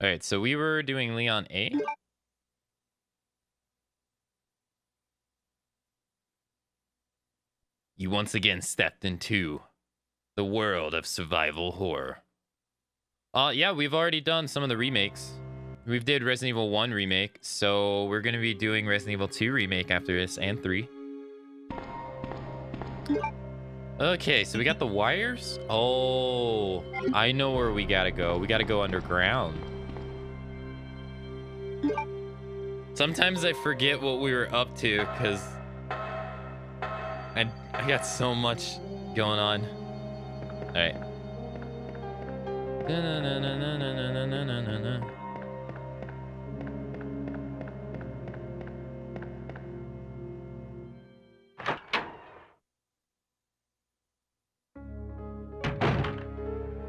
All right, so we were doing Leon A. You once again stepped into the world of survival horror. Yeah, we've already done some of the remakes. We've did Resident Evil 1 remake, so we're going to be doing Resident Evil 2 remake after this, and 3. Okay, so we got the wires. Oh, I know where we gotta go. We gotta go underground. Sometimes I forget what we were up to because I got so much going on. All right.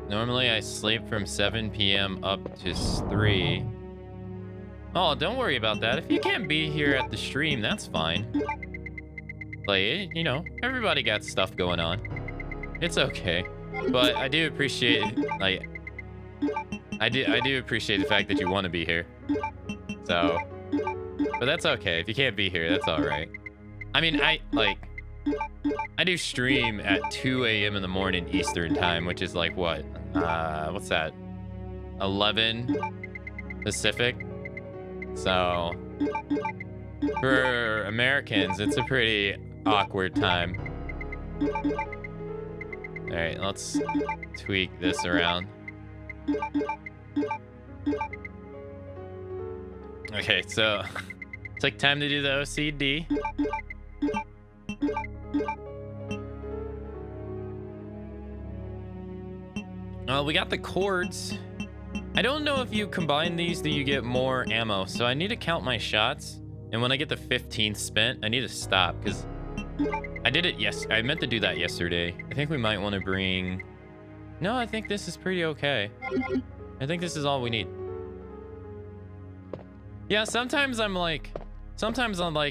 Normally I sleep from 7 p.m. up to 3. Oh, don't worry about that. If you can't be here at the stream, that's fine. Like, you know, everybody got stuff going on. It's okay. But I do appreciate, like, I do appreciate the fact that you want to be here. So, but that's okay. If you can't be here, that's all right. I mean, I do stream at 2 a.m. in the morning Eastern time, which is like what? What's that? 11 Pacific. So for Americans, it's a pretty awkward time. All right, let's tweak this around. Okay, so it's like time to do the OCD. We got the cords. I don't know if you combine these, do you get more ammo? So I need to count my shots. And when I get the 15th spent, I need to stop because I did it. Yes, I meant to do that yesterday. I think we might want to bring... No, I think this is pretty okay. I think this is all we need. Yeah, sometimes I'm like,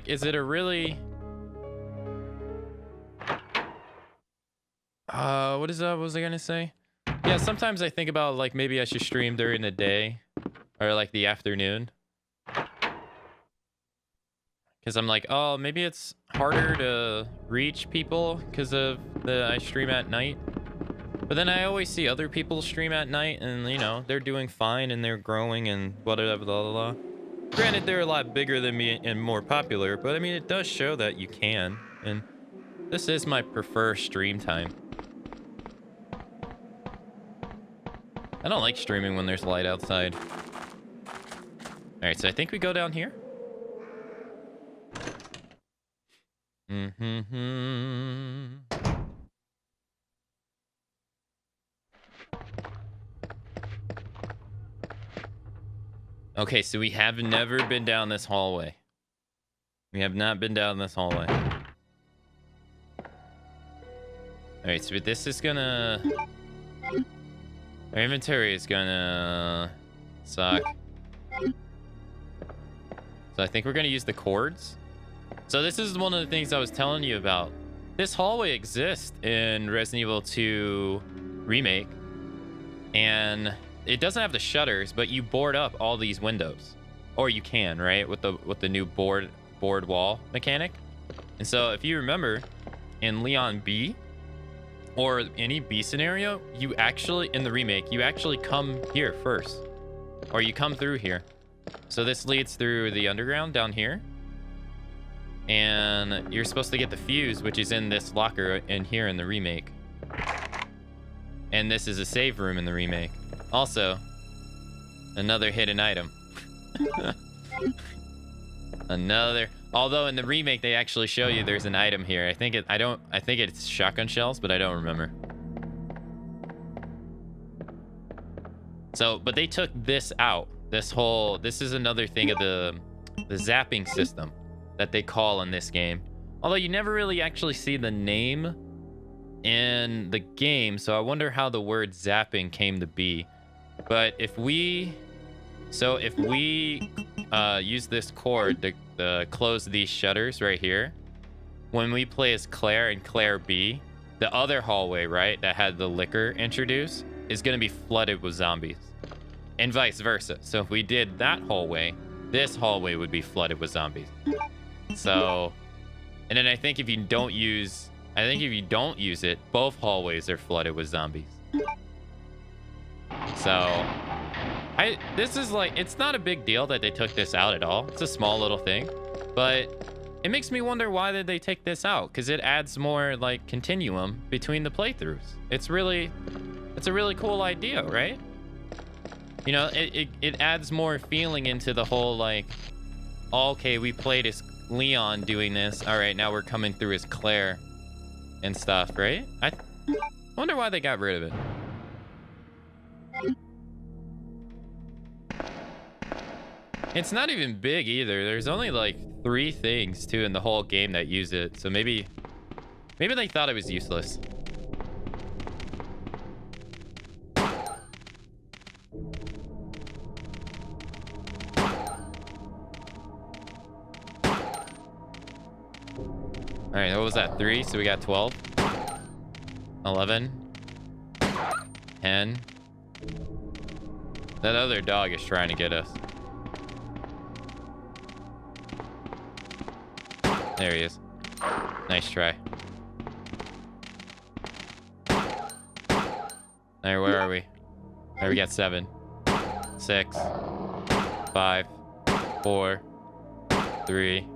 is it a really... what was I gonna say? Yeah, sometimes I think about like maybe I should stream during the day or like the afternoon. Because I'm like, oh, maybe it's harder to reach people because of I stream at night. But then I always see other people stream at night and, you know, they're doing fine and they're growing and whatever, blah, blah, blah. Granted, they're a lot bigger than me and more popular, but I mean, it does show that you can. And this is my preferred stream time. I don't like streaming when there's light outside. All right, so I think we go down here. Okay, so we have never been down this hallway. We have not been down this hallway. All right, so this is gonna... Our inventory is gonna suck. So I think we're gonna use the cords. So this is one of the things I was telling you about. This hallway exists in Resident Evil 2 Remake. And it doesn't have the shutters, but you board up all these windows. Or you can, right? With the new board wall mechanic. And so if you remember, in Leon B, or any B scenario, you actually, in the remake, you actually come here first. Or you come through here. So this leads through the underground down here. And you're supposed to get the fuse, which is in this locker in here in the remake. And this is a save room in the remake. Also, another hidden item. Although in the remake they actually show you there's an item here. I think it's shotgun shells, but I don't remember. So, but they took this out. This is another thing of the zapping system that they call in this game. Although you never really actually see the name in the game, so I wonder how the word zapping came to be. But if we use this cord to close these shutters right here, when we play as Claire and Claire B, the other hallway, right, that had the liquor introduced, is going to be flooded with zombies. And vice versa. So if we did that hallway, this hallway would be flooded with zombies. So, and then I think if you don't use it, both hallways are flooded with zombies. So, this is like, it's not a big deal that they took this out at all. It's a small little thing, but it makes me wonder, why did they take this out? Because it adds more like continuum between the playthroughs. It's a really cool idea, right? You know, it adds more feeling into the whole, like, okay, we played as Leon doing this. All right, now we're coming through as Claire and stuff, right? I wonder why they got rid of it. It's not even big either. There's only like 3 things too in the whole game that use it. So maybe they thought it was useless. All right, what was that? 3, so we got 12, 11, 10. That other dog is trying to get us. There he is. Nice try. There, where are we? There, we got 7, 6, 5, 4, 3,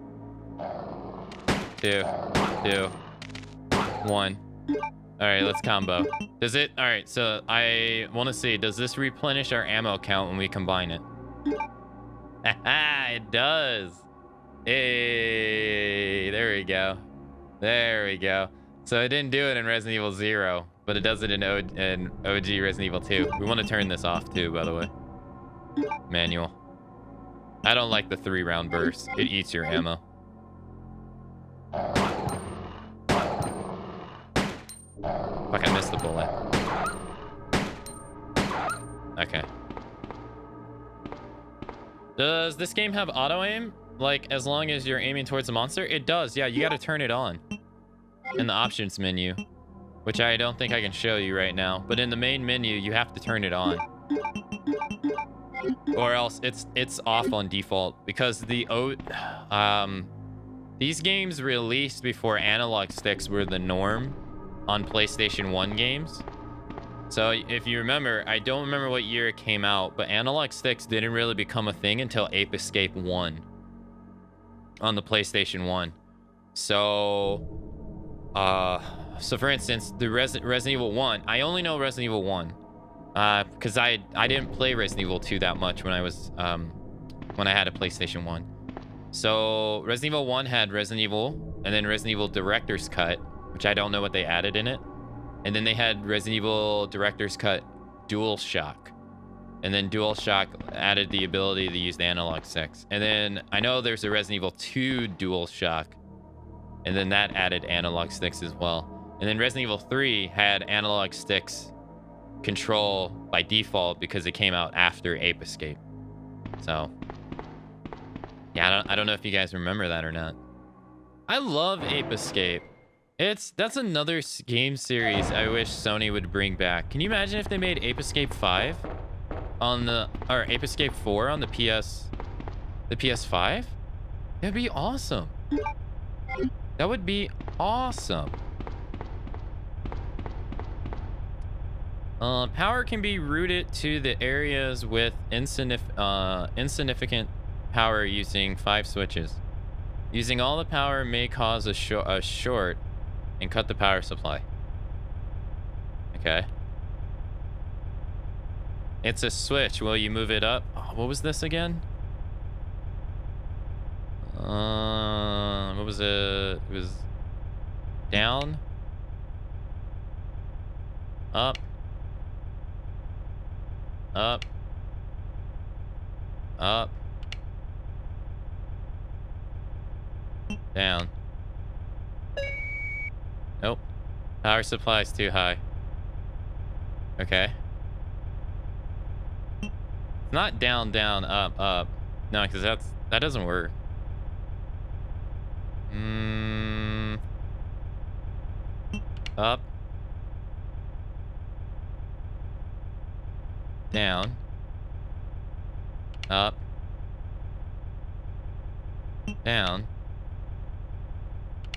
2, 1. All right, let's combo. Does it? All right, so I want to see, does this replenish our ammo count when we combine it? It does. Hey, there we go. There we go. So it didn't do it in Resident Evil 0, but it does it in OG Resident Evil 2. We want to turn this off too, by the way. Manual. I don't like the 3-round burst. It eats your ammo. Fuck, I missed the bullet. Okay. Does this game have auto-aim? Like, as long as you're aiming towards the monster? It does, yeah. You gotta turn it on in the options menu, which I don't think I can show you right now. But in the main menu, you have to turn it on. Or else it's off on default, because these games released before analog sticks were the norm on PlayStation 1 games. So if you remember, I don't remember what year it came out, but analog sticks didn't really become a thing until Ape Escape 1 on the PlayStation 1. So for instance, the Resident Evil 1, I only know Resident Evil 1 because I didn't play Resident Evil 2 that much when I was when I had a PlayStation 1. So Resident Evil 1 had Resident Evil, and then Resident Evil Director's Cut, which I don't know what they added in it. And then they had Resident Evil Director's Cut DualShock. And then DualShock added the ability to use the analog sticks. And then I know there's a Resident Evil 2 DualShock, and then that added analog sticks as well. And then Resident Evil 3 had analog sticks control by default because it came out after Ape Escape. So yeah, I don't know if you guys remember that or not. I love Ape Escape. That's another game series I wish Sony would bring back. Can you imagine if they made Ape Escape 5 on or Ape Escape 4 on the PS5? That'd be awesome. That would be awesome. Power can be routed to the areas with insignificant power using 5 switches. Using all the power may cause a short and cut the power supply. Okay. It's a switch. Will you move it up? Oh, what was this again? What was it? It was down, up, up, up, down. Nope. Power supply is too high. Okay. It's not down, down, up, up. No, because that doesn't work. Up, down, up, down,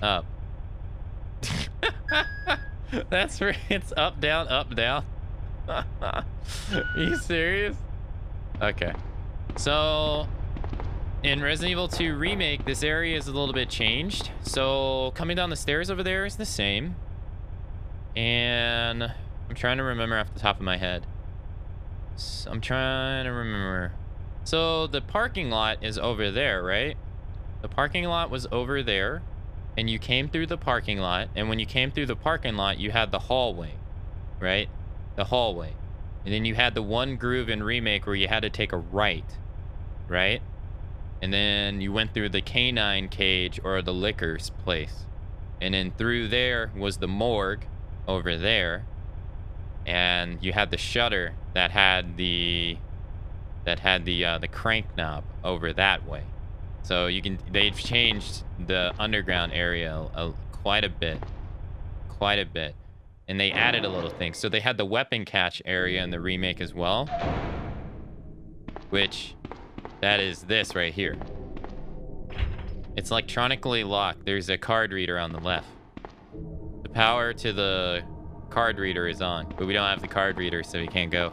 up. That's right. It's up, down, up, down. Are you serious? Okay. So, in Resident Evil 2 Remake, this area is a little bit changed. So, coming down the stairs over there is the same. And I'm trying to remember off the top of my head. I'm trying to remember. So, the parking lot is over there, right? The parking lot was over there. And you came through the parking lot. And when you came through the parking lot, you had the hallway, right? The hallway. And then you had the one groove in Remake where you had to take a right, right? And then you went through the canine cage or the liquor's place. And then through there was the morgue over there. And you had the shutter that had the crank knob over that way. So they've changed the underground area quite a bit. And they added a little thing. So they had the weapon catch area in the Remake as well. Which, that is this right here. It's electronically locked. There's a card reader on the left. The power to the card reader is on. But we don't have the card reader, so we can't go.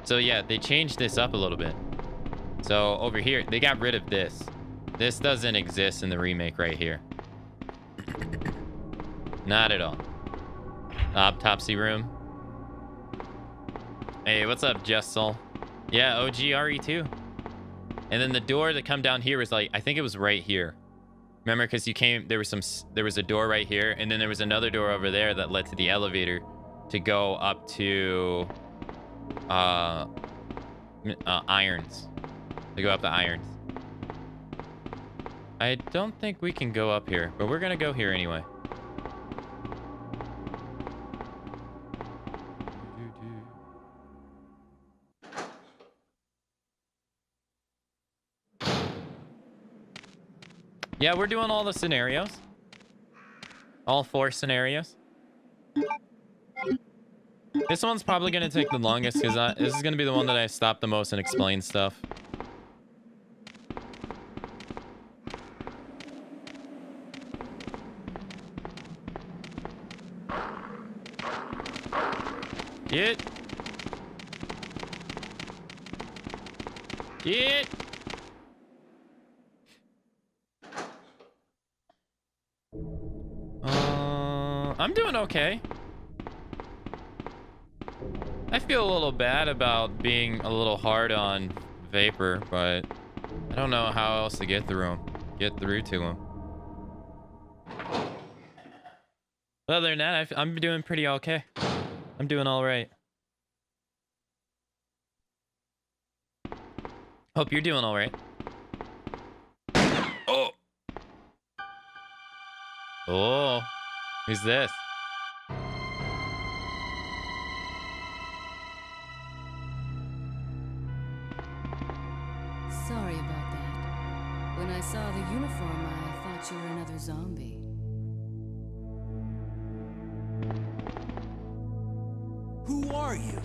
So yeah, they changed this up a little bit. So over here, they got rid of this. This doesn't exist in the Remake right here. Not at all. Autopsy room. Hey, what's up, Jessel? Yeah, OG RE2. And then the door that come down here was like, I think it was right here. Remember, because you came, there was a door right here, and then there was another door over there that led to the elevator to go up to irons. To go up the irons. I don't think we can go up here, but we're gonna go here anyway. Yeah, we're doing all the scenarios. All 4 scenarios. This one's probably going to take the longest because this is going to be the one that I stop the most and explain stuff. Get. I'm doing okay. I feel a little bad about being a little hard on Vapor, but I don't know how else to get through to him. But other than that, I'm doing pretty okay. I'm doing all right. Hope you're doing all right. Oh, who's this? Sorry about that. When I saw the uniform, I thought you were another zombie. Who are you?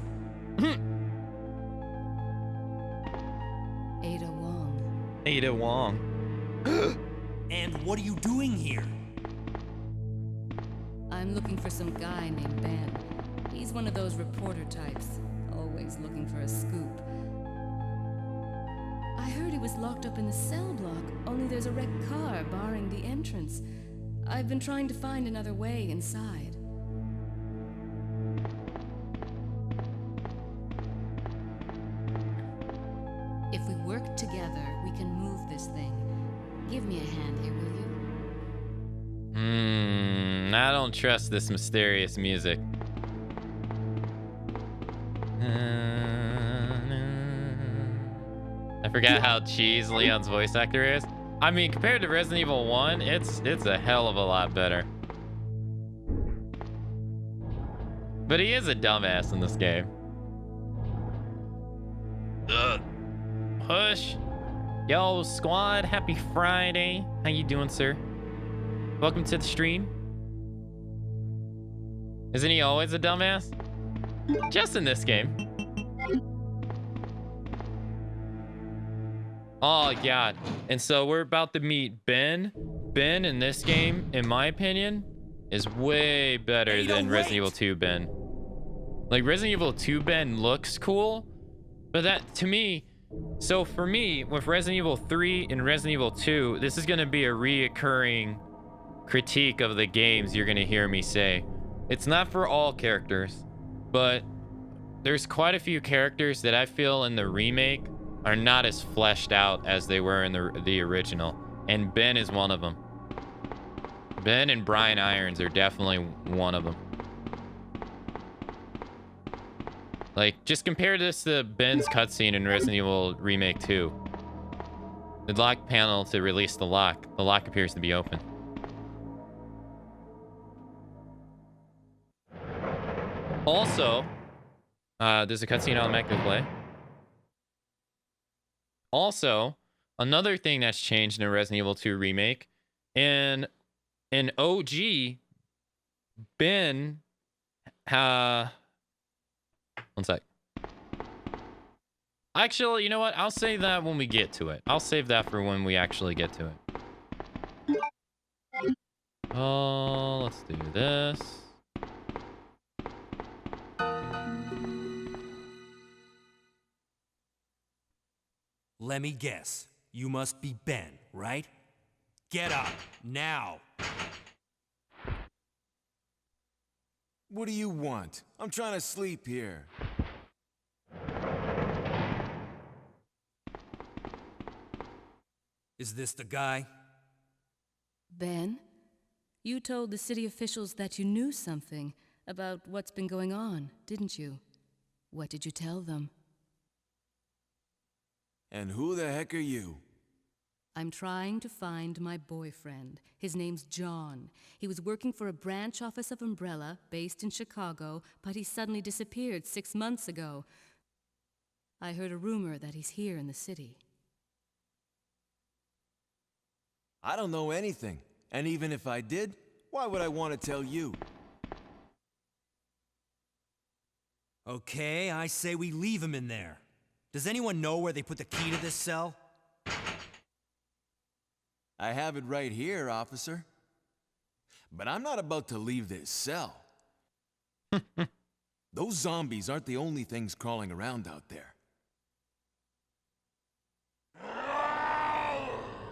Ada Wong. Ada Wong. And what are you doing here? I'm looking for some guy named Ben. He's one of those reporter types, always looking for a scoop. I heard he was locked up in the cell block, only there's a wrecked car barring the entrance. I've been trying to find another way inside. If we work together, we can move this thing. Give me a hand here, will you? I don't trust this mysterious music. I forgot how cheese Leon's voice actor is. I mean, compared to Resident Evil 1, it's a hell of a lot better. But he is a dumbass in this game. Ugh. Hush. Yo, squad, happy Friday. How you doing, sir? Welcome to the stream. Isn't he always a dumbass? Just in this game. Oh, God. And so we're about to meet Ben. Ben in this game, in my opinion, is way better than Resident Evil 2 Ben. Like, Resident Evil 2 Ben looks cool, but that, to me... So for me, with Resident Evil 3 and Resident Evil 2, this is going to be a reoccurring critique of the games you're going to hear me say. It's not for all characters, but there's quite a few characters that I feel in the remake are not as fleshed out as they were in the original. And Ben is one of them. Ben and Brian Irons are definitely one of them. Like, just compare this to Ben's cutscene in Resident Evil Remake 2. The lock panel to release the lock. The lock appears to be open. Also, there's a cutscene automatically play. Also, another thing that's changed in Resident Evil 2 Remake, in OG, Ben, one sec. Actually, you know what? I'll save that when we get to it. I'll save that for when we actually get to it. Oh, let's do this. Let me guess. You must be Ben, right? Get up, now. What do you want? I'm trying to sleep here. Is this the guy? Ben, you told the city officials that you knew something about what's been going on, didn't you? What did you tell them? And who the heck are you? I'm trying to find my boyfriend. His name's John. He was working for a branch office of Umbrella, based in Chicago, but he suddenly disappeared 6 months ago. I heard a rumor that he's here in the city. I don't know anything. And even if I did, why would I want to tell you? Okay, I say we leave him in there. Does anyone know where they put the key to this cell? I have it right here, officer. But I'm not about to leave this cell. Those zombies aren't the only things crawling around out there.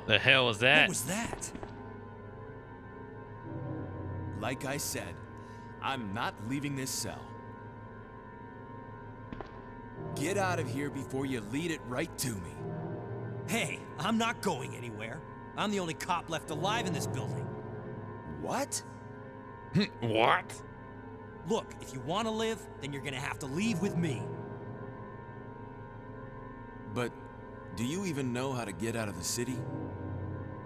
The hell was that? What was that? Like I said, I'm not leaving this cell. Get out of here before you lead it right to me. Hey, I'm not going anywhere. I'm the only cop left alive in this building. What? What? Look, if you want to live, then you're gonna have to leave with me. But do you even know how to get out of the city?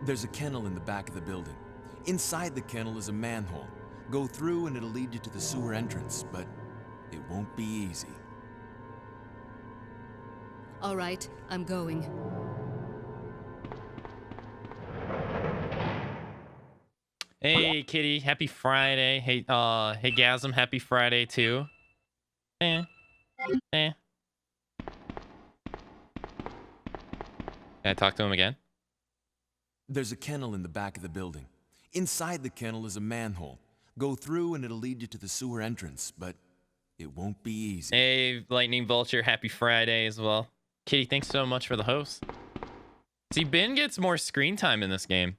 There's a kennel in the back of the building. Inside the kennel is a manhole. Go through and it'll lead you to the sewer entrance, but it won't be easy. All right, I'm going. Hey, Kitty, happy Friday. Hey, hey, Gasm, happy Friday too. Can I talk to him again? There's a kennel in the back of the building. Inside the kennel is a manhole. Go through and it'll lead you to the sewer entrance, but it won't be easy. Hey, Lightning Vulture, happy Friday as well. Kitty, thanks so much for the host. See, Ben gets more screen time in this game.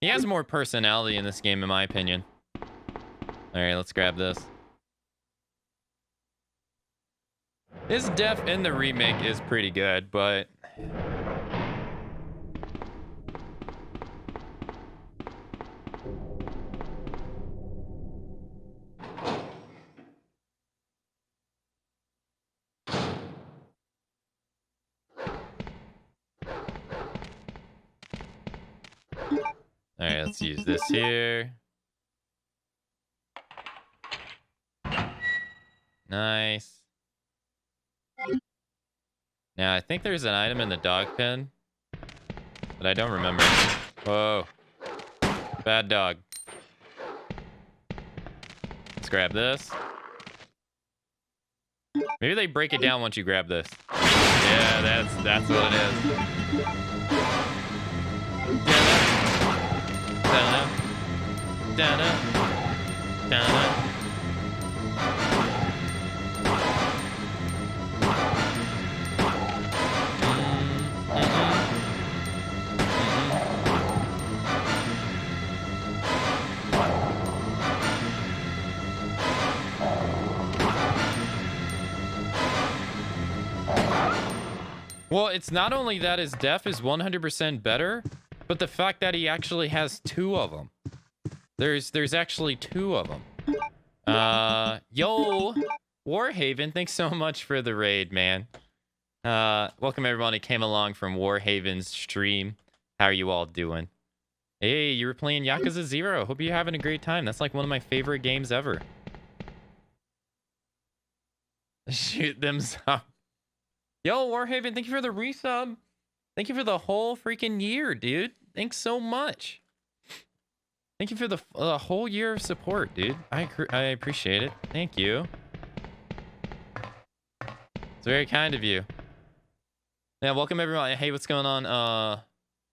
He has more personality in this game, in my opinion. All right, let's grab this. His death in the remake is pretty good, but... All right, let's use this here. Nice. Now, I think there's an item in the dog pen, but I don't remember. Whoa. Bad dog. Let's grab this. Maybe they break it down once you grab this. Yeah, that's what it is. Da-da, da-da, da-da. Well, it's not only that his death is 100% better, but the fact that he actually has 2 of them. There's actually 2 of them. Yo, Warhaven, thanks so much for the raid, man. Welcome everyone who came along from Warhaven's stream. How are you all doing? Hey, you were playing Yakuza 0. Hope you're having a great time. That's like one of my favorite games ever. Shoot them some. Yo, Warhaven, thank you for the resub. Thank you for the whole freaking year, dude. Thanks so much. Thank you for the whole year of support, dude. I appreciate it. Thank you. It's very kind of you. Yeah, welcome everyone. Hey, what's going on?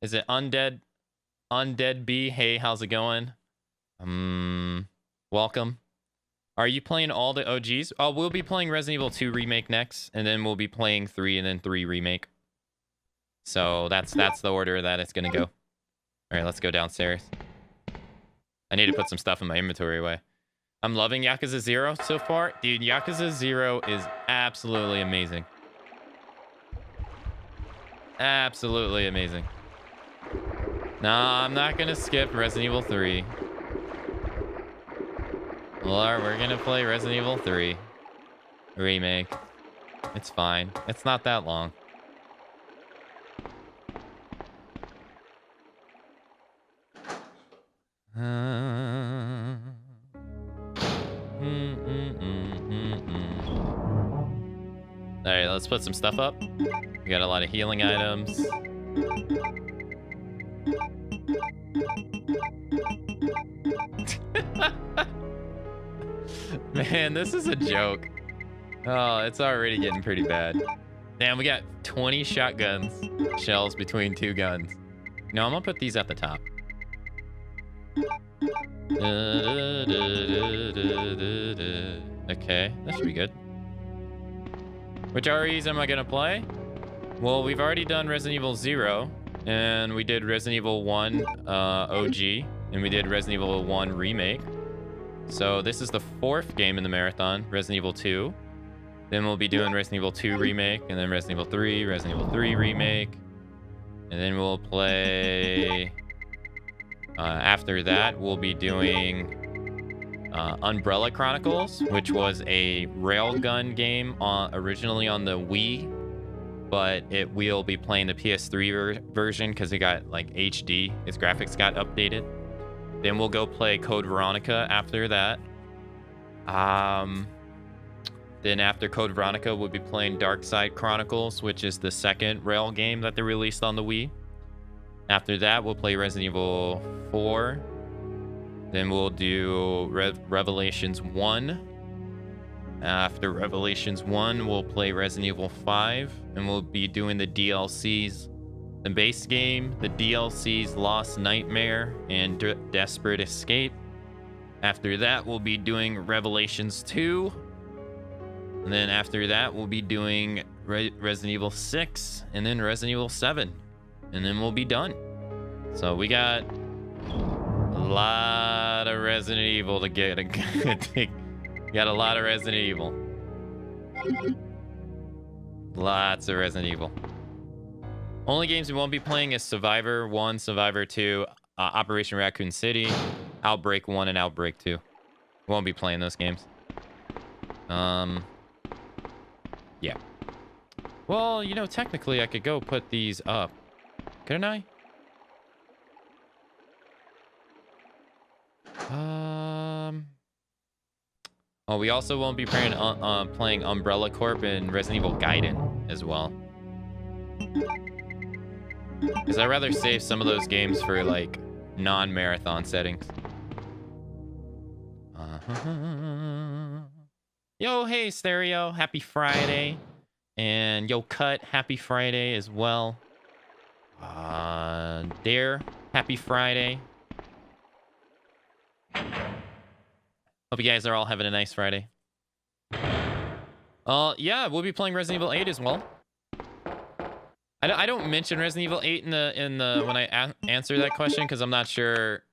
Is it Undead B? Hey, how's it going? Welcome. Are you playing all the OGs? Oh, we'll be playing Resident Evil 2 Remake next, and then we'll be playing 3 and then 3 Remake. So that's the order that it's gonna go. All right, let's go downstairs. I need to put some stuff in my inventory away. I'm loving Yakuza 0 so far. Dude, Yakuza 0 is absolutely amazing. Absolutely amazing. Nah, I'm not gonna skip Resident Evil 3. Well, we're gonna play Resident Evil 3 Remake. It's fine. It's not that long. Alright, let's put some stuff up. We got a lot of healing items. Man, this is a joke. Oh, it's already getting pretty bad. Damn, we got 20 shotguns shells between 2 guns. No, I'm gonna put these at the top. Okay, that should be good. Which REs am I gonna play? Well, we've already done Resident Evil 0, and we did Resident Evil 1 OG, and we did Resident Evil 1 Remake. So this is the 4th game in the marathon, Resident Evil 2. Then we'll be doing Resident Evil 2 Remake, and then Resident Evil 3, Resident Evil 3 Remake. And then we'll play... after that, we'll be doing Umbrella Chronicles, which was a railgun game originally on the Wii. But we'll be playing the PS3 version because it got like HD. Its graphics got updated. Then we'll go play Code Veronica after that. Then after Code Veronica, we'll be playing Dark Side Chronicles, which is the 2nd rail game that they released on the Wii. After that, we'll play Resident Evil 4. Then we'll do Revelations 1. After Revelations 1, we'll play Resident Evil 5. And we'll be doing the DLCs. The base game, the DLCs Lost Nightmare and Desperate Escape. After that, we'll be doing Revelations 2. And then after that, we'll be doing Resident Evil 6 and then Resident Evil 7. And then we'll be done. So we got a lot of Resident Evil to get. Got a lot of Resident Evil. Lots of Resident Evil. Only games we won't be playing is Survivor 1, Survivor 2, Operation Raccoon City, Outbreak 1, and Outbreak 2. We won't be playing those games. Yeah. Well, you know, technically I could go put these up. Couldn't I? Oh, we also won't be playing Umbrella Corp and Resident Evil Gaiden as well. Because I'd rather save some of those games for, like, non-marathon settings. Yo, hey, Stereo. Happy Friday. And Yo Cut, happy Friday as well. Dare, happy Friday. Hope you guys are all having a nice Friday. Yeah, we'll be playing Resident Evil 8 as well. I don't mention Resident Evil 8 in the when I answer that question because I'm not sure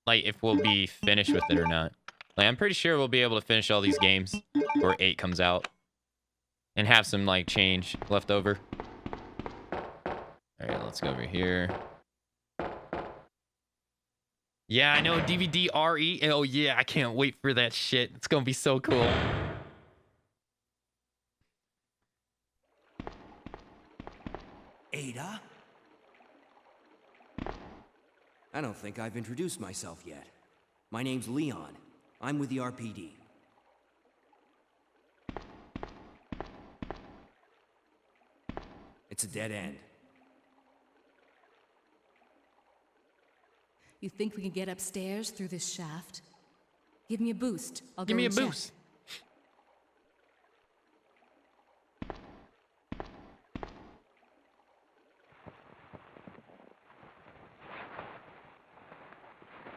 like if we'll be finished with it or not. Like I'm pretty sure we'll be able to finish all these games before 8 comes out and have some like change left over. All right, let's go over here. Yeah, I know DVD RE. Oh yeah, I can't wait for that shit. It's gonna be so cool. Ada? I don't think I've introduced myself yet. My name's Leon. I'm with the RPD. It's a dead end. You think we can get upstairs through this shaft? Give me a boost. I'll go Give me a and check. boost.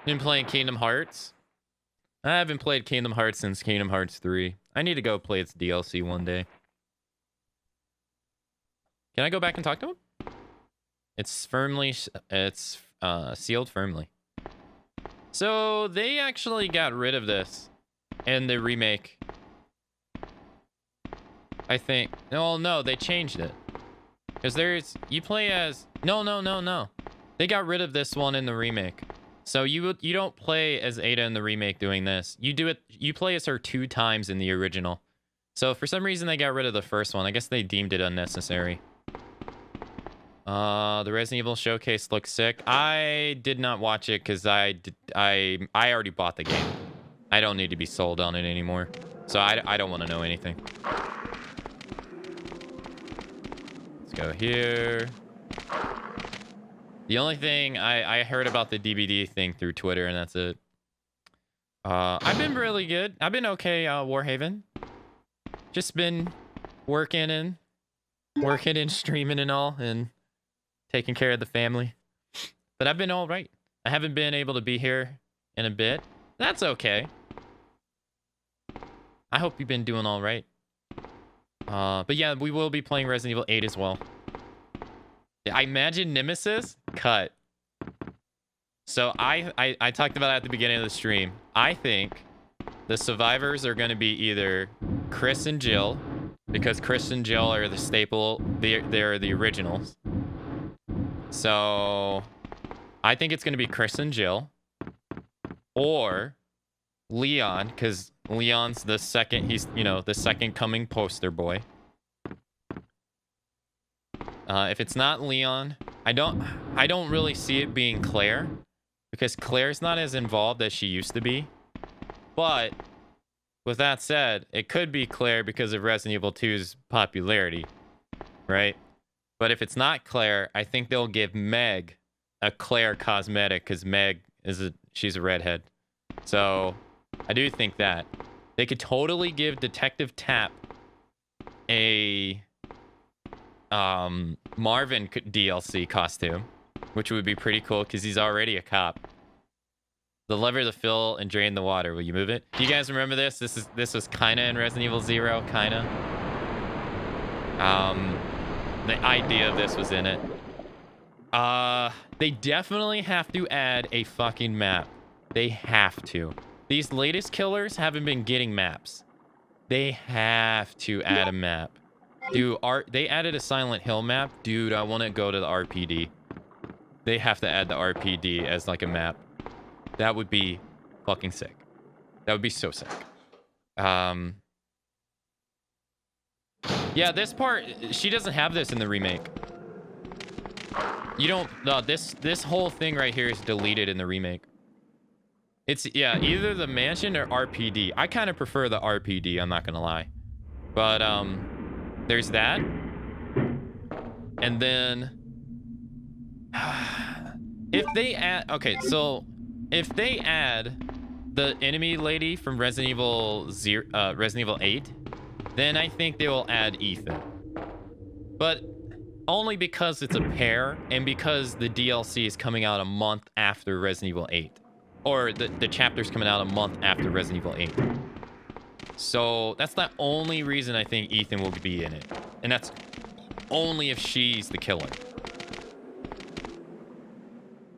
Been playing Kingdom Hearts? I haven't played Kingdom Hearts since Kingdom Hearts 3. I need to go play its DLC one day. Can I go back and talk to him? It's sealed firmly. So they actually got rid of this in the remake. I think. No, they changed it. Because you play as... No. They got rid of this one in the remake. So you don't play as Ada in the remake doing this. You play as her 2 times in the original. So for some reason they got rid of the first one. I guess they deemed it unnecessary. The Resident Evil showcase looks sick. I did not watch it because I already bought the game. I don't need to be sold on it anymore. So I don't want to know anything. Let's go here. The only thing I heard about the DVD thing through Twitter, and that's it. I've been really good. I've been okay, Warhaven. Just been working and streaming and all, and taking care of the family. But I've been all right. I haven't been able to be here in a bit. That's okay. I hope you've been doing all right. But yeah, we will be playing Resident Evil 8 as well. I imagine Nemesis cut. So I talked about that at the beginning of the stream. I think the survivors are going to be either Chris and Jill, because Chris and Jill are the staple. They're the originals. So I think it's going to be Chris and Jill, or Leon, because Leon's the second. He's the second coming poster boy. If it's not Leon, I don't really see it being Claire, because Claire's not as involved as she used to be. But with that said, it could be Claire because of Resident Evil 2's popularity, right? But if it's not Claire, I think they'll give Meg a Claire cosmetic, because Meg she's a redhead. So I do think that they could totally give Detective Tapp a Marvin DLC costume, which would be pretty cool because he's already a cop. The lever to fill and drain the water. Will you move it? Do you guys remember this? This was kind of in Resident Evil 0, kind of. The idea of this was in it. They definitely have to add a fucking map. They have to. These latest killers haven't been getting maps. They have to add a map. Dude, they added a Silent Hill map. Dude, I want to go to the RPD. They have to add the RPD as like a map. That would be fucking sick. That would be so sick. Yeah, this part, she doesn't have this in the remake. You don't, no, this whole thing right here is deleted in the remake. It's, yeah, either the mansion or RPD. I kind of prefer the RPD, I'm not gonna lie. But, there's that. And then if they add, okay, so if they add the enemy lady from Resident Evil 8, then I think they will add Ethan. But only because it's a pair and because the DLC is coming out a month after Resident Evil 8. Or the chapter's coming out a month after Resident Evil 8. So that's the only reason I think Ethan will be in it. And that's only if she's the killer.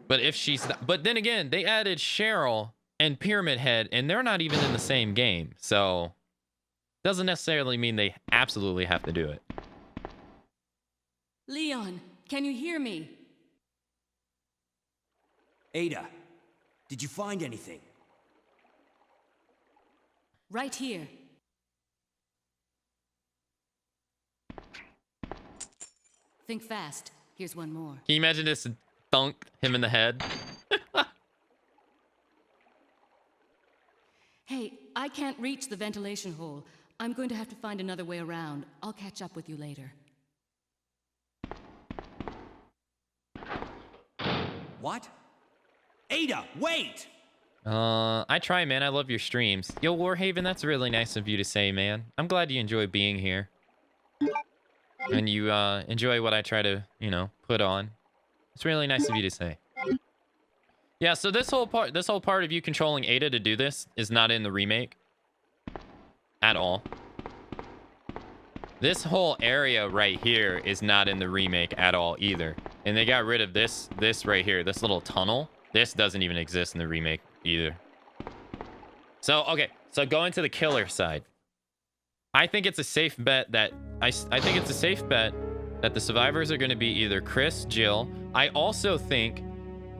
But if she's not, but then again, they added Cheryl and Pyramid Head, and they're not even in the same game. So doesn't necessarily mean they absolutely have to do it. Leon, can you hear me? Ada, did you find anything? Right here. Think fast. Here's one more. Can you imagine this thunk him in the head? Hey, I can't reach the ventilation hole. I'm going to have to find another way around. I'll catch up with you later. What? Ada, wait! I try, man. I love your streams. Yo, Warhaven, that's really nice of you to say, man. I'm glad you enjoy being here. And you enjoy what I try to, you know, put on. It's really nice of you to say. Yeah, so this whole part of you controlling Ada to do this is not in the remake. At all. This whole area right here is not in the remake at all either. And they got rid of this right here, this little tunnel. This doesn't even exist in the remake either. So, okay. So going to the killer side. I think it's a safe bet that I think it's a safe bet that the survivors are going to be either Chris, Jill. I also think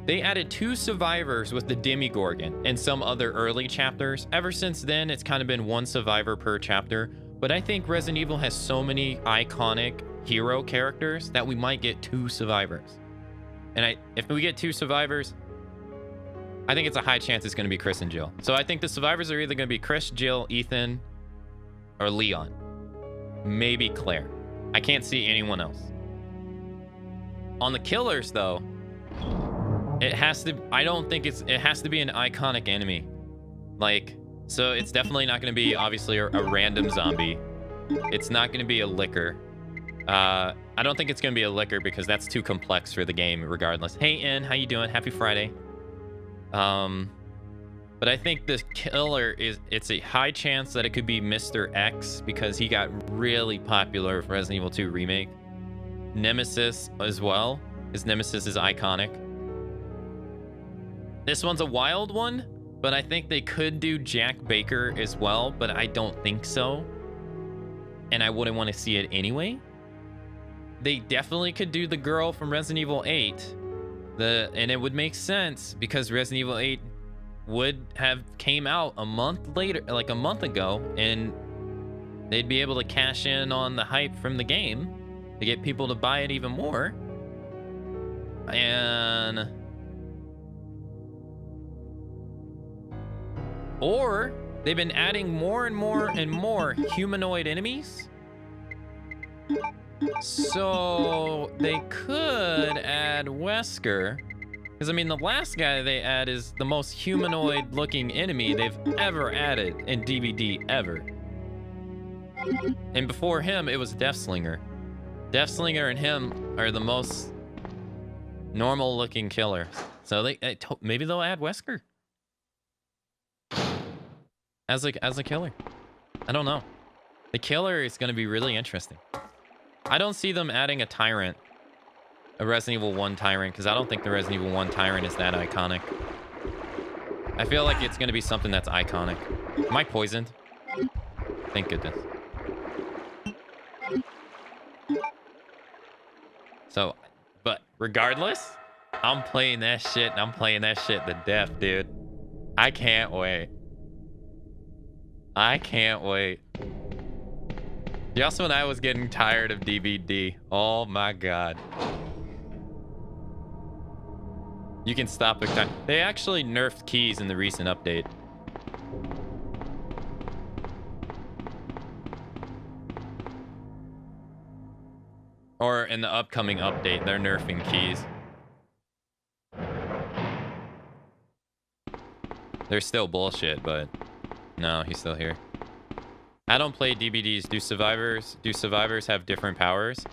they added 2 survivors with the Demigorgon in some other early chapters. Ever since then, it's kind of been 1 survivor per chapter. But I think Resident Evil has so many iconic hero characters that we might get 2 survivors. And if we get 2 survivors, I think it's a high chance it's going to be Chris and Jill. So I think the survivors are either going to be Chris, Jill, Ethan, or Leon. Maybe Claire. I can't see anyone else. On the killers, though, it has to... I don't think it has to be an iconic enemy. Like, so it's definitely not going to be, obviously, a random zombie. It's not going to be a licker. I don't think it's going to be a licker because that's too complex for the game regardless. Hey, N, how you doing? Happy Friday. But I think the killer it's a high chance that it could be Mr. X because he got really popular with Resident Evil 2 Remake. Nemesis as well. His Nemesis is iconic. This one's a wild one, but I think they could do Jack Baker as well, but I don't think so. And I wouldn't want to see it anyway. They definitely could do the girl from Resident Evil 8. And it would make sense because Resident Evil 8 would have came out a month later, like a month ago, and they'd be able to cash in on the hype from the game to get people to buy it even more. And or they've been adding more and more and more humanoid enemies. So they could add Wesker. Because, I mean, the last guy they add is the most humanoid-looking enemy they've ever added in DVD ever. And before him, it was Deathslinger. Deathslinger and him are the most normal-looking killers. So maybe they'll add Wesker as a killer. I don't know. The killer is going to be really interesting. I don't see them adding a tyrant. A Resident Evil 1 tyrant, because I don't think the Resident Evil 1 tyrant is that iconic. I feel like it's going to be something that's iconic. Am I poisoned? Thank goodness. So, but regardless, I'm playing that shit, and I'm playing that shit to death, dude. I can't wait. I can't wait. Just when I was getting tired of DVD. Oh my god. You can stop the time. They actually nerfed keys in the recent update. Or in the upcoming update, they're nerfing keys. They're still bullshit, but no, he's still here. I don't play DVDs. Do survivors have different powers?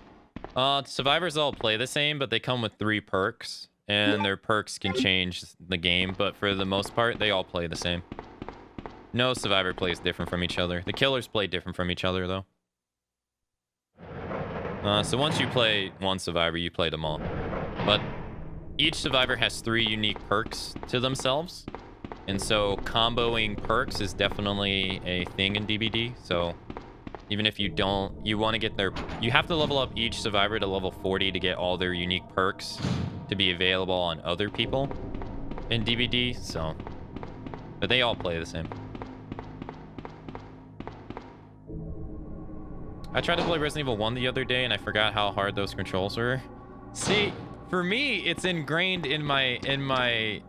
Survivors all play the same, but they come with 3 perks, and their perks can change the game, but for the most part, they all play the same. No survivor plays different from each other. The killers play different from each other, though. So once you play one survivor, you play them all. But each survivor has 3 unique perks to themselves, and so comboing perks is definitely a thing in DBD, so... Even if you don't, you want to get their... You have to level up each survivor to level 40 to get all their unique perks to be available on other people in DBD, so... But they all play the same. I tried to play Resident Evil 1 the other day, and I forgot how hard those controls were. See, for me, it's ingrained in my...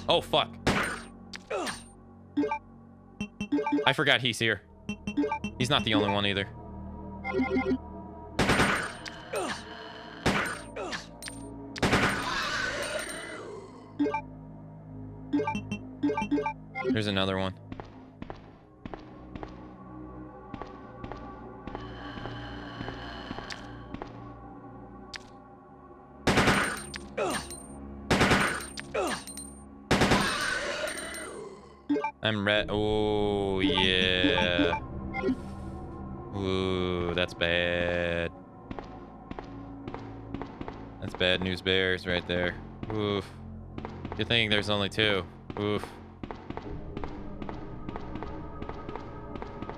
Oh, fuck. I forgot he's here. He's not the only one either. There's another one. I'm red. Oh, yeah. Ooh, that's bad. That's bad news bears right there. Oof. Good thing there's only 2. Oof.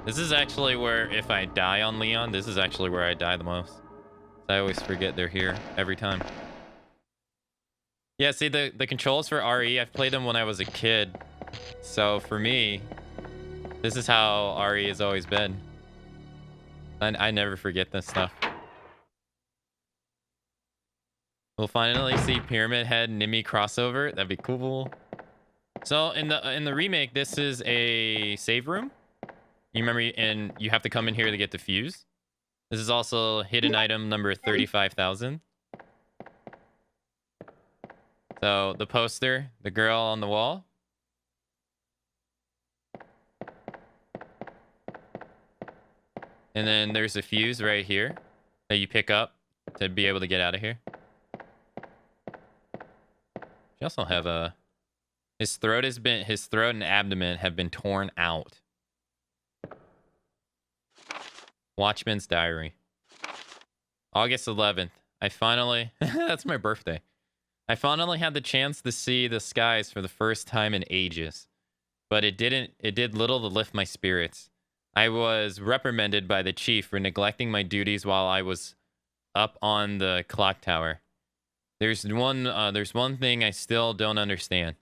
This is actually where, if I die on Leon, this is actually where I die the most. I always forget they're here every time. Yeah, see, the controls for RE, I've played them when I was a kid. So for me, this is how RE has always been. And I never forget this stuff. We'll finally see Pyramid Head Nimi crossover. That'd be cool. So in the remake, this is a save room. You remember, and you have to come in here to get the fuse. This is also hidden item number 35,000. So the poster, the girl on the wall. And then there's a fuse right here that you pick up to be able to get out of here. You also have a... His throat and abdomen have been torn out. Watchman's Diary. August 11th. I finally... That's my birthday. I finally had the chance to see the skies for the first time in ages. But it did little to lift my spirits. I was reprimanded by the chief for neglecting my duties while I was up on the clock tower. There's one thing I still don't understand.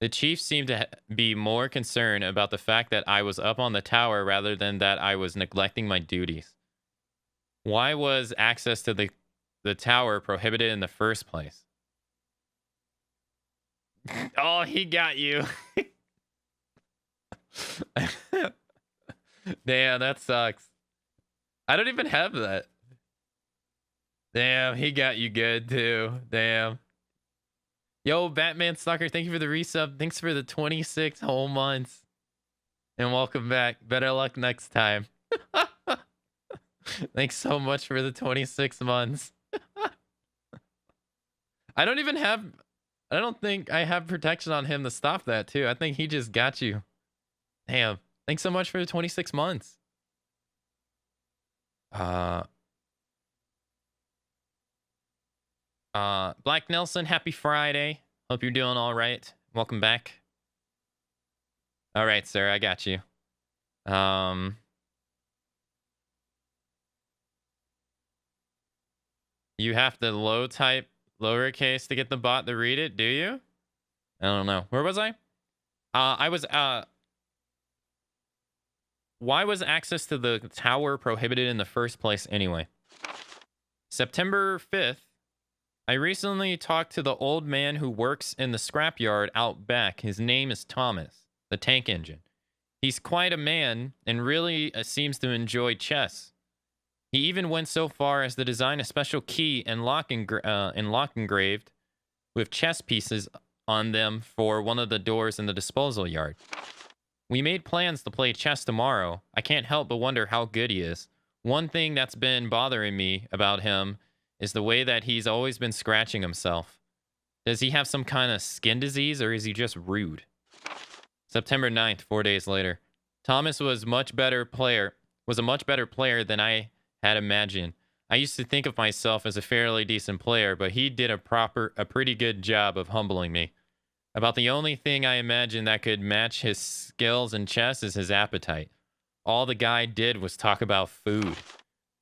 The chief seemed to be more concerned about the fact that I was up on the tower rather than that I was neglecting my duties. Why was access to the tower prohibited in the first place? Oh, he got you. Damn, that sucks. I don't even have that. Damn, he got you good too. Damn. Yo, Batman Stalker, thank you for the resub. Thanks for the 26 whole months. And welcome back. Better luck next time. Thanks so much for the 26 months. I don't think I have protection on him to stop that too. I think he just got you. Damn. Thanks so much for the 26 months. Black Nelson, happy Friday. Hope you're doing all right. Welcome back. All right, sir, I got you. You have to type lowercase to get the bot to read it, do you? I don't know. Where was I? Why was access to the tower prohibited in the first place anyway? September 5th, I recently talked to the old man who works in the scrapyard out back. His name is Thomas, the tank engine. He's quite a man and really seems to enjoy chess. He even went so far as to design a special key and lock engraved with chess pieces on them for one of the doors in the disposal yard. We made plans to play chess tomorrow. I can't help but wonder how good he is. one thing that's been bothering me about him is the way that he's always been scratching himself. Does he have some kind of skin disease, or is he just rude? September 9th, 4 days later. Thomas was a much better player than I had imagined. I used to think of myself as a fairly decent player, but he did a pretty good job of humbling me. About the only thing I imagine that could match his skills in chess is his appetite. All the guy did was talk about food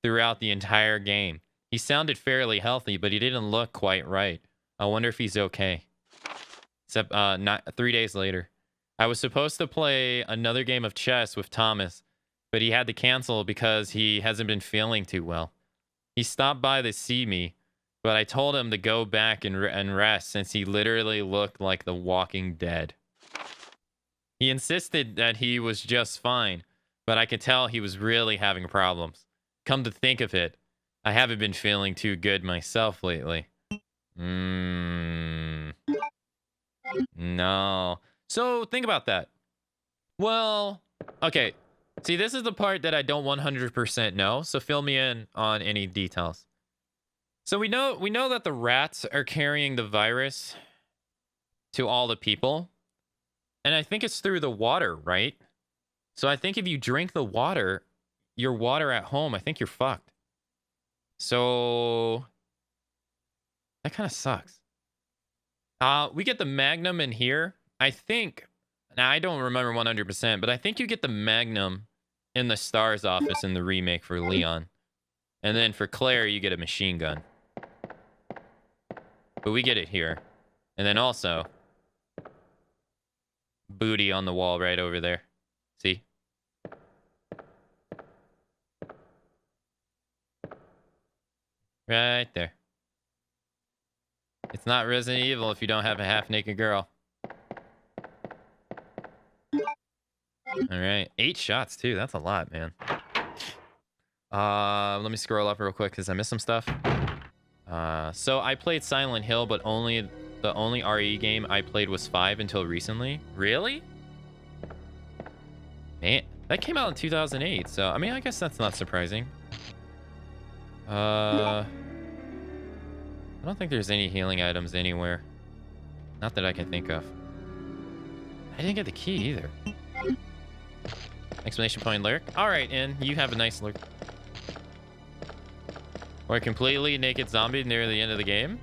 throughout the entire game. He sounded fairly healthy, but he didn't look quite right. I wonder if he's okay. 3 days later. I was supposed to play another game of chess with Thomas, but he had to cancel because he hasn't been feeling too well. He stopped by to see me, but I told him to go back and rest since he literally looked like the Walking Dead. He insisted that he was just fine, but I could tell he was really having problems. Come to think of it, I haven't been feeling too good myself lately. No. So think about that. Well, okay. See, this is the part that I don't 100% know, so fill me in on any details. So we know that the rats are carrying the virus to all the people. And I think it's through the water, right? So I think if you drink the water, your water at home, I think you're fucked. So that kind of sucks. We get the Magnum in here. I think, now I don't remember 100%, but I think you get the Magnum in the STARS office in the remake for Leon. And then for Claire, you get a machine gun. But we get it here. And then also, booty on the wall right over there. See? Right there. It's not Resident Evil if you don't have a half-naked girl. All right, 8 shots too. That's a lot, man. Let me scroll up real quick because I missed some stuff. So I played Silent Hill, but the only RE game I played was 5 until recently. Really? Man, that came out in 2008. So I mean, I guess that's not surprising. I don't think there's any healing items anywhere. Not that I can think of. I didn't get the key either. Exclamation point lyric. All right, and you have a nice look. Or a completely naked zombie near the end of the game.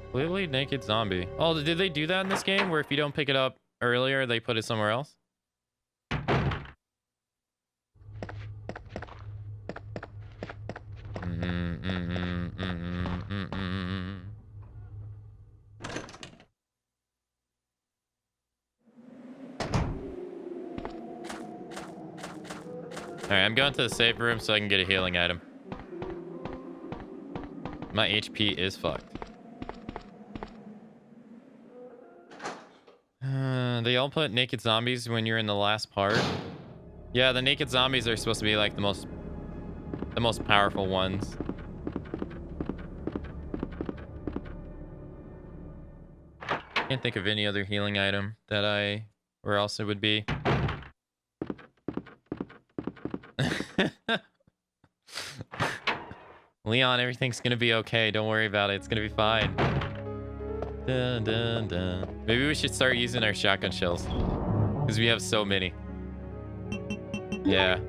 Completely naked zombie. Oh, did they do that in this game? Where if you don't pick it up earlier, they put it somewhere else? Alright, I'm going to the safe room so I can get a healing item. My HP is fucked. They all put naked zombies when you're in the last part. Yeah, the naked zombies are supposed to be like the most powerful ones. Can't think of any other healing item that where else it would be. Leon, everything's gonna be okay. Don't worry about it. It's gonna be fine. Dun, dun, dun. Maybe we should start using our shotgun shells. Because we have so many. Yeah.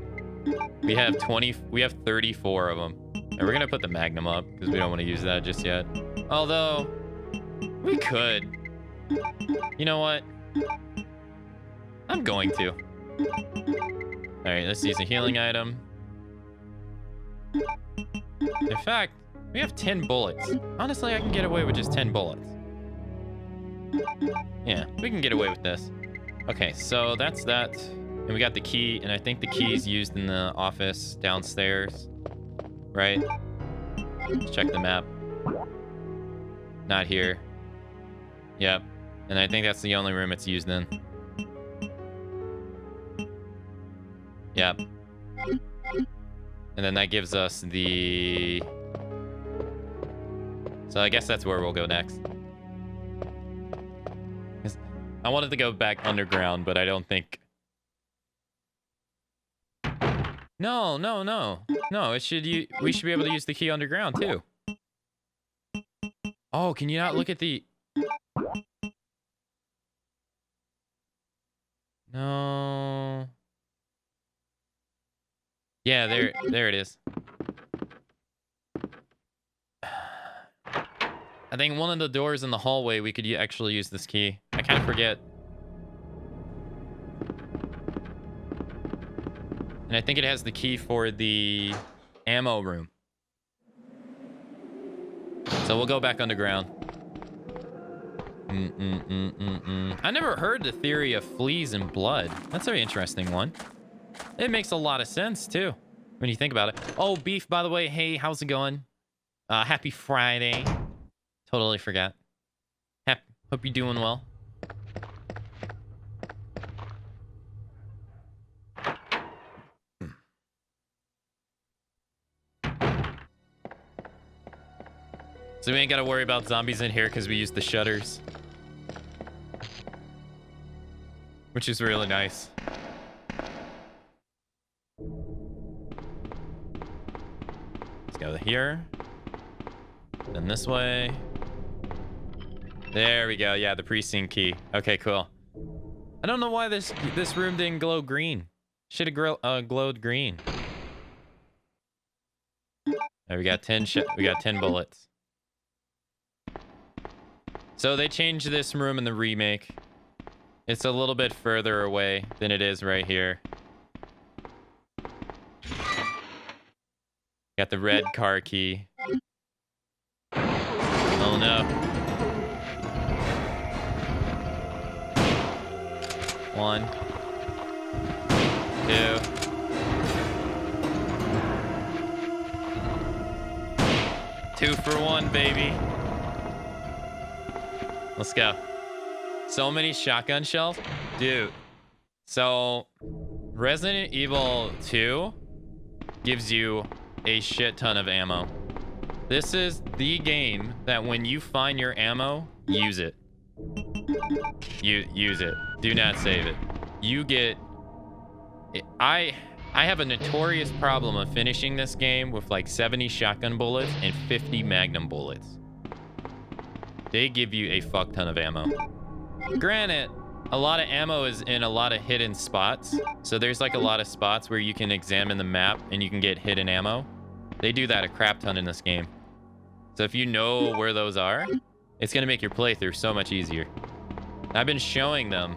We have 34 of them. And we're gonna put the Magnum up, because we don't want to use that just yet. Although, we could. You know what? I'm going to. Alright, let's use a healing item. In fact, we have 10 bullets. Honestly, I can get away with just 10 bullets. Yeah, we can get away with this. Okay, so that's that. And we got the key, and I think the key is used in the office downstairs. Right? Let's check the map. Not here. Yep. And I think that's the only room it's used in. Yep. And then that gives us the... So I guess that's where we'll go next. I wanted to go back underground, but I don't think... No, no, no. No, it should we should be able to use the key underground too. Oh, can you not look at the... No. Yeah, there it is. I think one of the doors in the hallway we could actually use this key. I kind of forget. And I think it has the key for the ammo room. So we'll go back underground. I never heard the theory of fleas and blood. That's a very interesting one. It makes a lot of sense, too, when you think about it. Oh, Beef, by the way. Hey, how's it going? Happy Friday. Totally forgot. Hope you're doing well. So we ain't got to worry about zombies in here because we used the shutters. Which is really nice. Let's go here. Then this way. There we go. Yeah, the precinct key. Okay, cool. I don't know why this room didn't glow green. Should have glowed green. There we got 10 bullets. So they changed this room in the remake. It's a little bit further away than it is right here. Got the red car key. Oh no. 1, 2. 2 for 1, baby. Let's go. So many shotgun shells. Dude. So, Resident Evil 2 gives you a shit ton of ammo. This is the game that when you find your ammo, use it. Use it. Do not save it. You get... I have a notorious problem of finishing this game with like 70 shotgun bullets and 50 magnum bullets. They give you a fuck ton of ammo. Granted, a lot of ammo is in a lot of hidden spots. So there's like a lot of spots where you can examine the map and you can get hidden ammo. They do that a crap ton in this game. So if you know where those are, it's going to make your playthrough so much easier. I've been showing them.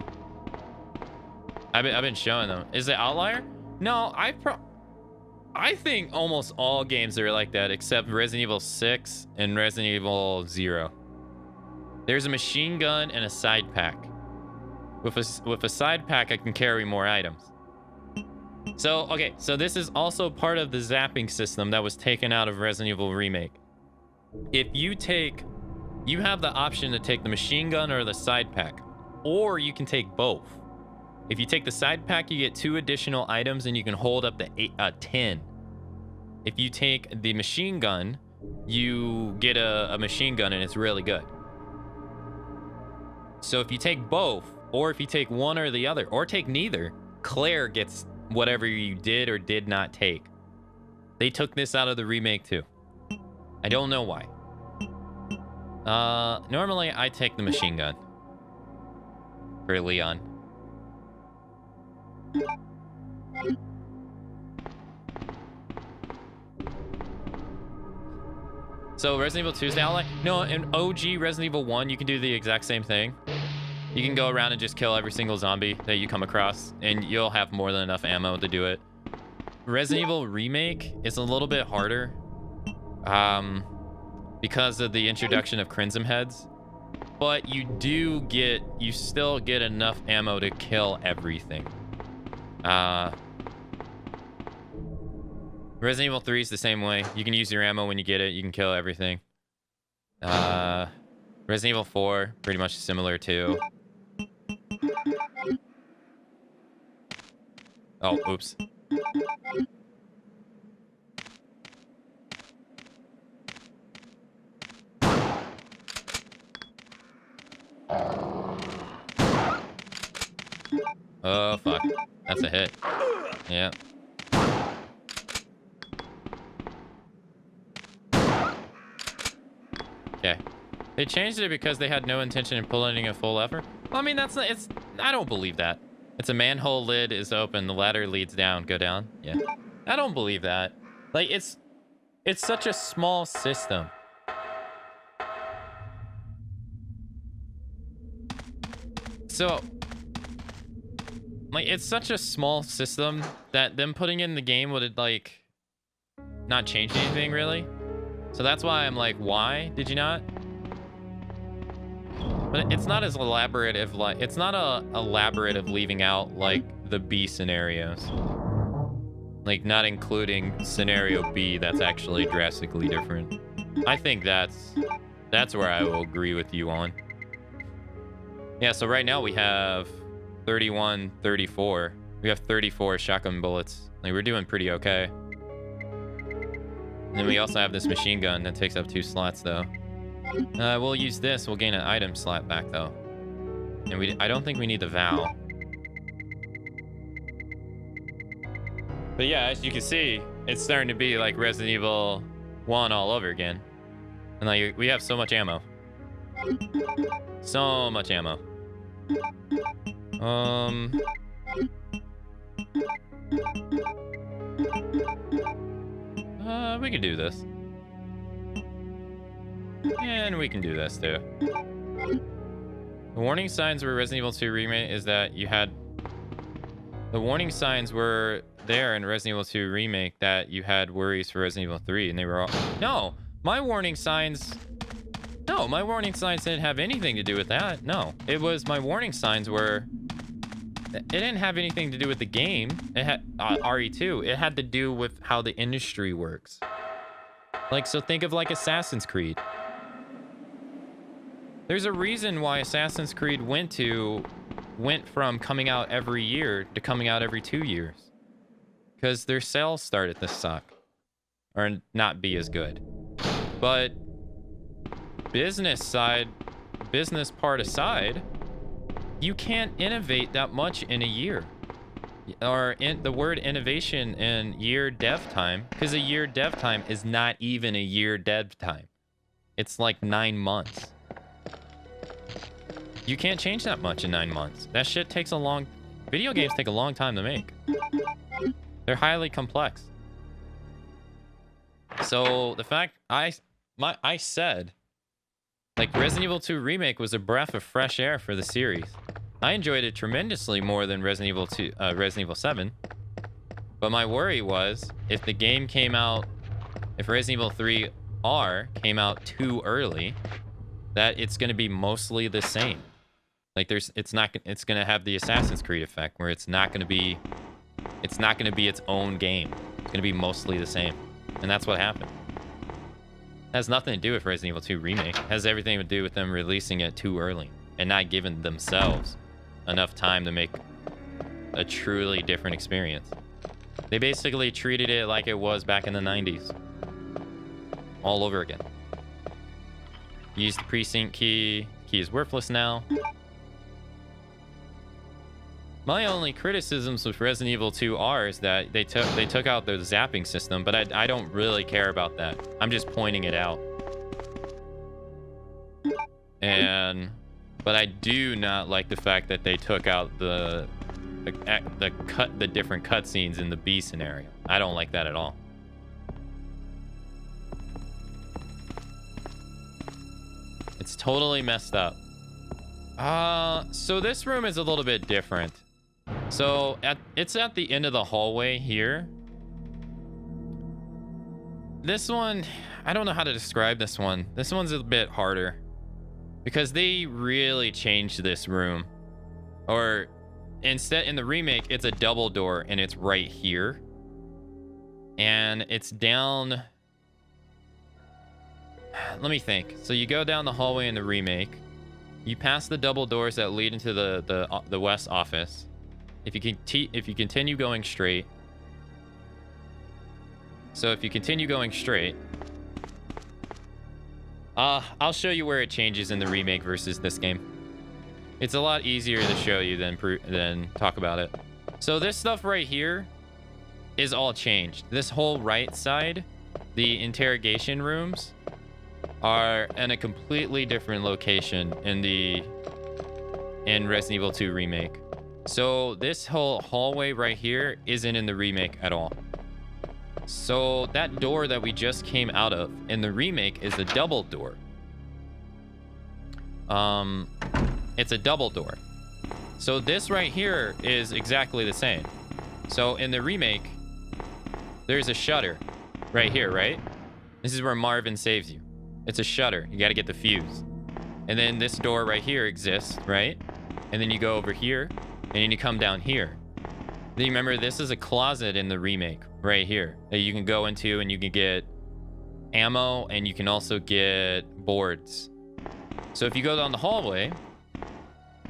I've been showing them. Is it Outlier? No, I think almost all games are like that except Resident Evil 6 and Resident Evil 0. There's a machine gun and a side pack. With a side pack, I can carry more items. So, okay, so this is also part of the zapping system that was taken out of Resident Evil Remake. If you have the option to take the machine gun or the side pack, or you can take both. If you take the side pack, you get 2 additional items and you can hold up to 10. If you take the machine gun, you get a machine gun and it's really good. So if you take both, or if you take one or the other, or take neither, Claire gets whatever you did or did not take. They took this out of the remake too. I don't know why. Normally I take the machine gun for Leon. So Resident Evil 2 is the outline? No, in OG Resident Evil 1, you can do the exact same thing. You can go around and just kill every single zombie that you come across, and you'll have more than enough ammo to do it. Resident Evil Remake is a little bit harder because of the introduction of Crimson Heads. But you still get enough ammo to kill everything. Resident Evil 3 is the same way. You can use your ammo when you get it. You can kill everything. Resident Evil 4, pretty much similar too. Oh, oops. Oh, fuck. That's a hit. Yeah. They changed it because they had no intention of pulling a full lever. Well, I mean, that's not, it's, I don't believe that. It's a manhole lid is open. The ladder leads down. Go down. Yeah. I don't believe that. Like, it's such a small system. So, like, it's such a small system that them putting in the game would, like, not change anything, really. So that's why I'm like, why did you not? But it's not as elaborate of, like, it's not elaborate of leaving out, like, the B scenarios. Like, not including scenario B that's actually drastically different. I think that's where I will agree with you on. Yeah, so right now we have 31, 34. We have 34 shotgun bullets. Like, we're doing pretty okay. And then we also have this machine gun that takes up 2 slots, though. We'll use this. We'll gain an item slot back, though. And I don't think we need the Vow. But yeah, as you can see, it's starting to be like Resident Evil 1 all over again. And like, we have so much ammo. So much ammo. We can do this. And we can do this too. The warning signs were Resident Evil 2 Remake is that you had... The warning signs were there in Resident Evil 2 Remake that you had worries for Resident Evil 3, and they were all... No! My warning signs... No, my warning signs didn't have anything to do with that. No. It was... My warning signs were... It didn't have anything to do with the game. It had... RE2. It had to do with how the industry works. Like, so think of like Assassin's Creed. There's a reason why Assassin's Creed went from coming out every year to coming out every 2 years. Because their sales started to suck. Or not be as good. But business part aside, you can't innovate that much in a year. Or the word innovation in year dev time, because a year dev time is not even a year dev time. It's like 9 months. You can't change that much in 9 months. That shit takes a long... Video games take a long time to make. They're highly complex. So the fact I said, like, Resident Evil 2 Remake was a breath of fresh air for the series. I enjoyed it tremendously more than Resident Evil 7. But my worry was, if the game came out, if Resident Evil 3 R came out too early, that it's going to be mostly the same. Like, it's going to have the Assassin's Creed effect, where it's not going to be its own game. It's going to be mostly the same. And that's what happened. It has nothing to do with Resident Evil 2 Remake. It has everything to do with them releasing it too early and not giving themselves enough time to make a truly different experience. They basically treated it like it was back in the 90s. All over again. Use the precinct key. Key is worthless now. My only criticisms with Resident Evil 2 R is that they took out the zapping system, but I don't really care about that. I'm just pointing it out. But I do not like the fact that they took out the different cutscenes in the B scenario. I don't like that at all. It's totally messed up. So this room is a little bit different. So it's at the end of the hallway here. This one, I don't know how to describe this one. This one's a bit harder because they really changed this room. Or instead, in the remake, it's a double door and it's right here. And it's down... Let me think. So you go down the hallway in the remake. You pass the double doors that lead into the west office. If you continue going straight. So if you continue going straight, I'll show you where it changes in the remake versus this game. It's a lot easier to show you than talk about it. So this stuff right here is all changed. This whole right side, the interrogation rooms, are in a completely different location in Resident Evil 2 Remake. So this whole hallway right here isn't in the remake at all. So that door that we just came out of in the remake is a double door. It's a double door. So this right here is exactly the same. So in the remake, there's a shutter right here, right? This is where Marvin saves you. It's a shutter. You got to get the fuse. And then this door right here exists, right? And then you go over here, and then you come down here. Then you remember this is a closet in the remake right here that you can go into, and you can get ammo, and you can also get boards. So if you go down the hallway,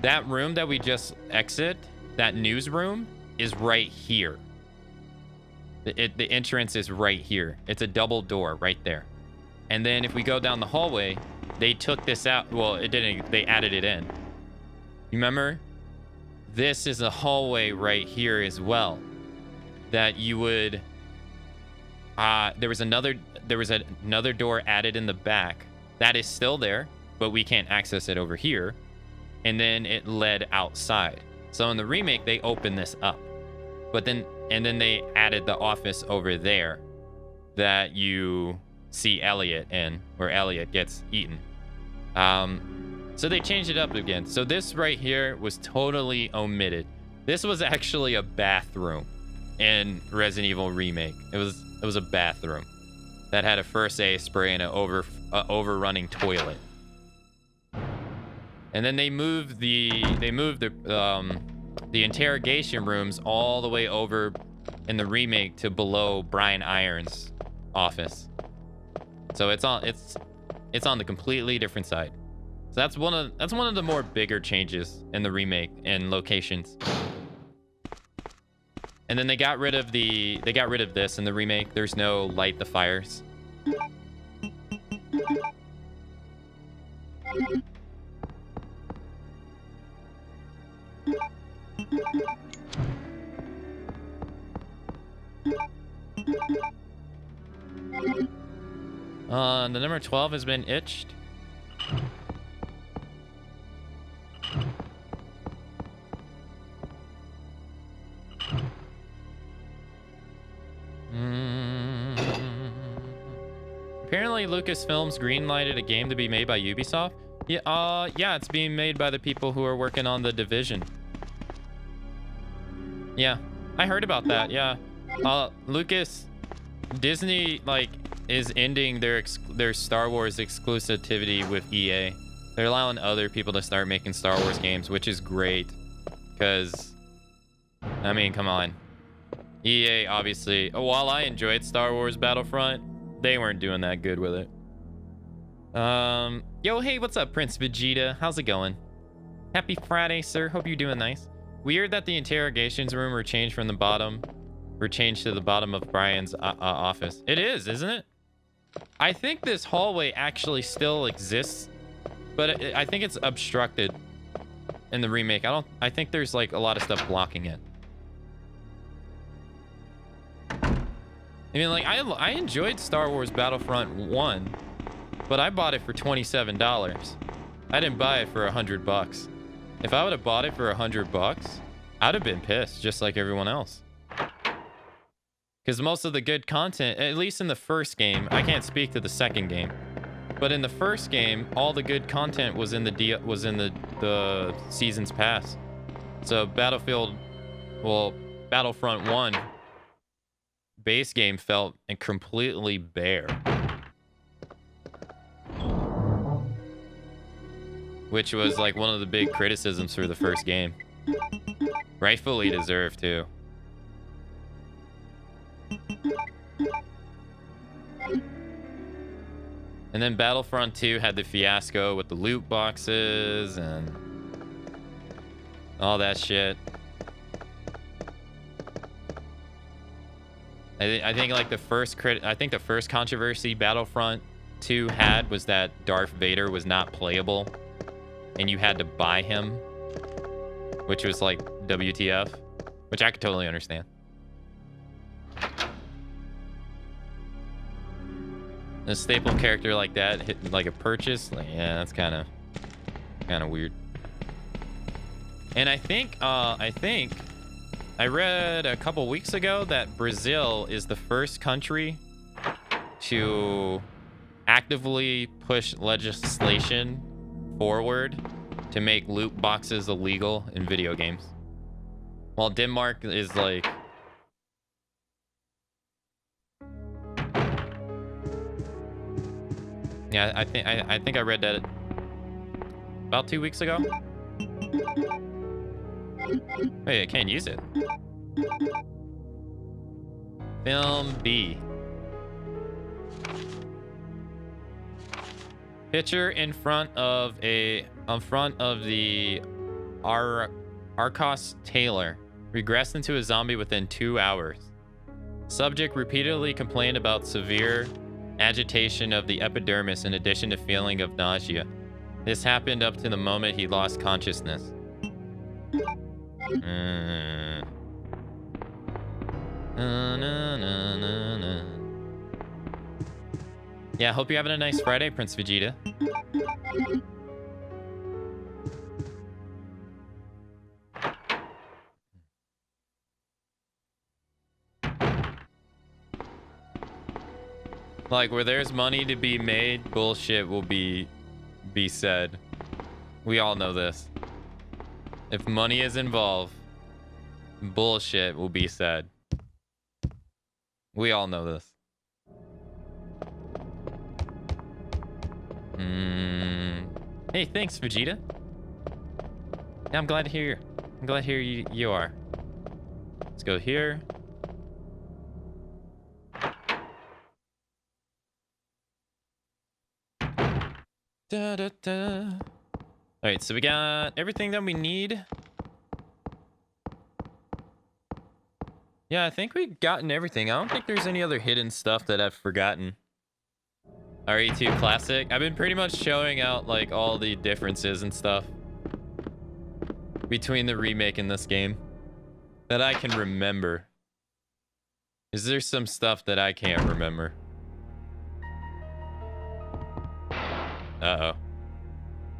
that room that we just exit, that news room, is right here. The entrance is right here. It's a double door right there. And then if we go down the hallway, they took this out. Well, it didn't. They added it in. You remember? This is a hallway right here as well. That you would. There was another door added in the back. That is still there, but we can't access it over here. And then it led outside. So in the remake, they opened this up. But then they added the office over there that you see Elliot in, where Elliot gets eaten. So they changed it up again. So this right here was totally omitted. This was actually a bathroom in Resident Evil Remake. It was a bathroom that had a first aid spray and an overrunning toilet. And then they moved the interrogation rooms all the way over in the remake to below Brian Irons' office. So it's on the completely different side. So that's one of the more bigger changes in the remake in locations. And then they got rid of this in the remake. There's no light the fires. The number 12 has been itched. Apparently Lucasfilms greenlighted a game to be made by Ubisoft. Yeah, it's being made by the people who are working on The Division. Yeah, I heard about that. Yeah, Disney is ending their Star Wars exclusivity with EA. They're allowing other people to start making Star Wars games, which is great. Because, I mean, come on. EA, obviously, while I enjoyed Star Wars Battlefront, they weren't doing that good with it. Yo, hey, what's up, Prince Vegeta? How's it going? Happy Friday, sir. Hope you're doing nice. Weird that the interrogations room were changed to the bottom of Brian's office. It is, isn't it? I think this hallway actually still exists, but I think it's obstructed in the remake. I think there's like a lot of stuff blocking it. I mean, like, I enjoyed Star Wars Battlefront 1, but I bought it for $27. I didn't buy it for $100. If I would have bought it for $100, I'd have been pissed, just like everyone else. Because most of the good content, at least in the first game, I can't speak to the second game, but in the first game, all the good content was in the seasons pass. So Battlefront 1 base game felt completely bare, which was like one of the big criticisms for the first game. Rightfully deserved too. And then Battlefront 2 had the fiasco with the loot boxes and all that shit. I think like the first controversy Battlefront 2 had was that Darth Vader was not playable and you had to buy him, which was like WTF, which I could totally understand. a staple character like that hit like a purchase. Like, yeah, that's kind of weird. And I think I read a couple weeks ago that Brazil is the first country to actively push legislation forward to make loot boxes illegal in video games. While Denmark is like... Yeah, I think I read that about 2 weeks ago. Wait, I can't use it. Film B. Picture in front of the Arcos Taylor regressed into a zombie within 2 hours. Subject repeatedly complained about severe agitation of the epidermis in addition to feeling of nausea. This happened up to the moment he lost consciousness. Yeah, hope you're having a nice Friday, Prince Vegeta. Like, where there's money to be made, bullshit will be said. We all know this. If money is involved, bullshit will be said. We all know this. Hey, thanks, Vegeta. Yeah, I'm glad to hear. I'm glad to hear you are. Let's go here. Da, da, da. All right, so we got everything that we need. Yeah, I think we've gotten everything. I don't think there's any other hidden stuff that I've forgotten. RE2 Classic. I've been pretty much showing out like all the differences and stuff between the remake and this game that I can remember. Is there some stuff that I can't remember? Uh-oh.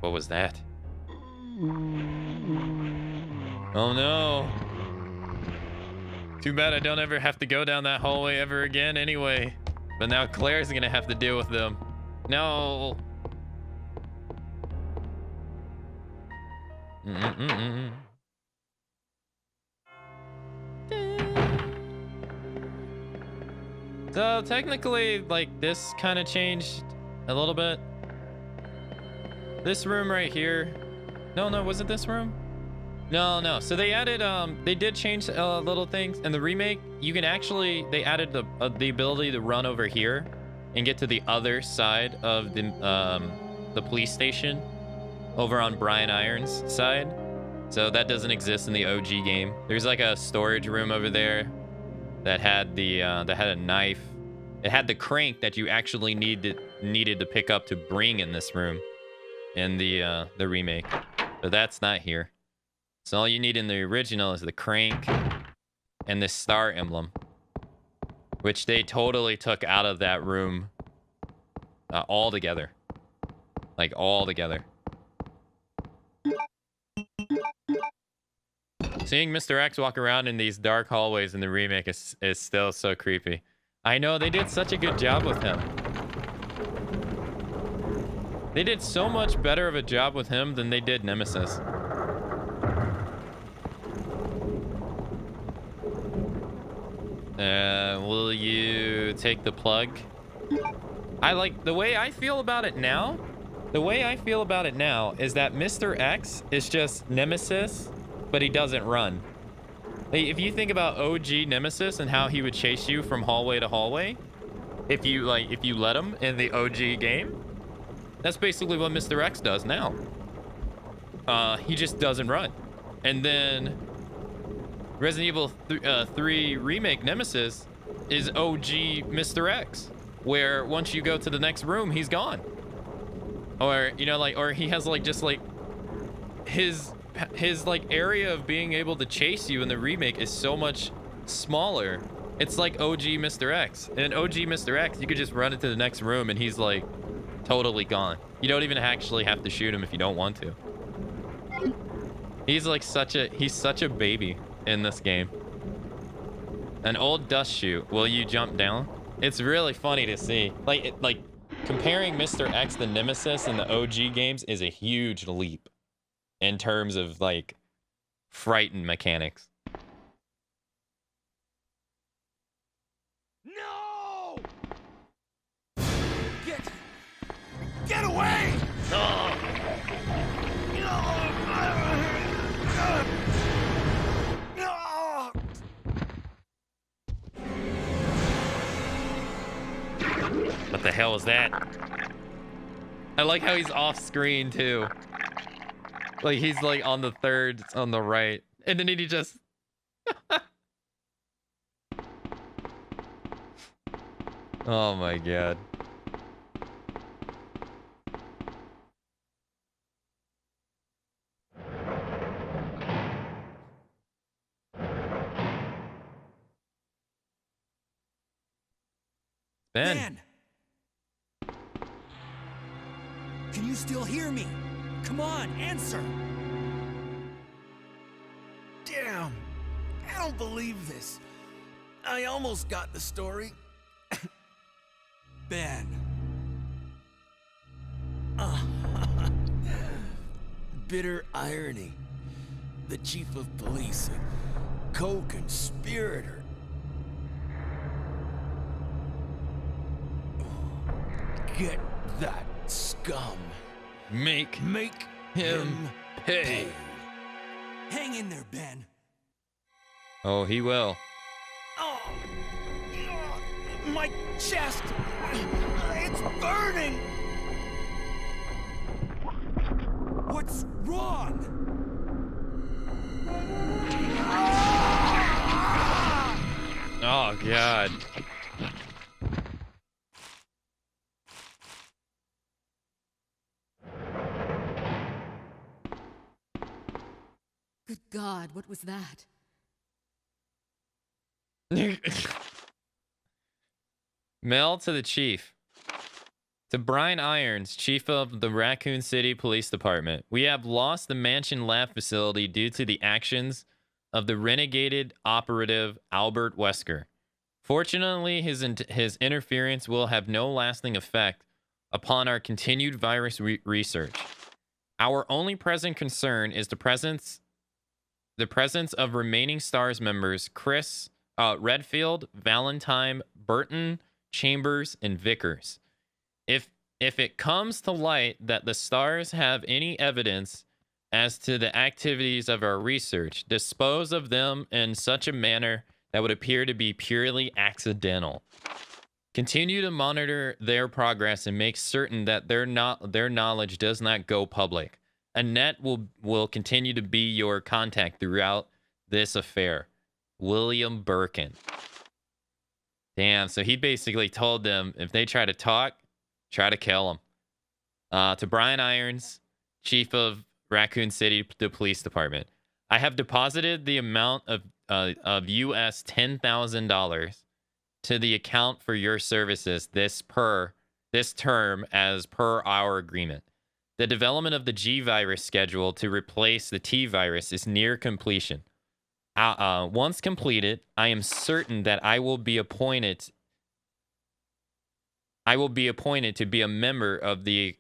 What was that? Oh no. Too bad I don't ever have to go down that hallway ever again anyway. But now Claire's gonna have to deal with them. No. So technically, like, this kind of changed a little bit. This room right here. No, was it this room? No. So they added, they did change little things. In the remake, you can actually, they added the ability to run over here and get to the other side of the police station over on Brian Irons' side. So that doesn't exist in the OG game. There's like a storage room over there that had that had a knife. It had the crank that you actually needed to pick up to bring in this room in the remake. But that's not here. So all you need in the original is the crank and this star emblem, which they totally took out of that room altogether. Like, altogether. Seeing Mr. X walk around in these dark hallways in the remake is still so creepy. I know, they did such a good job with him. They did so much better of a job with him than they did Nemesis. Will you take the plug? I like the way I feel about it now. The way I feel about it now is that Mr. X is just Nemesis, but he doesn't run. Like, if you think about OG Nemesis and how he would chase you from hallway to hallway, if you let him in the OG game, that's basically what Mr. X does now. He just doesn't run. And then Resident Evil 3 Remake Nemesis is OG Mr. X, where once you go to the next room, he's gone. Or, you know, like, or he has like just like his like area of being able to chase you in the remake is so much smaller It's like OG Mr. X. In OG Mr. X, you could just run into the next room and he's like totally gone. You don't even actually have to shoot him if you don't want to. He's like he's such a baby in this game. An old dust chute. Will you jump down? It's really funny to see. Like comparing Mr. X the Nemesis in the OG games is a huge leap in terms of like frightened mechanics. No! Get away! Oh. What the hell is that? I like how he's off screen too. Like he's like on the third, on the right. And then he just... Oh my god. Ben. Can you still hear me? Come on, answer! Damn! I don't believe this. I almost got the story. Ben. Bitter irony. The chief of police, a co-conspirator. Get that scum. Make him pay. Hang in there, Ben. Oh, he will. Oh, my chest! It's burning! What's wrong? Oh, God. Good God, what was that? Mail to the chief. To Brian Irons, chief of the Raccoon City Police Department. We have lost the Mansion Lab facility due to the actions of the renegaded operative Albert Wesker. Fortunately, his interference will have no lasting effect upon our continued virus research. Our only present concern is the presence of remaining STARS members Chris, Redfield, Valentine, Burton, Chambers, and Vickers. If it comes to light that the STARS have any evidence as to the activities of our research, dispose of them in such a manner that would appear to be purely accidental. Continue to monitor their progress and make certain that their knowledge does not go public. Annette will continue to be your contact throughout this affair. William Birkin. Damn, so he basically told them if they try to talk, try to kill them. To Brian Irons, chief of Raccoon City, the police department. I have deposited the amount of US $10,000 to the account for your services this term as per our agreement. The development of the G virus schedule to replace the T virus is near completion. Once completed, I am certain that I will be appointed to be a member of the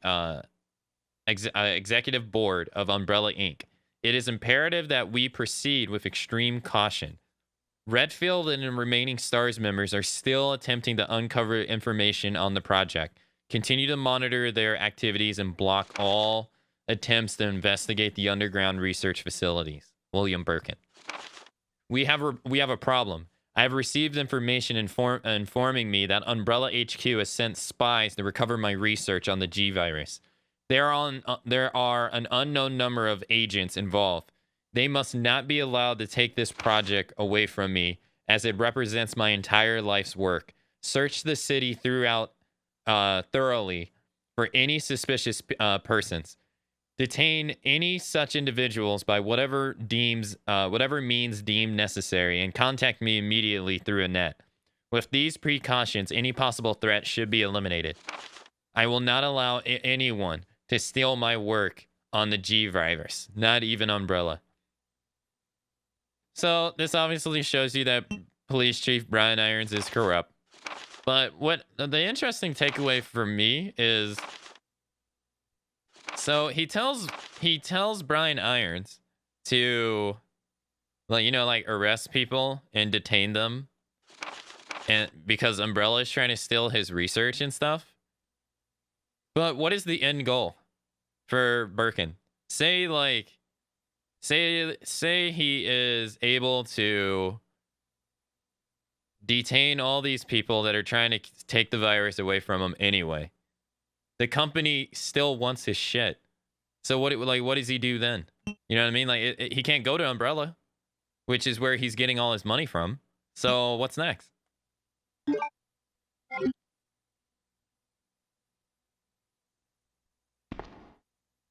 executive board of Umbrella Inc. It is imperative that we proceed with extreme caution. Redfield and the remaining STARS members are still attempting to uncover information on the project. Continue to monitor their activities and block all attempts to investigate the underground research facilities. William Birkin. We have a problem. I have received information informing me that Umbrella HQ has sent spies to recover my research on the G virus. There are an unknown number of agents involved. They must not be allowed to take this project away from me, as it represents my entire life's work. Search the city throughout thoroughly for any suspicious persons. Detain any such individuals by whatever means deemed necessary, and contact me immediately through Annette. With these precautions, any possible threat should be eliminated. I will not allow anyone to steal my work on the G virus, not even Umbrella. So this obviously shows you that Police Chief Brian Irons is corrupt. But what the interesting takeaway for me is, so he tells Brian Irons to, like, you know, like arrest people and detain them, and because Umbrella is trying to steal his research and stuff. But what is the end goal for Birkin? Say he is able to detain all these people that are trying to take the virus away from him anyway. The company still wants his shit. So what does he do then? You know what I mean? Like he can't go to Umbrella, which is where he's getting all his money from. So what's next?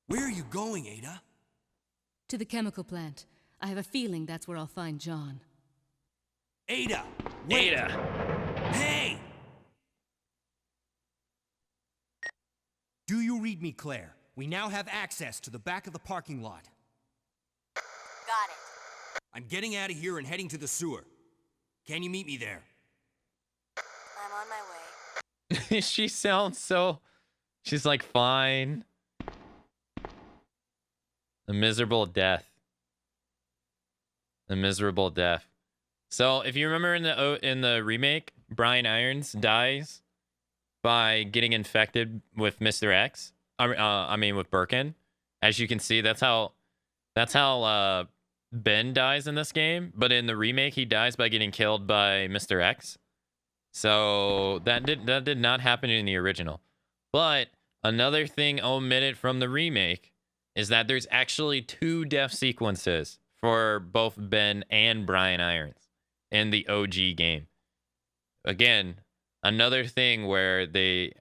Where are you going, Ada? To the chemical plant. I have a feeling that's where I'll find John. Ada! Wait. Ada! Hey! Do you read me, Claire? We now have access to the back of the parking lot. Got it. I'm getting out of here and heading to the sewer. Can you meet me there? I'm on my way. She sounds so... She's like, fine. A miserable death. A miserable death. So, if you remember in the remake, Brian Irons dies by getting infected with Mr. X. I mean, with Birkin. As you can see, that's how Ben dies in this game. But in the remake, he dies by getting killed by Mr. X. So that did not happen in the original. But another thing omitted from the remake is that there's actually 2 death sequences for both Ben and Brian Irons in the OG game. Again, another thing where they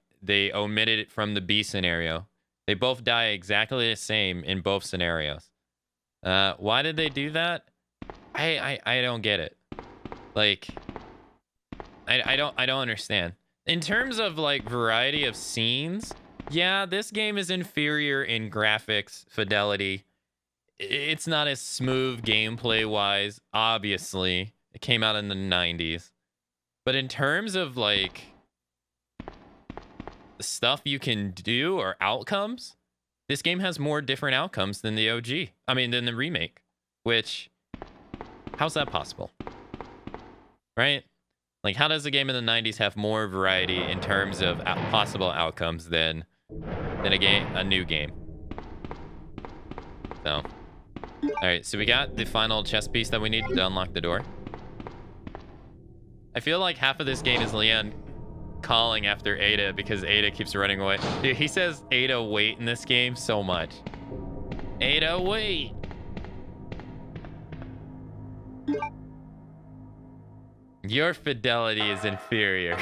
omitted it from the B scenario. They both die exactly the same in both scenarios. Why did they do that? I don't get it. Like, I don't understand. In terms of like variety of scenes, yeah, this game is inferior in graphics, fidelity. It's not as smooth gameplay wise, obviously. It came out in the 90s. But in terms of like the stuff you can do or outcomes, this game has more different outcomes than the OG. I mean, than the remake. Which, how's that possible? Right? Like, how does a game in the 90s have more variety in terms of possible outcomes than a new game? So, alright, so we got the final chess piece that we need to unlock the door. I feel like half of this game is Leon calling after Ada because Ada keeps running away. Dude, he says Ada wait in this game so much. Ada wait! Your fidelity is inferior.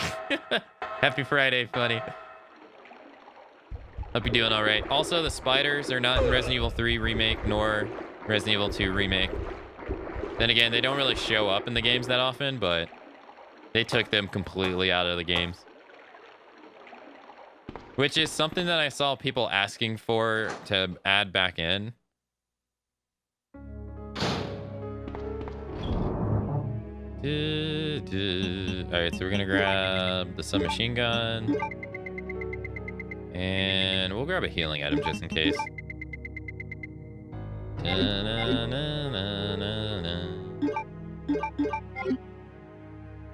Happy Friday, funny. Hope you're doing all right. Also, the spiders are not in Resident Evil 3 Remake nor Resident Evil 2 Remake. Then again, they don't really show up in the games that often, but they took them completely out of the games. Which is something that I saw people asking for to add back in. Alright, so we're gonna grab the submachine gun. And we'll grab a healing item just in case.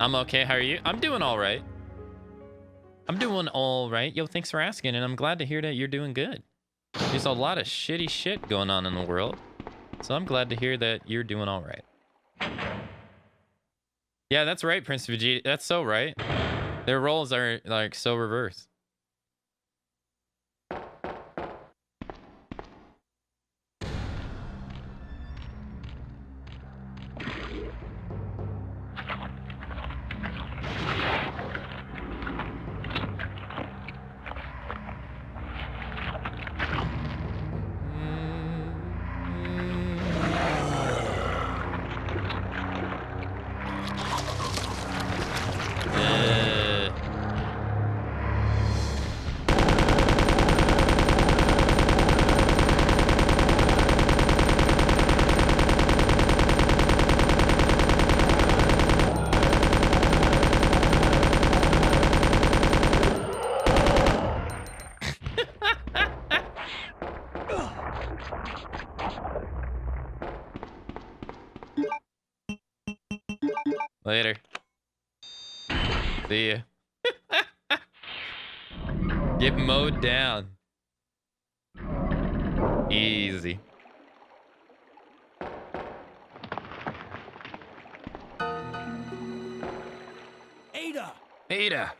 I'm okay, how are you? I'm doing alright. I'm doing alright. Yo, thanks for asking, and I'm glad to hear that you're doing good. There's a lot of shitty shit going on in the world. So I'm glad to hear that you're doing alright. Yeah, that's right, Prince Vegeta. That's so right. Their roles are like so reversed. Later. See ya. Get mowed down. Easy. Ada! Ada.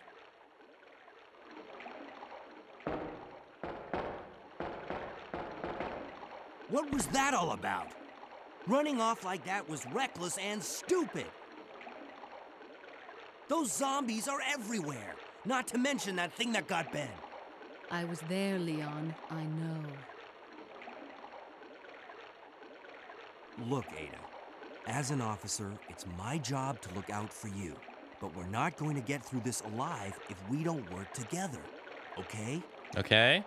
What was that all about? Running off like that was reckless and stupid. Those zombies are everywhere. Not to mention that thing that got Ben. I was there, Leon. I know. Look, Ada. As an officer, it's my job to look out for you. But we're not going to get through this alive if we don't work together. Okay? Okay.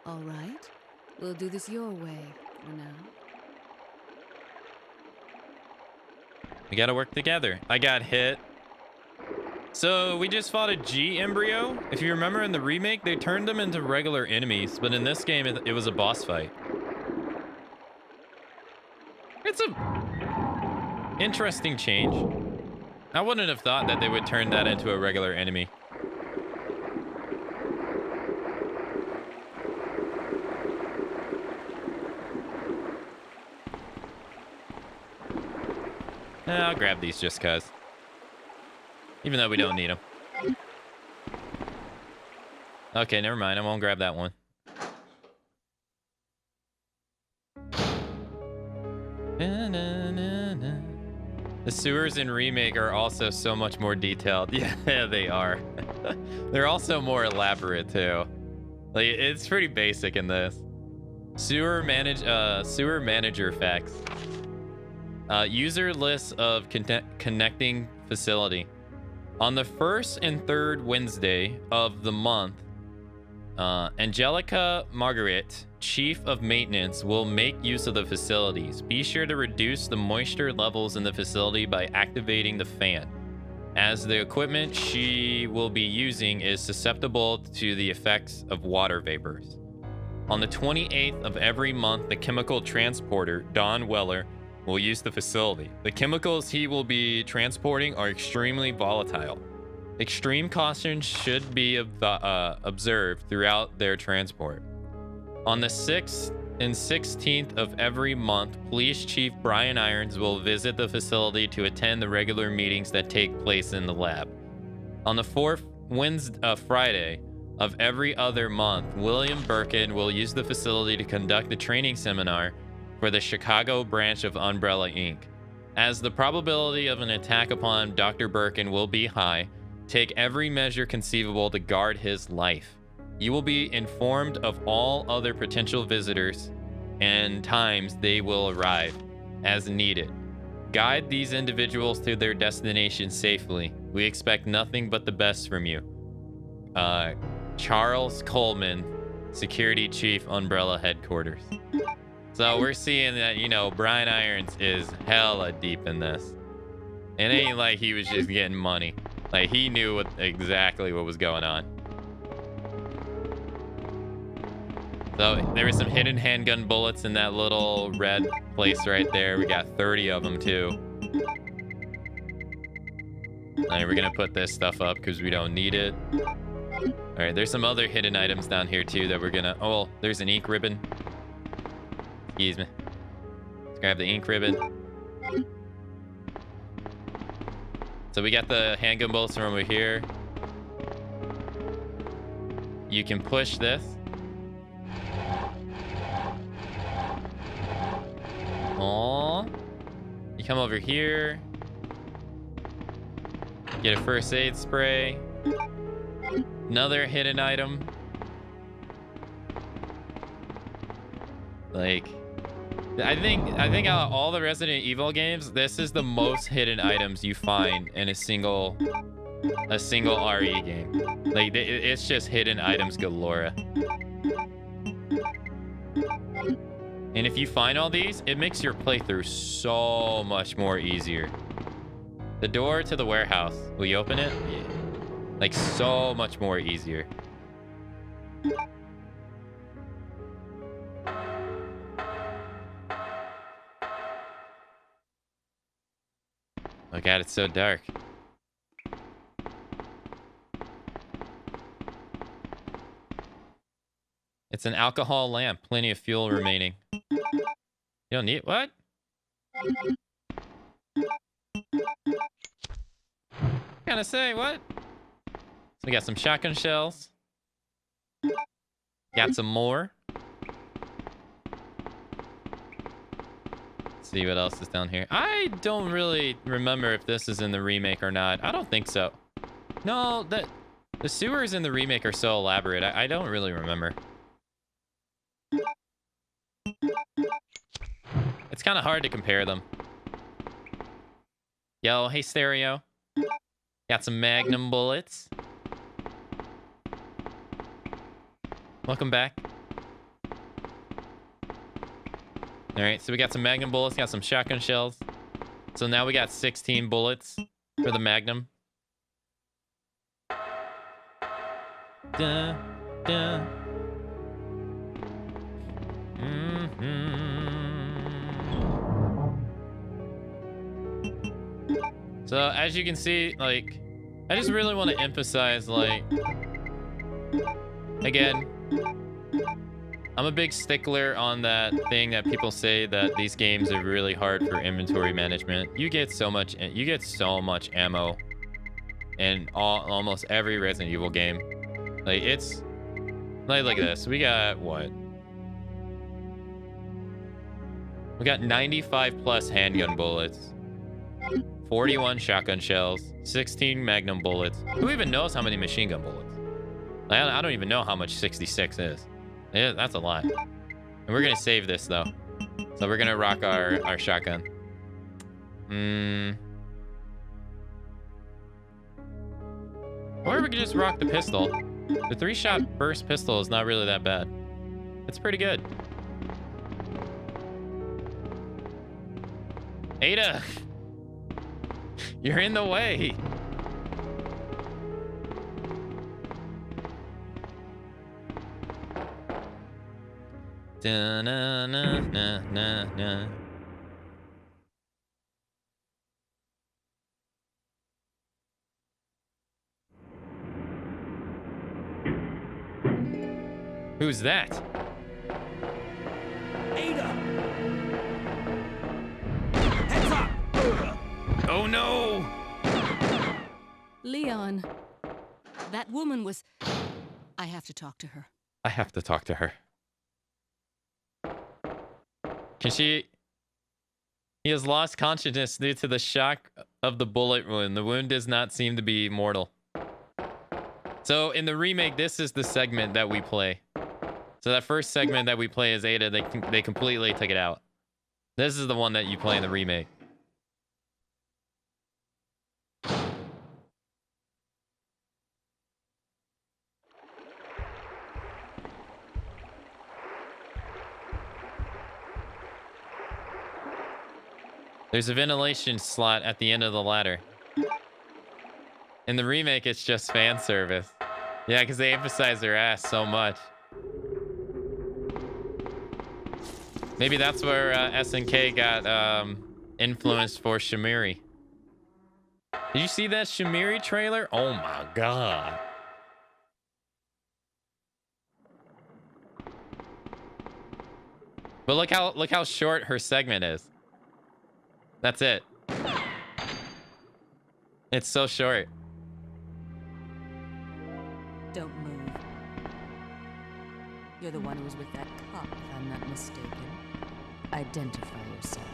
All right. We'll do this your way for now. We gotta work together. I got hit. So we just fought a G embryo. If you remember in the remake, they turned them into regular enemies, but in this game, it was a boss fight. It's a interesting change. I wouldn't have thought that they would turn that into a regular enemy. I'll grab these just cuz. Even though we don't need them. Okay, never mind. I won't grab that one. The sewers in Remake are also so much more detailed. Yeah, they are. They're also more elaborate, too. Like, it's pretty basic in this. Sewer manager facts. User list of connecting facility. On the first and third Wednesday of the month, Angelica Margaret, Chief of Maintenance, will make use of the facilities. Be sure to reduce the moisture levels in the facility by activating the fan, as the equipment she will be using is susceptible to the effects of water vapors. On the 28th of every month, the chemical transporter, Don Weller, will use the facility. The chemicals he will be transporting are extremely volatile. Extreme caution should be observed throughout their transport. On the 6th and 16th of every month, Police Chief Brian Irons will visit the facility to attend the regular meetings that take place in the lab. On the 4th Friday of every other month, William Birkin will use the facility to conduct the training seminar for the Chicago branch of Umbrella Inc. As the probability of an attack upon Dr. Birkin will be high, take every measure conceivable to guard his life. You will be informed of all other potential visitors and times they will arrive as needed. Guide these individuals to their destination safely. We expect nothing but the best from you. Charles Coleman, Security Chief, Umbrella Headquarters. So we're seeing that, you know, Brian Irons is hella deep in this. It ain't like he was just getting money. Like, he knew exactly what was going on. So there were some hidden handgun bullets in that little red place right there. We got 30 of them too. All right, we're gonna put this stuff up because we don't need it. All right, there's some other hidden items down here too that we're gonna, oh, there's an ink ribbon. Excuse me. Let's grab the ink ribbon. So we got the handgun bullets from over here. You can push this. Aww. You come over here. Get a first aid spray. Another hidden item. Like, I think out of all the Resident Evil games, this is the most hidden items you find in a single RE game. Like, it's just hidden items galore. And if you find all these, it makes your playthrough so much more easier. The door to the warehouse. Will you open it? Yeah. Like, so much more easier. God, it's so dark. It's an alcohol lamp. Plenty of fuel remaining. You don't need... What? Gonna say, what? So we got some shotgun shells. Got some more. Let's see what else is down here. I don't really remember if this is in the remake or not. I don't think so. No, the sewers in the remake are so elaborate. I don't really remember. It's kind of hard to compare them. Yo, hey Stereo. Got some Magnum bullets. Welcome back. All right, so we got some Magnum bullets, got some shotgun shells. So now we got 16 bullets for the Magnum. Dun, dun. So as you can see, like, I just really want to emphasize, like, again, I'm a big stickler on that thing that people say that these games are really hard for inventory management. You get so much ammo in almost every Resident Evil game. Like, it's like, look at this. We got what? We got 95 plus handgun bullets, 41 shotgun shells, 16 Magnum bullets. Who even knows how many machine gun bullets? I don't even know how much 66 is. Yeah, that's a lot. And we're gonna save this though. So we're gonna rock our shotgun. Or we could just rock the pistol. The 3-shot burst pistol is not really that bad. It's pretty good. Ada! You're in the way! Da-na-na-na-na-na. Who's that? Ada! Heads up! Oh no! Leon, that woman was... I have to talk to her. I have to talk to her. Can she... He has lost consciousness due to the shock of the bullet wound. The wound does not seem to be mortal. So in the remake, this is the segment that we play. So that first segment that we play is Ada. They completely took it out. This is the one that you play in the remake. There's a ventilation slot at the end of the ladder. In the remake, it's just fan service. Yeah, because they emphasize their ass so much. Maybe that's where SNK got influenced for Shamiri. Did you see that Shamiri trailer? Oh my god. But look how short her segment is. That's it. It's so short. Don't move. You're the one who was with that cop, if I'm not mistaken. Identify yourself.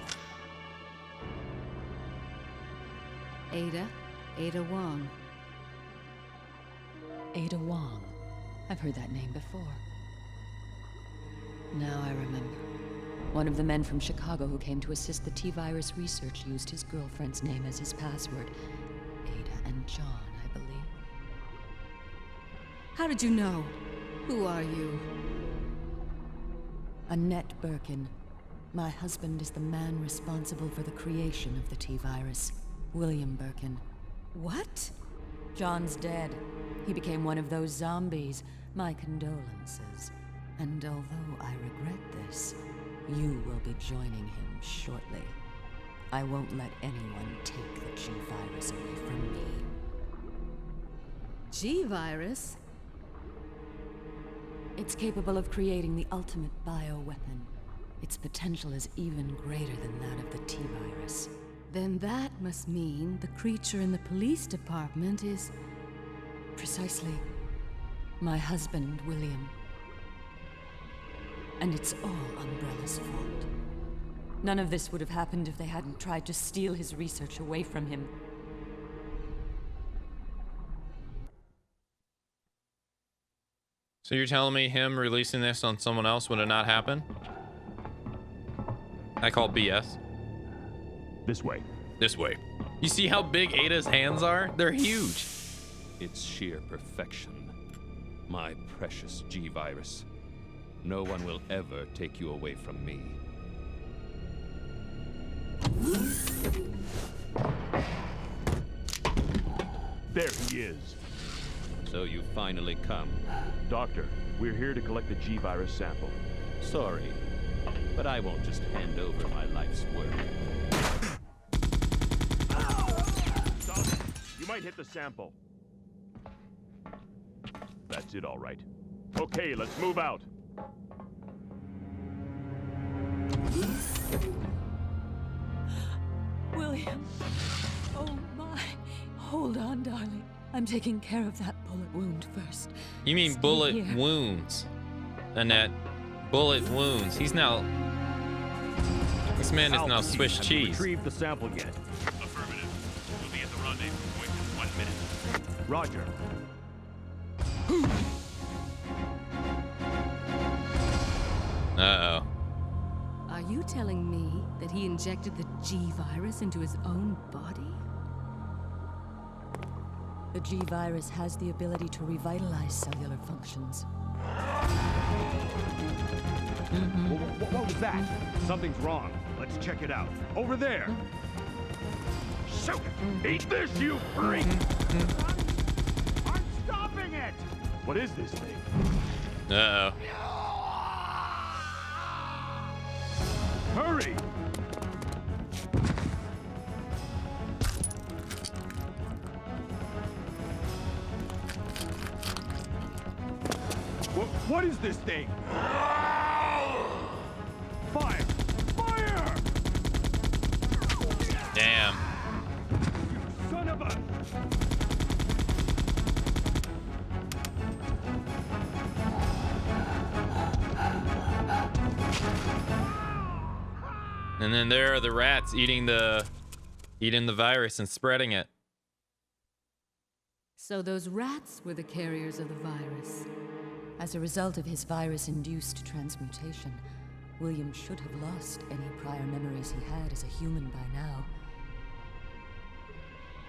Ada Wong. Ada Wong. I've heard that name before. Now I remember. One of the men from Chicago who came to assist the T-virus research used his girlfriend's name as his password. Ada and John, I believe. How did you know? Who are you? Annette Birkin. My husband is the man responsible for the creation of the T-virus, William Birkin. What? John's dead. He became one of those zombies. My condolences. And although I regret this, you will be joining him shortly. I won't let anyone take the G-Virus away from me. G-Virus? It's capable of creating the ultimate bioweapon. Its potential is even greater than that of the T-Virus. Then that must mean the creature in the police department is... Precisely. My husband, William. And it's all Umbrella's fault. None of this would have happened if they hadn't tried to steal his research away from him. So you're telling me him releasing this on someone else would have not happened? I call BS. This way. This way. You see how big Ada's hands are? They're huge. It's sheer perfection. My precious G-Virus. No one will ever take you away from me. There he is. So you finally come. Doctor, we're here to collect the G-Virus sample. Sorry, but I won't just hand over my life's work. Stop it! You might hit the sample. That's it, all right. Okay, let's move out. William. Oh my. Hold on, darling. I'm taking care of that bullet wound first. You mean Stay bullet here. wounds, Annette? Bullet wounds. He's now... This man is now Swiss Have you cheese. retrieved the sample yet? Affirmative. We'll be at the rendezvous point in 1 minute. Roger. Uh-oh. Are you telling me that he injected the G-Virus into his own body? The G-Virus has the ability to revitalize cellular functions. What was that? Something's wrong. Let's check it out. Over there. Shoot! Eat this, you freak! I'm stopping it! What is this thing? Uh-oh. Hurry! What is this thing? Fire! Fire! Damn. Son of a... And then there are the rats eating the virus and spreading it. So those rats were the carriers of the virus. As a result of his virus-induced transmutation, William should have lost any prior memories he had as a human by now.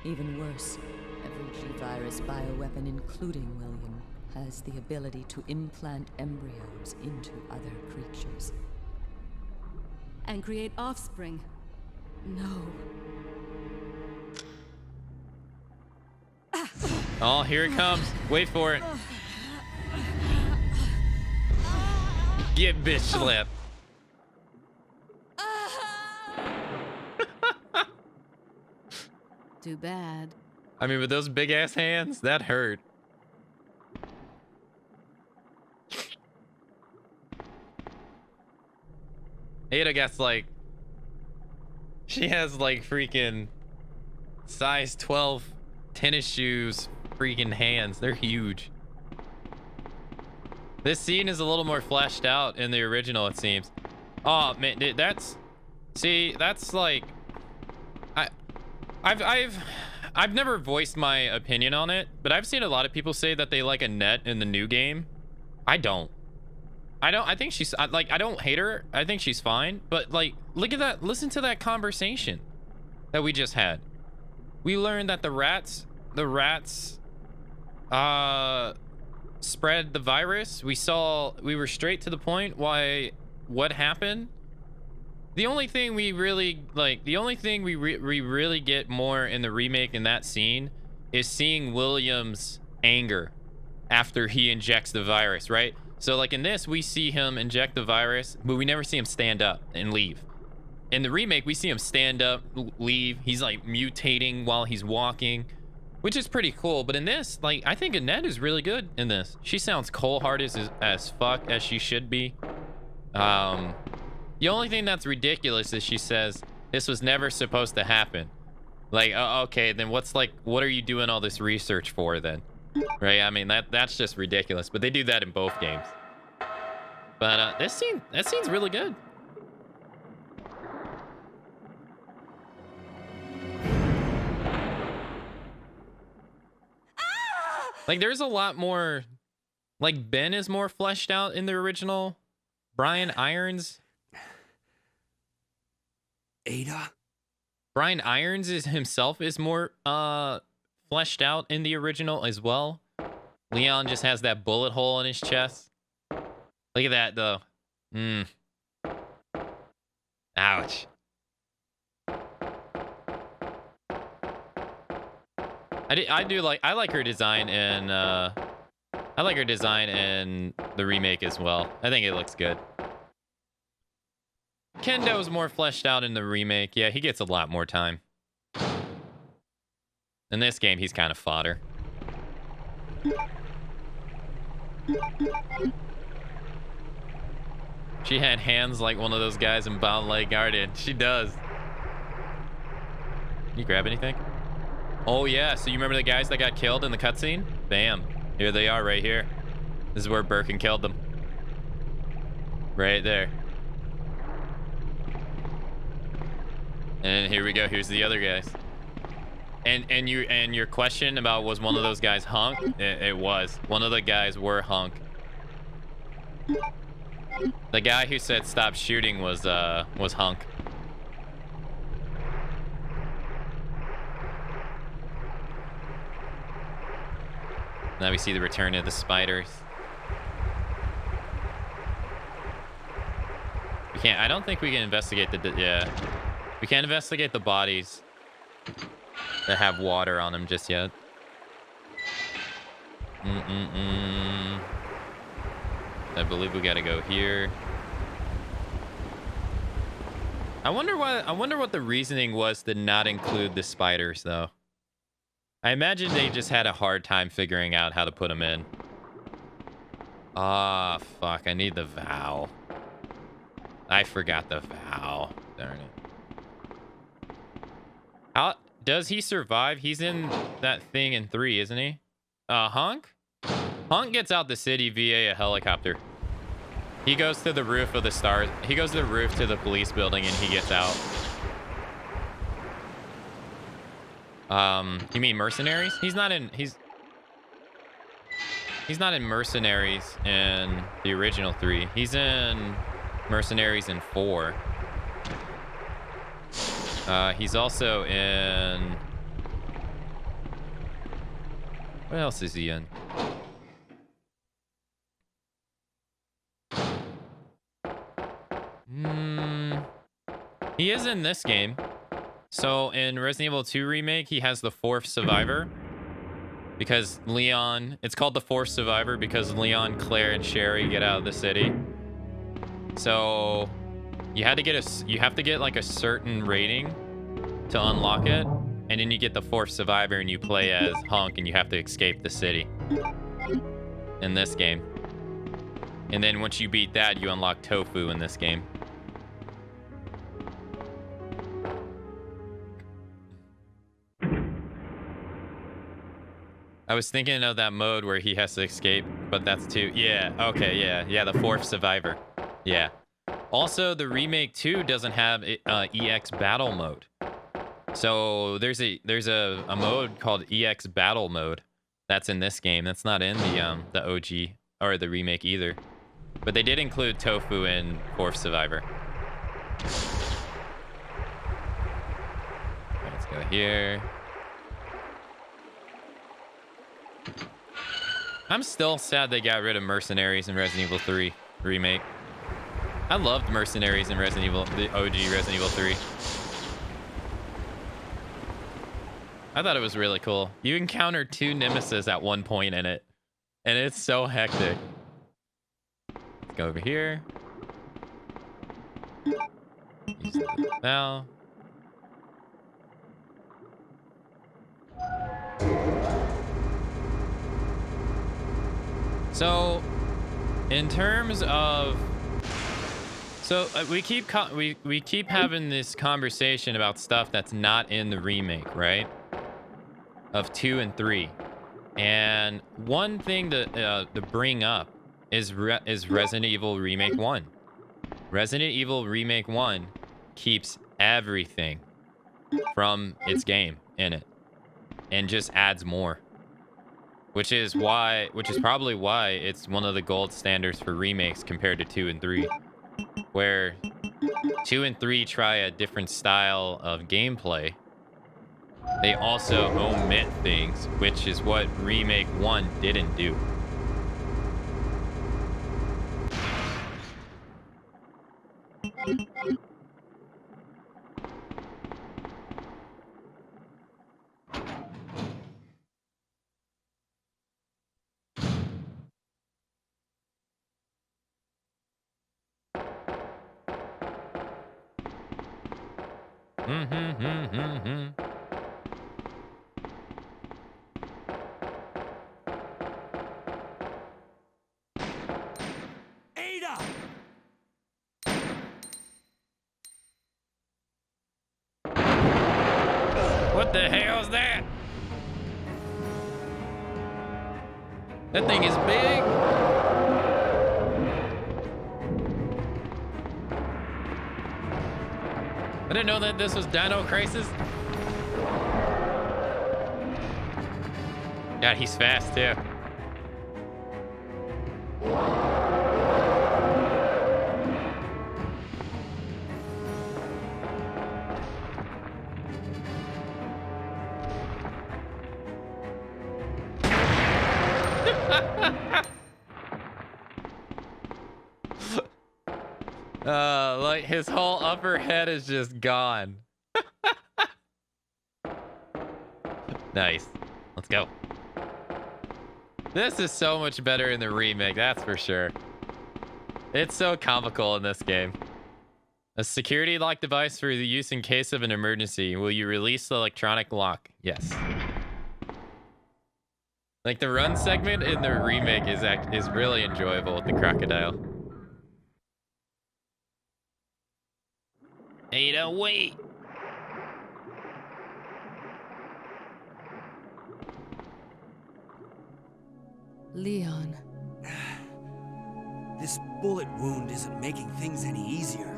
Even worse, every G-Virus bioweapon, including William, has the ability to implant embryos into other creatures. And create offspring. No. Oh, here it comes. Wait for it. Get bitch slapped. Too bad. I mean, with those big ass hands, that hurt. Ada gets like, she has like freaking size 12 tennis shoes, freaking hands. They're huge. This scene is a little more fleshed out in the original, it seems. Oh man, dude, that's like, I've never voiced my opinion on it, but I've seen a lot of people say that they like Annette in the new game. I don't. I think she's like, I don't hate her. I think she's fine, but like, look at that. Listen to that conversation that we just had. We learned that the rats spread the virus. We were straight to the point. What happened? The only thing we really really get more in the remake in that scene is seeing William's anger after he injects the virus, right? So like in this, we see him inject the virus, but we never see him stand up and leave. in the remake, we see him stand up, leave. He's like mutating while he's walking, which is pretty cool. But in this, like, I think Annette is really good in this. She sounds cold-hearted as fuck, as she should be. The only thing that's ridiculous is she says, this was never supposed to happen. Like, okay, then what are you doing all this research for then? Right? I mean, that's just ridiculous. But they do that in both games. But that scene's really good. Like, there's a lot more. Like, Ben is more fleshed out in the original. Brian Irons. Ada? Brian Irons himself is more fleshed out in the original as well. Leon just has that bullet hole in his chest. Look at that, though. Ouch. I like her design in the remake as well. I think it looks good. Kendo's more fleshed out in the remake. Yeah, he gets a lot more time. In this game, he's kind of fodder. She had hands like one of those guys in Bound Lake Guardian. She does. You grab anything? Oh, yeah. So you remember the guys that got killed in the cutscene? Bam. Here they are right here. This is where Birkin killed them. Right there. And here we go. Here's the other guys. And your question about was one of those guys hunk? It was. One of the guys were hunk. The guy who said stop shooting was hunk. Now we see the return of the spiders. We can't. I don't think we can investigate yeah. We can't investigate the bodies that have water on them just yet. I believe we gotta go here. I wonder what the reasoning was to not include the spiders, though. I imagine they just had a hard time figuring out how to put them in. Ah, fuck. I need the vow. I forgot the vow. Darn it. How does he survive? He's in that thing in 3, isn't he? Hunk? Hunk gets out the city via a helicopter. He goes to the roof of the stars. He goes to the roof to the police building and he gets out. You mean mercenaries? He's not in mercenaries in the original 3. He's in mercenaries in 4. He's also in... What else is he in? He is in this game. So in Resident Evil 2 Remake, he has the 4th survivor. Because Leon... It's called the 4th survivor because Leon, Claire, and Sherry get out of the city. So... You have to get like a certain rating to unlock it. And then you get the 4th survivor and you play as Hunk and you have to escape the city. In this game. And then once you beat that, you unlock Tofu in this game. I was thinking of that mode where he has to escape, but that's 2. Yeah, okay, yeah, the 4th survivor. Yeah. Also, the Remake 2 doesn't have EX Battle mode. So there's a mode called EX Battle mode that's in this game. That's not in the OG or the Remake either. But they did include Tofu in 4th survivor. Let's go here. I'm still sad they got rid of mercenaries in Resident Evil 3 Remake. I loved mercenaries in Resident Evil, the OG Resident Evil 3. I thought it was really cool. You encounter 2 nemesis at one point in it, and it's so hectic. Let's go over here. Use the bell. So, in terms of, we keep having this conversation about stuff that's not in the remake, right? Of 2 and 3, and one thing to bring up is Resident Evil Remake 1. Resident Evil Remake 1 keeps everything from its game in it, and just adds more. Which is probably why it's one of the gold standards for remakes compared to 2 and 3. Where 2 and 3 try a different style of gameplay, they also omit things, which is what Remake 1 didn't do. Ada! What the hell is that? That thing is big. I didn't know that this was Dino Crisis. God, he's fast too. Like his whole upper head is just gone. Nice. Let's go. This is so much better in the remake, that's for sure. It's so comical in this game. A security lock device for the use in case of an emergency. Will you release the electronic lock? Yes. Like the run segment in the remake is really enjoyable with the crocodile. Ada, wait. Leon. This bullet wound isn't making things any easier.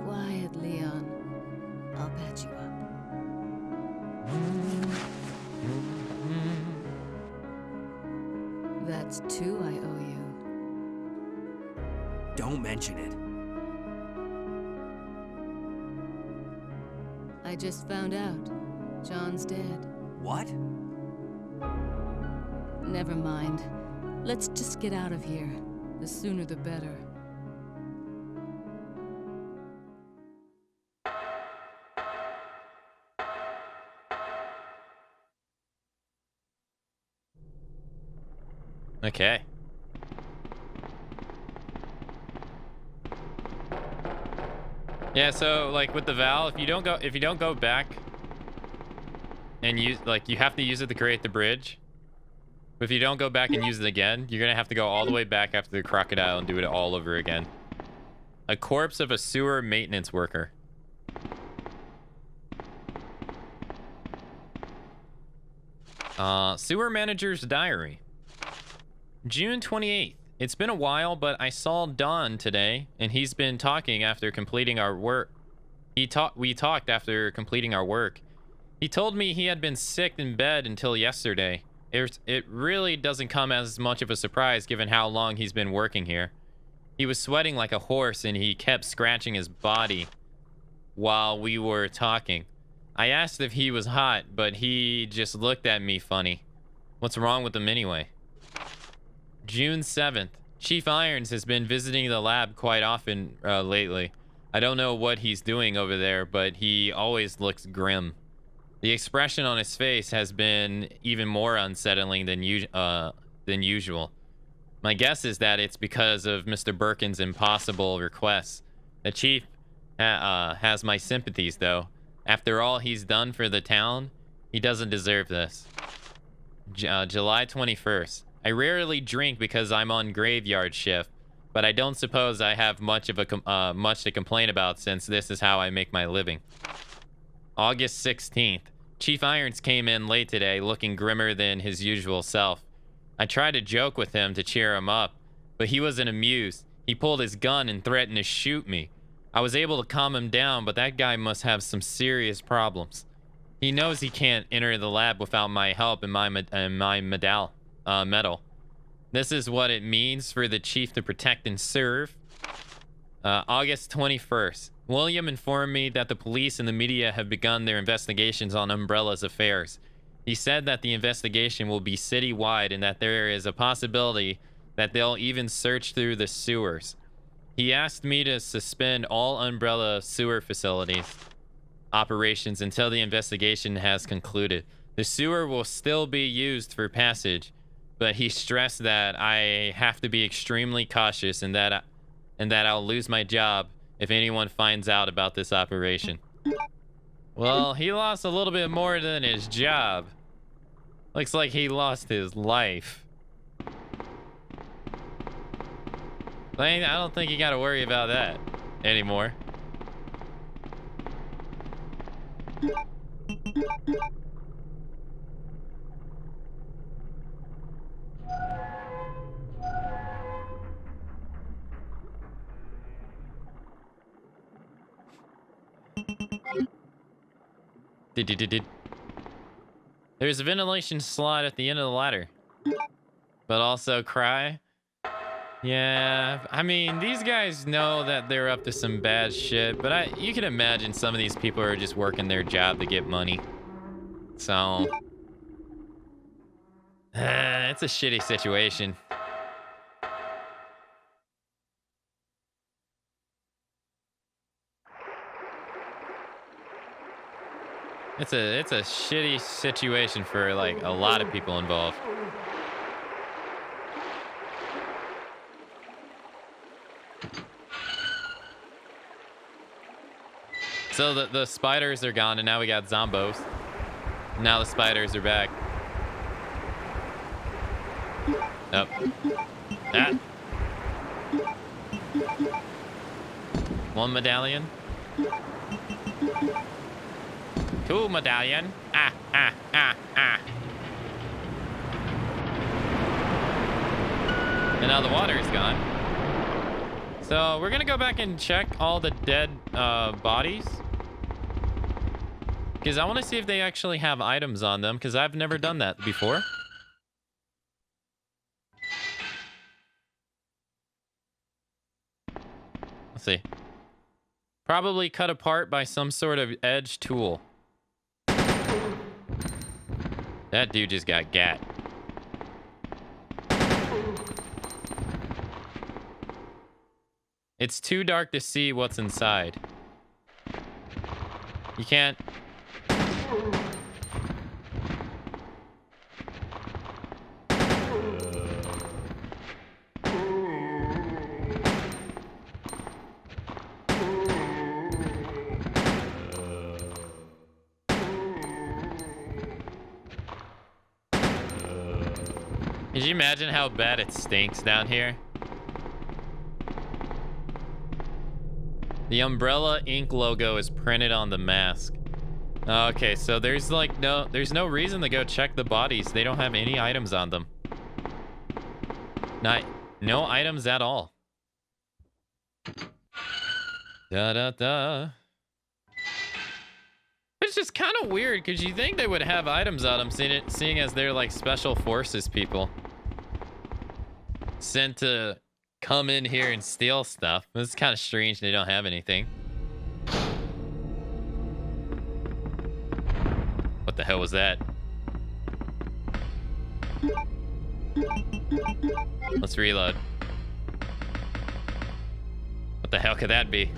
Quiet, Leon. I'll patch you up. That's 2 I owe you. Don't mention it. I just found out. John's dead. What? Never mind. Let's just get out of here. The sooner the better. Okay. Yeah, so like with the valve, if you don't go back and use, like, you have to use it to create the bridge. But if you don't go back and use it again, you're gonna have to go all the way back after the crocodile and do it all over again. A corpse of a sewer maintenance worker. Sewer manager's diary. June 28th. It's been a while, but I saw Don today, and he's been talking after completing our work. We talked after completing our work. He told me he had been sick in bed until yesterday. It really doesn't come as much of a surprise given how long he's been working here. He was sweating like a horse, and he kept scratching his body while we were talking. I asked if he was hot, but he just looked at me funny. What's wrong with him anyway? June 7th. Chief Irons has been visiting the lab quite often lately. I don't know what he's doing over there, but he always looks grim. The expression on his face has been even more unsettling than usual. My guess is that it's because of Mr. Birkin's impossible requests. The chief has my sympathies, though. After all he's done for the town, he doesn't deserve this. July 21st. I rarely drink because I'm on graveyard shift, but I don't suppose I have much to complain about since this is how I make my living. August 16th. Chief Irons came in late today, looking grimmer than his usual self. I tried to joke with him to cheer him up, but he wasn't amused. He pulled his gun and threatened to shoot me. I was able to calm him down, but that guy must have some serious problems. He knows he can't enter the lab without my help and my medal. This is what it means for the chief to protect and serve. August 21st. William informed me that the police and the media have begun their investigations on Umbrella's affairs. He said that the investigation will be citywide and that there is a possibility that they'll even search through the sewers. He asked me to suspend all Umbrella sewer facilities operations until the investigation has concluded. The sewer will still be used for passage, but he stressed that I have to be extremely cautious and that I'll lose my job if anyone finds out about this operation. Well, he lost a little bit more than his job. Looks like he lost his life. I don't think you gotta worry about that anymore. There's a ventilation slot at the end of the ladder. But also cry. Yeah, I mean, these guys know that they're up to some bad shit, but you can imagine some of these people are just working their job to get money. So, it's a shitty situation. It's a shitty situation for like a lot of people involved. So the spiders are gone, and now we got zombos. Now the spiders are back. Nope. Ah. One medallion. Two medallion. Ah, ah, ah, ah. And now the water is gone. So we're gonna go back and check all the dead bodies. Because I want to see if they actually have items on them, because I've never done that before. Let's see. Probably cut apart by some sort of edge tool. That dude just got gat. It's too dark to see what's inside. You can't... Could you imagine how bad it stinks down here? The Umbrella Inc. logo is printed on the mask. Okay, so there's like there's no reason to go check the bodies. They don't have any items on them. No items at all. It's just kind of weird because you think they would have items on them, seeing as they're like special forces people sent to come in here and steal stuff. It's kind of strange they don't have anything. What the hell was that? Let's reload. What the hell could that be?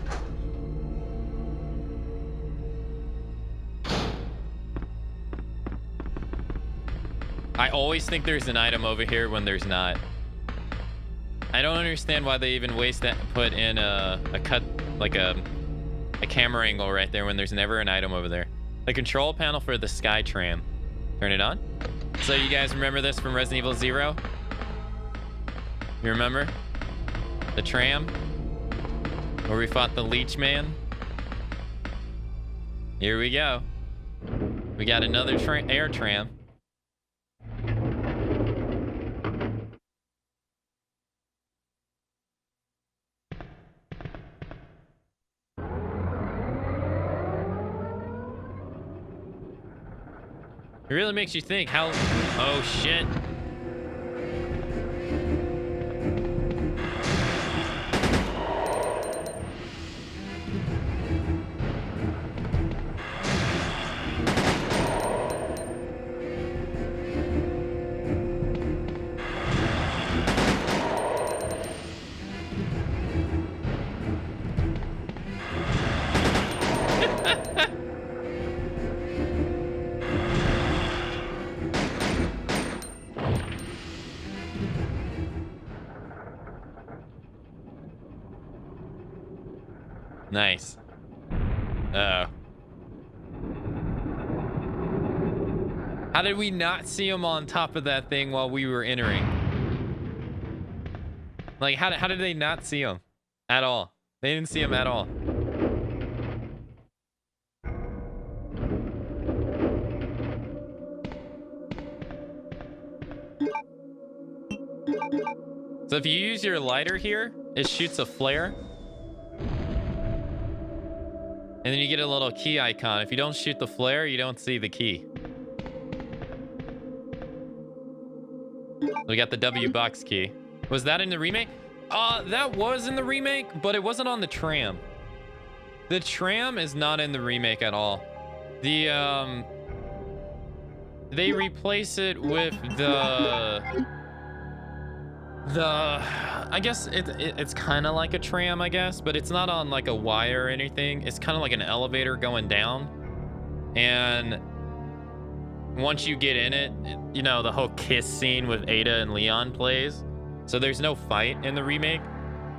I always think there's an item over here when there's not. I don't understand why they even put in a cut, like a a camera angle right there when there's never an item over there. The control panel for the Sky Tram. Turn it on. So you guys remember this from Resident Evil 0? You remember? The tram? Where we fought the Leech Man? Here we go. We got another air tram. It really makes you think how... Oh, shit. Nice. Uh-oh. How did we not see him on top of that thing while we were entering? Like, how did they not see him? At all. They didn't see him at all. So if you use your lighter here, it shoots a flare. And then you get a little key icon. If you don't shoot the flare, you don't see the key. We got the W box key. Was that in the remake? That was in the remake, but it wasn't on the tram. The tram is not in the remake at all. The, they replace it with I guess it's kind of like a tram, I guess, but it's not on like a wire or anything. It's kind of like an elevator going down. And once you get in it, you know, the whole kiss scene with Ada and Leon plays. So there's no fight in the remake.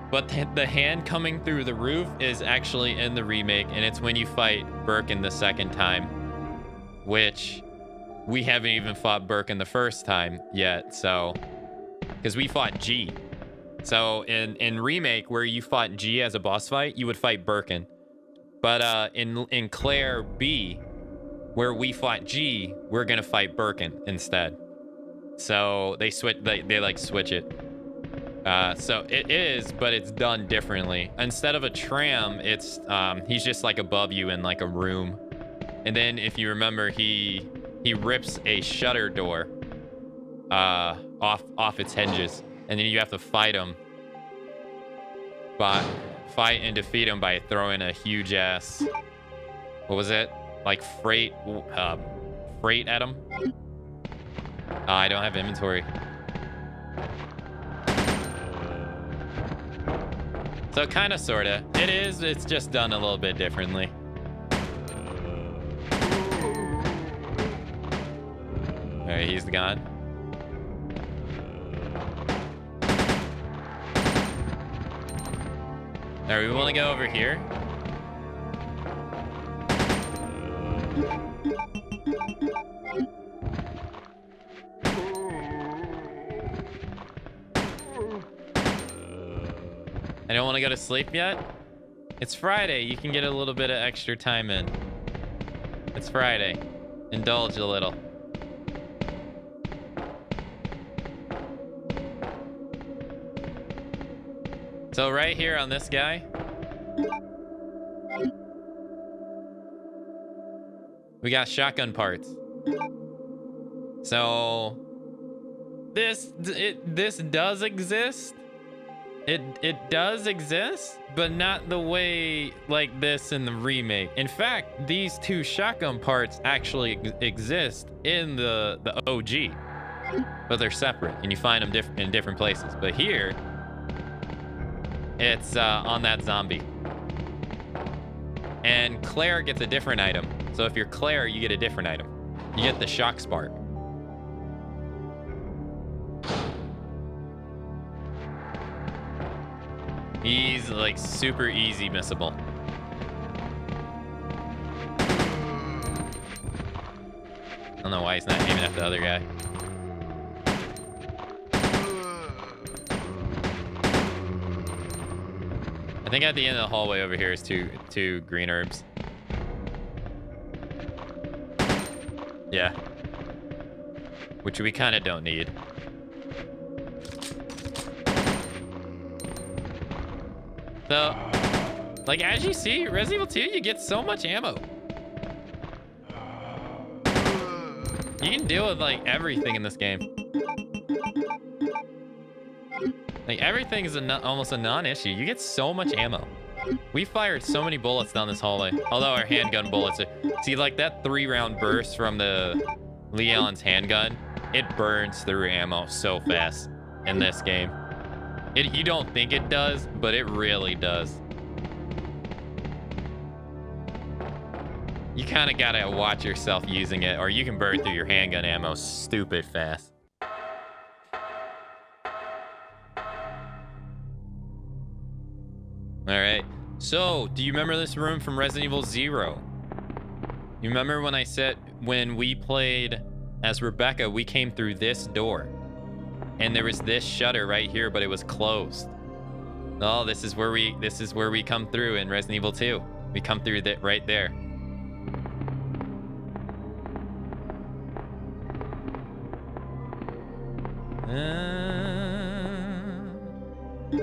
But the hand coming through the roof is actually in the remake, and it's when you fight Birkin the second time, which we haven't even fought Birkin the first time yet, so... Because we fought G. So in remake, where you fought G as a boss fight, you would fight Birkin. But in Claire B, where we fought G, we're gonna fight Birkin instead. So they switch. They like switch it. So it is, but it's done differently. Instead of a tram, it's he's just like above you in like a room. And then if you remember, he rips a shutter door off its hinges, and then you have to fight him. Fight and defeat him by throwing a huge ass, what was it? Like freight at him. I don't have inventory. So kind of, sort of. It is, it's just done a little bit differently. All right, he's gone. All right, we want to go over here. I don't want to go to sleep yet. It's Friday. You can get a little bit of extra time in. It's Friday. Indulge a little. So right here on this guy, we got shotgun parts. So this does exist. It does exist, but not the way like this in the remake. In fact, these two shotgun parts actually exist in the OG, but they're separate, and you find them in different places. But here, it's on that zombie. And Claire gets a different item. So if you're Claire, you get a different item. You get the shock spark. He's like super easy missable. don't know why he's not aiming at the other guy. I think at the end of the hallway over here is two green herbs. Yeah. Which we kind of don't need. So, like, as you see, Resident Evil 2, you get so much ammo. You can deal with, like, everything in this game. Like, everything is almost a non-issue. You get so much ammo. We fired so many bullets down this hallway. Although our handgun bullets are... See, like, that 3-round burst from the Leon's handgun, it burns through ammo so fast in this game. You don't think it does, but it really does. You kind of gotta watch yourself using it, or you can burn through your handgun ammo stupid fast. Alright, so, do you remember this room from Resident Evil 0? You remember when I said, when we played as Rebecca, we came through this door. And there was this shutter right here, but it was closed. Oh, this is where we come through in Resident Evil 2. We come through that right there.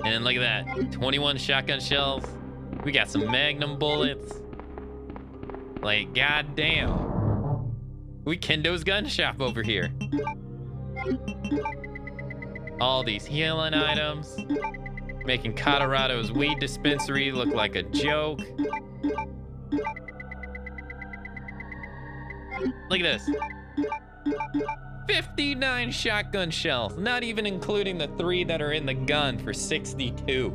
And look at that, 21 shotgun shells. We got some Magnum bullets. Like, goddamn. We Kendo's gun shop over here. All these healing items. Making Colorado's weed dispensary look like a joke. Look at this. 59 shotgun shells, not even including the 3 that are in the gun for 62.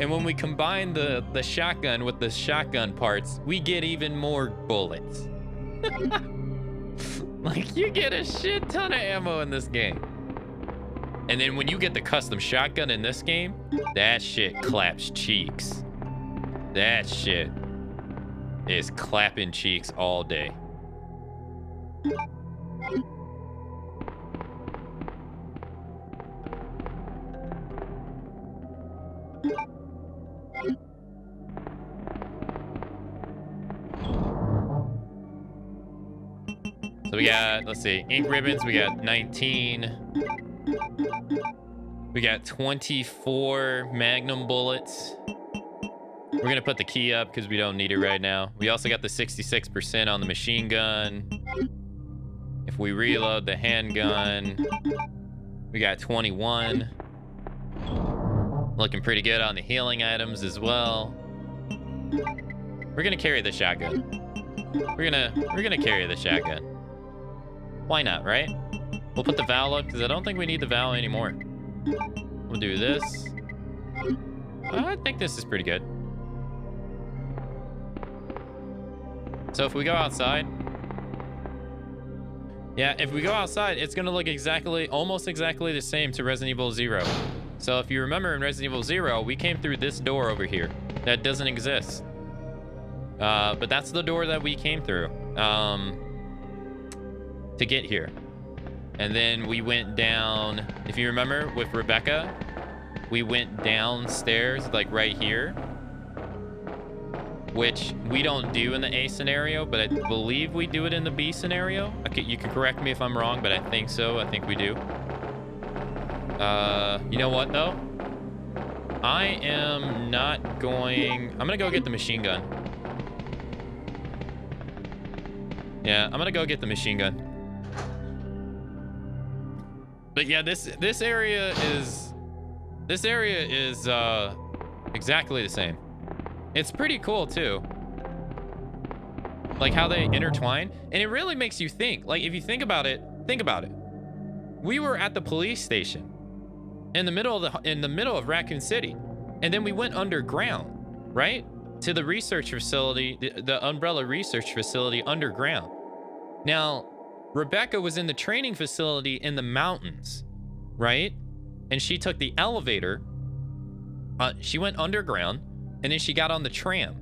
And when we combine the shotgun with the shotgun parts, we get even more bullets. Like, you get a shit ton of ammo in this game. And then when you get the custom shotgun in this game, that shit claps cheeks. That shit is clapping cheeks all day. So we got, let's see, ink ribbons, we got 19. We got 24 Magnum bullets. We're gonna put the key up because we don't need it right now. We also got the 66% on the machine gun. If we reload the handgun, we got 21. Looking pretty good on the healing items as well. We're gonna carry the shotgun. We're gonna carry the shotgun. Why not, right? We'll put the valve up because I don't think we need the valve anymore. We'll do this. I think this is pretty good. So if we go outside, yeah, if we go outside, it's gonna look almost exactly the same to Resident Evil 0. So if you remember in Resident Evil 0, we came through this door over here. That doesn't exist. But that's the door that we came through to get here. And then we went down, if you remember with Rebecca, we went downstairs like right here, which we don't do in the A scenario, but I believe we do it in the B scenario. Okay, you can correct me if I'm wrong, but I think so. I think we do. You know what though? I'm gonna go get the machine gun. Yeah, I'm gonna go get the machine gun. But yeah, this area is exactly the same. It's pretty cool too. Like how they intertwine, and it really makes you think. Like if you think about it. We were at the police station in the middle of Raccoon City, and then we went underground, right? To the research facility, the Umbrella research facility underground. Now, Rebecca was in the training facility in the mountains, right? And she took the elevator. She went underground, and then she got on the tram.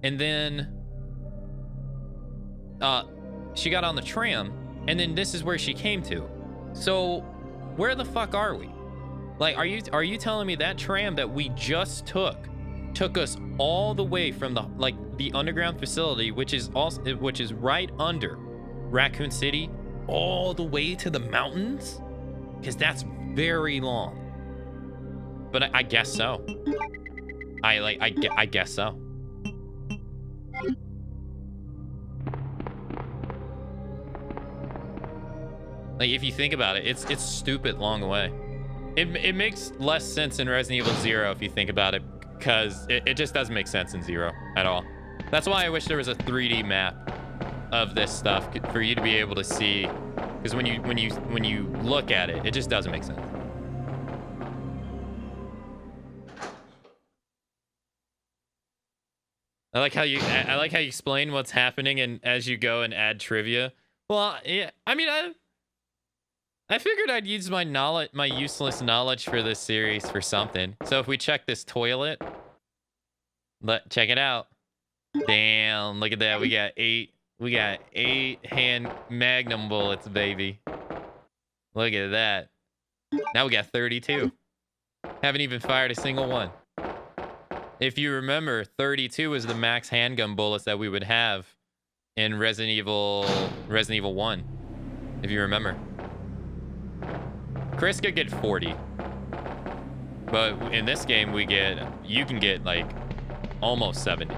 And then she got on the tram, and then this is where she came to. So where the fuck are we? Like, are you telling me that tram that we just took us all the way from the underground facility, which is right under Raccoon City, all the way to the mountains? Because that's very long. But I guess so. I guess so. Like, if you think about it, it's stupid long away. It makes less sense in Resident Evil 0 if you think about it, because it just doesn't make sense in 0 at all. That's why I wish there was a 3D map of this stuff for you to be able to see, because when you look at it, it just doesn't make sense. I like how you explain what's happening and as you go and add trivia. Well, yeah, I mean, I figured I'd use my useless knowledge for this series for something. So if we check this toilet, check it out. Damn, look at that. We got 8 hand magnum bullets, baby. Look at that. Now we got 32. Haven't even fired a single one. If you remember, 32 was the max handgun bullets that we would have in Resident Evil 1. If you remember. Chris could get 40. But in this game, you can get like almost 70.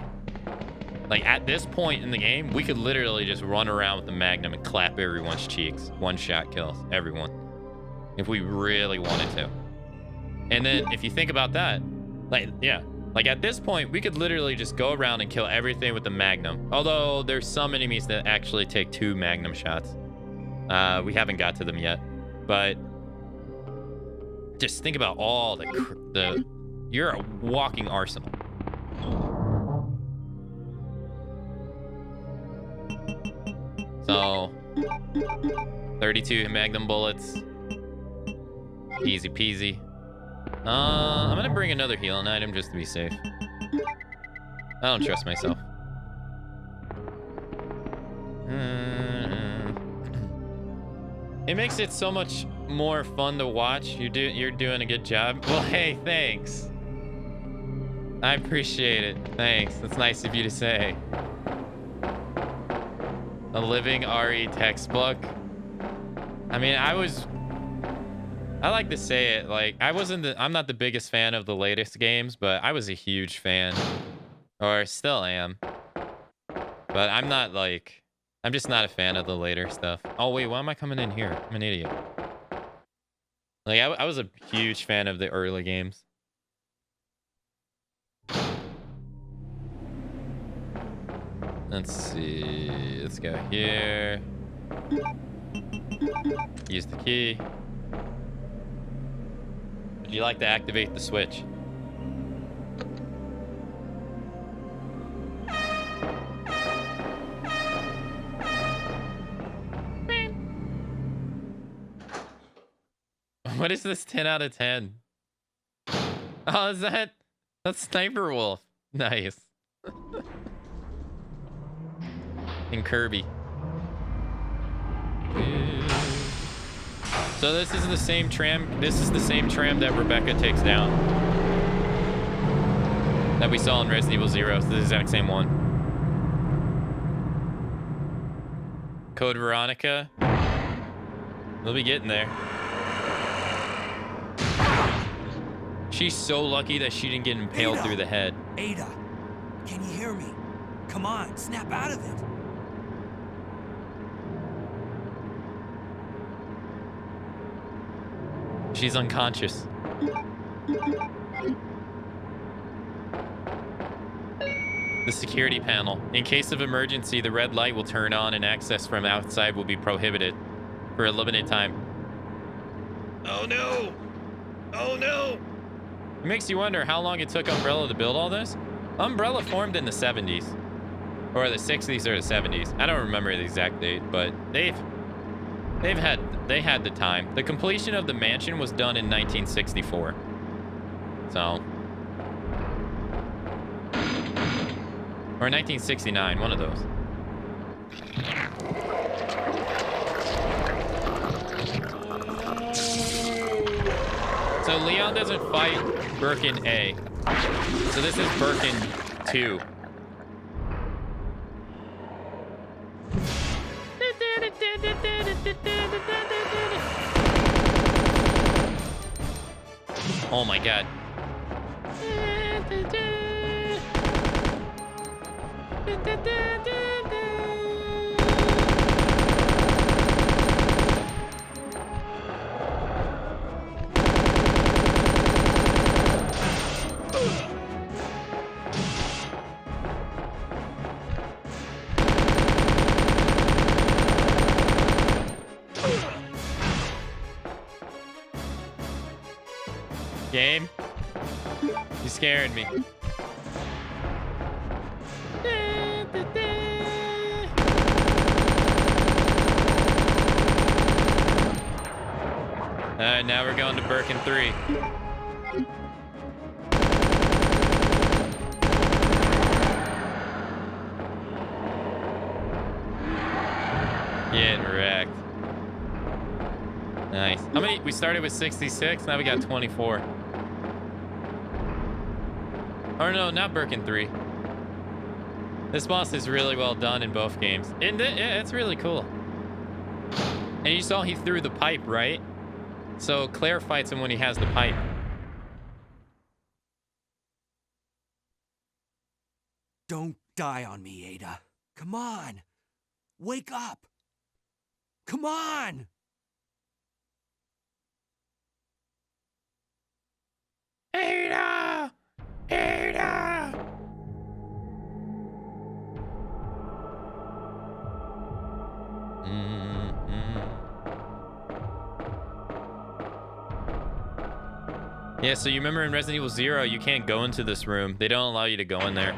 Like, at this point in the game, we could literally just run around with the Magnum and clap everyone's cheeks. One-shot kills, everyone. If we really wanted to. And then, if you think about that, like, yeah. Like, at this point, we could literally just go around and kill everything with the Magnum. Although, there's some enemies that actually take 2 Magnum shots. We haven't got to them yet. But just think about all you're a walking arsenal. So, 32 Magnum bullets. Easy peasy. I'm gonna bring another healing item just to be safe. I don't trust myself. It makes it so much more fun to watch. You're doing a good job. Well, hey, thanks. I appreciate it. Thanks. That's nice of you to say. A living RE textbook. I mean, I like to say it, like, I'm not the biggest fan of the latest games, but I was a huge fan. Or still am. But I'm just not a fan of the later stuff. Oh, wait, why am I coming in here? I'm an idiot. Like, I was a huge fan of the early games. Let's see. Let's go here. Use the key. Would you like to activate the switch? What is this 10 out of 10? Oh, that's Sniper Wolf. Nice. And Kirby. So this is the same tram. This is the same tram that Rebecca takes down. That we saw in Resident Evil 0. It's the exact same one. Code Veronica. We'll be getting there. She's so lucky that she didn't get impaled through the head. Ada, can you hear me? Come on, snap out of it. She's unconscious. The security panel. In case of emergency, the red light will turn on and access from outside will be prohibited for a limited time. Oh no! Oh no! It makes you wonder how long it took Umbrella to build all this. Umbrella formed in the 70s. Or the 60s or the 70s. I don't remember the exact date, but they had the time. The completion of the mansion was done in 1964. So. Or 1969, one of those. So Leon doesn't fight Birkin A. So this is Birkin 2. Oh my god. Game, you scared me. Alright, now we're going to Birkin 3. Getting wrecked. Nice. How many? We started with 66, now we got 24. Or no, not Birkin 3. This boss is really well done in both games. Yeah, it's really cool. And you saw he threw the pipe, right? So Claire fights him when he has the pipe. Don't die on me, Ada. Come on. Wake up. Come on. Ada! Ada! Yeah, so you remember in Resident Evil 0, you can't go into this room. They don't allow you to go in there.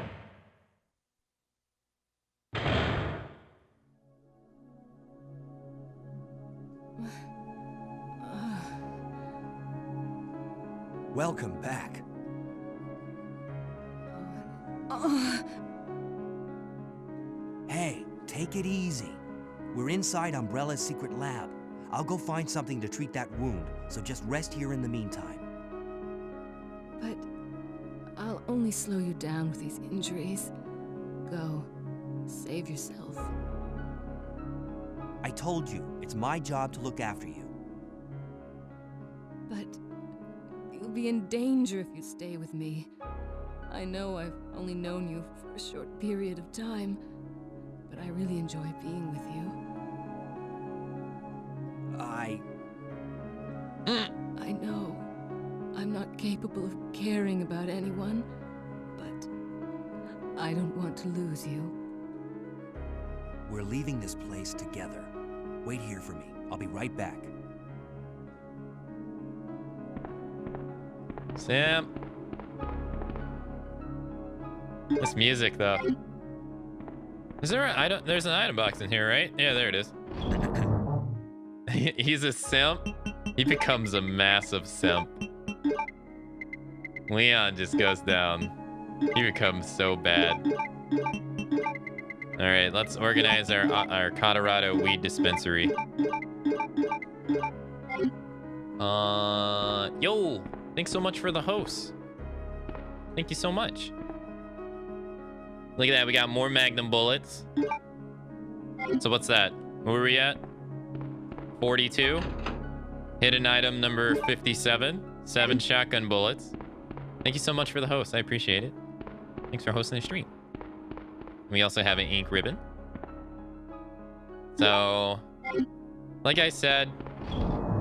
Welcome back. Hey, take it easy. We're inside Umbrella's secret lab. I'll go find something to treat that wound, so just rest here in the meantime. But I'll only slow you down with these injuries. Go. Save yourself. I told you, it's my job to look after you. But you'll be in danger if you stay with me. I know I've only known you for a short period of time, but I really enjoy being with you. I know I'm not capable of caring about anyone, but I don't want to lose you. We're leaving this place together. Wait here for me. I'll be right back. Sam. This music, though. Is there an item? There's an item box in here, right? Yeah, there it is. He's a simp. He becomes a massive simp. Leon just goes down. He becomes so bad. All right, let's organize our Colorado weed dispensary. Yo, thanks so much for the host. Thank you so much. Look at that, we got more Magnum bullets. So what's that? Where were we at? 42. Hidden item number 57. 7 shotgun bullets. Thank you so much for the host. I appreciate it. Thanks for hosting the stream. We also have an ink ribbon. So, like I said,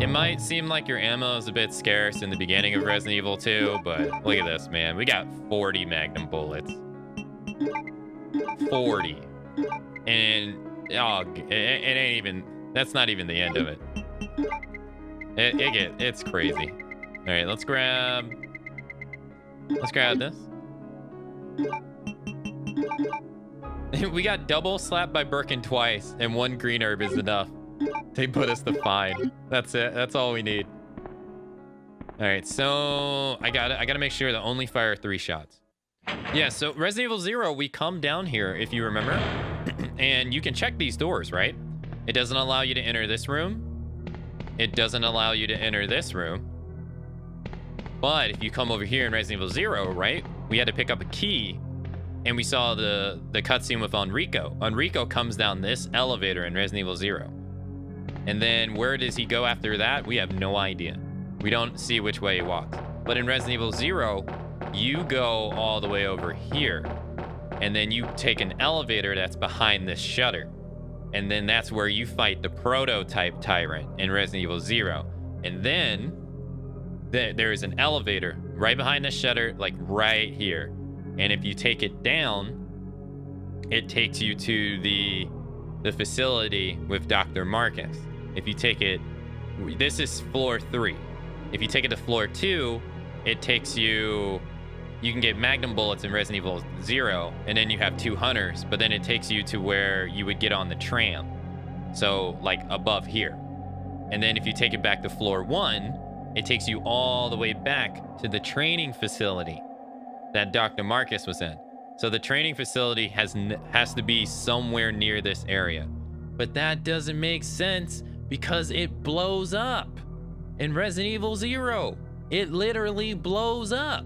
it might seem like your ammo is a bit scarce in the beginning of Resident Evil 2, but look at this, man. We got 40 Magnum bullets. 40. And, oh, it ain't even, that's not even the end of it. It's crazy. All right, let's grab this. We got double slapped by Birkin twice, and 1 green herb is enough. They put us to fine. That's it. That's all we need. All right, so I gotta make sure to only fire 3 shots. Yeah, so Resident Evil 0, we come down here, if you remember, and you can check these doors, right? It doesn't allow you to enter this room. It doesn't allow you to enter this room. But if you come over here in Resident Evil 0, right? We had to pick up a key, and we saw the cutscene with Enrico. Enrico comes down this elevator in Resident Evil 0. And then where does he go after that? We have no idea. We don't see which way he walks. But in Resident Evil 0, you go all the way over here. And then you take an elevator that's behind this shutter. And then that's where you fight the prototype tyrant in Resident Evil 0. And then there is an elevator right behind the shutter, like right here. And if you take it down, it takes you to the facility with Dr. Marcus. If you take it, this is floor 3. If you take it to floor 2, it takes you can get magnum bullets in Resident Evil 0, and then you have 2 hunters, but then it takes you to where you would get on the tram. So like above here. And then if you take it back to floor 1, it takes you all the way back to the training facility that Dr. Marcus was in. So the training facility has to be somewhere near this area. But that doesn't make sense because it blows up in Resident Evil 0. It literally blows up.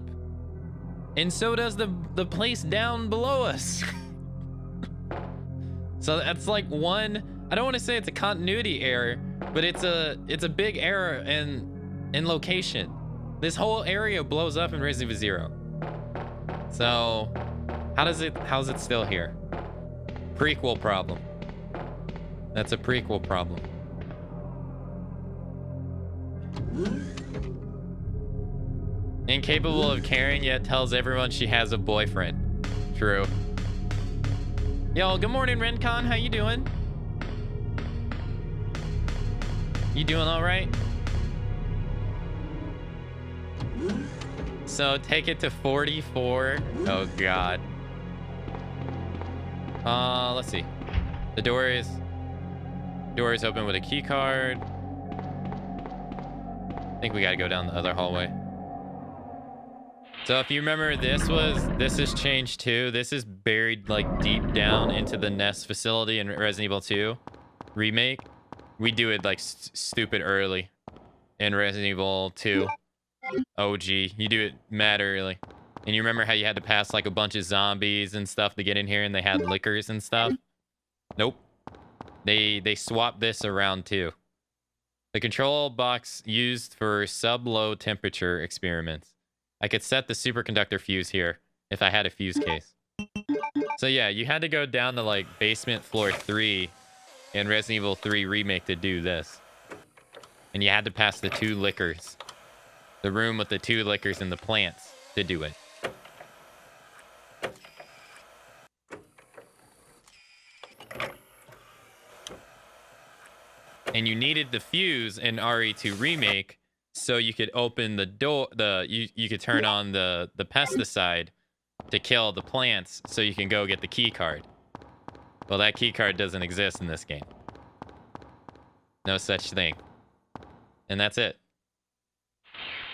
And so does the place down below us. So that's like one, I don't want to say it's a continuity error, but it's a big error in location. This whole area blows up in Resident Evil 0. So how's it still here? Prequel problem. That's a prequel problem. Incapable of caring yet tells everyone she has a boyfriend. True. Yo, good morning, Rencon. How you doing? You doing all right? So take it to 44. Oh God. Let's see. The door is open with a key card. I think we gotta go down the other hallway. So if you remember, this is changed too. This is buried like deep down into the Nest facility in Resident Evil 2 remake. We do it like stupid early in Resident Evil 2 OG. You do it mad early. And you remember how you had to pass like a bunch of zombies and stuff to get in here, and they had liquors and stuff? Nope. They swapped this around too. The control box used for sub-low temperature experiments. I could set the superconductor fuse here if I had a fuse case. So yeah, you had to go down to like basement floor 3 in Resident Evil 3 Remake to do this. And you had to pass the 2 liquors. The room with the 2 liquors and the plants to do it. And you needed the fuse in RE2 Remake so you could open the door, you could turn on the pesticide to kill the plants so you can go get the key card. Well, that key card doesn't exist in this game. No such thing. And that's it.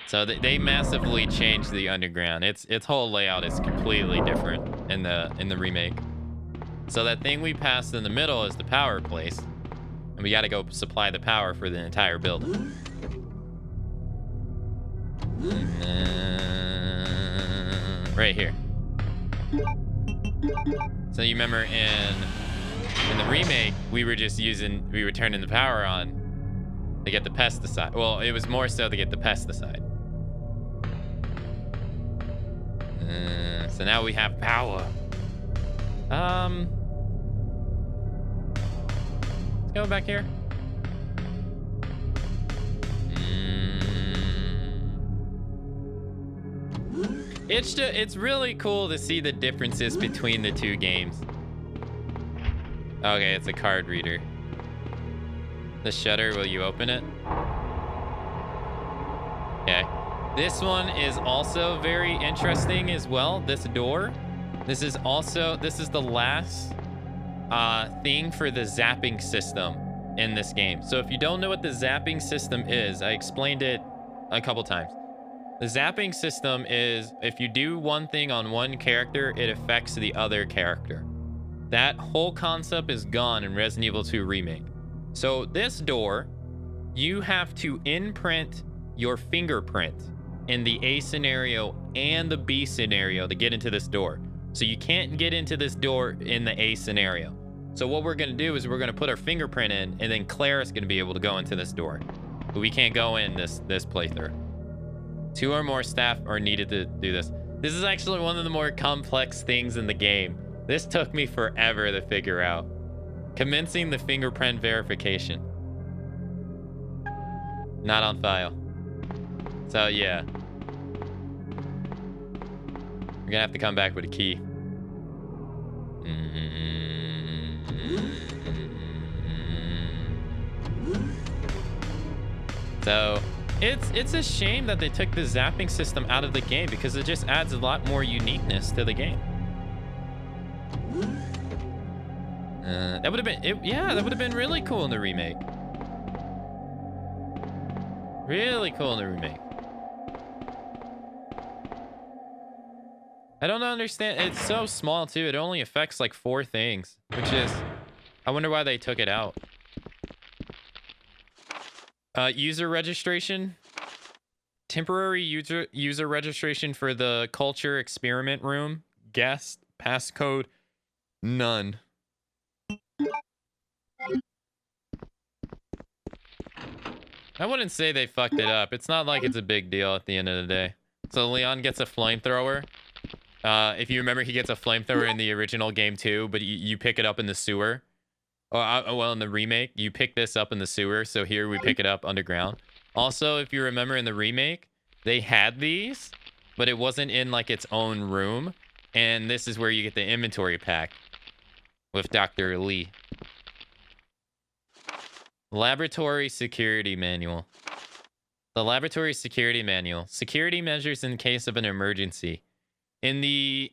So they massively changed the underground. Its whole layout is completely different in the remake. So that thing we passed in the middle is the power place. And we got to go supply the power for the entire building. Right here. So you remember in the remake, we were turning the power on to get the pesticide. Well, it was more so to get the pesticide. So now we have power. Let's go back here. It's really cool to see the differences between the 2 games. Okay, it's a card reader. The shutter, will you open it? Okay. This one is also very interesting as well, this door. This is the last thing for the zapping system in this game. So if you don't know what the zapping system is, I explained it a couple times. The zapping system is if you do one thing on one character, it affects the other character. That whole concept is gone in Resident Evil 2 Remake. So this door, you have to imprint your fingerprint in the A scenario and the B scenario to get into this door. So you can't get into this door in the A scenario. So what we're going to do is we're going to put our fingerprint in, and then Claire is going to be able to go into this door. But we can't go in this playthrough. 2 or more staff are needed to do this. This is actually one of the more complex things in the game. This took me forever to figure out. Commencing the fingerprint verification. Not on file. So yeah. We're gonna have to come back with a key. So it's a shame that they took the zapping system out of the game because it just adds a lot more uniqueness to the game. That would have been yeah, that would have been really cool in the remake. Really cool in the remake. I don't understand. It's so small too. It only affects like 4 things, which is, I wonder why they took it out. User registration. Temporary user registration for the culture experiment room. Guest passcode none. I wouldn't say they fucked it up. It's not like it's a big deal at the end of the day. So Leon gets a flamethrower. If you remember, he gets a flamethrower in the original game too, but you pick it up in the sewer. Well, in the remake, you pick this up in the sewer. So here we pick it up underground. Also, if you remember in the remake, they had these, but it wasn't in like its own room. And this is where you get the inventory pack with Dr. Lee. Laboratory security manual. The laboratory security manual. Security measures in case of an emergency. In the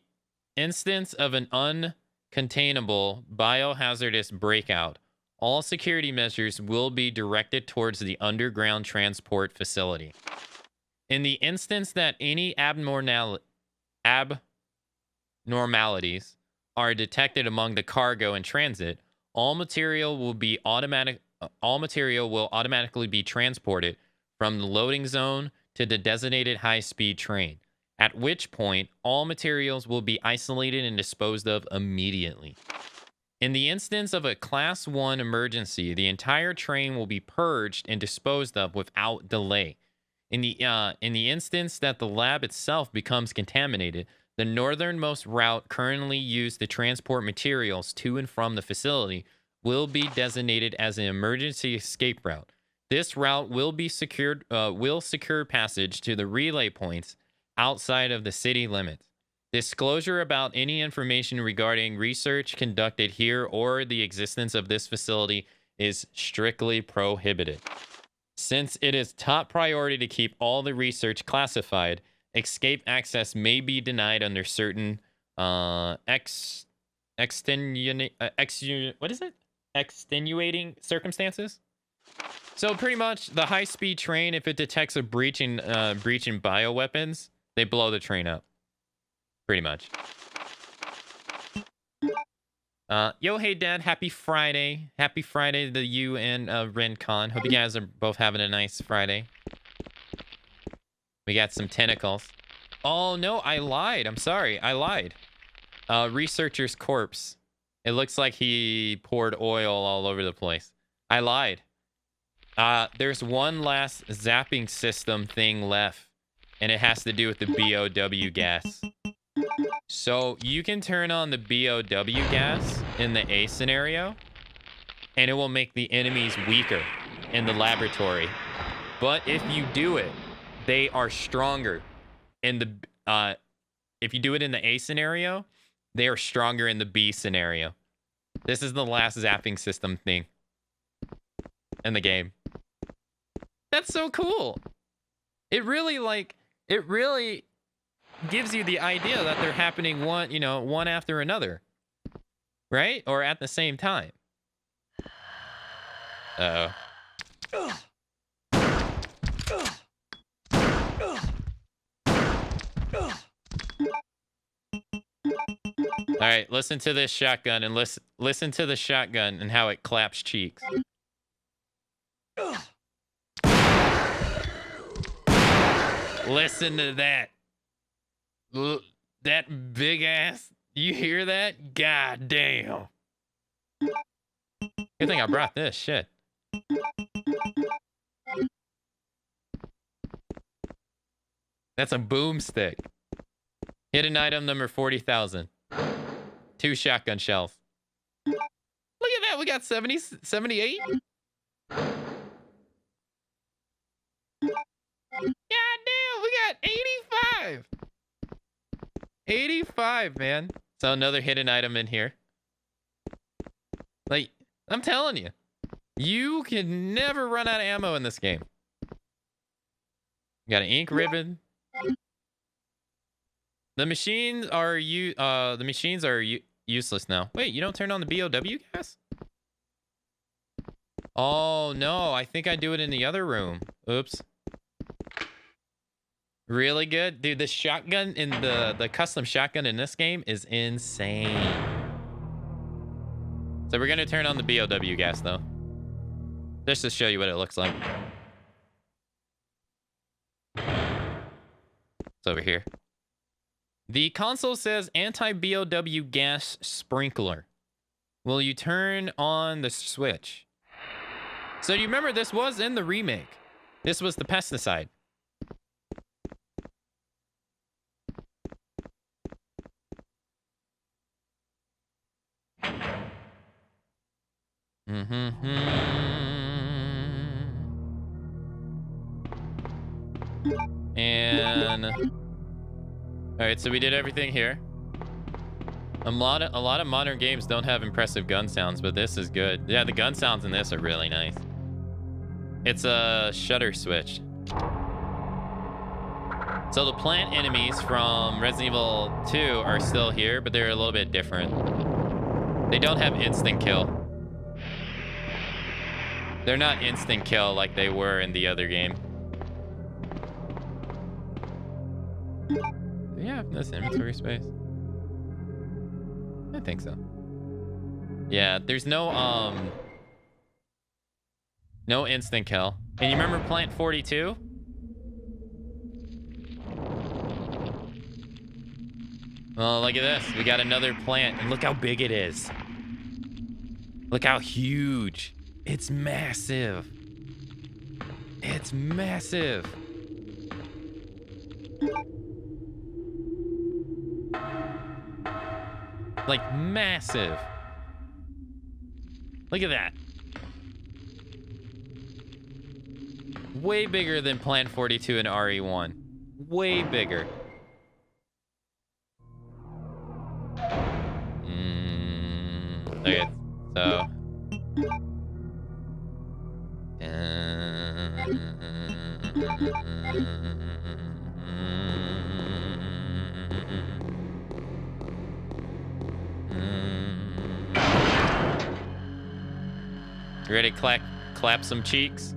instance of an uncontainable biohazardous breakout, all security measures will be directed towards the underground transport facility. In the instance that any abnormalities are detected among the cargo in transit, all material will automatically be transported from the loading zone to the designated high-speed train, at which point all materials will be isolated and disposed of immediately. In the instance of a Class 1 emergency, the entire train will be purged and disposed of without delay. In the instance that the lab itself becomes contaminated, the northernmost route currently used to transport materials to and from the facility will be designated as an emergency escape route. This route will secure passage to the relay points outside of the city limits. Disclosure about any information regarding research conducted here or the existence of this facility is strictly prohibited. Since it is top priority to keep all the research classified, escape access may be denied under certain extenuating circumstances. So pretty much the high-speed train, if it detects a breach in bioweapons, they blow the train up. Pretty much. Yo, hey, Dad. Happy Friday. Happy Friday to you and Rencon. Hope you guys are both having a nice Friday. We got some tentacles. Oh, no, I lied. I'm sorry. I lied. Researcher's corpse. It looks like he poured oil all over the place. I lied. There's one last zapping system thing left, and it has to do with the BOW gas. So you can turn on the BOW gas in the A scenario, and it will make the enemies weaker in the laboratory. But if you do it, they are stronger in the if you do it in the A scenario, they are stronger in the B scenario. This is the last zapping system thing in the game. That's so cool. It really gives you the idea that they're happening one after another. Right? Or at the same time. Uh-oh. All right, listen to this shotgun and listen to the shotgun and how it claps cheeks. Listen to that. That big ass. You hear that? God damn. Good thing I brought this shit. That's a boomstick. Hidden item number 40,000. 2 shotgun shells. Look at that. We got 70, 78. God damn. We got 85. 85, man. So another hidden item in here. Like, I'm telling you. You can never run out of ammo in this game. You got an ink ribbon. The machines are useless now. Wait, you don't turn on the BOW gas? Oh no, I think I do it in the other room. Oops. Really good? Dude, the shotgun in the custom shotgun in this game is insane. So we're gonna turn on the BOW gas though. Just to show you what it looks like. It's over here. The console says anti-BOW gas sprinkler. Will you turn on the switch? So do you remember this was in the remake? This was the pesticide. And all right, so we did everything here. A lot of modern games don't have impressive gun sounds, but this is good. Yeah, the gun sounds in this are really nice. It's a shutter switch. So the plant enemies from Resident Evil 2 are still here, but they're a little bit different. They don't have instant kill. They're not instant kill like they were in the other game. Yeah, that's inventory space. I think so. Yeah, there's no instant kill. And you remember Plant 42? Well, look at this. We got another plant, and look how big it is. Look how huge. It's massive. It's massive. Like, massive. Look at that. Way bigger than Plant 42 and RE1. Way bigger. Okay, so... You ready to clap some cheeks?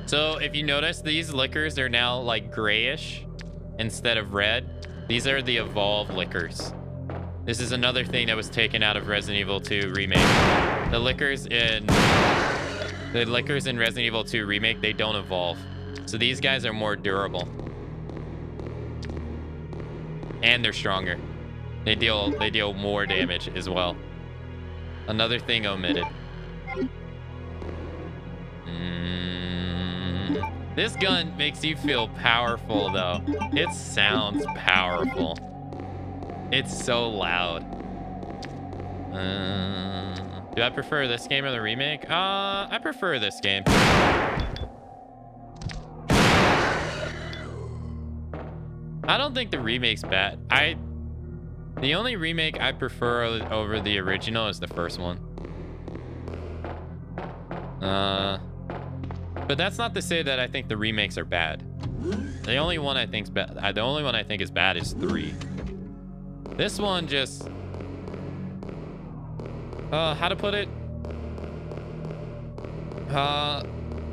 So if you notice, these liquors are now like grayish instead of red. These are the evolved liquors. This is another thing that was taken out of Resident Evil 2 Remake. The liquors in Resident Evil 2 Remake, they don't evolve. So these guys are more durable. And they're stronger. They deal more damage as well. Another thing omitted. This gun makes you feel powerful though. It sounds powerful. It's so loud. Do I prefer this game or the remake? I prefer this game. I don't think the remake's bad. The only remake I prefer over the original is the first one. But that's not to say that I think the remakes are bad. The only one I think is bad is 3. This one just how to put it?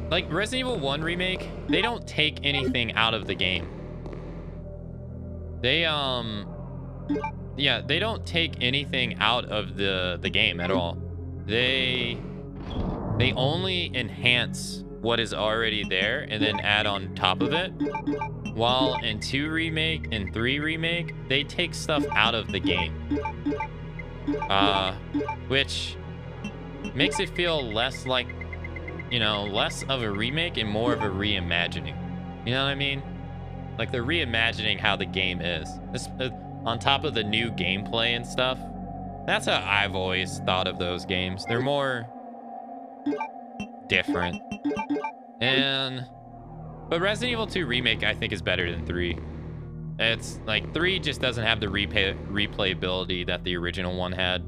Like Resident Evil 1 remake, they don't take anything out of the game. They they don't take anything out of the game at all. They They only enhance what is already there and then add on top of it. While in 2 Remake and 3 Remake, they take stuff out of the game. Which makes it feel less like, you know, less of a remake and more of a reimagining. You know what I mean? Like they're reimagining how the game is. This, on top of the new gameplay and stuff. That's how I've always thought of those games. They're more different. But Resident Evil 2 Remake, I think, is better than 3. It's like 3 just doesn't have the replayability that the original one had.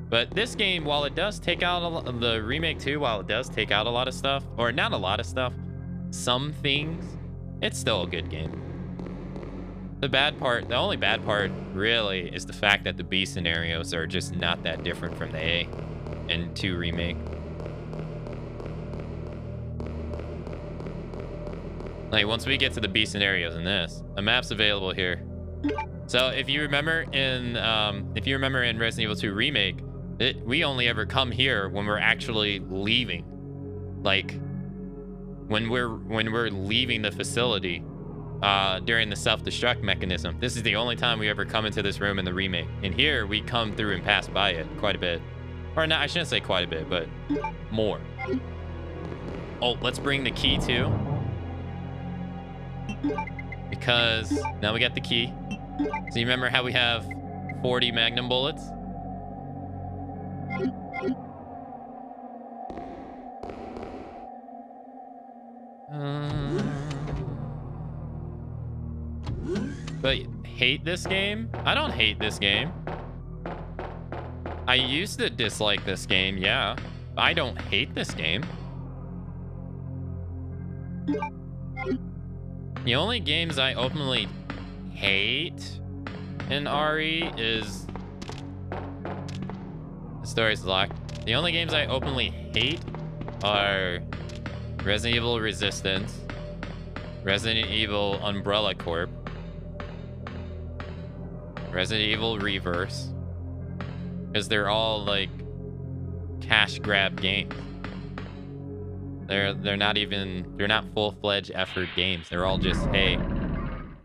But this game, while it does take out the Remake 2, while it does take out a lot of stuff, or not a lot of stuff, some things, it's still a good game. The only bad part, really, is the fact that the B scenarios are just not that different from the A in 2 Remake. Like, once we get to the B scenarios in this, a map's available here. So if you remember in Resident Evil 2 Remake, we only ever come here when we're actually leaving. Like, when we're leaving the facility during the self-destruct mechanism. This is the only time we ever come into this room in the Remake. And here, we come through and pass by it quite a bit. Or not, I shouldn't say quite a bit, but more. Oh, let's bring the key too. Because now we got the key. So you remember how we have 40 Magnum bullets? But hate this game? I don't hate this game. I used to dislike this game, yeah. I don't hate this game. The only games I openly hate in RE is... The story's locked. The only games I openly hate are Resident Evil Resistance, Resident Evil Umbrella Corp, Resident Evil Reverse, because they're all like cash grab games. They're not full-fledged effort games. They're all just, hey,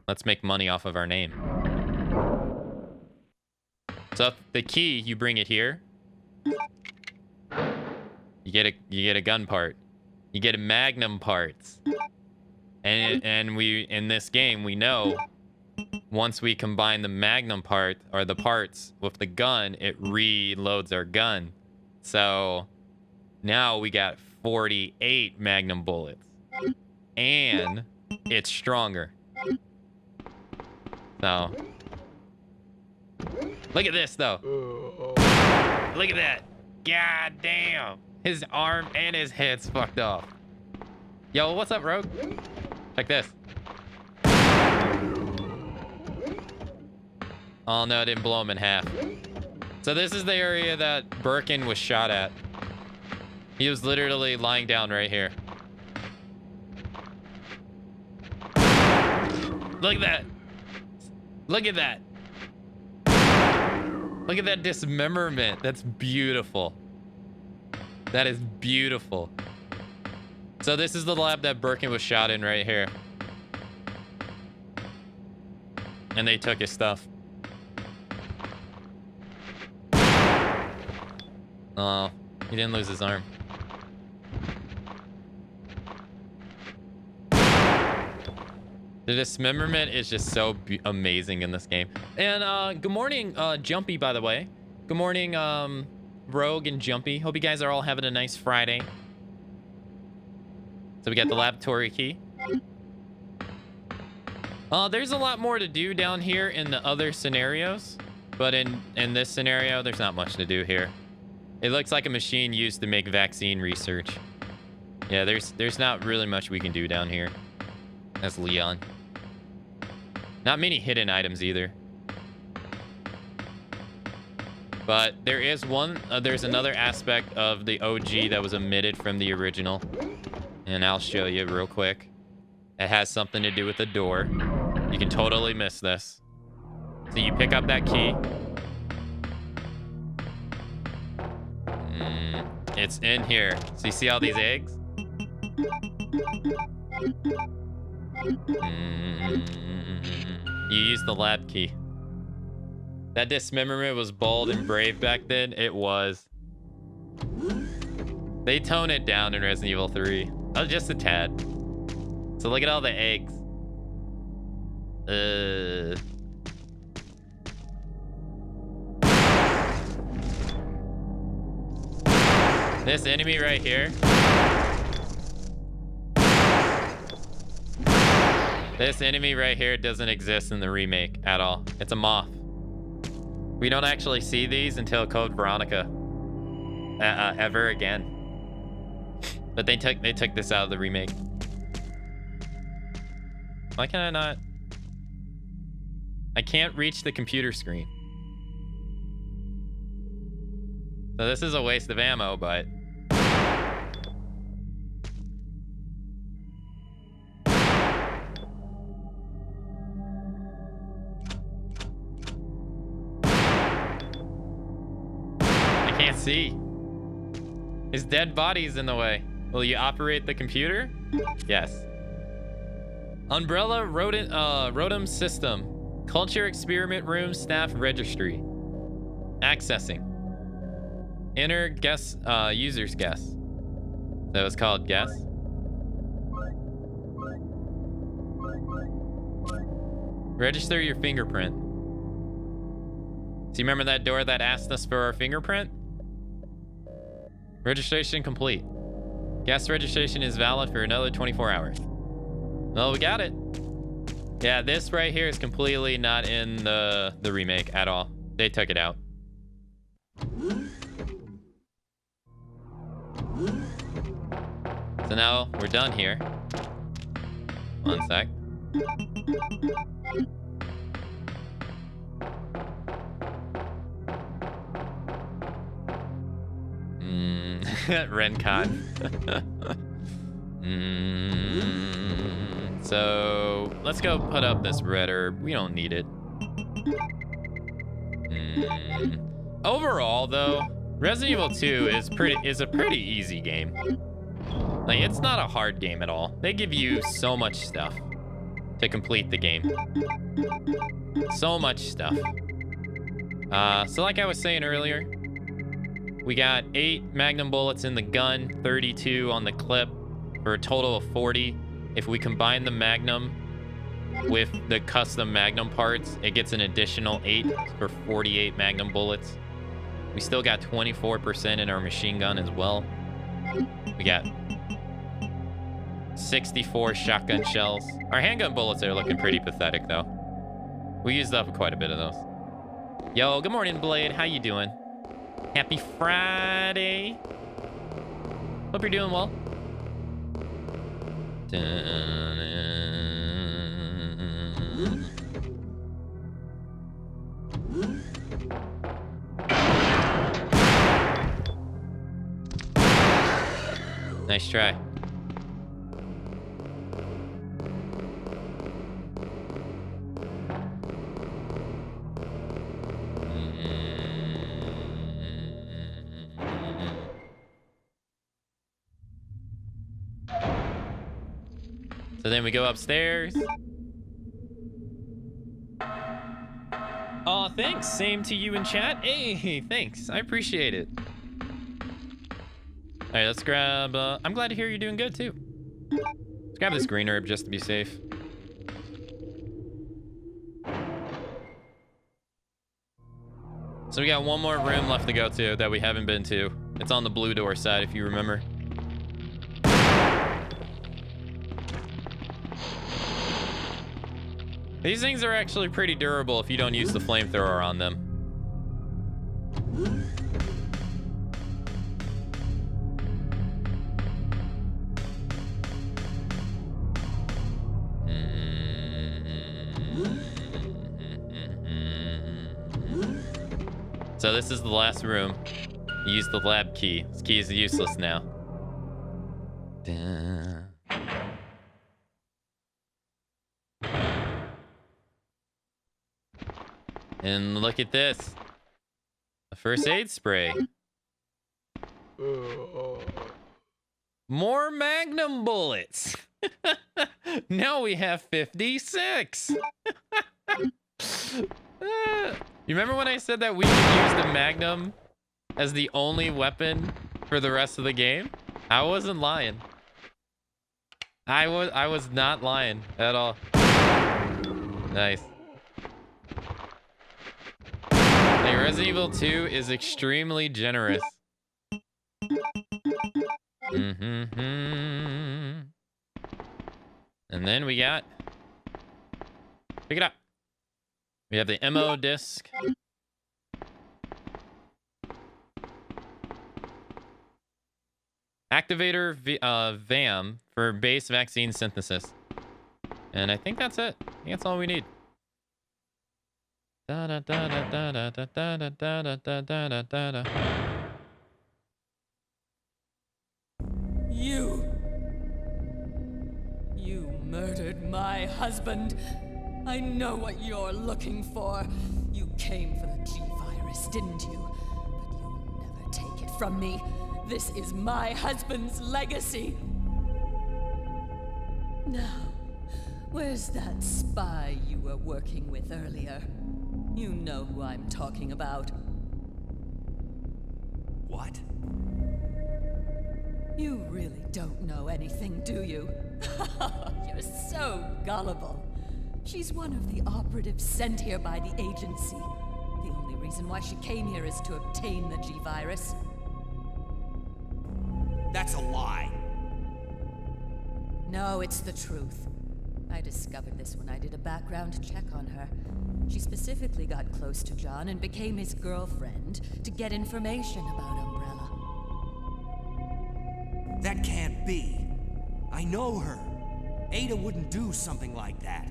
let's make money off of our name. So the key, you bring it here. You get a gun part. You get a Magnum parts. And we, in this game, we know once we combine the Magnum part or the parts with the gun, it reloads our gun. So now we got 48 Magnum bullets. And it's stronger. So look at this though. Look at that. God damn. His arm and his head's fucked off. Yo, what's up, Rogue? Check this. Oh no, it didn't blow him in half. So this is the area that Birkin was shot at. He was literally lying down right here. Look at that. Look at that. Look at that dismemberment. That's beautiful. That is beautiful. So this is the lab that Birkin was shot in right here. And they took his stuff. Oh, he didn't lose his arm. The dismemberment is just so amazing in this game. And good morning, Jumpy, by the way. Good morning, Rogue and Jumpy. Hope you guys are all having a nice Friday. So we got the laboratory key. There's a lot more to do down here in the other scenarios. But in this scenario, there's not much to do here. It looks like a machine used to make vaccine research. Yeah, there's not really much we can do down here. That's Leon. Not many hidden items either. But there is there's another aspect of the OG that was omitted from the original. And I'll show you real quick. It has something to do with the door. You can totally miss this. So you pick up that key. It's in here. So you see all these eggs? You used the lab key. That dismemberment was bold and brave back then. It was. They tone it down in Resident Evil 3. Oh, just a tad. So look at all the eggs. This enemy right here. This enemy right here doesn't exist in the remake at all. It's a moth. We don't actually see these until Code Veronica. Ever again. But they took this out of the remake. Why can I not? I can't reach the computer screen. So this is a waste of ammo, but... I can't see. His dead body's in the way. Will you operate the computer? Yes. Umbrella Rotom System. Culture Experiment Room Staff Registry. Accessing. Enter guest, user's guess. So it's called guess. Register your fingerprint. So you remember that door that asked us for our fingerprint? Registration complete. Guest registration is valid for another 24 hours. Well, we got it. Yeah, this right here is completely not in the remake at all. They took it out. So now we're done here. One sec. Rencon. So let's go put up this red herb. We don't need it. Overall, though, Resident Evil 2 is a pretty easy game. Like, it's not a hard game at all. They give you so much stuff to complete the game. So much stuff. So like I was saying earlier, we got 8 Magnum bullets in the gun, 32 on the clip, for a total of 40. If we combine the Magnum with the custom Magnum parts, it gets an additional 8 for 48 Magnum bullets. We still got 24% in our machine gun as well. We got 64 shotgun shells. Our handgun bullets are looking pretty pathetic, though. We used up quite a bit of those. Yo, good morning, Blade. How you doing? Happy Friday. Hope you're doing well. Nice try. So then we go upstairs. Oh, thanks. Same to you in chat. Hey, thanks. I appreciate it. All right, let's grab... I'm glad to hear you're doing good, too. Let's grab this green herb just to be safe. So we got one more room left to go to that we haven't been to. It's on the blue door side, if you remember. These things are actually pretty durable if you don't use the flamethrower on them. So this is the last room. You use the lab key. This key is useless now. And look at this. A first aid spray. More Magnum bullets. Now we have 56. You remember when I said that we could use the Magnum as the only weapon for the rest of the game? I wasn't lying. I was not lying at all. Nice. Hey, Resident Evil 2 is extremely generous. And then we got... Pick it up. We have the MO disc. Activator VAM for base vaccine synthesis. And I think that's it. I think that's all we need. You murdered my husband. I know what you're looking for. You came for the G-Virus, didn't you? But you'll never take it from me. This is my husband's legacy. Now, where's that spy you were working with earlier? You know who I'm talking about. What? You really don't know anything, do you? You're so gullible. She's one of the operatives sent here by the agency. The only reason why she came here is to obtain the G-Virus. That's a lie. No, it's the truth. I discovered this when I did a background check on her. She specifically got close to John and became his girlfriend to get information about Umbrella. That can't be. I know her. Ada wouldn't do something like that.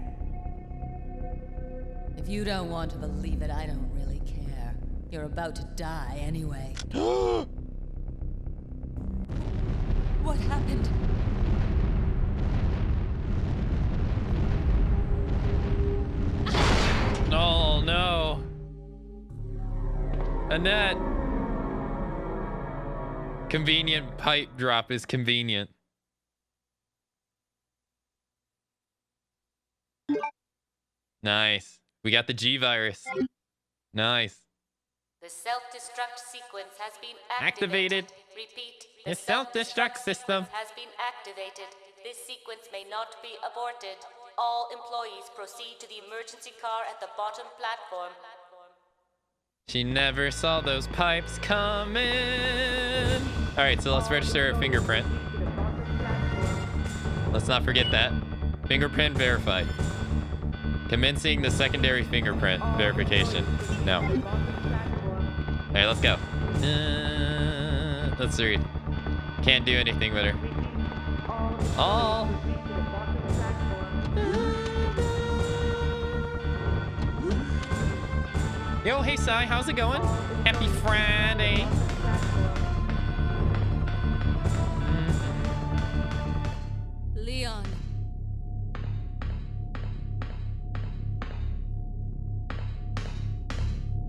If you don't want to believe it, I don't really care. You're about to die anyway. What happened? Oh no. Annette. Convenient pipe drop is convenient. Nice. We got the G-Virus. Nice. The self-destruct sequence has been Activated. Repeat. The self-destruct system has been activated. This sequence may not be aborted. All employees proceed to the emergency car at the bottom platform. She never saw those pipes coming. All right, so let's register a fingerprint. Let's not forget that. Fingerprint verified. Commencing the secondary fingerprint verification. No. All right, let's go. Let's read. Can't do anything with her. All. Yo, hey, Sai, how's it going? Happy Friday. Leon.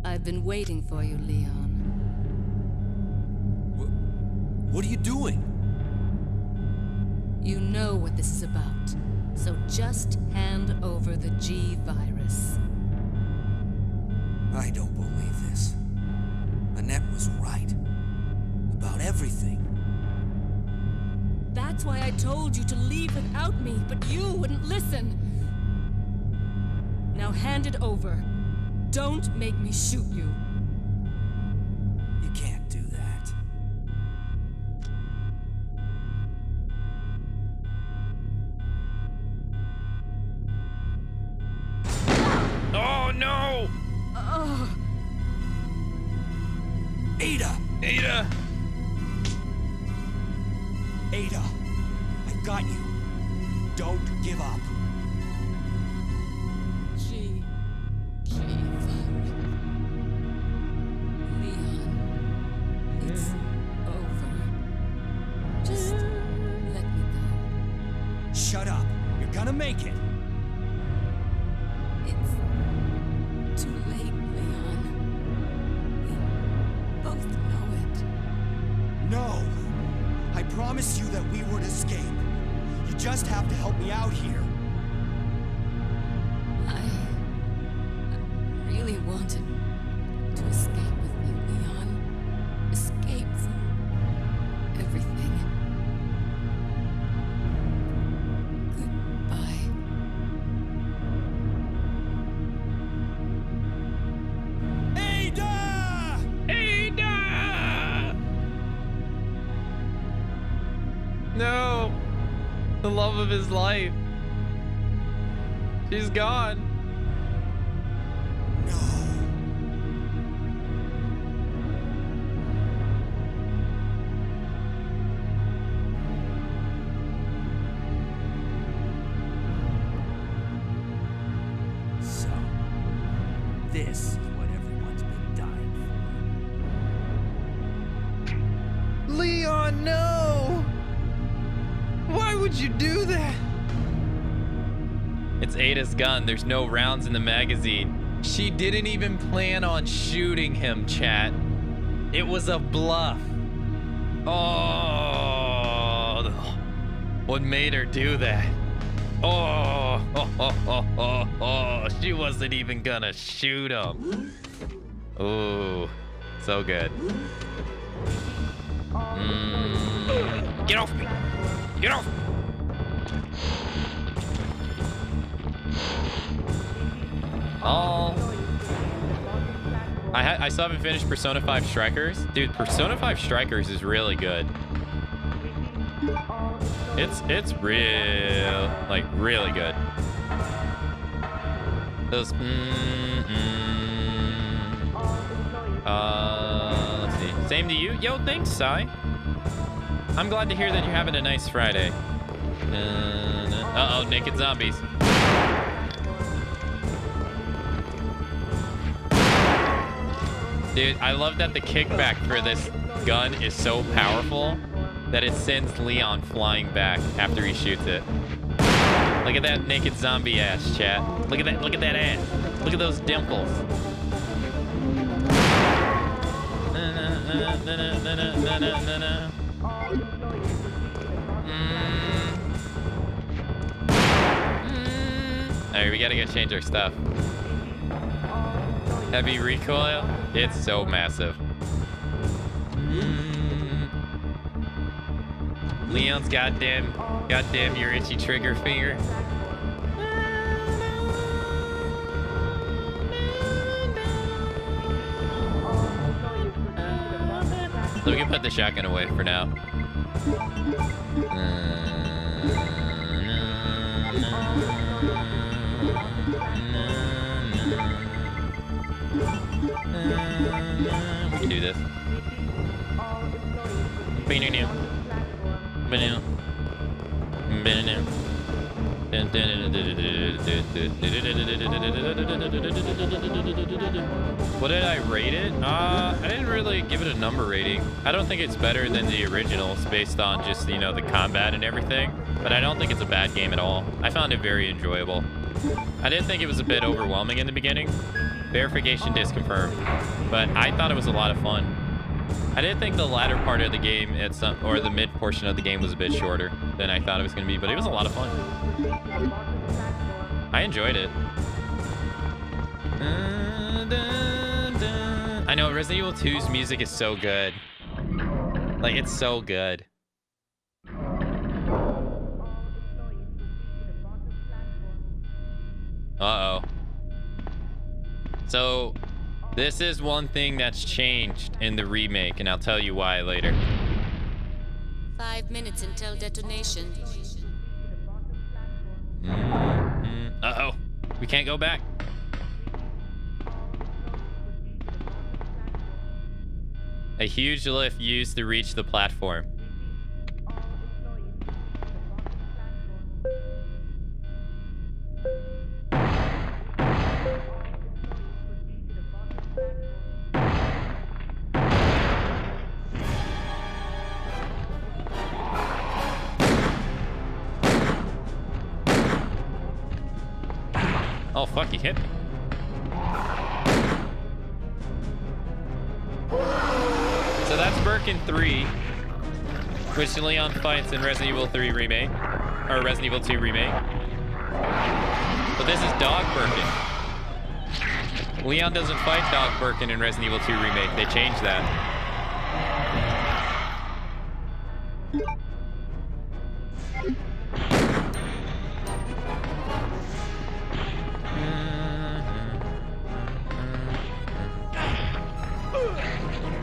I've been waiting for you, Leon. What are you doing? You know what this is about, so just hand over the G-Virus. I don't believe this. Annette was right. About everything. That's why I told you to leave without me, but you wouldn't listen. Now hand it over. Don't make me shoot you. You can't do that. Oh, no! Ada! Ada! Ada! I've got you. Don't give up. G-Virus. Leon, it's over. Just let me go. Shut up. You're gonna make it. It's too late, Leon. We both know it. No! I promised you that we would escape. You just have to help me out here. I really wanted to escape with you, Leon. Escape from everything. Goodbye. Ada! Ada! No! The love of his life. She's gone. So, this is what everyone's been dying for. Leon, no! Why would you do that? It's Ada's gun. There's no rounds in the magazine. She didn't even plan on shooting him, chat. It was a bluff. Oh, what made her do that? Oh, she wasn't even gonna shoot him. Ooh, so good. Get off me! Get off! Oh. I still haven't finished Persona 5 Strikers. Dude, Persona 5 Strikers is really good. It's real, like, really good. Those, let's see. Same to you. Yo, thanks, Sai. I'm glad to hear that you're having a nice Friday. Uh-oh, naked zombies. Dude, I love that the kickback for this gun is so powerful that it sends Leon flying back after he shoots it. Look at that naked zombie ass, chat. Look at that ass. Look at those dimples. Alright, we gotta go change our stuff. Heavy recoil? It's so massive. Leon's goddamn your itchy trigger finger. So we can put the shotgun away for now. We can do this. What did I rate it? I didn't really give it a number rating. I don't think it's better than the originals based on just, you know, the combat and everything. But I don't think it's a bad game at all. I found it very enjoyable. I did think it was a bit overwhelming in the beginning. Verification disconfirmed. But I thought it was a lot of fun. I did think the latter part of the game, or the mid portion of the game, was a bit shorter than I thought it was going to be, but it was a lot of fun. I enjoyed it. I know Resident Evil 2's music is so good. Like, it's so good. Uh-oh. So, this is one thing that's changed in the remake, and I'll tell you why later. 5 minutes until detonation. Uh-oh. We can't go back. A huge lift used to reach the platform. Oh, fuck, he hit me. So that's Birkin 3. Which Leon fights in Resident Evil 3 Remake. Or Resident Evil 2 Remake. But this is Dog Birkin. Leon doesn't fight Dog Birkin in Resident Evil 2 Remake. They changed that.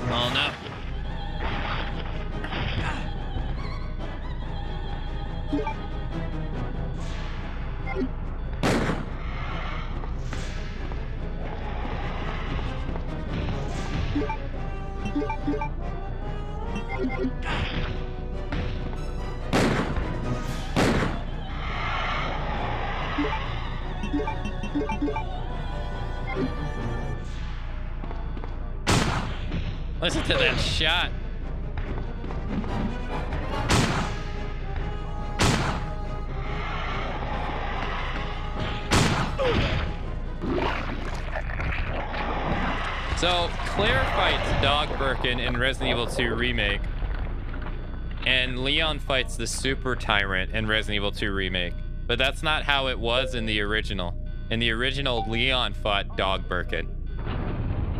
Oh no. Listen to that shot. So, Claire fights Dog Birkin in Resident Evil 2 Remake. And Leon fights the Super Tyrant in Resident Evil 2 Remake. But that's not how it was in the original. In the original, Leon fought Dog Birkin.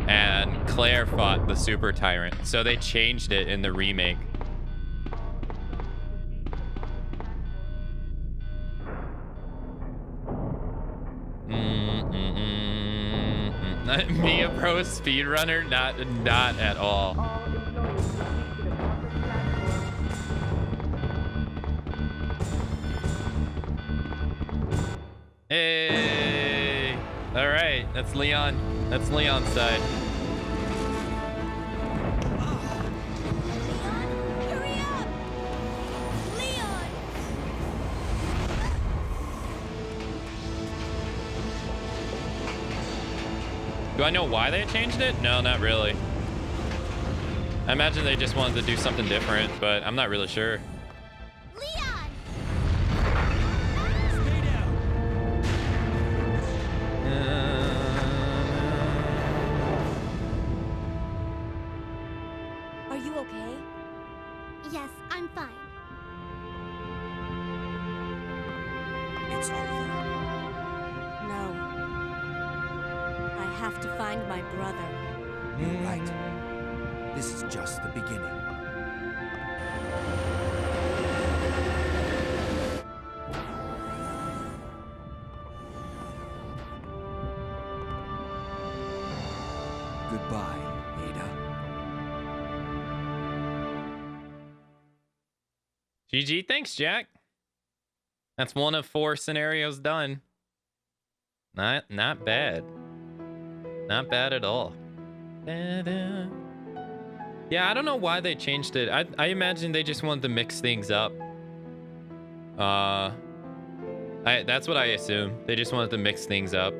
And Claire fought the Super Tyrant. So they changed it in the remake. Me a pro speedrunner? Not at all. Hey! All right, that's Leon. That's Leon's side. Hurry up! Leon! Do I know why they changed it? No, not really. I imagine they just wanted to do something different, but I'm not really sure. Leon! Stay down. Are you okay? Yes, I'm fine. It's over. No. I have to find my brother. You're right. This is just the beginning. Goodbye, Ada. GG, thanks, Jack. That's 1 of 4 scenarios done. Not bad. Not bad at all. Da-da. Yeah, I don't know why they changed it. I imagine they just wanted to mix things up. That's what I assume. They just wanted to mix things up.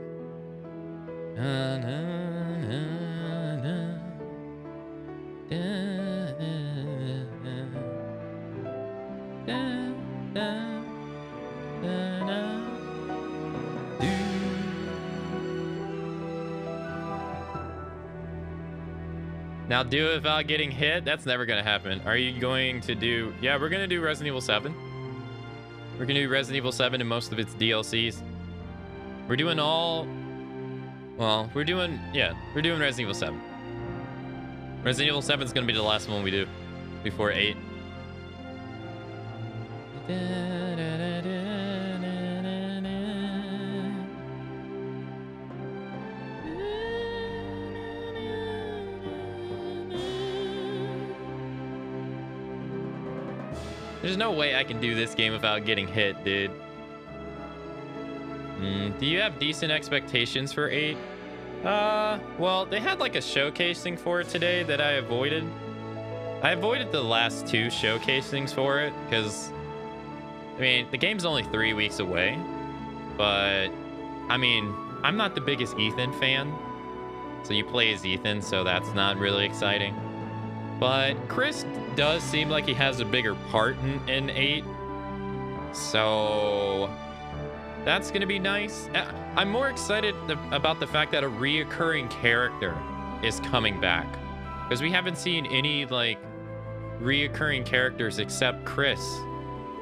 Now do it without getting hit? That's never gonna happen. Are you going to do... Yeah, we're gonna do Resident Evil 7. We're gonna do Resident Evil 7 and most of its DLCs. We're doing all... Well, we're doing Resident Evil 7. Resident Evil 7 is gonna be the last one we do before 8. There's no way I can do this game without getting hit, dude. Do you have decent expectations for 8? Well, they had like a showcasing for it today that I avoided. I avoided the last 2 showcasings for it because, I mean, the game's only 3 weeks away. But, I mean, I'm not the biggest Ethan fan. So you play as Ethan, so that's not really exciting. But Chris does seem like he has a bigger part in 8. So that's going to be nice. I'm more excited about the fact that a reoccurring character is coming back. Because we haven't seen any, like, reoccurring characters except Chris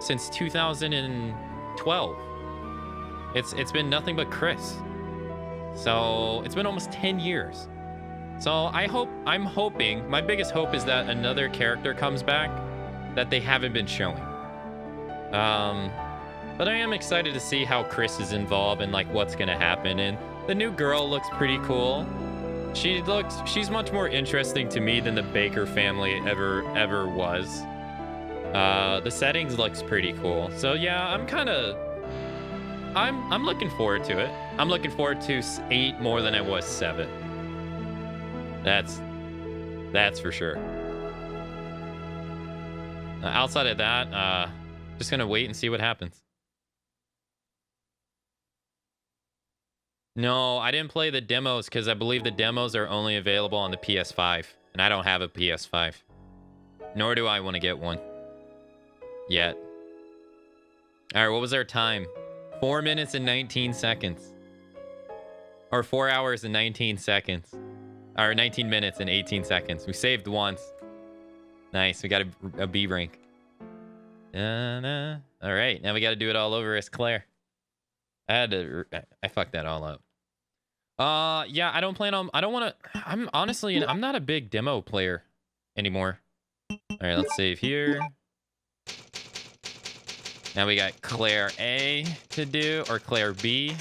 since 2012. It's been nothing but Chris. So it's been almost 10 years. So I'm hoping, my biggest hope is that another character comes back that they haven't been showing. But I am excited to see how Chris is involved and like what's gonna happen. And the new girl looks pretty cool. She's much more interesting to me than the Baker family ever was. The settings looks pretty cool. So yeah, I'm looking forward to it. I'm looking forward to 8 more than I was 7. That's for sure. Outside of that, just gonna wait and see what happens. No, I didn't play the demos because I believe the demos are only available on the PS5, and I don't have a PS5. Nor do I want to get one. Yet. Alright, what was our time? 4 minutes and 19 seconds. Or 4 hours and 19 seconds. Or 19 minutes and 18 seconds. We saved once. Nice, we got a B rank. Alright, now we got to do it all over as Claire. I fucked that all up. Yeah, I don't want to, I'm not a big demo player anymore. All right, let's save here. Now we got Claire A to do, or Claire B.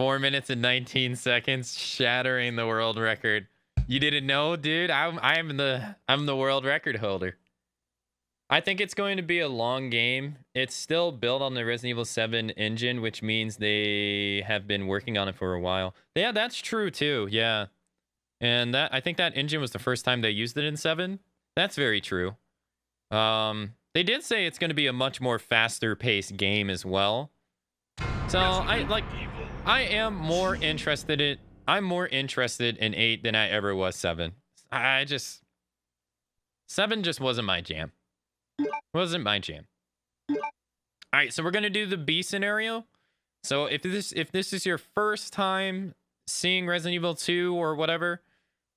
4 minutes and 19 seconds, shattering the world record. You didn't know, dude? I'm the world record holder. I think it's going to be a long game. It's still built on the Resident Evil 7 engine, which means they have been working on it for a while. Yeah, that's true too. Yeah. And I think that engine was the first time they used it in 7. That's very true. They did say it's going to be a much more faster paced game as well. So I'm more interested in 8 than I ever was 7. 7 just wasn't my jam. Wasn't my jam. All right, so we're gonna do the B scenario. So if this is your first time seeing Resident Evil 2 or whatever,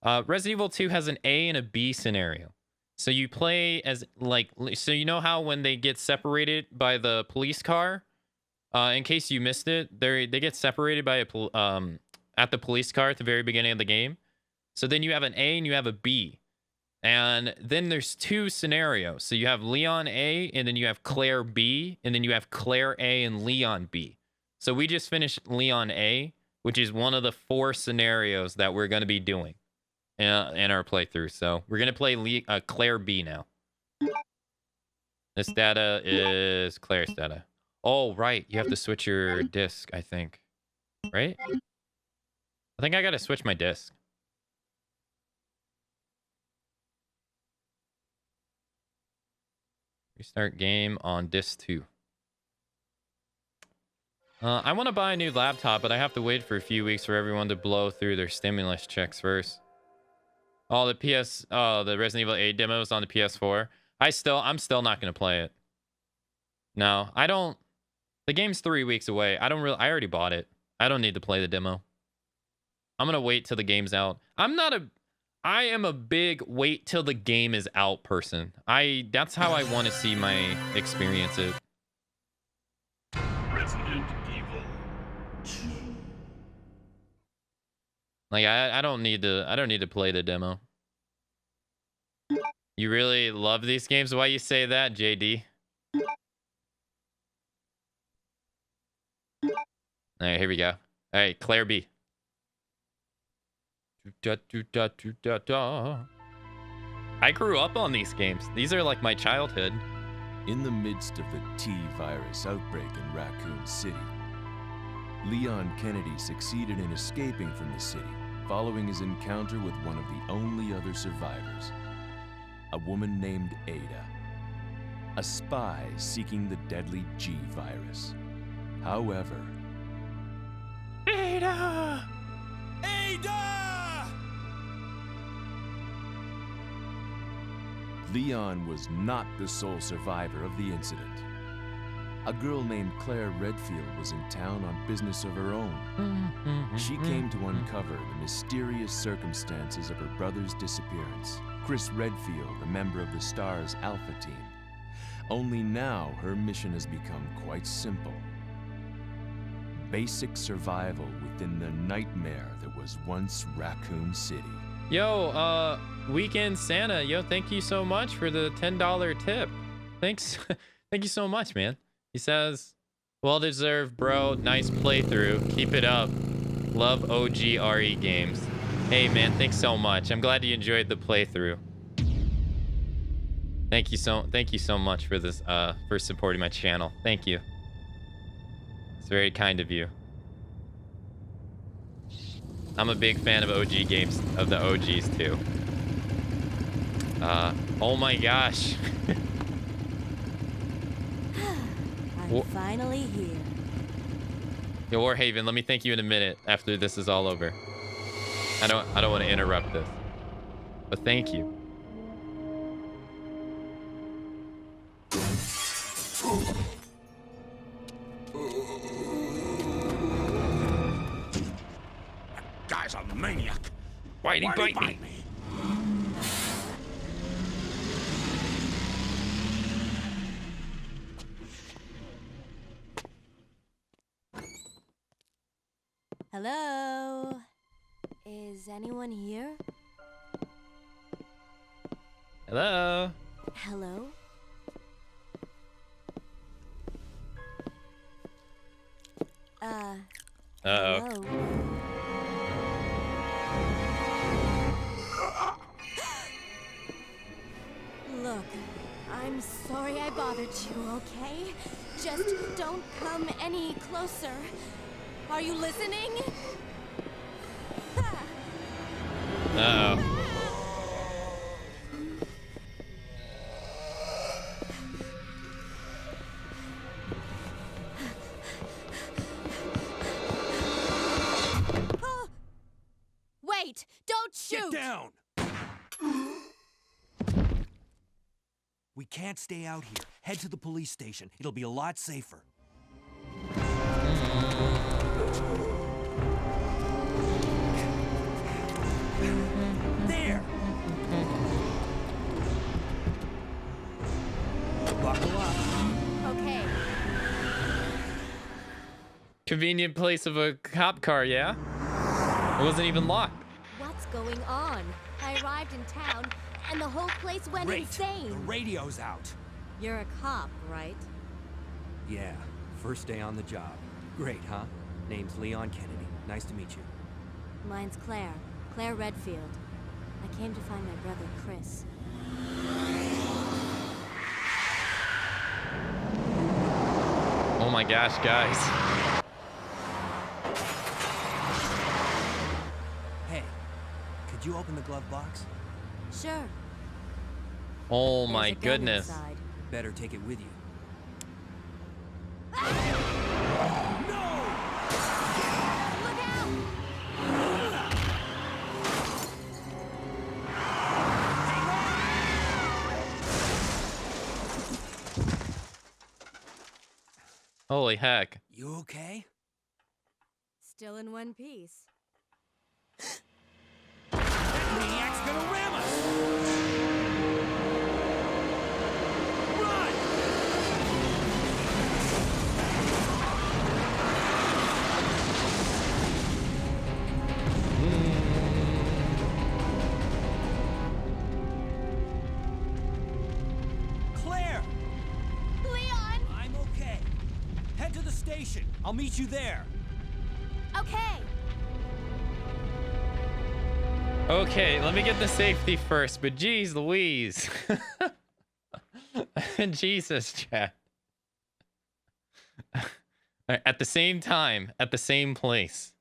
Resident Evil 2 has an A and a B scenario. So you play as so you know how when they get separated by the police car, in case you missed it, they get separated by at the police car at the very beginning of the game. So then you have an A and you have a B. And then there's 2 scenarios. So you have Leon A, and then you have Claire B, and then you have Claire A and Leon B. So we just finished Leon A, which is one of the 4 scenarios that we're going to be doing in our playthrough. So we're going to play Claire B now. This data is Claire's data. Oh, right. You have to switch your disc, I think. Right? I think I got to switch my disc. Restart game on disc 2. I want to buy a new laptop, but I have to wait for a few weeks for everyone to blow through their stimulus checks first. Oh, the Resident Evil 8 demos on the PS4. I'm still not going to play it. No, I don't. The game's 3 weeks away. I already bought it. I don't need to play the demo. I'm going to wait till the game's out. I am a big wait till the game is out person. That's how I want to see my experience it. Resident Evil 2. Like I don't need to play the demo. You really love these games? Why you say that, JD? All right, here we go. All right, Claire B. I grew up on these games. These are like my childhood. In the midst of the T-virus outbreak in Raccoon City, Leon Kennedy succeeded in escaping from the city following his encounter with one of the only other survivors, a woman named Ada, a spy seeking the deadly G-virus. However... Ada! Ada! Leon was not the sole survivor of the incident. A girl named Claire Redfield was in town on business of her own. She came to uncover the mysterious circumstances of her brother's disappearance. Chris Redfield, a member of the STARS Alpha team. Only now, her mission has become quite simple. Basic survival within the nightmare that was once Raccoon City. Yo, Weekend Santa, yo, thank you so much for the $10 tip. Thanks. Thank you so much, man. He says, well deserved, bro. Nice playthrough. Keep it up. Love OG RE games. Hey, man, thanks so much. I'm glad you enjoyed the playthrough. Thank you so much for this, for supporting my channel. Thank you. It's very kind of you. I'm a big fan of OG games, of the OGs too. Oh my gosh. I'm finally here. Yo, Warhaven, let me thank you in a minute after this is all over. I don't want to interrupt this. But thank you. Guy's a maniac. Why'd he bite me? Hello? Is anyone here? Hello? Hello? Uh-oh. Hello? Look, I'm sorry I bothered you, okay? Just don't come any closer. Are you listening? Uh-oh. Wait! Don't shoot! Get down! We can't stay out here. Head to the police station. It'll be a lot safer. There! Buckle up. Okay. Convenient place of a cop car, yeah? It wasn't even locked. What's going on? I arrived in town, and the whole place went Great. insane. The radio's out. You're a cop, right? Yeah, first day on the job. Great, huh? Name's Leon Kennedy. Nice to meet you. Mine's Claire. Claire Redfield. I came to find my brother, Chris. Oh my gosh, guys. Hey, could you open the glove box? Sure. Oh There's my a gun goodness. inside. Better take it with you. Look out! Holy heck. You okay? Still in one piece. Maniac's gonna ram us! Run! Claire! Leon! I'm okay. Head to the station. I'll meet you there. Okay. Okay, let me get the safety first, but geez Louise. Jesus, chat. At the same time, at the same place,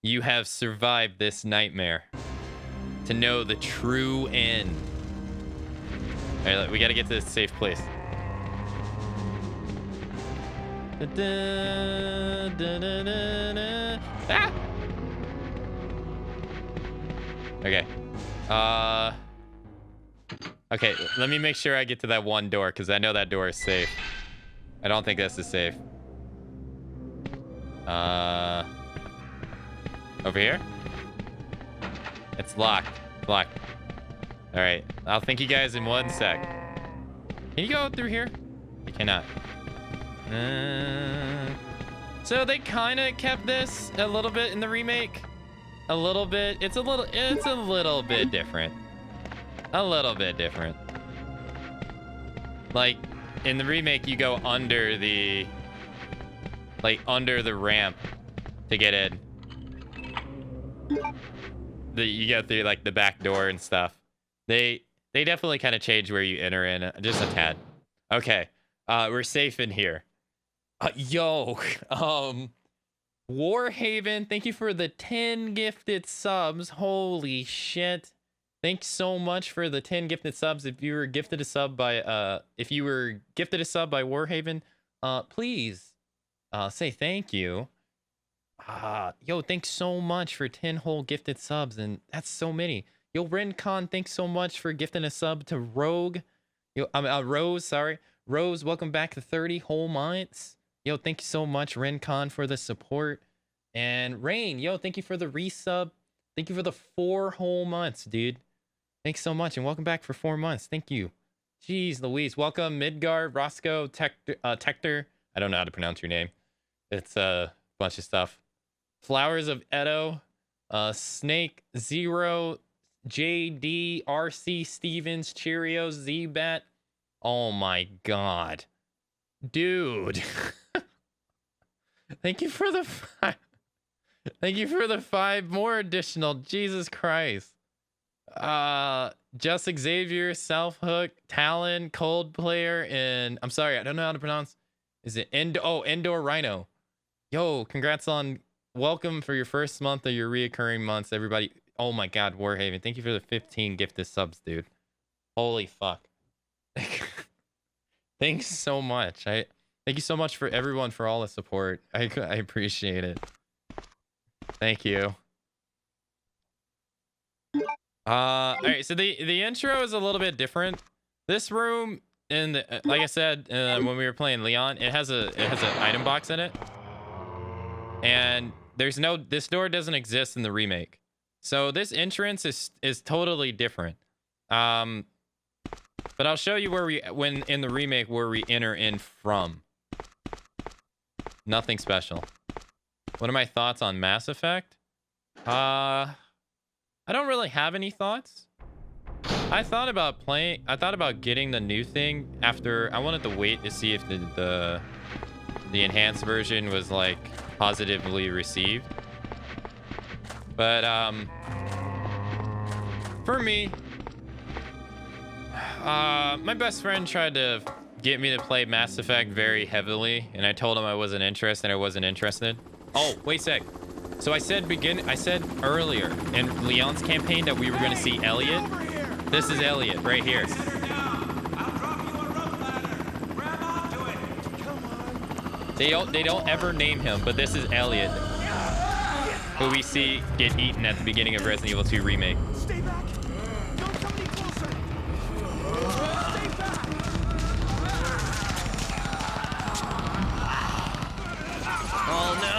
you have survived this nightmare to know the true end. All right, we got to get to this safe place. Ah! Okay. Okay, let me make sure I get to that one door, because I know that door is safe. I don't think this is safe. Over here? It's locked. Locked. Alright. I'll thank you guys in 1 sec. Can you go through here? You cannot. So they kind of kept this a little bit in the remake. A little bit. It's a little bit different. A little bit different. Like, in the remake, you go under the... like, under the ramp to get in. You go through, like, the back door and stuff. They definitely kind of change where you enter in. Just a tad. Okay. We're safe in here. Warhaven, thank you for the 10 gifted subs. Holy shit. Thanks so much for the 10 gifted subs. If you were gifted a sub by Warhaven, please say thank you. Thanks so much for 10 whole gifted subs, and that's so many. Rencon, thanks so much for gifting a sub to Rogue. Rose, sorry. Rose, welcome back to 30 whole months. Thank you so much, Rencon, for the support. And Rain, thank you for the resub. Thank you for the 4 whole months, dude. Thanks so much, and welcome back for 4 months. Thank you. Jeez Louise, welcome, Midgard, Roscoe, Tector. I don't know how to pronounce your name. It's a bunch of stuff. Flowers of Edo, Snake, Zero, JD, RC Stevens, Cheerios, Z-Bat. Oh my god. Dude. Thank you for the 5. Thank you for the 5 more additional. Jesus Christ. Just Xavier, Self-Hook, Talon, Cold Player, and I'm sorry, I don't know how to pronounce. Is it Endor Rhino? Congrats on welcome for your first month of your reoccurring months, everybody. Oh my god, Warhaven. Thank you for the 15 gifted subs, dude. Holy fuck. Thanks so much. Thank you so much for everyone for all the support. I appreciate it. Thank you. All right, so the intro is a little bit different. This room, like I said when we were playing Leon, it has an item box in it, and this door doesn't exist in the remake. So this entrance is totally different. But I'll show you when in the remake where we enter in from. Nothing special. What are my thoughts on Mass Effect? I don't really have any thoughts. I thought about getting the new thing after. I wanted to wait to see if the enhanced version was like positively received. But for me, my best friend tried to get me to play Mass Effect very heavily, and I told him I wasn't interested. Oh, wait a sec. So I said earlier in Leon's campaign that we were going to see Elliot. This is Elliot right here. They don't ever name him, but this is Elliot, who we see get eaten at the beginning of Resident Evil 2 Remake. Stay back! Don't come any closer! Stay back! Oh no!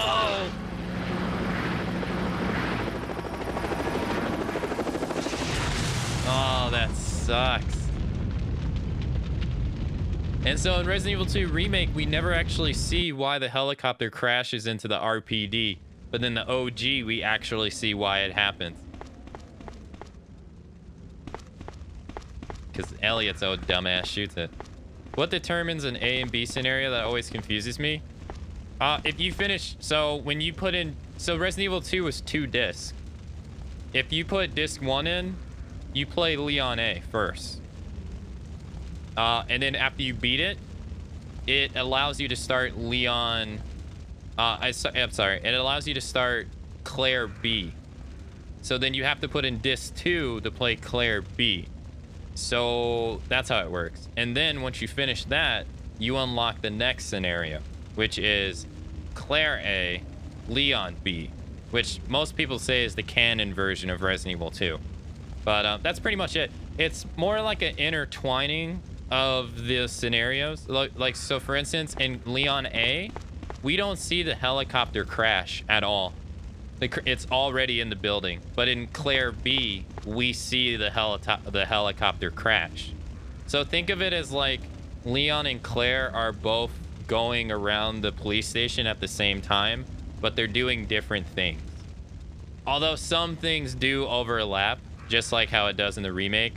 Oh, that sucks. And so in Resident Evil 2 Remake, we never actually see why the helicopter crashes into the RPD. But then the OG, we actually see why it happens. Because Elliot's old dumbass shoots it. What determines an A and B scenario? That always confuses me. If you finish... So when you put in... So Resident Evil 2 was 2 discs. If you put disc 1 in, you play Leon A first. And then after you beat it, it allows you to start Leon... I'm sorry. It allows you to start Claire B. So then you have to put in disc 2 to play Claire B. So that's how it works. And then once you finish that, you unlock the next scenario, which is Claire A, Leon B, which most people say is the canon version of Resident Evil 2. But that's pretty much it. It's more like an intertwining of the scenarios. Like so for instance, in Leon A, we don't see the helicopter crash at all. It's already in the building. But in Claire B, we see the helicopter crash. So think of it as like Leon and Claire are both going around the police station at the same time, but they're doing different things. Although some things do overlap, just like how it does in the remake,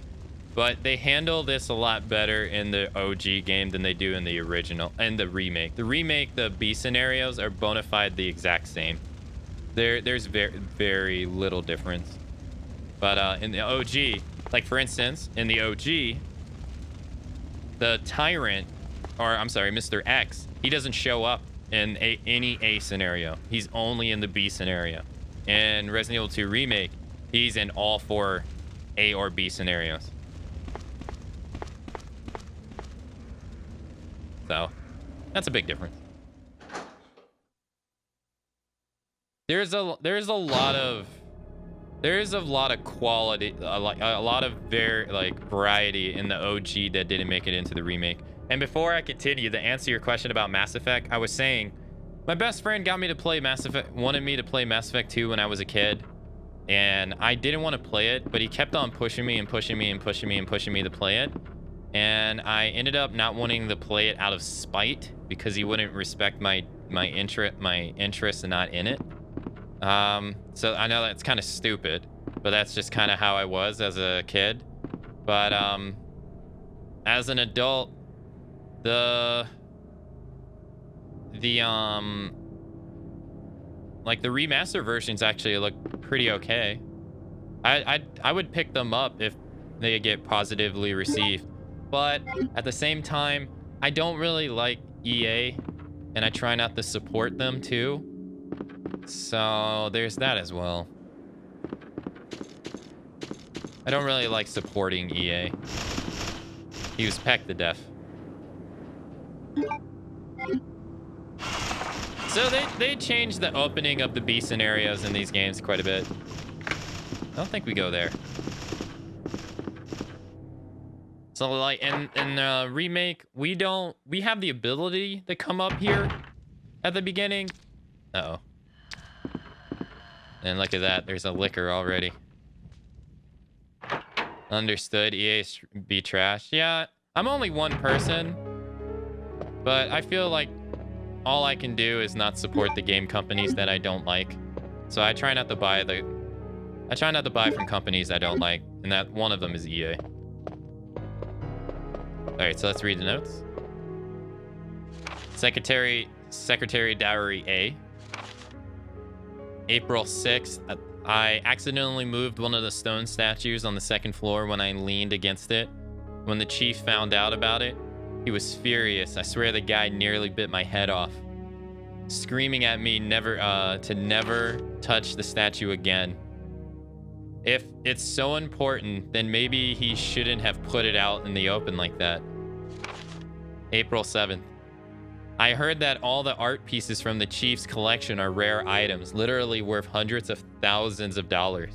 but they handle this a lot better in the OG game than they do in the original and the remake. The remake, the B scenarios are bona fide the exact same. There's very, very little difference. But in the OG, like for instance, in the OG, the Tyrant, or I'm sorry, Mr. X, he doesn't show up in any A scenario. He's only in the B scenario. In Resident Evil 2 Remake, he's in all 4 A or B scenarios. So, that's a big difference. There's a lot of quality, a lot of variety in the OG that didn't make it into the remake. And before I continue to answer your question about Mass Effect, I was saying my best friend got me to play wanted me to play Mass Effect 2 when I was a kid, and I didn't want to play it, but he kept on pushing me and pushing me and pushing me and pushing me to play it. And I ended up not wanting to play it out of spite because he wouldn't respect my interest and not in it. So I know that's kind of stupid, but that's just kind of how I was as a kid. But as an adult, the remaster versions actually look pretty okay. I would pick them up if they get positively received. But at the same time, I don't really like EA, and I try not to support them too. So there's that as well. I don't really like supporting EA. He was pecked to death. So they changed the opening of the B scenarios in these games quite a bit. I don't think we go there. So like in the remake, we have the ability to come up here at the beginning. Uh-oh. And look at that, there's a liquor already. Understood, EA be trash. Yeah, I'm only one person, but I feel like all I can do is not support the game companies that I don't like. So I try not to buy from companies I don't like, and that one of them is EA. All right, so let's read the notes. Secretary Dowry A. April 6th, I accidentally moved one of the stone statues on the second floor when I leaned against it. When the chief found out about it, he was furious. I swear the guy nearly bit my head off, screaming at me to never touch the statue again. If it's so important, then maybe he shouldn't have put it out in the open like that. April 7th. I heard that all the art pieces from the chief's collection are rare items, literally worth hundreds of thousands of dollars.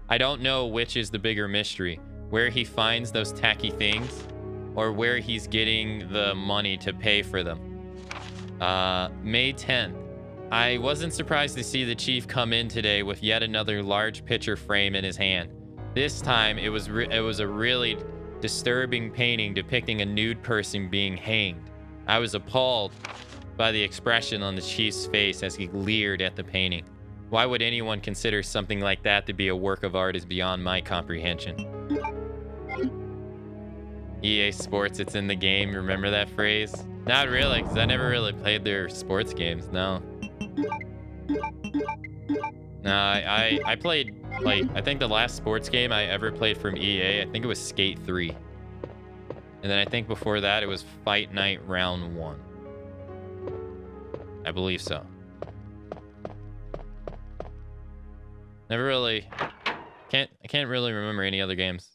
I don't know which is the bigger mystery, where he finds those tacky things, or where he's getting the money to pay for them. May 10th. I wasn't surprised to see the chief come in today with yet another large picture frame in his hand. This time, it was a really disturbing painting depicting a nude person being hanged. I was appalled by the expression on the chief's face as he leered at the painting. Why would anyone consider something like that to be a work of art is beyond my comprehension. EA Sports, it's in the game. Remember that phrase? Not really, because I never really played their sports games, no. No, I played, like, I think the last sports game I ever played from EA, I think it was Skate 3. And then I think before that it was Fight Night Round 1. I believe so. Never really, I can't really remember any other games.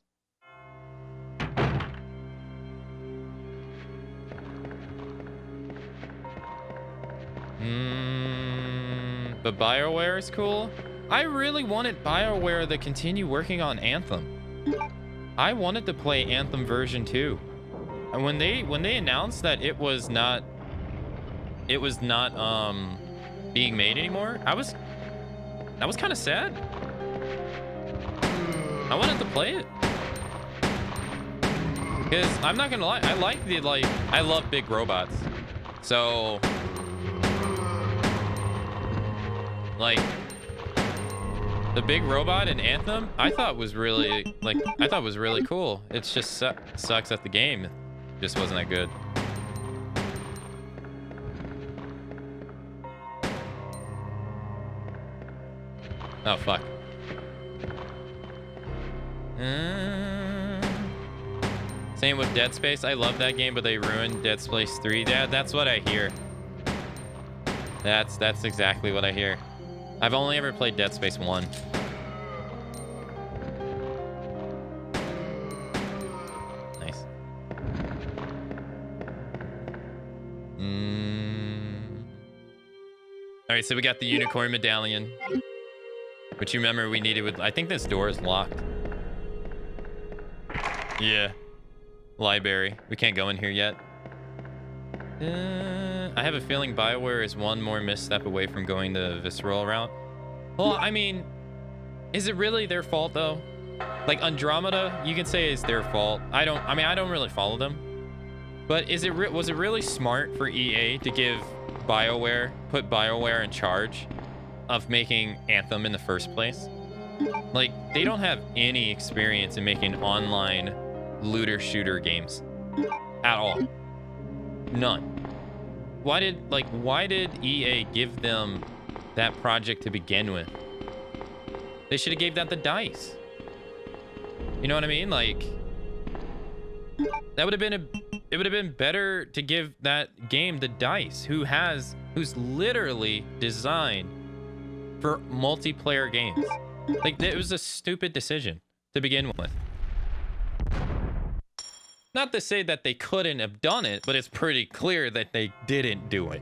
But BioWare is cool. I really wanted BioWare to continue working on Anthem. I wanted to play Anthem version 2. And when they announced that it was not being made anymore, that was kind of sad. I wanted to play it. Because I'm not gonna lie, I love big robots. So like the big robot in Anthem, I thought was really cool. It's just sucks that the game just wasn't that good. Oh fuck. Same with Dead Space. I love that game, but they ruined Dead Space 3. That's what I hear. That's exactly what I hear. I've only ever played Dead Space 1. Nice. All right, so we got the unicorn medallion, which you remember we needed with. I think this door is locked. Yeah. Library. We can't go in here yet. I have a feeling BioWare is one more misstep away from going the visceral route. Well, I mean, is it really their fault though? Like Andromeda, you can say it's their fault. I don't really follow them. But was it really smart for EA to put BioWare in charge of making Anthem in the first place? Like, they don't have any experience in making online looter shooter games at all. None. Why did EA give them that project to begin with? They should have gave that to DICE. You know what I mean? Like, it would have been better to give that game to DICE, who's literally designed for multiplayer games. Like, it was a stupid decision to begin with. Not to say that they couldn't have done it, but it's pretty clear that they didn't do it.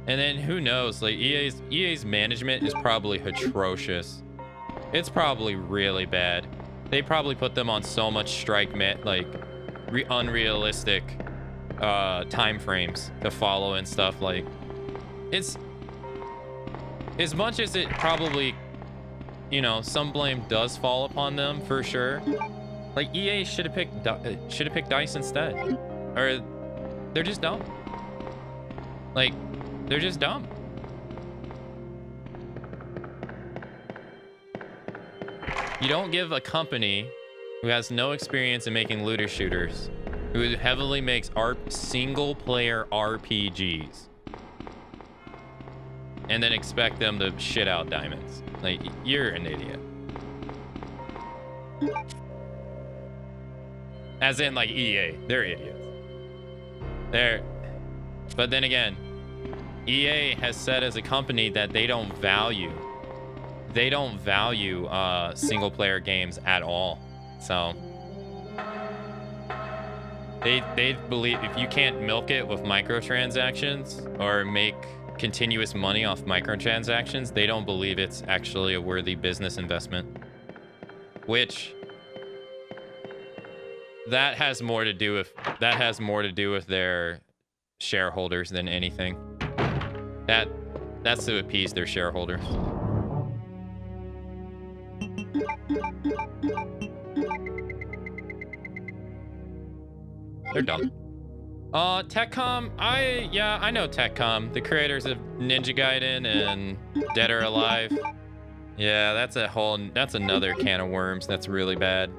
And then who knows? Like, EA's management is probably atrocious. It's probably really bad. They probably put them on so much strike, unrealistic time frames to follow and stuff. Like, it's as much as it probably, you know, some blame does fall upon them for sure. Like, EA should have picked DICE instead, or they're just dumb. Like, they're just dumb. You don't give a company who has no experience in making looter shooters, who heavily makes single-player RPGs, and then expect them to shit out diamonds. Like, you're an idiot. As in, like, EA. They're idiots. But then again, EA has said as a company that they don't value single-player games at all. So they believe if you can't milk it with microtransactions or make continuous money off microtransactions, they don't believe it's actually a worthy business investment. Which that has more to do with their shareholders than anything. That's to appease their shareholders. They're dumb. Techcom, I know Techcom, the creators of Ninja Gaiden and Dead or Alive. Yeah, that's another can of worms. That's really bad.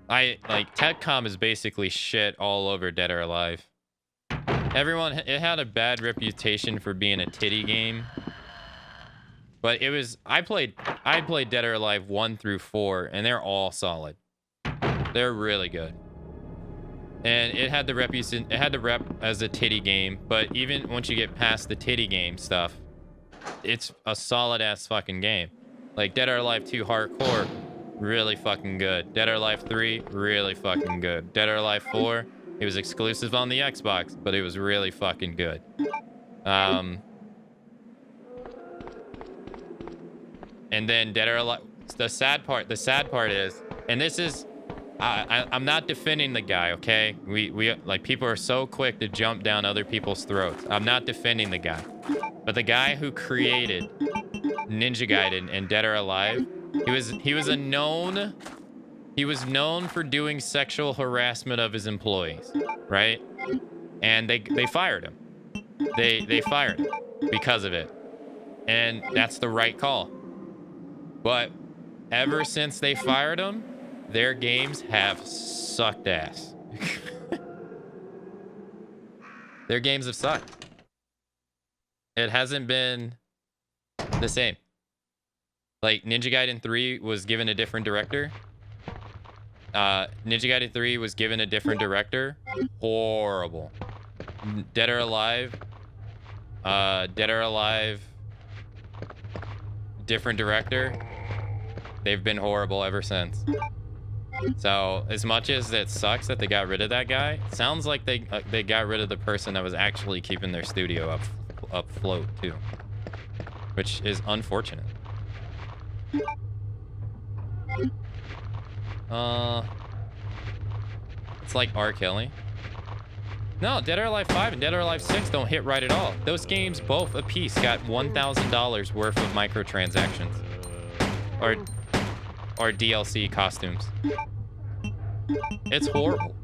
Techcom is basically shit all over Dead or Alive. It had a bad reputation for being a titty game. But I played Dead or Alive 1 through 4, and they're all solid. They're really good. And it had the rep as a titty game, but even once you get past the titty game stuff, it's a solid ass fucking game. Like Dead or Alive 2 Hardcore, really fucking good. Dead or Alive 3, really fucking good. Dead or Alive 4, it was exclusive on the Xbox, but it was really fucking good. And then Dead or Alive, the sad part is, and this is, I'm not defending the guy, okay? We like, people are so quick to jump down other people's throats. I'm not defending the guy. But the guy who created Ninja Gaiden and Dead or Alive, he was known for doing sexual harassment of his employees, right? And they fired him. They fired him because of it. And that's the right call. But ever since they fired him, their games have sucked ass. Their games have sucked. It hasn't been the same. Like, Ninja Gaiden 3 was given a different director. Ninja Gaiden 3 was given a different director. Horrible. Dead or Alive. Different director. They've been horrible ever since. So, as much as it sucks that they got rid of that guy, it sounds like they got rid of the person that was actually keeping their studio afloat too, which is unfortunate. It's like R. Kelly. No, Dead or Alive 5 and Dead or Alive 6 don't hit right at all. Those games both a piece got $1,000 worth of microtransactions. Or DLC costumes. It's horrible.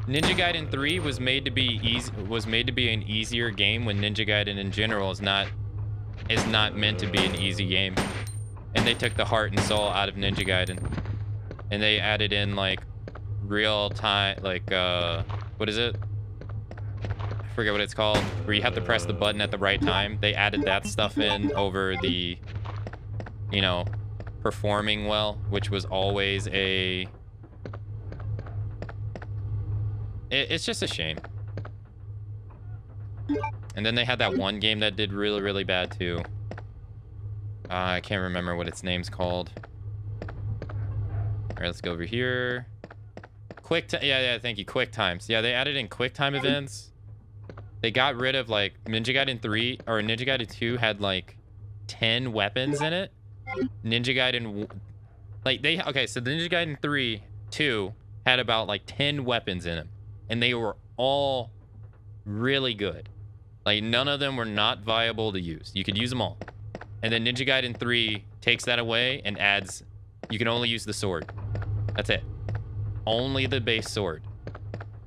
Ninja Gaiden 3 was made to be an easier game when Ninja Gaiden in general is not meant to be an easy game. And they took the heart and soul out of Ninja Gaiden. And they added in like real time, like what is it? I forget what it's called, where you have to press the button at the right time. They added that stuff in over the, you know, performing well, which was always a... It's just a shame. And then they had that one game that did really, really bad too. I can't remember what its name's called. All right, let's go over here. Yeah, thank you. Quick times. Yeah, they added in quick time events. They got rid of like Ninja Gaiden 3 or Ninja Gaiden 2 had like 10 weapons in it. Ninja Gaiden, like so the Ninja Gaiden 2 had about like 10 weapons in them, and they were all really good. Like, none of them were not viable to use. You could use them all. And then Ninja Gaiden 3 takes that away and adds, you can only use the sword. That's it. Only the base sword.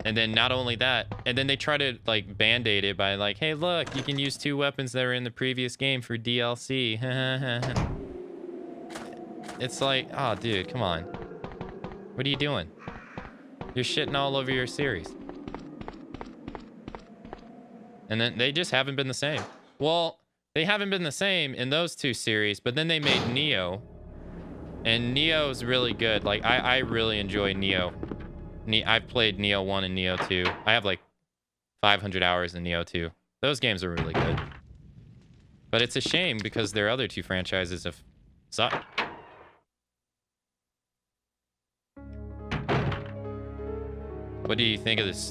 And then not only that, and then they try to like band-aid it by like, hey, look, you can use 2 weapons that were in the previous game for DLC. It's like, oh, dude, come on. What are you doing? You're shitting all over your series. And then they just haven't been the same. Well, they haven't been the same in those 2 series, but then they made Neo. And Neo's really good. Like, I really enjoy Neo. I've played Neo 1 and Neo 2. I have like 500 hours in Neo 2. Those games are really good. But it's a shame because their other 2 franchises have sucked. What do you think of this?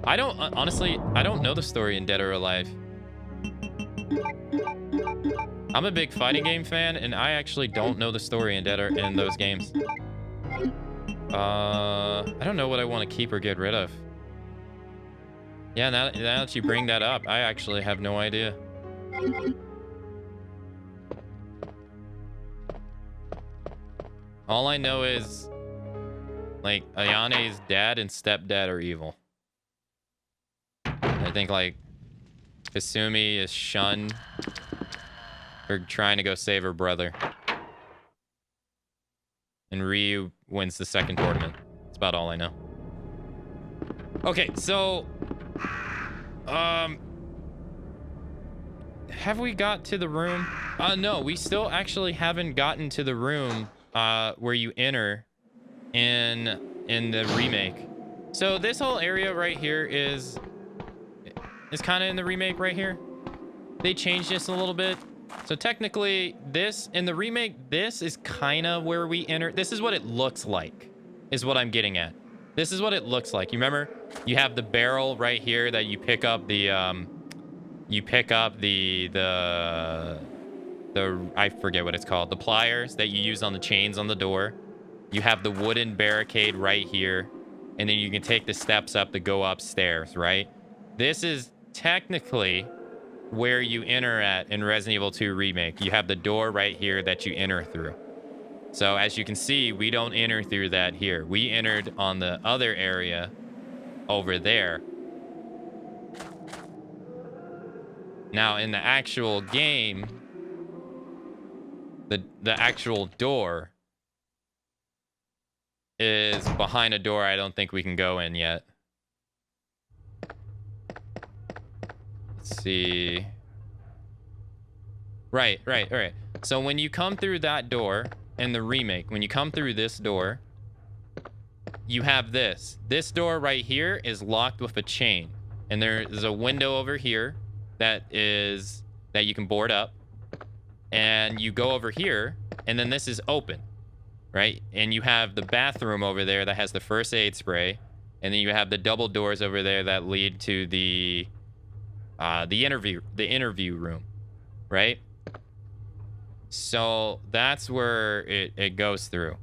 Honestly, I don't know the story in Dead or Alive. I'm a big fighting game fan, and I actually don't know the story in in those games. I don't know what I want to keep or get rid of. Yeah, now that you bring that up, I actually have no idea. All I know is, like, Ayane's dad and stepdad are evil. I think, like, Kasumi is shunned for trying to go save her brother. And Ryu wins the second tournament. That's about all I know. Okay, so... have we got to the room? No, we still actually haven't gotten to the room where you enter in the remake. So this whole area right here is kind of in the remake right here. They changed this a little bit. So technically, this, in the remake, this is kind of where we enter. This is what it looks like, is what I'm getting at. This is what it looks like. You remember? You have the barrel right here that you pick up the, I forget what it's called, the pliers that you use on the chains on the door. You have the wooden barricade right here, and then you can take the steps up to go upstairs, right? This is technically where you enter at in Resident Evil 2 Remake. You have the door right here that you enter through. So as you can see, we don't enter through that here. We entered on the other area over there. Now in the actual game, the actual door is behind a door I don't think we can go in yet. Let's see. Right. So when you come through that door in the remake, when you come through this door, you have this. This door right here is locked with a chain. And there's a window over here that you can board up. And you go over here, and then this is open, right? And you have the bathroom over there that has the first aid spray, and then you have the double doors over there that lead to the interview room, right? So that's where it goes through.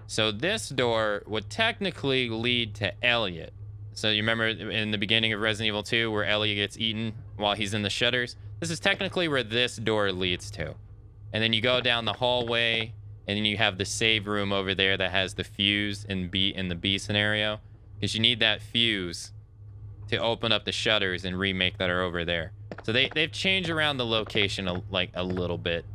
So this door would technically lead to Elliot. So you remember in the beginning of Resident Evil 2 where Elliot gets eaten while he's in the shutters? This is technically where this door leads to. And then you go down the hallway, and then you have the save room over there that has the fuse in the B scenario. Because you need that fuse to open up the shutters and remake that are over there. So they've changed around the location a little bit.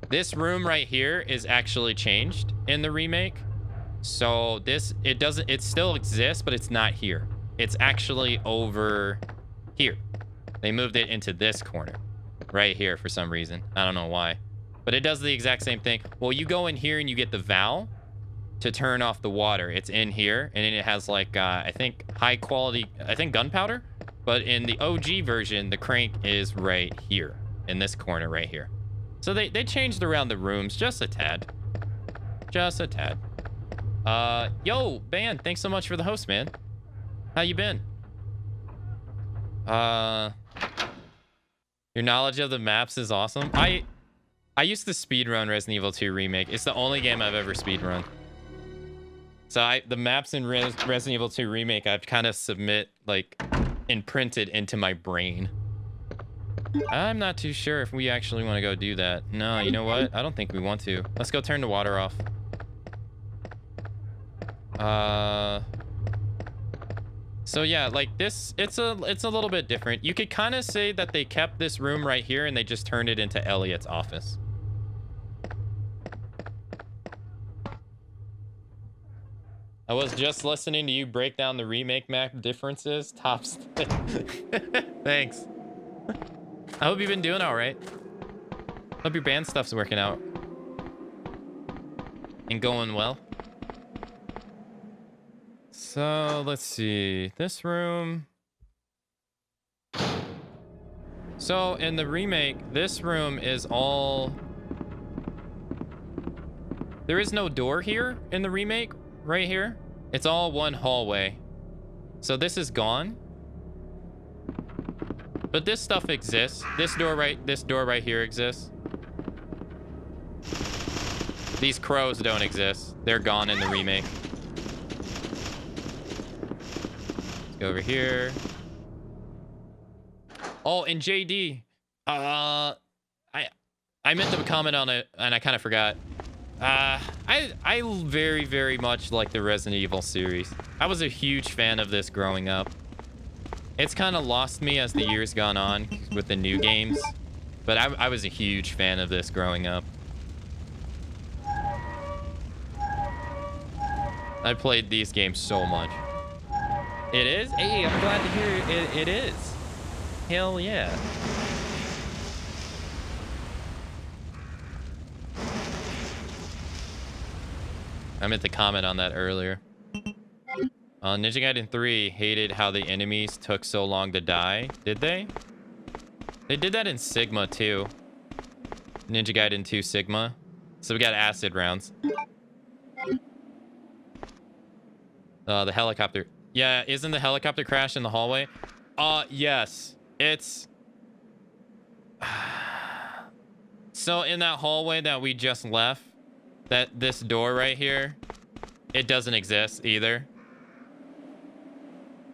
This room right here is actually changed in the remake. So it still exists, but it's not here. It's actually over here. They moved it into this corner right here for some reason. I don't know why, but it does the exact same thing. Well, you go in here and you get the valve to turn off the water. It's in here, and then it has like, I think high quality, gunpowder, but in the OG version, the crank is right here in this corner right here. So they changed around the rooms just a tad. Just a tad. Yo, Ban, thanks so much for the host, man. How you been? Your knowledge of the maps is awesome. I used to speedrun Resident Evil 2 Remake. It's the only game I've ever speedrun. So the maps in Resident Evil 2 Remake, I've kind of imprinted into my brain. I'm not too sure if we actually want to go do that. No, you know what? I don't think we want to. Let's go turn the water off. So yeah, like this, it's a little bit different. You could kind of say that they kept this room right here and they just turned it into Elliot's office. I was just listening to you break down the remake map differences. Tops. Thanks. I hope you've been doing all right. Hope your band stuff's working out and going well. So let's see, this room. So in the remake, this room is all, there is no door here in the remake right here. It's all one hallway. So this is gone. But this stuff exists. This door right here exists. These crows don't exist. They're gone in the remake. Go over here. Oh, and JD, I meant to comment on it and I kind of forgot. I very, very much like the Resident Evil series. I was a huge fan of this growing up. It's kind of lost me as the years gone on with the new games, but I was a huge fan of this growing up. I played these games so much. It is? Hey, I'm glad to hear it is. Hell yeah. I meant to comment on that earlier. Ninja Gaiden 3 hated how the enemies took so long to die. Did they? They did that in Sigma too. Ninja Gaiden 2 Sigma. So we got acid rounds. The helicopter. Yeah, isn't the helicopter crash in the hallway? Yes. It's... So in that hallway that we just left, this door right here, it doesn't exist either.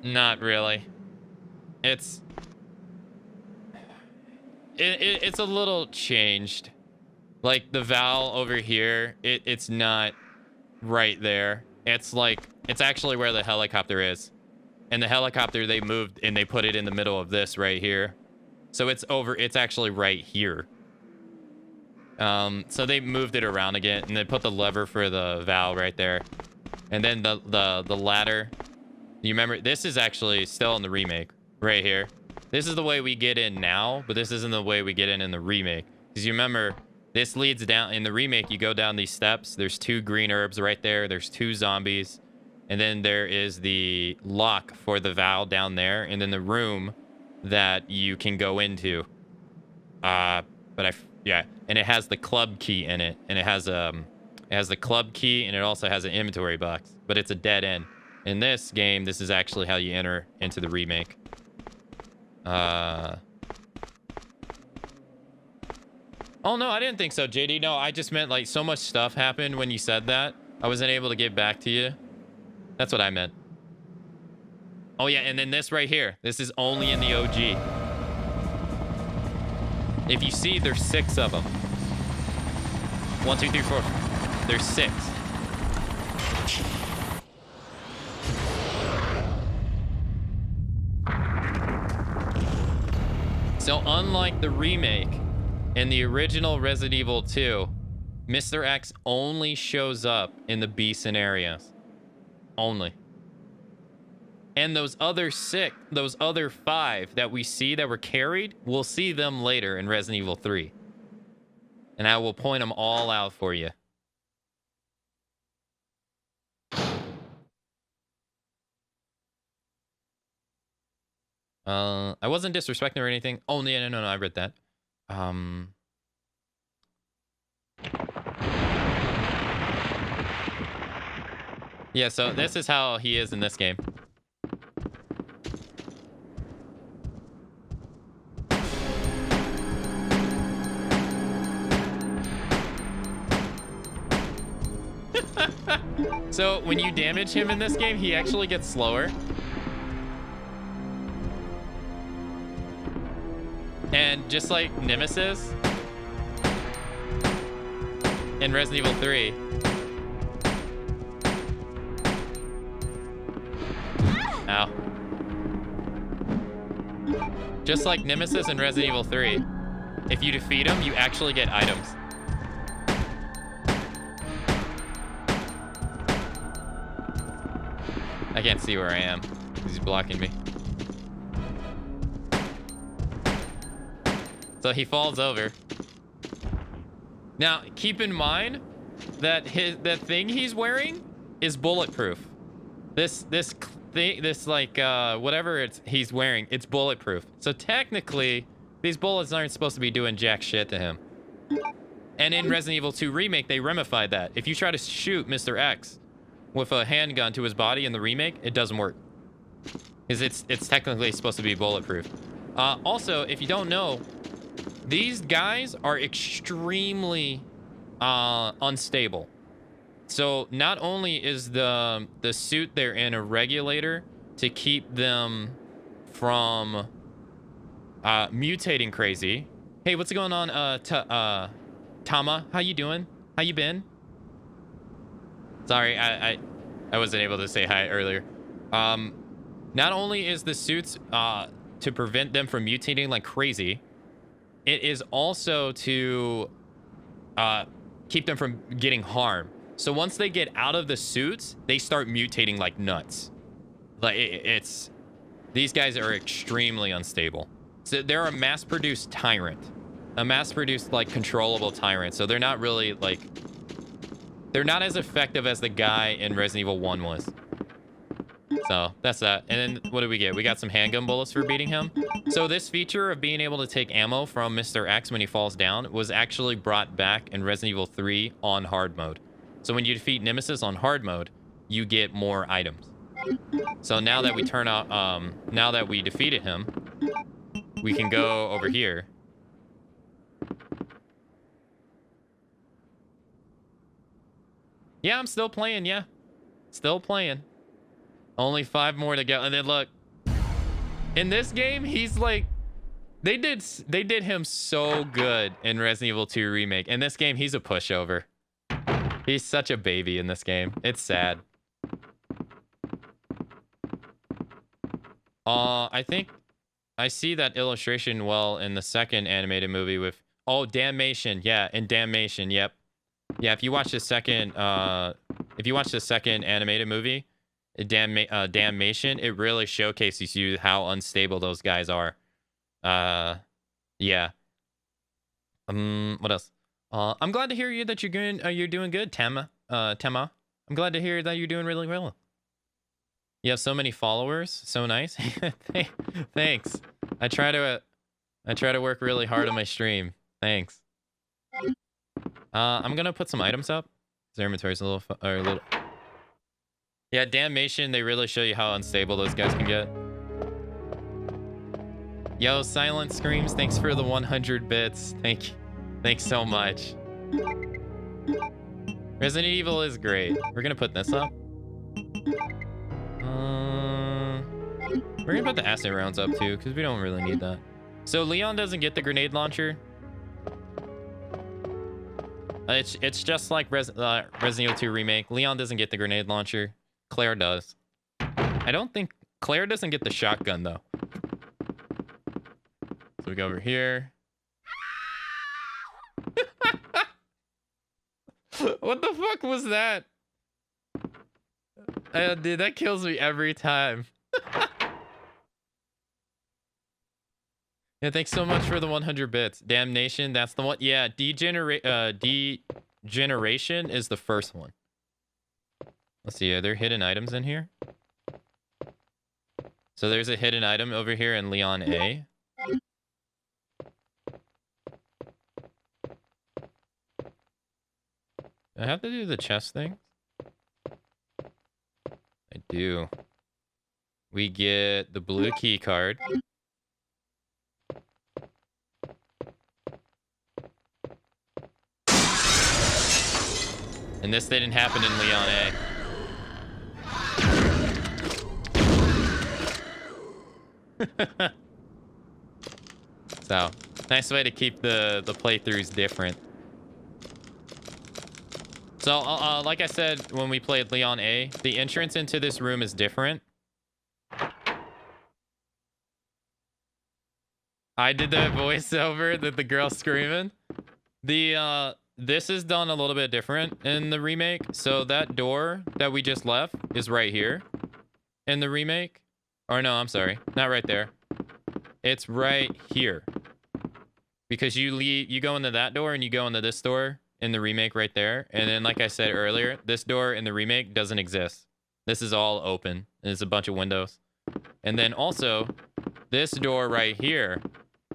Not really. It's a little changed. Like the valve over here, it's not right there. It's like, it's actually where the helicopter is. And the helicopter they moved and they put it in the middle of this right here. So it's actually right here. So they moved it around again and they put the lever for the valve right there. And then the ladder. You remember, this is actually still in the remake right here. This is the way we get in now, but this isn't the way we get in the remake. Because you remember, this leads down in the remake. You go down these steps. There's 2 green herbs right there. There's 2 zombies. And then there is the lock for the valve down there. And then the room that you can go into. Yeah. And it has the club key in it. And it has the club key and it also has an inventory box. But it's a dead end. In this game, this is actually how you enter into the remake. Oh, no, I didn't think so, JD. No, I just meant, like, so much stuff happened when you said that. I wasn't able to get back to you. That's what I meant. Oh, yeah, and then this right here. This is only in the OG. If you see, there's 6 of them. 1, 2, 3, 4. There's 6. So unlike the remake, in the original Resident Evil 2, Mr. X only shows up in the B scenarios. Only. And those other 5 that we see that were carried, we'll see them later in Resident Evil 3. And I will point them all out for you. I wasn't disrespecting or anything. Oh, no, I read that. Yeah, so this is how he is in this game. So when you damage him in this game, he actually gets slower. And just like Nemesis in Resident Evil 3. Ow. Just like Nemesis in Resident Evil 3, if you defeat him, you actually get items. I can't see where I am because he's blocking me. So he falls over. Now, keep in mind that the thing he's wearing is bulletproof. This like whatever he's wearing, it's bulletproof. So technically, these bullets aren't supposed to be doing jack shit to him. And in Resident Evil 2 Remake, they ramified that. If you try to shoot Mr. X with a handgun to his body in the remake, it doesn't work. Because it's technically supposed to be bulletproof. Also, if you don't know, these guys are extremely unstable. So not only is the suit they're in a regulator to keep them from mutating crazy. Hey, what's going on, Tama? How you doing? How you been? Sorry, I wasn't able to say hi earlier. Not only is the suits to prevent them from mutating like crazy, it is also to keep them from getting harmed. So once they get out of the suits, they start mutating like nuts. Like it's these guys are extremely unstable. So they're a mass-produced tyrant, a mass-produced like controllable tyrant. So they're not really like they're not as effective as the guy in Resident Evil 1 was. So that's that. And then what did we get? We got some handgun bullets for beating him. So this feature of being able to take ammo from Mr. X when he falls down was actually brought back in Resident Evil 3 on hard mode. So when you defeat Nemesis on hard mode, you get more items. So now that we turn out, now that we defeated him, we can go over here. Yeah, I'm still playing. Yeah, still playing. Only 5 more to go. And then look, in this game, he's like, they did him so good in Resident Evil 2 Remake. In this game, he's a pushover. He's such a baby in this game. It's sad. I think I see that illustration well in the second animated movie with, oh, Damnation. Yeah, in Damnation. Yep. Yeah, if you watch the second animated movie, Damnation, it really showcases you how unstable those guys are. Yeah. What else? I'm glad to hear that you're doing good, Tema. I'm glad to hear that you're doing really well. You have so many followers. So nice. Thanks. I try to work really hard on my stream. Thanks. I'm gonna put some items up. Their inventory's a little. Yeah, Damnation. They really show you how unstable those guys can get. Yo, Silent Screams. Thanks for the 100 bits. Thanks so much. Resident Evil is great. We're gonna put this up. We're gonna put the acid rounds up too, because we don't really need that. So Leon doesn't get the grenade launcher. It's just like Resident Evil 2 Remake. Leon doesn't get the grenade launcher. Claire does. I don't think Claire doesn't get the shotgun though. So we go over here. What the fuck was that? Dude, that kills me every time. Yeah, thanks so much for the 100 bits. Damnation, that's the one. Yeah, Degeneration is the first one. Let's see, are there hidden items in here? So there's a hidden item over here in Leon A. Do I have to do the chest thing? I do. We get the blue key card. And this didn't happen in Leon A. So, nice way to keep the playthroughs different. So, like I said, when we played Leon A, the entrance into this room is different. I did that voiceover that the girl screaming. This is done a little bit different in the remake. So that door that we just left is right here in the remake. Or no, I'm sorry, not right there. It's right here. Because you go into that door and you go into this door in the remake right there. And then, like I said earlier, this door in the remake doesn't exist. This is all open. There's a bunch of windows. And then also, this door right here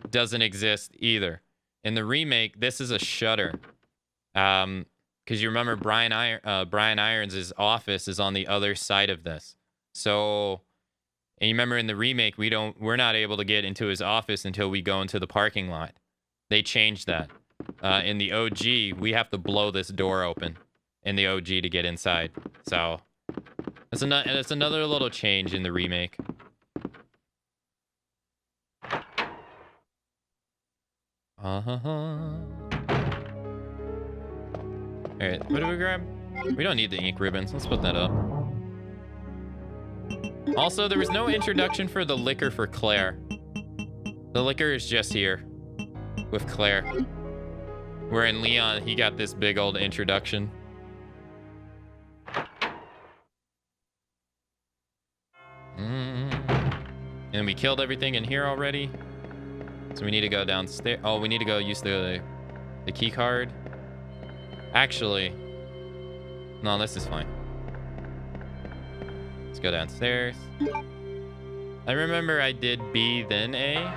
doesn't exist either. In the remake, this is a shutter. Because you remember Brian Irons' office is on the other side of this. So, and you remember in the remake, we're not able to get into his office until we go into the parking lot. They changed that. In the OG, we have to blow this door open in the OG to get inside. So, it's another little change in the remake. Alright, what do we grab? We don't need the ink ribbons. Let's put that up. Also, there was no introduction for the liquor for Claire. The liquor is just here with Claire. Where in Leon, he got this big old introduction. And we killed everything in here already. So we need to go downstairs. Oh, we need to go use the key card. Actually, no, this is fine. Let's go downstairs. I remember I did B, then A.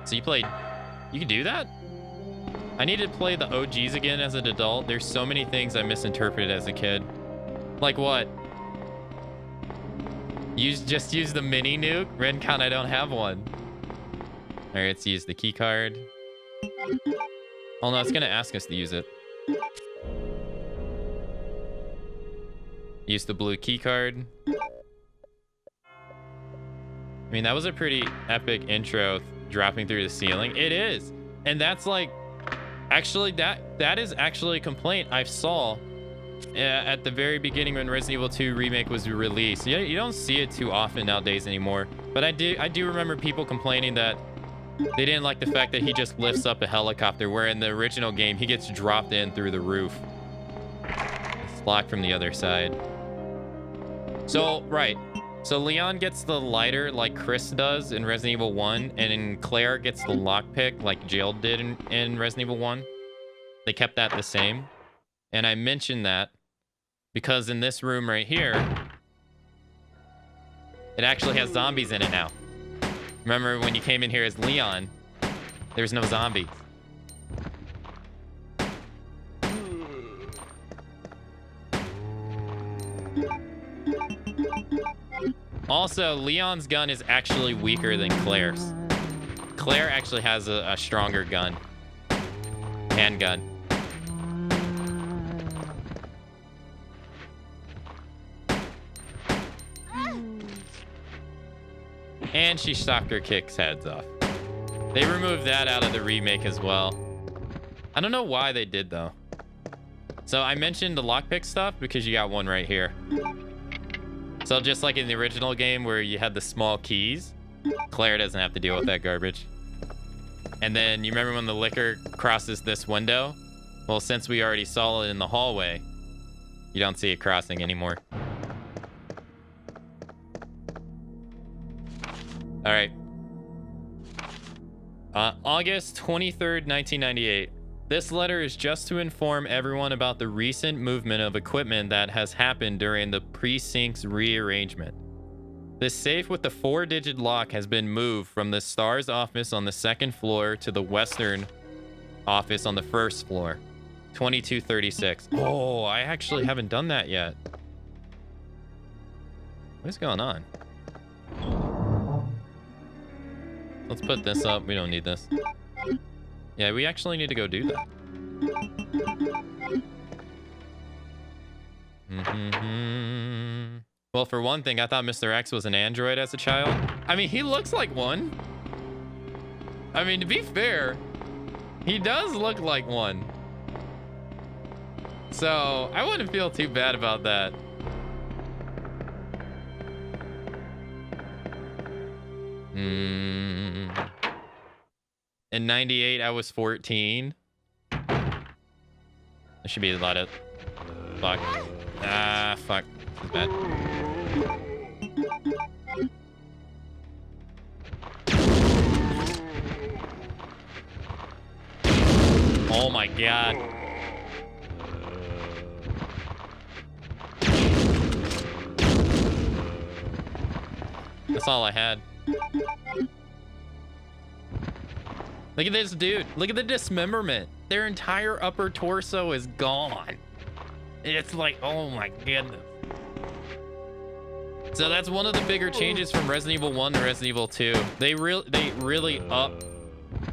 So you can do that? I need to play the OGs again as an adult. There's so many things I misinterpreted as a kid. Like what? Just use the mini nuke. Rencon, I don't have one. All right, let's use the key card. Oh no, it's gonna ask us to use it. Use the blue key card. I mean, that was a pretty epic intro, dropping through the ceiling. It is, and that's like, actually, that is actually a complaint I saw at the very beginning when Resident Evil 2 Remake was released. You don't see it too often nowadays anymore, but I do remember people complaining that they didn't like the fact that he just lifts up a helicopter, where in the original game he gets dropped in through the roof. It's blocked from the other side. So, right. So Leon gets the lighter like Chris does in Resident Evil 1, and then Claire gets the lockpick like Jill did in Resident Evil 1. They kept that the same. And I mentioned that because in this room right here, it actually has zombies in it now. Remember when you came in here as Leon, there's no zombies. Also, Leon's gun is actually weaker than Claire's. Claire actually has a stronger gun. Handgun. And she stalker kicks heads off. They removed that out of the remake as well. I don't know why they did, though. So I mentioned the lockpick stuff because you got one right here. So just like in the original game where you had the small keys, Claire doesn't have to deal with that garbage. And then you remember when the liquor crosses this window? Well, since we already saw it in the hallway, you don't see it crossing anymore. All right. August 23rd, 1998. This letter is just to inform everyone about the recent movement of equipment that has happened during the precinct's rearrangement. The safe with the 4-digit lock has been moved from the STARS office on the 2nd floor to the Western office on the 1st floor. 2236. Oh, I actually haven't done that yet. What's going on? Let's put this up. We don't need this. Yeah, we actually need to go do that. Well, for one thing, I thought Mr. X was an android as a child. I mean, he looks like one. I mean, to be fair, he does look like one. So, I wouldn't feel too bad about that. In 98, I was 14. There should be a lot of... Fuck. Ah, fuck. This is bad. Oh my god. That's all I had. Look at this dude. Look at the dismemberment. Their entire upper torso is gone. It's like, oh my goodness. So that's one of the bigger changes from Resident Evil 1 to Resident Evil 2. They really up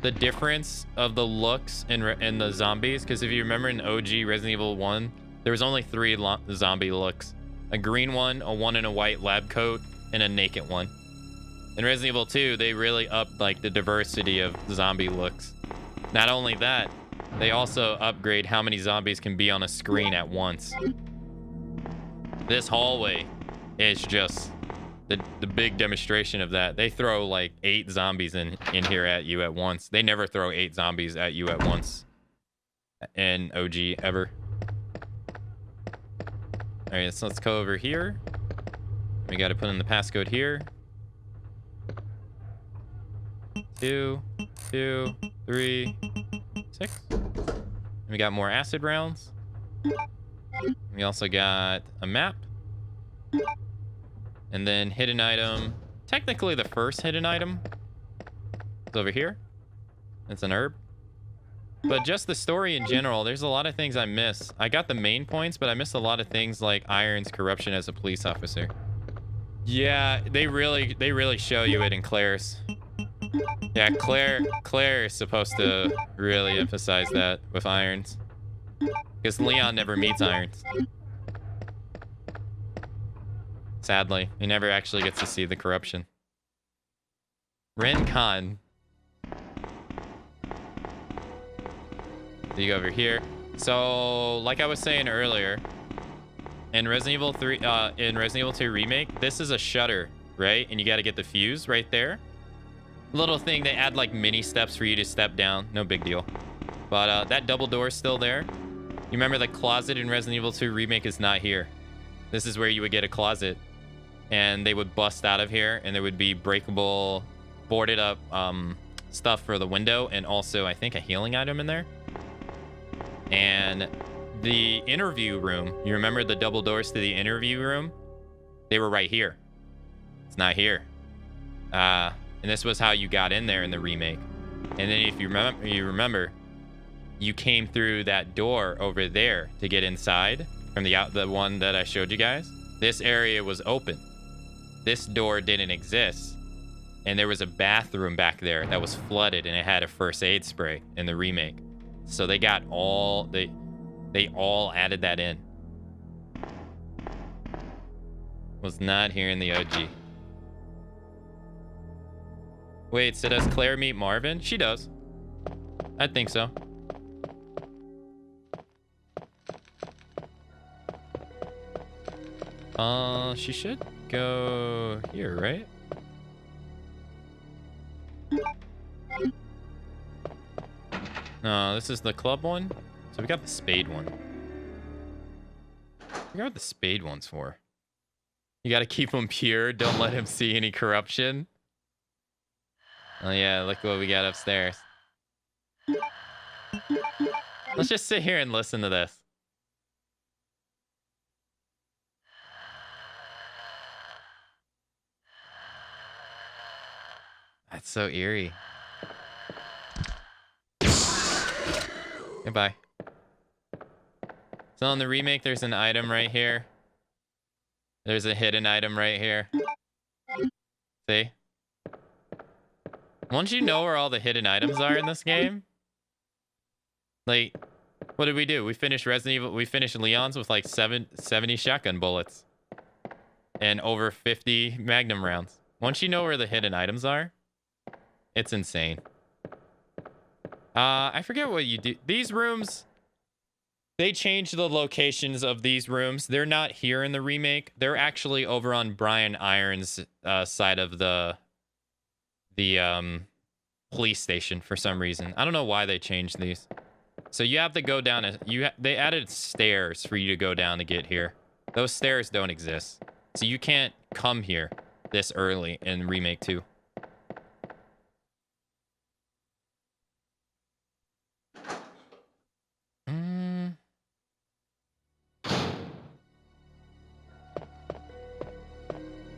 the difference of the looks in the zombies. Because if you remember in OG Resident Evil 1, there was only 3 zombie looks. A green one, a one in a white lab coat, and a naked one. In Resident Evil 2, they really upped like the diversity of zombie looks. Not only that, they also upgrade how many zombies can be on a screen at once. This hallway is just the big demonstration of that. They throw like 8 zombies in here at you at once. They never throw 8 zombies at you at once in OG ever. All right, so let's go over here. We got to put in the passcode here. 2, 2, 3, 6. And we got more acid rounds. We also got a map. And then hidden item. Technically the first hidden item is over here. It's an herb. But just the story in general, there's a lot of things I miss. I got the main points, but I missed a lot of things like Iron's corruption as a police officer. Yeah, they really show you it in Claire's. Yeah, Claire is supposed to really emphasize that with Irons. Because Leon never meets Irons. Sadly, he never actually gets to see the corruption. Ren Khan. You go over here. So, like I was saying earlier, in Resident Evil 3, in Resident Evil 2 Remake, this is a shutter, right? And you got to get the fuse right there. Little thing, they add like mini steps for you to step down. No big deal. But that double door is still there. You remember the closet in Resident Evil 2 Remake is not here. This is where you would get a closet. And they would bust out of here, and there would be breakable, boarded up stuff for the window, and also, I think, a healing item in there. And the interview room, you remember the double doors to the interview room? They were right here. It's not here. And this was how you got in there in the remake. And then if you remember, you came through that door over there to get inside from the one that I showed you guys. This area was open. This door didn't exist. And there was a bathroom back there that was flooded, and it had a first aid spray in the remake. So they got all they all added that in. Was not here in the OG. Wait, so does Claire meet Marvin? She does. I think so. She should go here, right? No, this is the club one. So we got the spade one. I forgot what the spade one's for. You gotta keep him pure. Don't let him see any corruption. Oh yeah, look what we got upstairs. Let's just sit here and listen to this. That's so eerie. Goodbye. So in the remake, there's an item right here. There's a hidden item right here. See? Once you know where all the hidden items are in this game, like, what did we do? We finished Resident Evil. We finished Leon's with like 70 shotgun bullets and over 50 Magnum rounds. Once you know where the hidden items are, it's insane. I forget what you do. These rooms, they changed the locations of these rooms. They're not here in the remake. They're actually over on Brian Irons' side of the police station for some reason. I don't know why they changed these. So you have to go down. They added stairs for you to go down to get here. Those stairs don't exist. So you can't come here this early in Remake 2.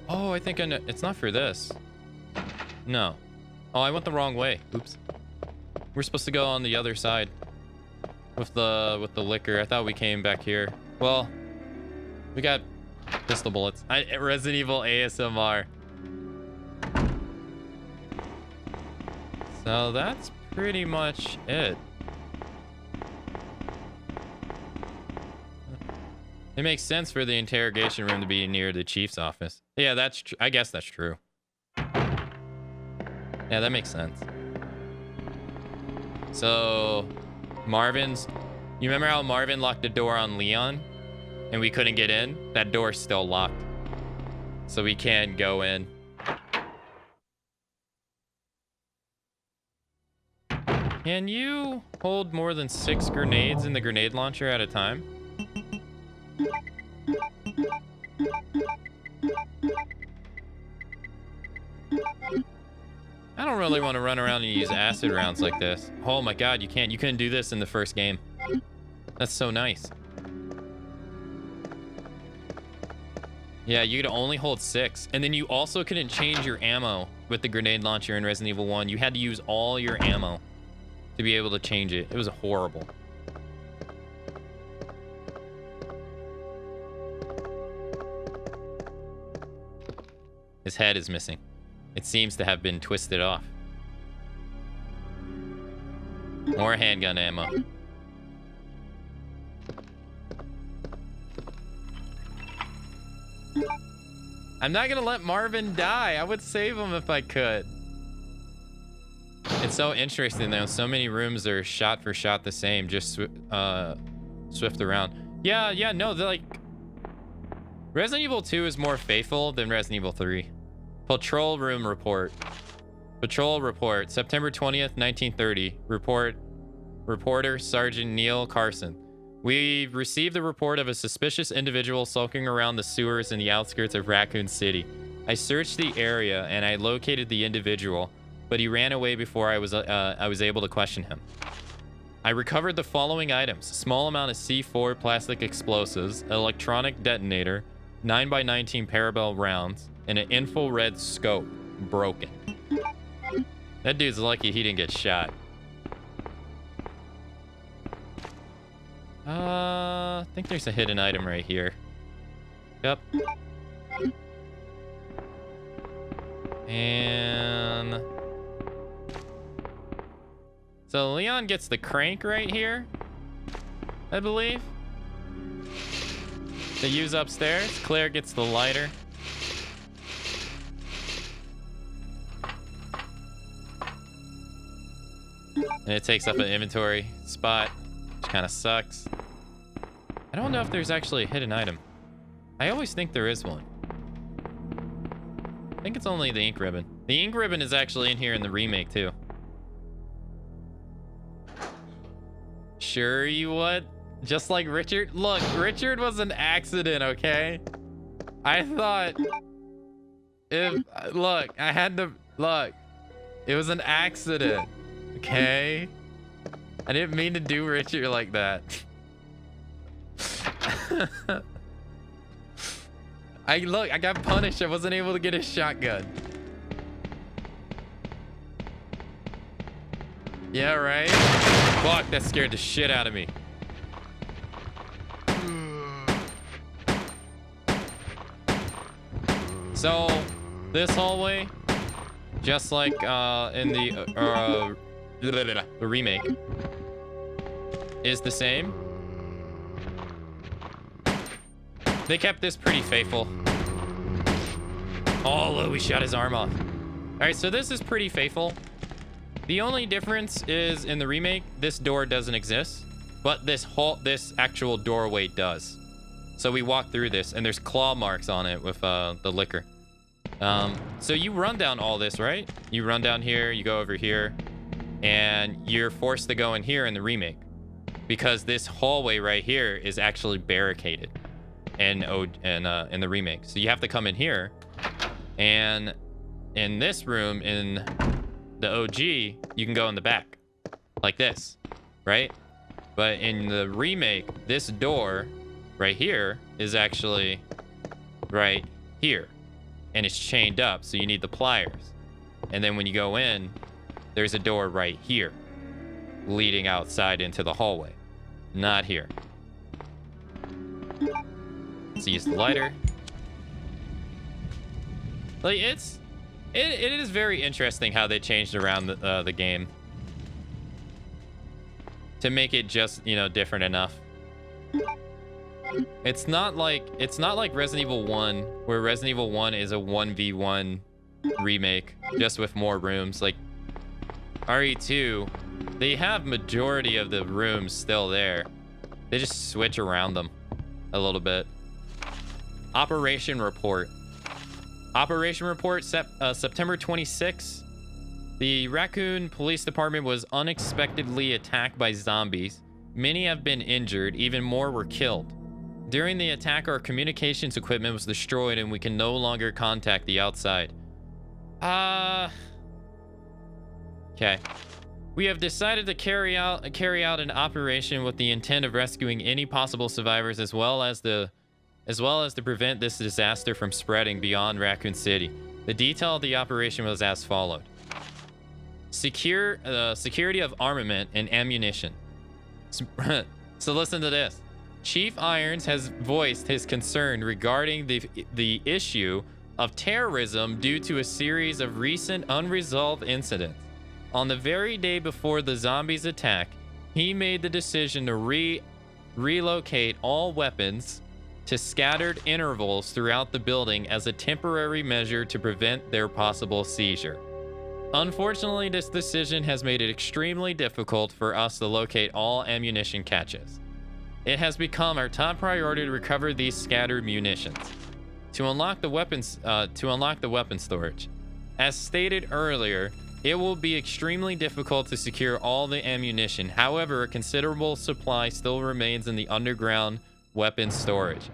Oh, I think I know. It's not for this. No. Oh, I went the wrong way. Oops. We're supposed to go on the other side with the liquor. I thought we came back here. Well, we got pistol bullets. Resident Evil ASMR. So that's pretty much it. It makes sense for the interrogation room to be near the chief's office. Yeah, that's true. I guess that's true. Yeah, that makes sense. So, Marvin's... You remember how Marvin locked the door on Leon? And we couldn't get in? That door's still locked. So we can't go in. Can you hold more than 6 grenades in the grenade launcher at a time? I don't really want to run around and use acid rounds like this. Oh my god, you can't. You couldn't do this in the first game. That's so nice. Yeah, you could only hold 6. And then you also couldn't change your ammo with the grenade launcher in Resident Evil 1. You had to use all your ammo to be able to change it. It was horrible. His head is missing. It seems to have been twisted off. More handgun ammo. I'm not gonna let Marvin die. I would save him if I could. It's so interesting though. So many rooms are shot for shot the same. Just swift around. Yeah, no, they're like... Resident Evil 2 is more faithful than Resident Evil 3. Patrol room report. Patrol report, September 20th, 1930. Reporter Sergeant Neil Carson. We received a report of a suspicious individual sulking around the sewers in the outskirts of Raccoon City. I searched the area and I located the individual, but he ran away before I was able to question him. I recovered the following items: a small amount of C4 plastic explosives, an electronic detonator, 9x19 parabellum rounds, and an infrared scope. Broken. That dude's lucky he didn't get shot. I think there's a hidden item right here. Yep. And... so Leon gets the crank right here, I believe. To use upstairs. Claire gets the lighter. And it takes up an inventory spot, which kind of sucks. I don't know if there's actually a hidden item. I always think there is one. I think it's only the ink ribbon. The ink ribbon is actually in here in the remake too. Sure you would? Just like Richard? Look, Richard was an accident, okay? I thought... look, I had to... Look. It was an accident. Okay? I didn't mean to do Richard like that. I got punished. I wasn't able to get a shotgun. Yeah, right? Fuck, that scared the shit out of me. So, this hallway, just like in the remake, is the same. They kept this pretty faithful. Oh, look, we shot his arm off. All right, so this is pretty faithful. The only difference is in the remake, this door doesn't exist, but this actual doorway does. So we walk through this, and there's claw marks on it with the liquor. So you run down all this, right? You run down here, you go over here, and you're forced to go in here in the remake because this hallway right here is actually barricaded in the remake. So you have to come in here, and in this room in the OG, you can go in the back like this, right? But in the remake, this door right here is actually right here, and it's chained up, so you need the pliers. And then when you go in, there's a door right here leading outside into the hallway, not here. Let's use the lighter. Like, it is very interesting how they changed around the game to make it just, you know, different enough. It's not like Resident Evil 1, where Resident Evil 1 is a 1v1 remake just with more rooms. Like RE2, they have majority of the rooms still there. They just switch around them a little bit. Operation report. Operation report, September 26. The Raccoon Police Department was unexpectedly attacked by zombies. Many have been injured, even more were killed. During the attack, our communications equipment was destroyed and we can no longer contact the outside. Okay. We have decided to carry out an operation with the intent of rescuing any possible survivors as well as to prevent this disaster from spreading beyond Raccoon City. The detail of the operation was as followed. Security of armament and ammunition. So listen to this. Chief Irons has voiced his concern regarding the issue of terrorism due to a series of recent unresolved incidents. On the very day before the zombies' attack, he made the decision to relocate all weapons to scattered intervals throughout the building as a temporary measure to prevent their possible seizure. Unfortunately, this decision has made it extremely difficult for us to locate all ammunition caches. It has become our top priority to recover these scattered munitions. To unlock the weapon storage. As stated earlier, it will be extremely difficult to secure all the ammunition. However, a considerable supply still remains in the underground weapon storage.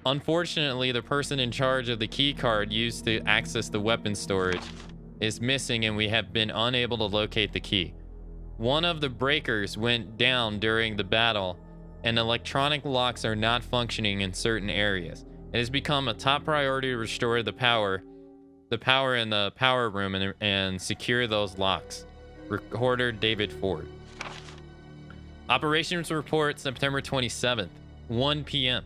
Unfortunately, the person in charge of the key card used to access the weapon storage is missing, and we have been unable to locate the key. One of the breakers went down during the battle, and electronic locks are not functioning in certain areas. It has become a top priority to restore the power in the power room and secure those locks. Recorder David Ford. Operations report September 27th, 1 p.m.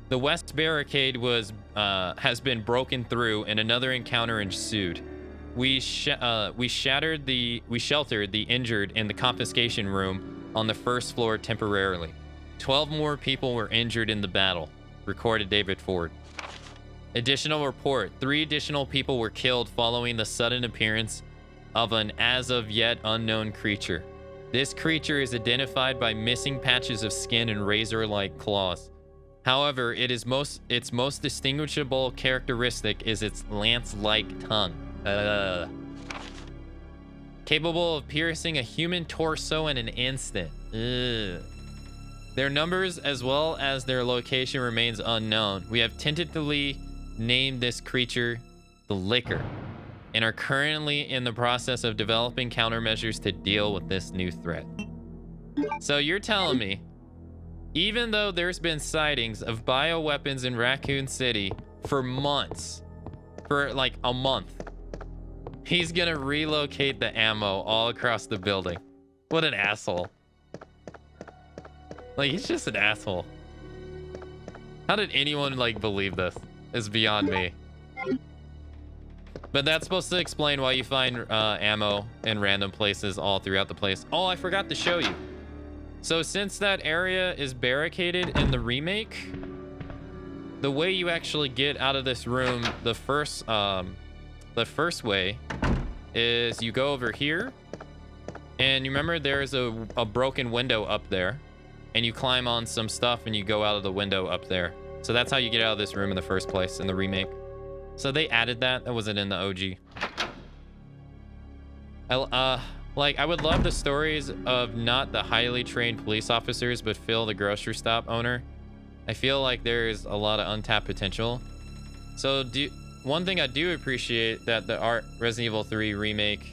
The west barricade has been broken through and another encounter ensued. We sheltered the injured in the confiscation room on the first floor temporarily. 12 more people were injured in the battle. Recorded David Ford. Additional report. 3 additional people were killed following the sudden appearance of an as of yet unknown creature. This creature is identified by missing patches of skin and razor-like claws. However, its most distinguishable characteristic is its lance-like tongue. Capable of piercing a human torso in an instant. Ugh. Their numbers as well as their location remains unknown. We have tentatively named this creature the Licker and are currently in the process of developing countermeasures to deal with this new threat. So you're telling me, even though there's been sightings of bioweapons in Raccoon City for months, for like a month, he's gonna relocate the ammo all across the building. What an asshole. Like, he's just an asshole. How did anyone, like, believe this? Is beyond me. But that's supposed to explain why you find ammo in random places all throughout the place. Oh, I forgot to show you. So since that area is barricaded in the remake, the way you actually get out of this room, the first way is you go over here, and you remember there's a broken window up there, and you climb on some stuff and you go out of the window up there. So that's how you get out of this room in the first place in the remake. So they added that. That wasn't in the OG. I would love the stories of not the highly trained police officers, but Phil, the grocery stop owner. I feel like there's a lot of untapped potential. So one thing I do appreciate that the Resident Evil 3 remake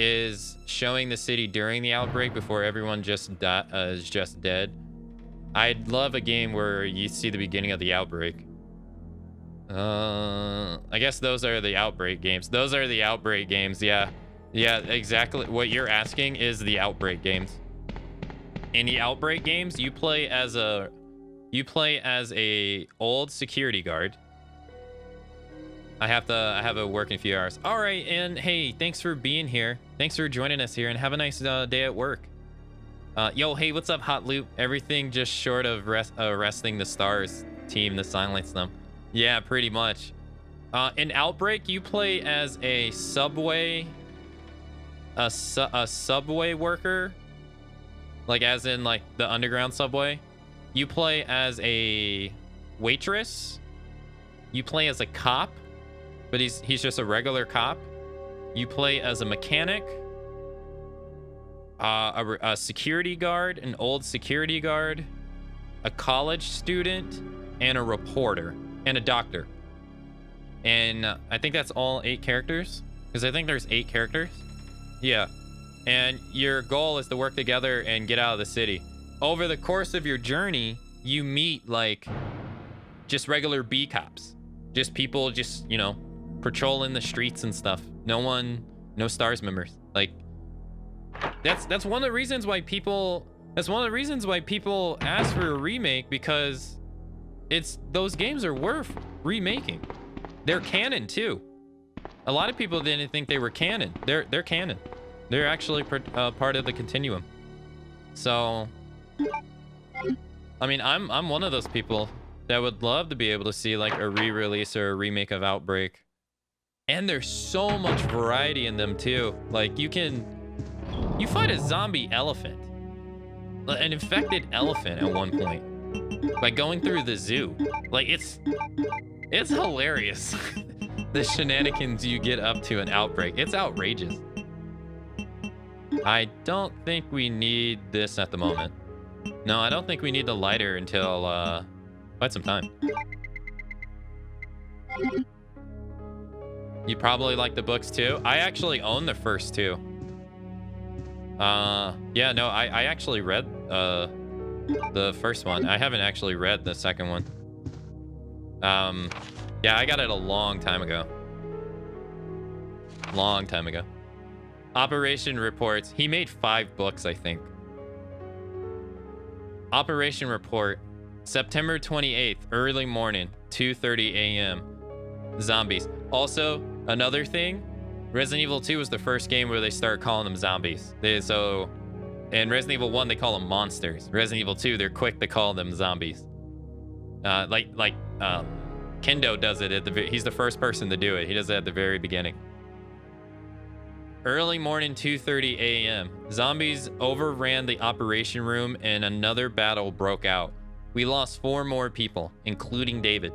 is showing the city during the outbreak before everyone is just dead. I'd love a game where you see the beginning of the outbreak. I guess those are the outbreak games. Those are the outbreak games, yeah. Yeah, exactly. What you're asking is the outbreak games. In the outbreak games, you play as a old security guard. I have a work in a few hours. All right, and hey, thanks for being here. Thanks for joining us here, and have a nice day at work. Yo, hey, what's up, Hot Loop? Everything just short of arresting the STARS team to silence them. Yeah, pretty much. In Outbreak, you play as a subway worker, like as in like the underground subway. You play as a waitress. You play as a cop, but he's just a regular cop. You play as a mechanic, a security guard, an old security guard, a college student, and a reporter, and a doctor. And I think that's all 8 characters, because I think there's 8 characters. Yeah. And your goal is to work together and get out of the city. Over the course of your journey, you meet like just regular B cops, just people just, you know, patrolling the streets and stuff. No STARS members. Like that's one of the reasons why people ask for a remake, because those games are worth remaking. They're canon too. A lot of people didn't think they were canon. They're canon. They're actually part of the continuum. So, I mean, I'm one of those people that would love to be able to see like a re-release or a remake of Outbreak. And there's so much variety in them too. Like you fight a zombie elephant, an infected elephant at one point, by going through the zoo. Like it's hilarious. The shenanigans you get up to in Outbreak. It's outrageous. I don't think we need this at the moment. No, I don't think we need the lighter until quite some time. You probably like the books too. I actually own the first two. Yeah, no, I actually read the first one. I haven't actually read the second one. Yeah, I got it a long time ago. Long time ago. Operation Reports. He made 5 books, I think. Operation Report. September 28th, early morning, 2:30 a.m. Zombies. Also, another thing, Resident Evil 2 was the first game where they started calling them zombies. In Resident Evil 1, they call them monsters. Resident Evil 2, they're quick to call them zombies. Kendo does it he's the first person to do it. He does it at the very beginning. Early morning, 2:30 a.m. Zombies overran the operation room and another battle broke out. We lost 4 more people, including David.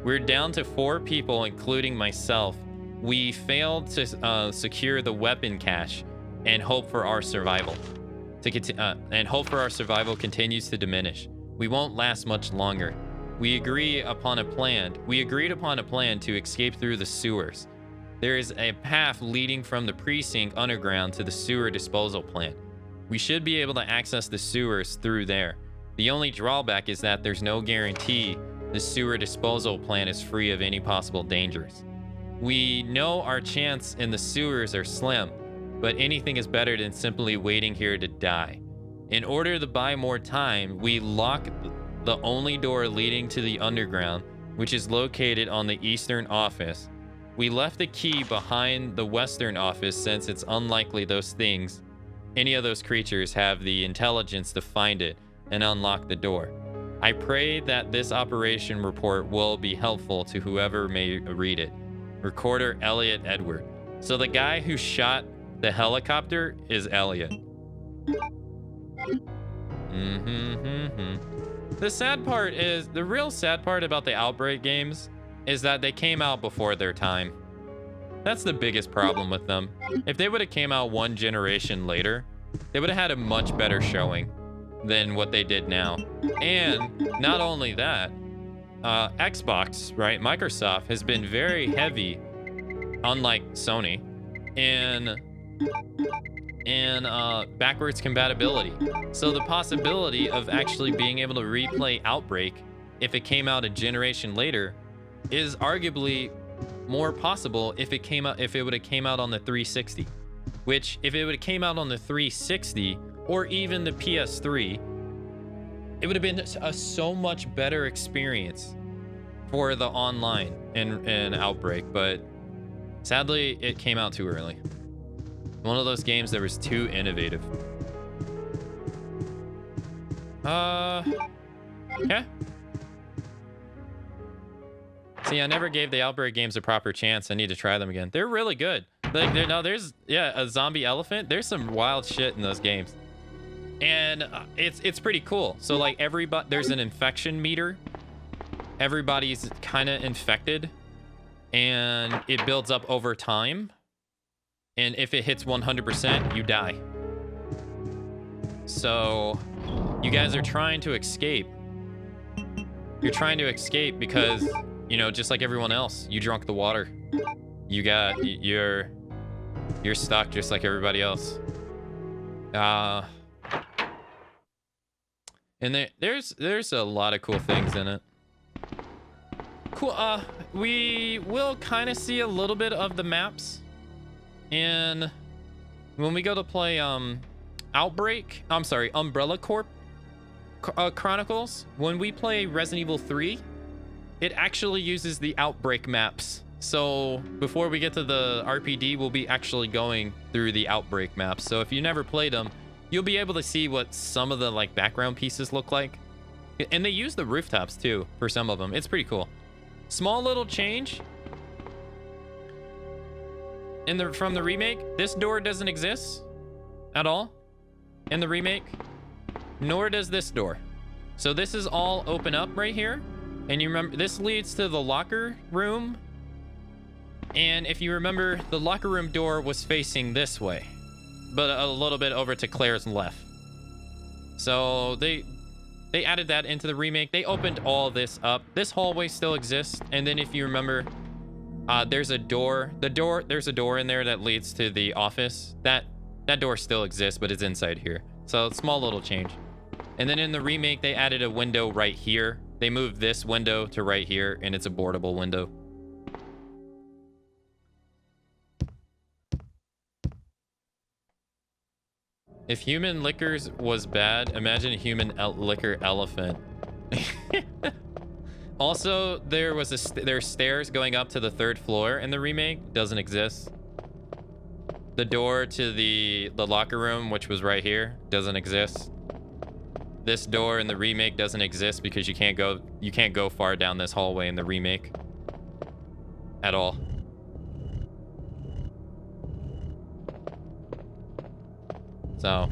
We're down to 4 people, including myself. We failed to secure the weapon cache and hope for our survival. Continues to diminish. We won't last much longer. We agreed upon a plan to escape through the sewers. There is a path leading from the precinct underground to the sewer disposal plant. We should be able to access the sewers through there. The only drawback is that there's no guarantee the sewer disposal plant is free of any possible dangers. We know our chance in the sewers are slim, but anything is better than simply waiting here to die. In order to buy more time, we lock the only door leading to the underground, which is located on the eastern office. We left the key behind the western office since it's unlikely any of those creatures have the intelligence to find it and unlock the door. I pray that this operation report will be helpful to whoever may read it. Recorder Elliot Edward. So the guy who shot the helicopter is Elliot. The real sad part about the Outbreak games is that they came out before their time. That's the biggest problem with them. If they would have came out 1 generation later, they would have had a much better showing than what they did now. And not only that, Xbox, right, Microsoft has been very heavy, unlike Sony, in backwards compatibility. So the possibility of actually being able to replay Outbreak if it came out a generation later is arguably more possible if it would have came out on the 360. Which, if it would have came out on the 360 or even the PS3, it would have been a so much better experience for the online in Outbreak, but sadly it came out too early. One of those games that was too innovative. Yeah. See, I never gave the Outbreak games a proper chance. I need to try them again. They're really good. Like, there's a zombie elephant. There's some wild shit in those games, and it's pretty cool. So like there's an infection meter. Everybody's kind of infected, and it builds up over time. And if it hits 100%, you die. So you guys are trying to escape. You're trying to escape because, you know, just like everyone else, you drunk the water. You're stuck just like everybody else. And there's a lot of cool things in it. Cool. We will kind of see a little bit of the maps. And when we go to play Umbrella Corp Chronicles, when we play Resident Evil 3, it actually uses the Outbreak maps. So before we get to the RPD, we'll be actually going through the Outbreak maps. So if you never played them, you'll be able to see what some of the like background pieces look like. And they use the rooftops too for some of them. It's pretty cool. Small little change. From the remake, this door doesn't exist at all in the remake, nor does this door. So this is all open up right here. And you remember, this leads to the locker room. And if you remember, the locker room door was facing this way, but a little bit over to Claire's left. So they added that into the remake. They opened all this up. This hallway still exists. And then if you remember, there's a door. There's a door in there that leads to the office. That door still exists, but it's inside here. So small little change. And then in the remake, they added a window right here. They moved this window to right here, and it's a boardable window. If human liquors was bad, imagine a human liquor elephant. Also, there's stairs going up to the 3rd floor in the remake. Doesn't exist. The door to the locker room, which was right here, doesn't exist. This door in the remake doesn't exist because you can't go far down this hallway in the remake at all. So,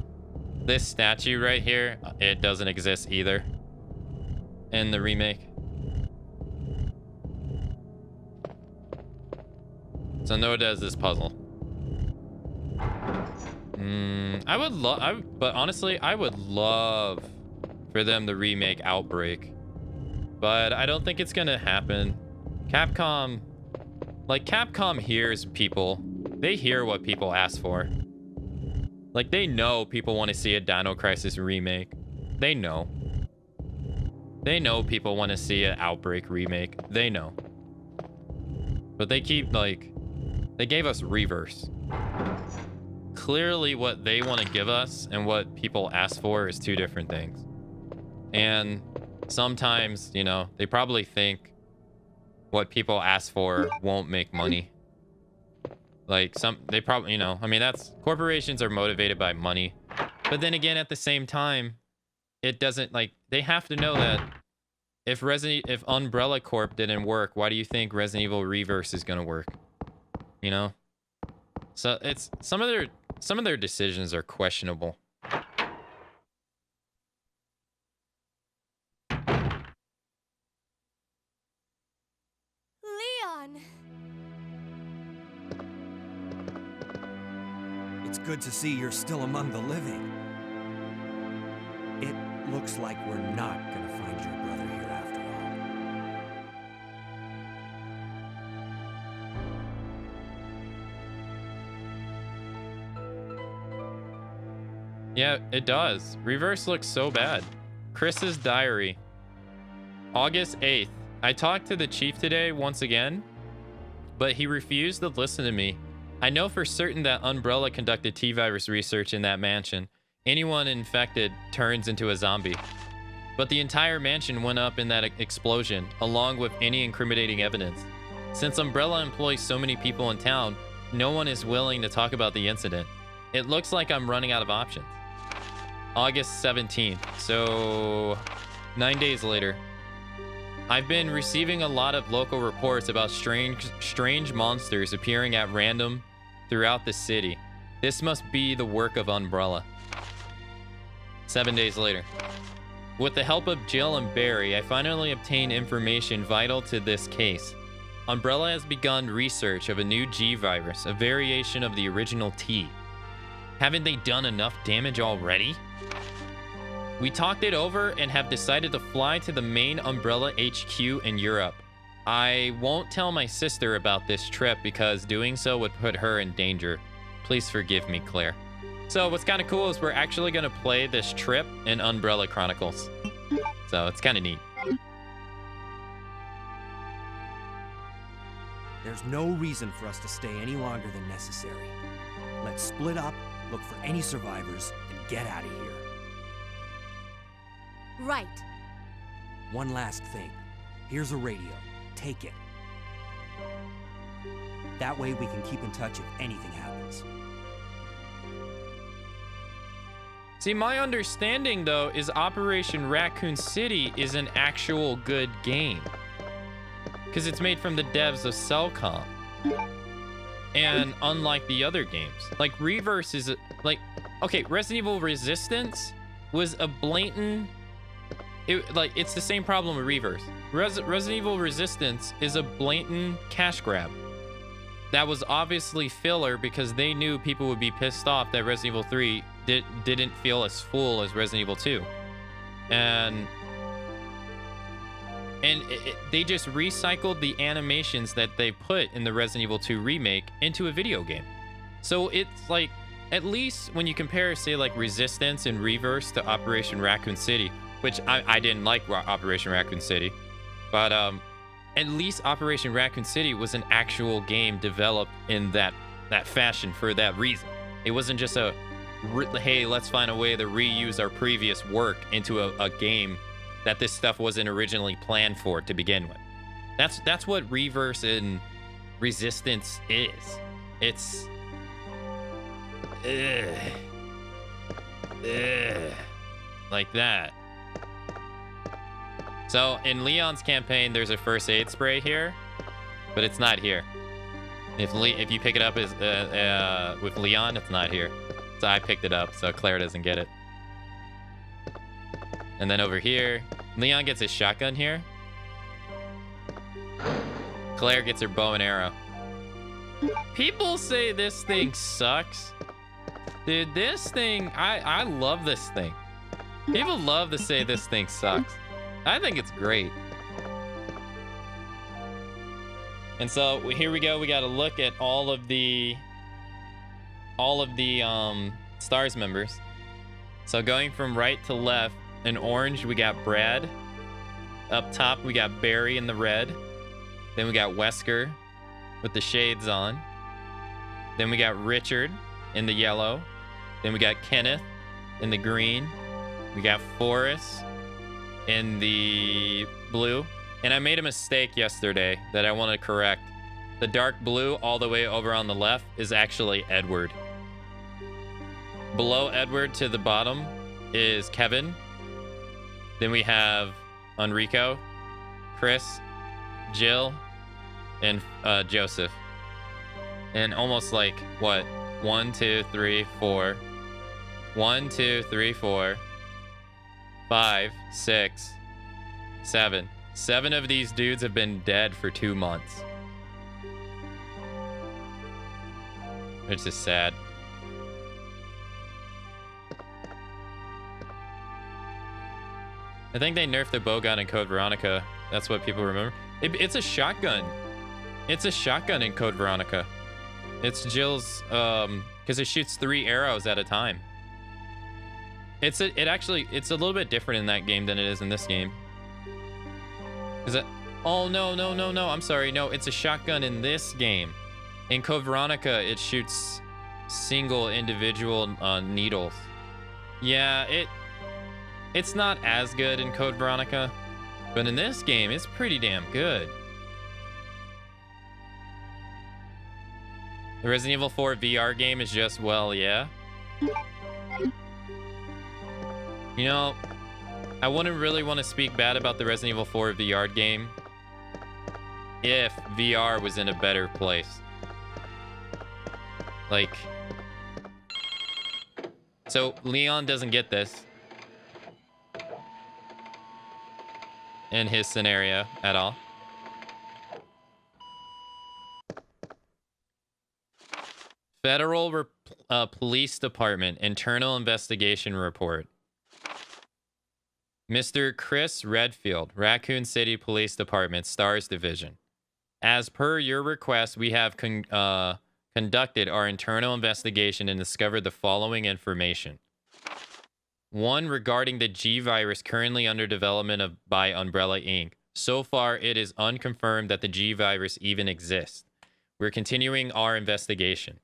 this statue right here, it doesn't exist either in the remake. So nor does this puzzle. But honestly, I would love for them to remake Outbreak. But I don't think it's gonna happen. Capcom hears people. They hear what people ask for. Like, they know people want to see a Dino Crisis remake. They know. They know people want to see an Outbreak remake. They know. But they keep, like... They gave us Reverse. Clearly what they want to give us and what people ask for is two different things. And sometimes, you know, they probably think what people ask for won't make money. Like, they probably, you know, I mean, corporations are motivated by money. But then again, at the same time, it doesn't, like, they have to know that if Umbrella Corp didn't work, why do you think Resident Evil Reverse is going to work? You know? So it's, some of their decisions are questionable. Leon! It's good to see you're still among the living. It looks like we're not gonna find your brother here after all. Yeah, it does. Reverse looks so bad. Chris's diary. August 8th. I talked to the chief today once again, but he refused to listen to me. I know for certain that Umbrella conducted T-virus research in that mansion. Anyone infected turns into a zombie. But the entire mansion went up in that explosion, along with any incriminating evidence. Since Umbrella employs so many people in town, no one is willing to talk about the incident. It looks like I'm running out of options. August 17th, so 9 days later. I've been receiving a lot of local reports about strange monsters appearing at random throughout the city. This must be the work of Umbrella. 7 days later. With the help of Jill and Barry, I finally obtained information vital to this case. Umbrella has begun research of a new G virus, a variation of the original T. Haven't they done enough damage already? We talked it over and have decided to fly to the main Umbrella HQ in Europe. I won't tell my sister about this trip because doing so would put her in danger. Please forgive me, Claire. So what's kind of cool is we're actually going to play this trip in Umbrella Chronicles. So it's kind of neat. There's no reason for us to stay any longer than necessary. Let's split up, look for any survivors, and get out of here. Right. One last thing. Here's a radio. Take it. That way we can keep in touch if anything happens. See, my understanding, though, is Operation Raccoon City is an actual good game. Because it's made from the devs of Cellcom. And unlike the other games, like Reverse is like, okay, Resident Evil Resistance was a blatant, it's the same problem with Reverse. Resident Evil Resistance is a blatant cash grab. That was obviously filler because they knew people would be pissed off that Resident Evil 3 didn't feel as full as Resident Evil 2. And they just recycled the animations that they put in the Resident Evil 2 remake into a video game. So it's like, at least when you compare, say, like Resistance and Reverse to Operation Raccoon City, which I didn't like Operation Raccoon City, but at least Operation Raccoon City was an actual game developed in that fashion for that reason. It wasn't just a, hey, let's find a way to reuse our previous work into a game that this stuff wasn't originally planned for to begin with. That's what Reverse and Resistance is. It's like that. So in Leon's campaign, there's a first aid spray here, but it's not here. If you pick it up as with Leon, it's not here. So I picked it up, so Claire doesn't get it. And then over here, Leon gets his shotgun here. Claire gets her bow and arrow. People say this thing sucks. Dude, this thing, I love this thing. People love to say this thing sucks. I think it's great. And so here we go. We got to look at all of the stars members. So going from right to left, in orange, we got Brad. Up top, we got Barry in the red. Then we got Wesker with the shades on. Then we got Richard in the yellow. Then we got Kenneth in the green. We got Forrest in the blue. And I made a mistake yesterday that I want to correct. The dark blue all the way over on the left is actually Edward. Below Edward to the bottom is Kevin. Then we have Enrico, Chris, Jill, and Joseph. And almost like, what? 1, 2, 3, 4. 1, 2, 3, 4. 5, 6, 7. 7 of these dudes have been dead for 2 months. Which is sad. I think they nerfed the bowgun in Code Veronica. That's what people remember. It's a shotgun. It's a shotgun in Code Veronica. It's Jill's, because it shoots 3 arrows at a time. It's a little bit different in that game than it is in this game. Is it? Oh, no. I'm sorry. No, it's a shotgun in this game. In Code Veronica, it shoots single individual needles. Yeah, it's not as good in Code Veronica, but in this game, it's pretty damn good. The Resident Evil 4 VR game is just, well, yeah. You know, I wouldn't really want to speak bad about the Resident Evil 4 VR game if VR was in a better place. Like, so Leon doesn't get this in his scenario at all. Federal Police Department Internal Investigation Report. Mr. Chris Redfield, Raccoon City Police Department, Stars Division. As per your request, we have conducted our internal investigation and discovered the following information. 1, regarding the G virus currently under development by Umbrella Inc. So far, it is unconfirmed that the G virus even exists. We're continuing our investigation.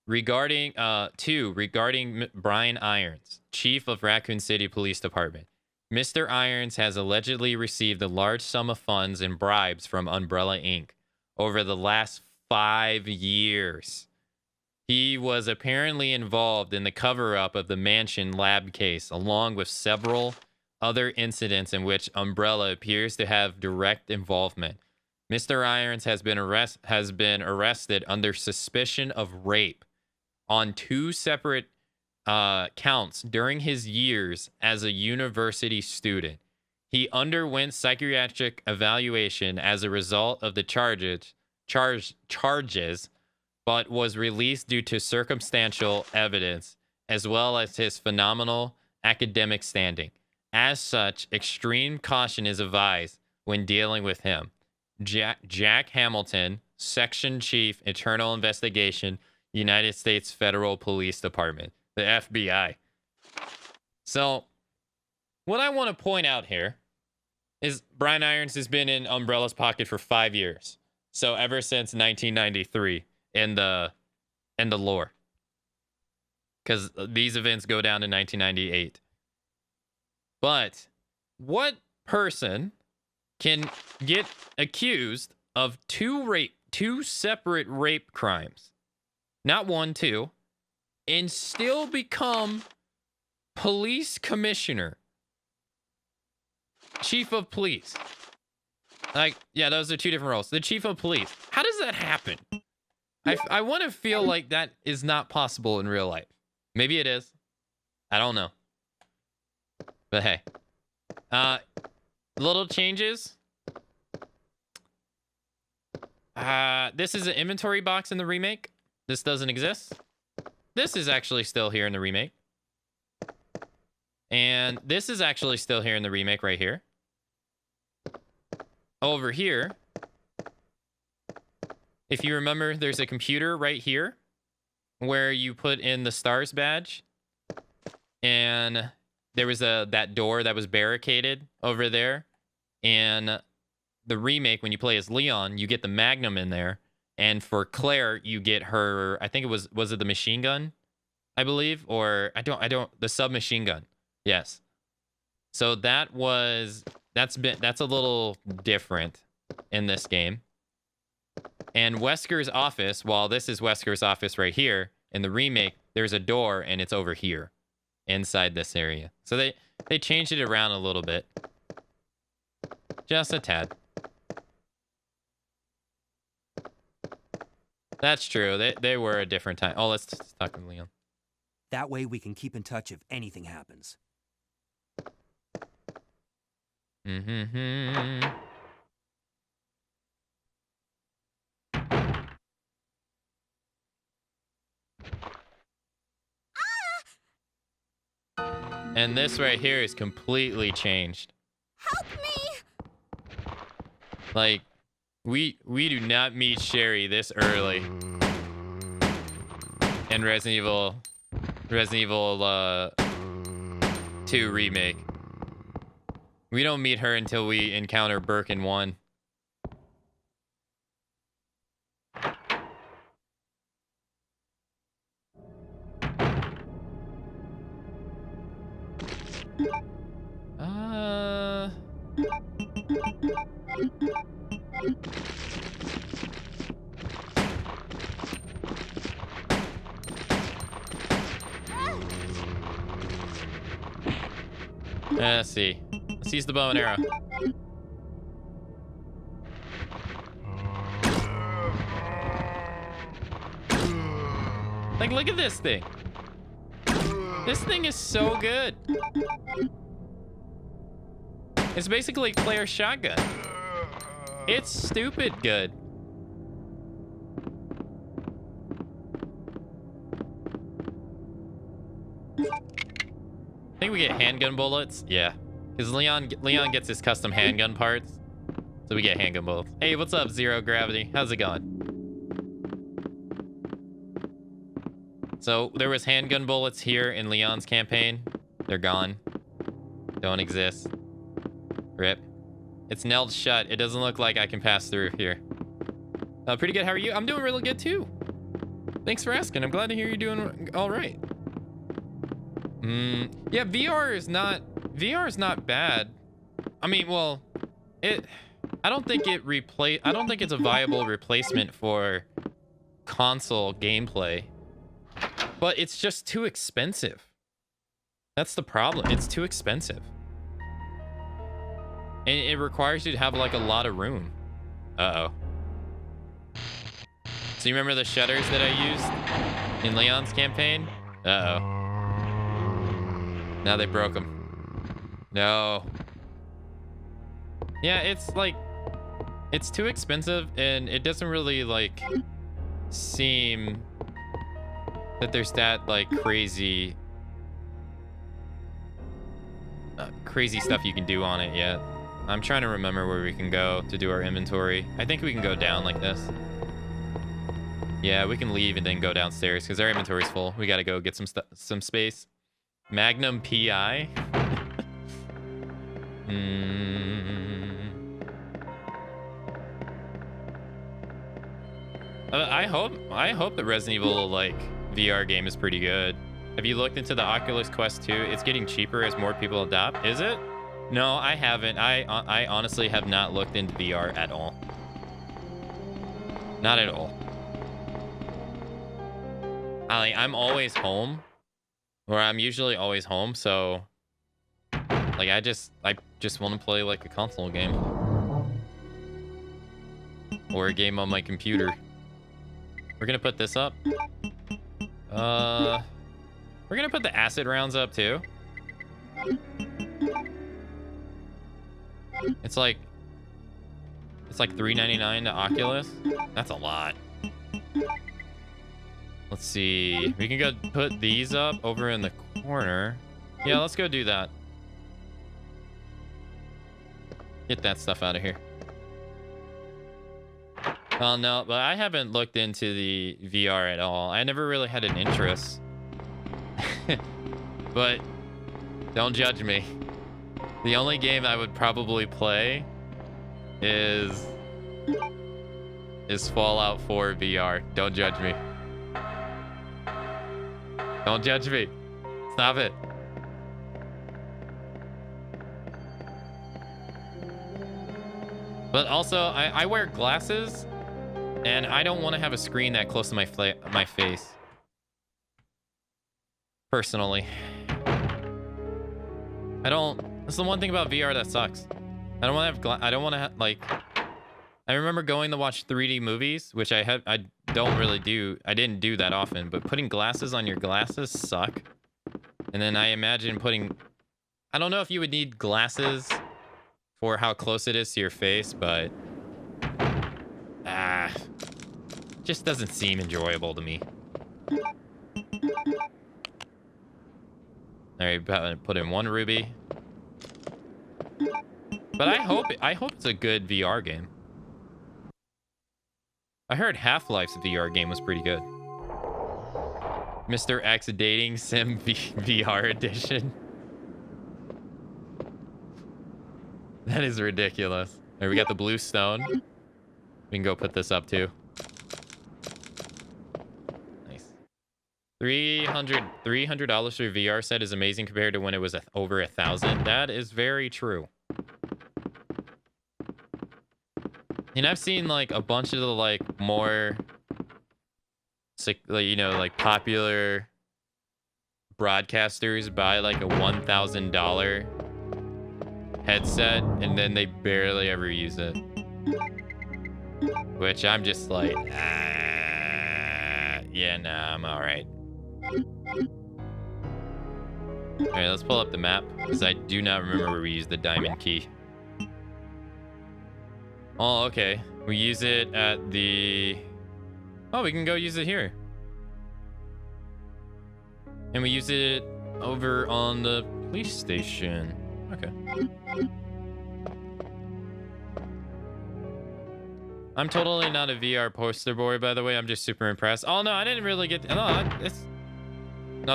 Regarding 2, regarding Brian Irons, Chief of Raccoon City Police Department. Mr. Irons has allegedly received a large sum of funds and bribes from Umbrella Inc. over the last 5 years. He was apparently involved in the cover-up of the Mansion lab case, along with several other incidents in which Umbrella appears to have direct involvement. Mr. Irons has been arrested under suspicion of rape on 2 separate counts during his years as a university student. He underwent psychiatric evaluation as a result of the charges, but was released due to circumstantial evidence as well as his phenomenal academic standing. As such, extreme caution is advised when dealing with him. Jack Hamilton, Section Chief, Internal Investigation, United States Federal Police Department, the FBI. So, what I want to point out here is Brian Irons has been in Umbrella's pocket for 5 years. So, ever since 1993 in the lore. Because these events go down to 1998. But what person can get accused of 2 separate rape crimes? Not 1, 2. And still become police commissioner. Chief of police. Like, yeah, those are 2 different roles. The chief of police. How does that happen? I want to feel like that is not possible in real life. Maybe it is. I don't know. But hey. Little changes. This is an inventory box in the remake. This doesn't exist. This is actually still here in the remake. And this is actually still here in the remake right here. Over here, if you remember, there's a computer right here where you put in the STARS badge. And there was that door that was barricaded over there. And the remake, when you play as Leon, you get the Magnum in there. And for Claire, you get her, I think it was it the machine gun? I believe, or the submachine gun. Yes. So that's a little different in this game. And Wesker's office, while this is Wesker's office right here, in the remake, there's a door and it's over here inside this area. So they changed it around a little bit. Just a tad. That's true. They were a different time. Oh, let's talk to Leon. That way we can keep in touch if anything happens. Mm-hmm. And this right here is completely changed. Help me! Like, we do not meet Sherry this early in Resident Evil 2 remake. We don't meet her until we encounter Burke in 1. Let's see. Let's use the bow and arrow. Like, look at this thing. This thing is so good. It's basically Claire's shotgun. It's stupid good. I think we get handgun bullets. Yeah. Because Leon gets his custom handgun parts. So we get handgun bullets. Hey, what's up, Zero Gravity? How's it going? So there was handgun bullets here in Leon's campaign. They're gone. Don't exist. Rip. It's nailed shut. It doesn't look like I can pass through here. Pretty good. How are you? I'm doing really good too. Thanks for asking. I'm glad to hear you're doing all right. Yeah, VR VR is not bad. I mean, well, I don't think it's a viable replacement for console gameplay. But it's just too expensive. That's the problem. It's too expensive. And it requires you to have like a lot of room. Uh-oh. So you remember the shutters that I used in Leon's campaign? Uh-oh. Now they broke them. No. Yeah, it's like, it's too expensive and it doesn't really like seem that there's that like crazy stuff you can do on it yet. I'm trying to remember where we can go to do our inventory. I think we can go down like this. Yeah, we can leave and then go downstairs because our inventory's full. We gotta go get some space. Magnum PI. I hope the Resident Evil like VR game is pretty good. Have you looked into the Oculus Quest 2? It's getting cheaper as more people adopt. Is it? No, I haven't. I honestly have not looked into VR at all. Not at all. I'm always home, or I'm usually always home, so like I just want to play like a console game or a game on my computer. We're gonna put this up. We're gonna put the acid rounds up too. It's like $3.99 to Oculus. That's a lot. Let's see. We can go put these up over in the corner. Yeah, let's go do that. Get that stuff out of here. Oh, no, but I haven't looked into the VR at all. I never really had an interest. But don't judge me. The only game I would probably play is Fallout 4 VR. Don't judge me. Don't judge me. Stop it. But also, I wear glasses, and I don't want to have a screen that close to my face. Personally. That's the one thing about VR that sucks. I don't want to have like... I remember going to watch 3D movies, which I didn't do that often, but putting glasses on your glasses suck. And then I imagine I don't know if you would need glasses for how close it is to your face, but just doesn't seem enjoyable to me. All right, put in 1 ruby. But I hope it's a good VR game. I heard Half-Life's VR game was pretty good. Mr. X Dating Sim VR edition. That is ridiculous. All right, we got the blue stone. We can go put this up too. Nice. $300 for a VR set is amazing compared to when it was over 1,000. That is very true. And I've seen like a bunch of the like more, you know, like popular broadcasters buy like a $1,000 headset and then they barely ever use it. Which I'm just like, yeah, nah, I'm all right. All right, let's pull up the map because I do not remember where we used the diamond key. Oh, okay. We use it at the... Oh, we can go use it here. And we use it over on the police station. Okay. I'm totally not a VR poster boy, by the way. I'm just super impressed. Oh, no, I didn't really get... No,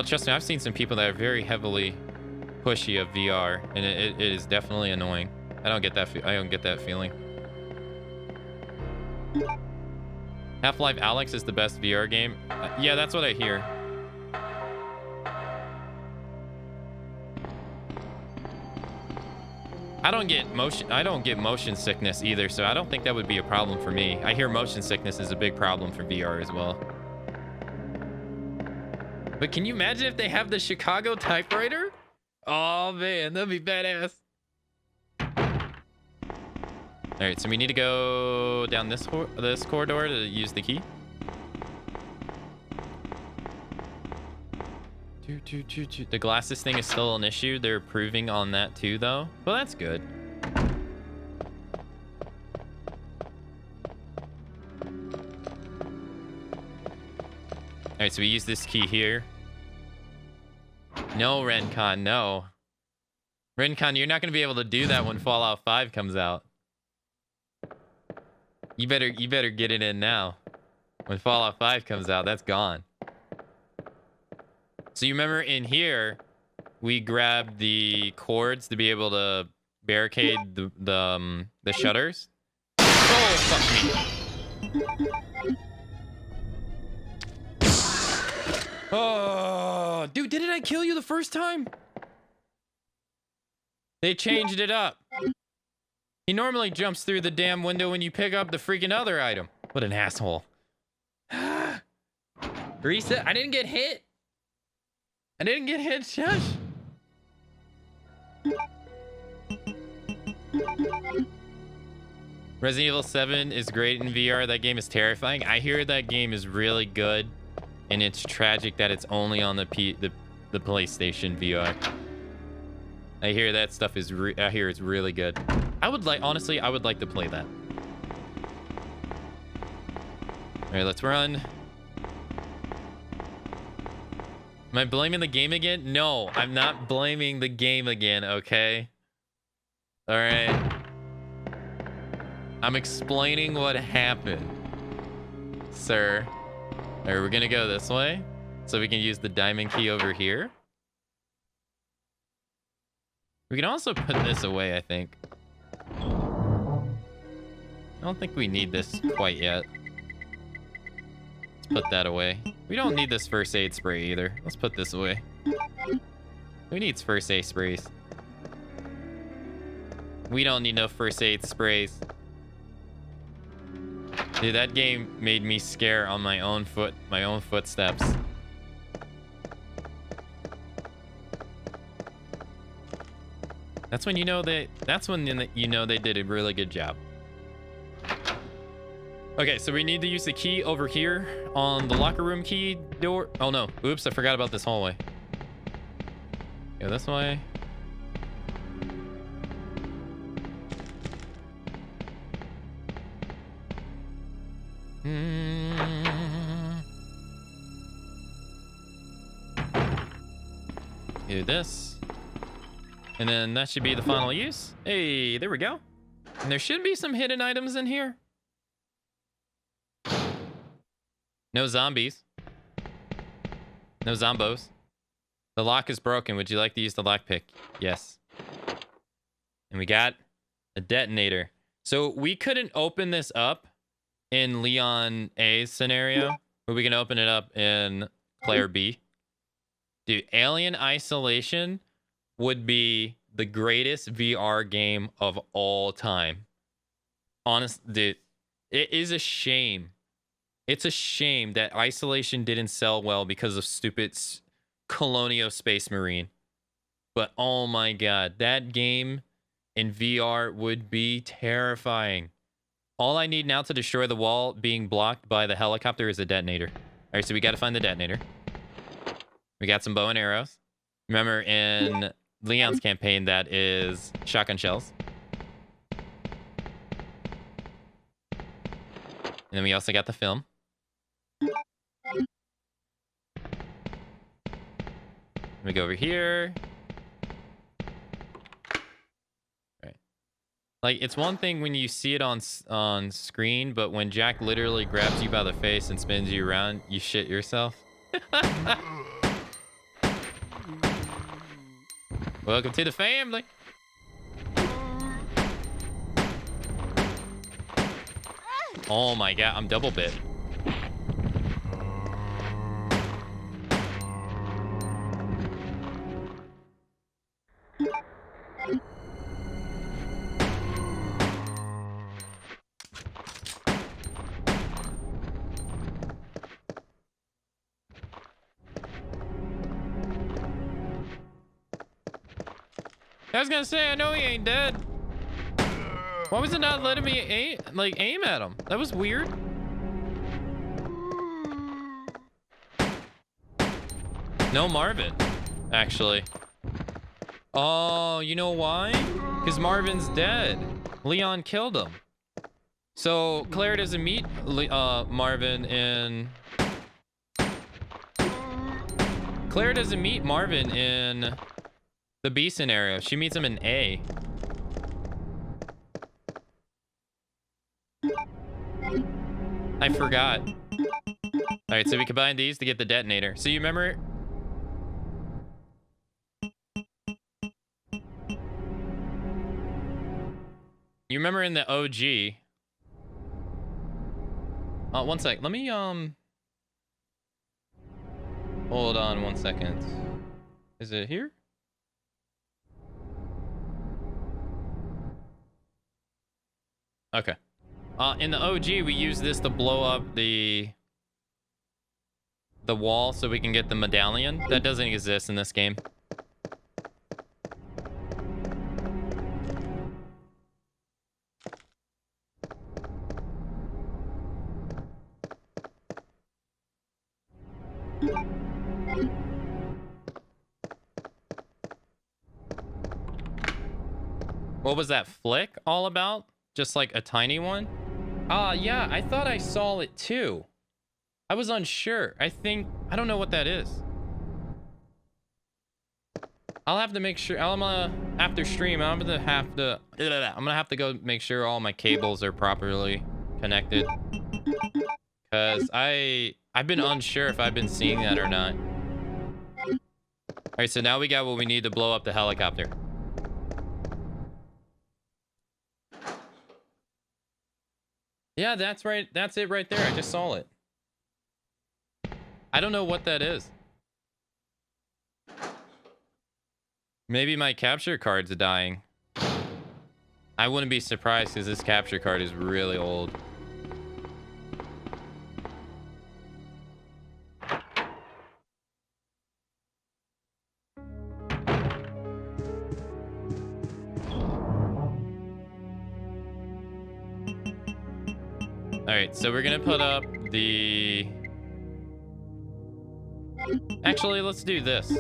trust me, I've seen some people that are very heavily pushy of VR, and it is definitely annoying. I don't get that feeling. Half-Life Alyx is the best VR game. Yeah, that's what I hear. I don't get motion sickness either, so I don't think that would be a problem for me. I hear motion sickness is a big problem for VR as well. But can you imagine if they have the Chicago typewriter? Oh man, that'd be badass. All right, so we need to go down this corridor to use the key. The glasses thing is still an issue. They're improving on that too, though. Well, that's good. All right, so we use this key here. No, Rencon, no. Rencon, you're not going to be able to do that when Fallout 5 comes out. You better get it in now. When Fallout 5 comes out, that's gone. So you remember in here, we grabbed the cords to be able to barricade the shutters. Oh, fuck me. Oh, dude, didn't I kill you the first time? They changed it up. He normally jumps through the damn window when you pick up the freaking other item. What an asshole. Reset. I didn't get hit. I didn't get hit, shush. Resident Evil 7 is great in VR. That game is terrifying. I hear that game is really good, and it's tragic that it's only on the PlayStation VR. I hear that stuff is I hear it's really good. Honestly, I would like to play that. All right, let's run. Am I blaming the game again? No, I'm not blaming the game again, okay? All right. I'm explaining what happened, sir. All right, we're gonna go this way so we can use the diamond key over here. We can also put this away, I think. I don't think we need this quite yet. Let's put that away. We don't need this first aid spray either. Let's put this away. Who needs first aid sprays? We don't need no first aid sprays. Dude, that game made me scare on my own footsteps. That's when you know they did a really good job. Okay, so we need to use the key over here on the locker room key door. Oh no, oops, I forgot about this hallway. Go this way. Do this. And then that should be the final use. Hey, there we go. And there should be some hidden items in here. No zombies. No zombos. The lock is broken. Would you like to use the lockpick? Yes. And we got a detonator. So we couldn't open this up in Leon A's scenario, but we can open it up in Claire B. Dude, Alien Isolation would be the greatest VR game of all time. Honest, dude, it is a shame. It's a shame that Isolation didn't sell well because of stupid Colonial Space Marine. But oh my god, that game in VR would be terrifying. All I need now to destroy the wall being blocked by the helicopter is a detonator. All right, so we got to find the detonator. We got some bow and arrows. Remember in Leon's campaign, that is shotgun shells. And then we also got the film. Let me go over here. Right. Like, it's one thing when you see it on screen, but when Jack literally grabs you by the face and spins you around, you shit yourself. Welcome to the family. Oh my god, I'm double bit. I was gonna say, I know he ain't dead. Why was it not letting me aim at him? That was weird. No Marvin, actually. Oh, you know why? Because Marvin's dead. Leon killed him. So Claire doesn't meet Marvin in... Claire doesn't meet Marvin in the B scenario. She meets him in A. I forgot. Alright, so we combine these to get the detonator. So you remember... You remember in the OG... one sec. Let me, hold on 1 second. Is it here? Okay. In the OG, we use this to blow up the wall so we can get the medallion. That doesn't exist in this game. What was that flick all about? Just like a tiny one? Yeah, I thought I saw it too. I was unsure. I don't know what that is. I'll have to make sure. After stream, I'm gonna have to go make sure all my cables are properly connected. Cause I've been unsure if I've been seeing that or not. All right, so now we got what we need to blow up the helicopter. Yeah, that's right. That's it right there. I just saw it. I don't know what that is. Maybe my capture card's dying. I wouldn't be surprised because this capture card is really old. Alright, so we're gonna put up the... Actually, let's do this.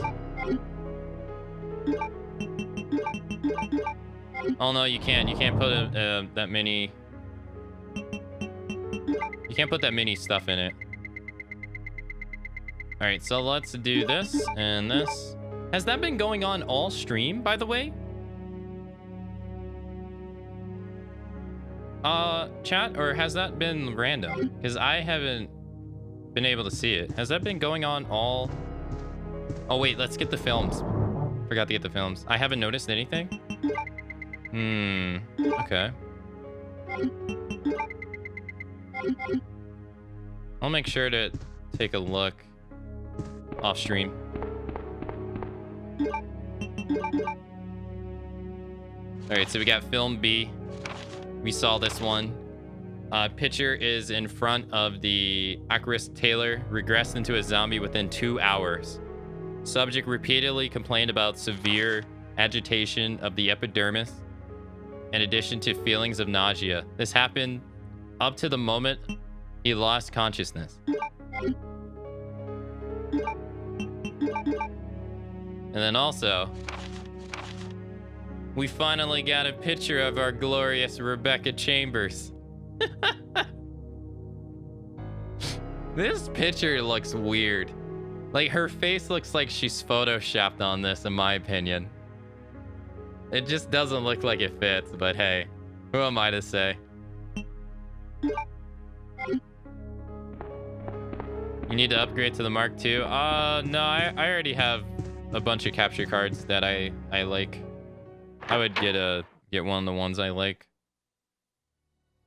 Oh no, you can't. You can't put that many... You can't put that many stuff in it. Alright, so let's do this and this. Has that been going on all stream, by the way? Chat, or has that been random? Because I haven't been able to see it. Has that been going on all... Oh, wait, let's get the films. Forgot to get the films. I haven't noticed anything. Okay. I'll make sure to take a look off stream. Alright, so we got film B. We saw this one. Picture is in front of the Akamatzu Taylor, regressed into a zombie within 2 hours. Subject repeatedly complained about severe agitation of the epidermis, in addition to feelings of nausea. This happened up to the moment he lost consciousness. And then also, we finally got a picture of our glorious Rebecca Chambers. This picture looks weird. Like, her face looks like she's photoshopped on this, in my opinion. It just doesn't look like it fits, but hey, who am I to say? You need to upgrade to the Mark II? No, I already have a bunch of capture cards that I like. I would get one of the ones I like.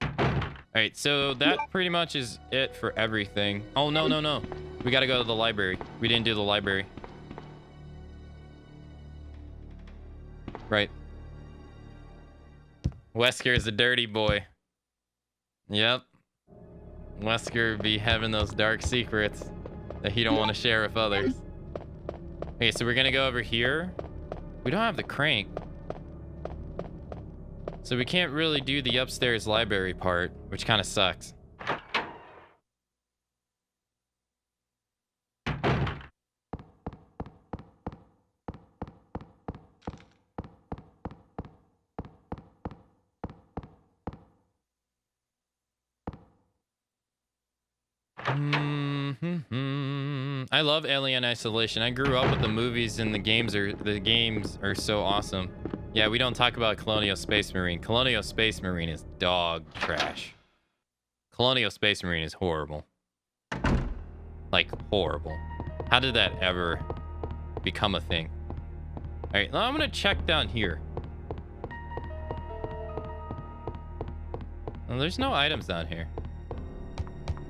Alright, so that pretty much is it for everything. Oh, no. We gotta go to the library. We didn't do the library. Right. Wesker is a dirty boy. Yep. Wesker be having those dark secrets that he don't want to share with others. Okay, so we're gonna go over here. We don't have the crank. So we can't really do the upstairs library part, which kind of sucks. I love Alien Isolation. I grew up with the movies, and the games are so awesome. Yeah, we don't talk about Colonial Space Marine. Colonial Space Marine is dog trash. Colonial Space Marine is horrible. Like, horrible. How did that ever become a thing? All right, now I'm gonna check down here. Well, there's no items down here.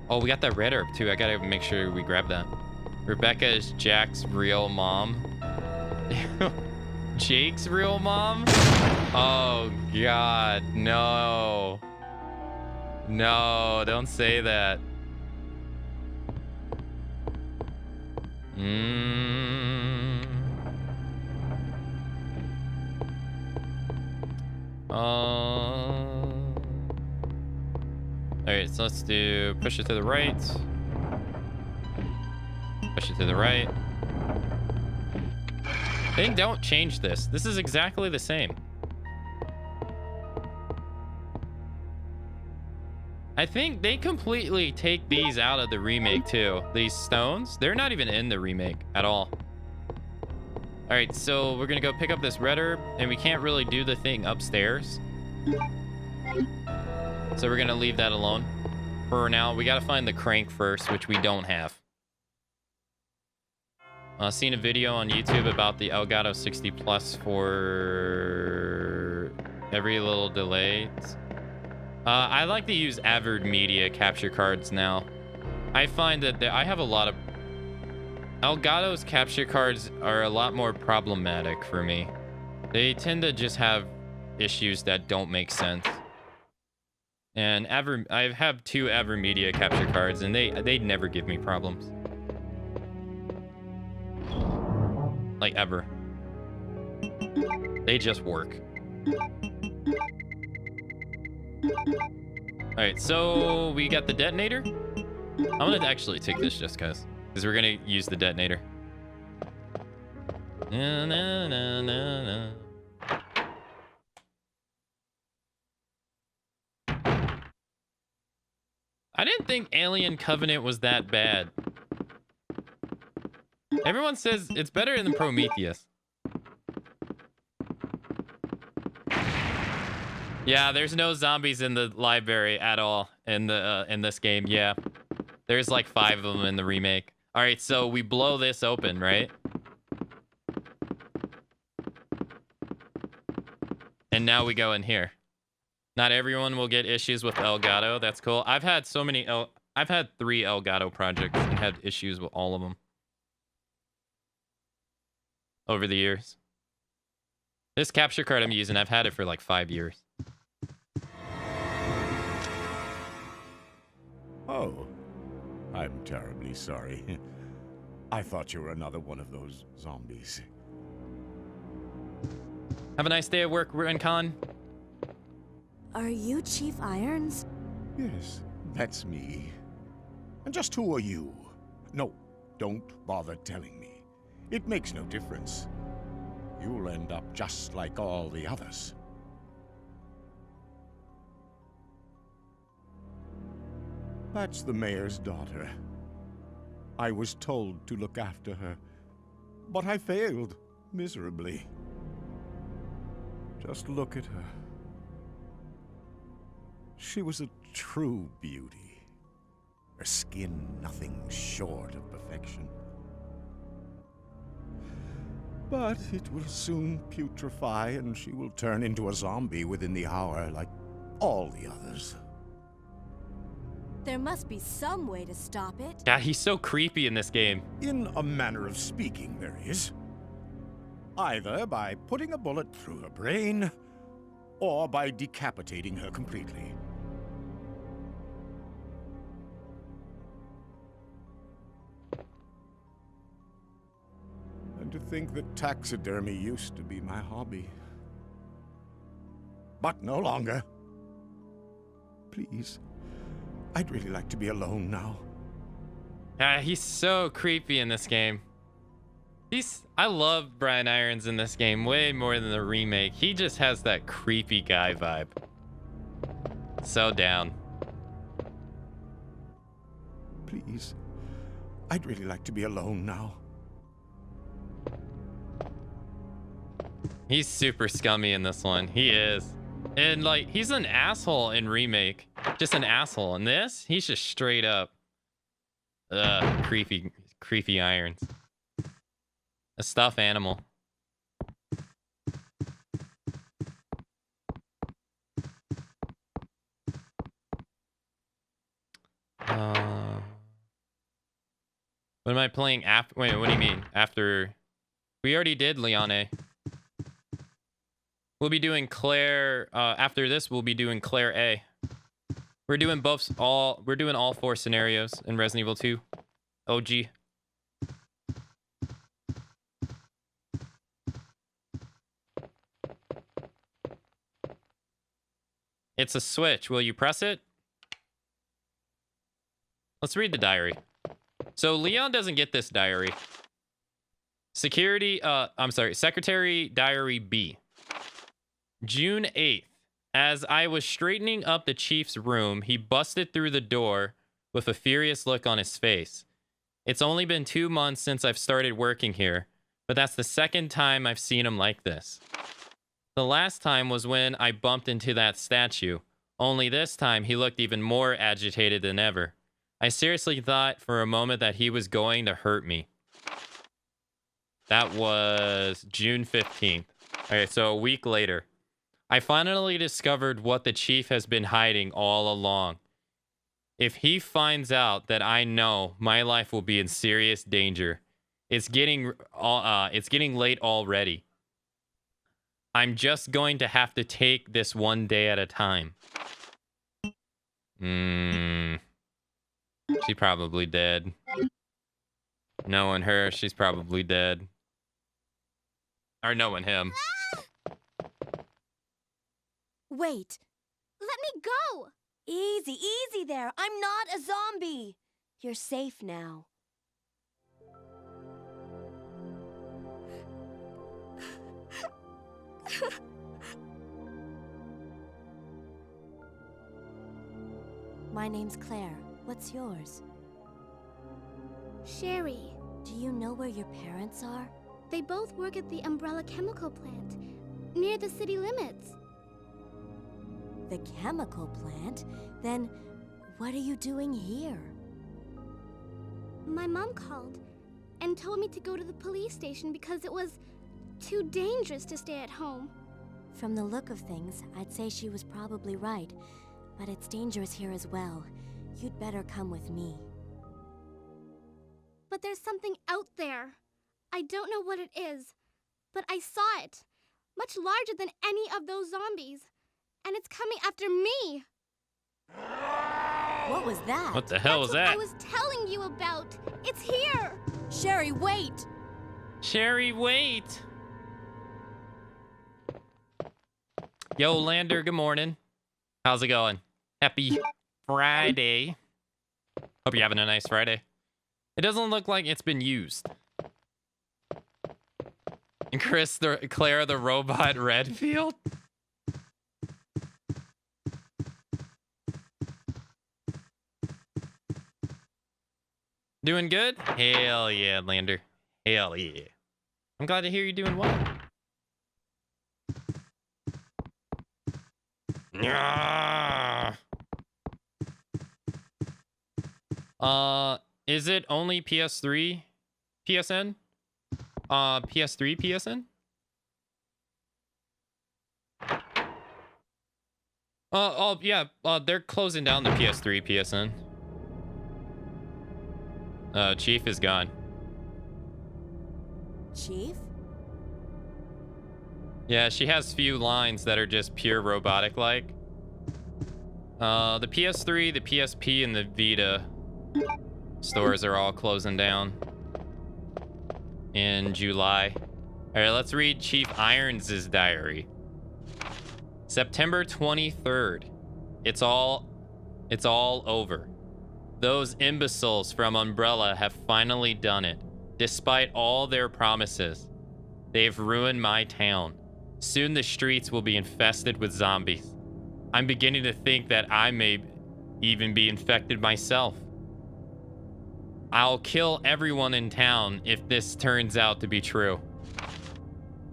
Oh, we got that red herb too. I gotta make sure we grab that. Rebecca is Jack's real mom. Jake's real mom? Oh God, no. No, don't say that. Alright, so let's do push it to the right. Push it to the right. They don't change this. This is exactly the same. I think they completely take these out of the remake too. These stones, they're not even in the remake at all. All right, so we're gonna go pick up this red herb, and we can't really do the thing upstairs. So we're gonna leave that alone for now. We gotta find the crank first, which we don't have. Seen a video on YouTube about the Elgato 60 Plus for every little delay. I like to use Avid Media capture cards now. I find that I have a lot of... Elgato's capture cards are a lot more problematic for me. They tend to just have issues that don't make sense. And I have 2 Avid Media capture cards, and they never give me problems. Like, ever. They just work. Alright, so we got the detonator. I'm gonna actually take this just because we're gonna use the detonator. Na, na, na, na, na. I didn't think Alien Covenant was that bad. Everyone says it's better than Prometheus. Yeah, there's no zombies in the library at all in this game. Yeah, there's like 5 of them in the remake. All right, so we blow this open, right? And now we go in here. Not everyone will get issues with Elgato. That's cool. I've had so many. I've had 3 Elgato projects and had issues with all of them over the years. This capture card I'm using, I've had it for like 5 years. Oh, I'm terribly sorry. I thought you were another one of those zombies. Have a nice day at work, Rincon. Are you Chief Irons? Yes, that's me. And just who are you? No, don't bother telling me. It makes no difference. You'll end up just like all the others. That's the mayor's daughter. I was told to look after her, but I failed miserably. Just look at her. She was a true beauty. Her skin nothing short of perfection. But it will soon putrefy, and she will turn into a zombie within the hour, like all the others. There must be some way to stop it. Yeah, he's so creepy in this game. In a manner of speaking, there is. Either by putting a bullet through her brain, or by decapitating her completely. And to think that taxidermy used to be my hobby. but no longer. Please, I'd really like to be alone now. He's so creepy in this game. I love Brian Irons in this game way more than the remake. He just has that creepy guy vibe. So down. Please, I'd really like to be alone now. He's super scummy in this one. He is. And like, he's an asshole in remake. Just an asshole. In this, he's just straight up creepy Irons. A stuffed animal. What am I playing after? Wait, what do you mean? After? We already did Leone. We'll be doing Claire. After this, we'll be doing Claire A. We're doing We're doing all 4 scenarios in Resident Evil 2. OG. It's a switch. Will you press it? Let's read the diary. So Leon doesn't get this diary. Secretary Diary B. June 8th. As I was straightening up the chief's room, he busted through the door with a furious look on his face. It's only been 2 months since I've started working here, but that's the second time I've seen him like this. The last time was when I bumped into that statue. Only this time he looked even more agitated than ever. I seriously thought for a moment that he was going to hurt me. That was June 15th. Okay, so a week later. I finally discovered what the chief has been hiding all along. If he finds out that I know, my life will be in serious danger. It's getting late already. I'm just going to have to take this one day at a time. She probably dead. Knowing her, she's probably dead. Or knowing him. Wait. Let me go! Easy, easy there. I'm not a zombie. You're safe now. My name's Claire. What's yours? Sherry. Do you know where your parents are? They both work at the Umbrella chemical plant, near the city limits. The chemical plant? Then what are you doing here? My mom called and told me to go to the police station because it was too dangerous to stay at home. From the look of things, I'd say she was probably right, but it's dangerous here as well. You'd better come with me. But there's something out there. I don't know what it is, but I saw it. Much larger than any of those zombies. And it's coming after me. What was that? What the hell was that? I was telling you about. It's here. Sherry, wait. Sherry, wait. Yo, Lander, good morning. How's it going? Happy Friday. Hope you're having a nice Friday. It doesn't look like it's been used. And Claire the robot Redfield? Doing good? Hell yeah, Lander. Hell yeah. I'm glad to hear you're doing well. Is it only PS3 PSN? PS3 PSN? Oh yeah, they're closing down the PS3 PSN. Chief is gone. Chief? Yeah, she has few lines that are just pure robotic-like. The PS3, the PSP, and the Vita stores are all closing down in July. All right, let's read Chief Irons' diary. September 23rd. It's all over. Those imbeciles from Umbrella have finally done it. Despite all their promises, they've ruined my town. Soon the streets will be infested with zombies. I'm beginning to think that I may even be infected myself. I'll kill everyone in town if this turns out to be true.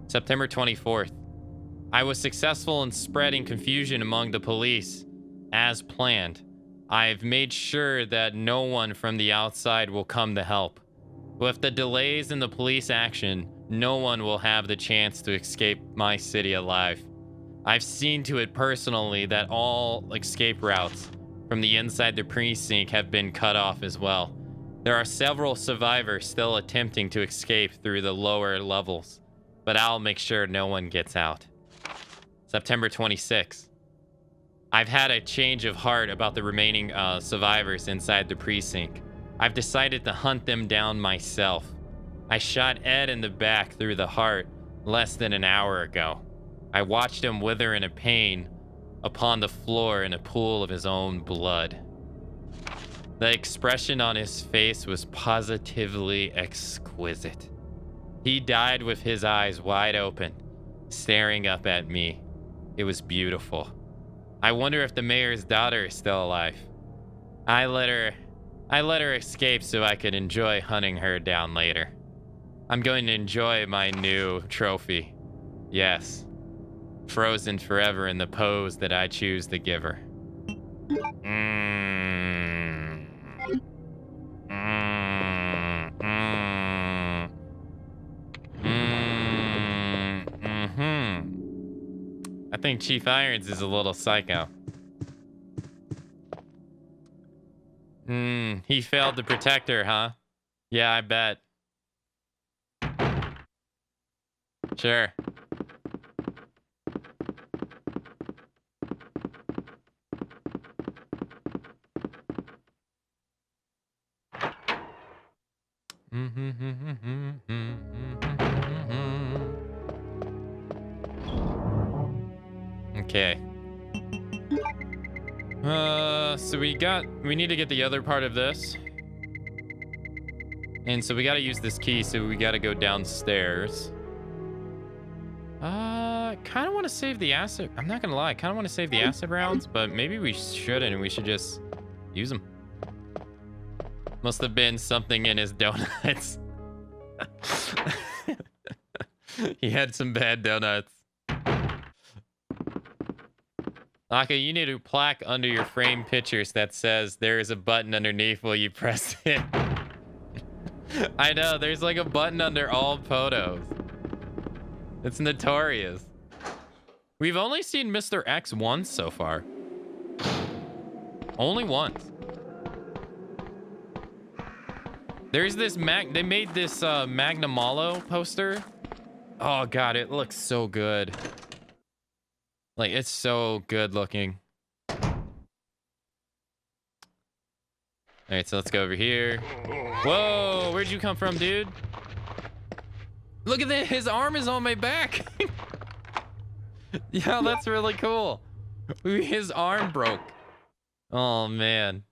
September 24th. I was successful in spreading confusion among the police, as planned. I've made sure that no one from the outside will come to help. With the delays in the police action, no one will have the chance to escape my city alive. I've seen to it personally that all escape routes from the inside the precinct have been cut off as well. There are several survivors still attempting to escape through the lower levels, but I'll make sure no one gets out. September 26th. I've had a change of heart about the remaining survivors inside the precinct. I've decided to hunt them down myself. I shot Ed in the back through the heart less than an hour ago. I watched him wither in a pain upon the floor in a pool of his own blood. The expression on his face was positively exquisite. He died with his eyes wide open, staring up at me. It was beautiful. I wonder if the mayor's daughter is still alive. I let her escape so I could enjoy hunting her down later. I'm going to enjoy my new trophy. Yes. Frozen forever in the pose that I choose to give her. I think Chief Irons is a little psycho. He failed to protect her, huh? Yeah, I bet. Sure. Okay. So we need to get the other part of this. And so we gotta use this key, so we gotta go downstairs. Kinda wanna save the acid. I'm not gonna lie, kinda wanna save the acid rounds, but maybe we shouldn't, and we should just use them. Must have been something in his donuts. He had some bad donuts. Aka, you need a plaque under your frame pictures that says there is a button underneath while you press it. I know, there's like a button under all photos. It's notorious. We've only seen Mr. X once so far. Only once. There's this they made this Magna Malo poster. Oh god, it looks so good. Like, it's so good looking. Alright, so let's go over here. Whoa, where'd you come from, dude? Look at that, his arm is on my back. Yeah, that's really cool. His arm broke. Oh, man.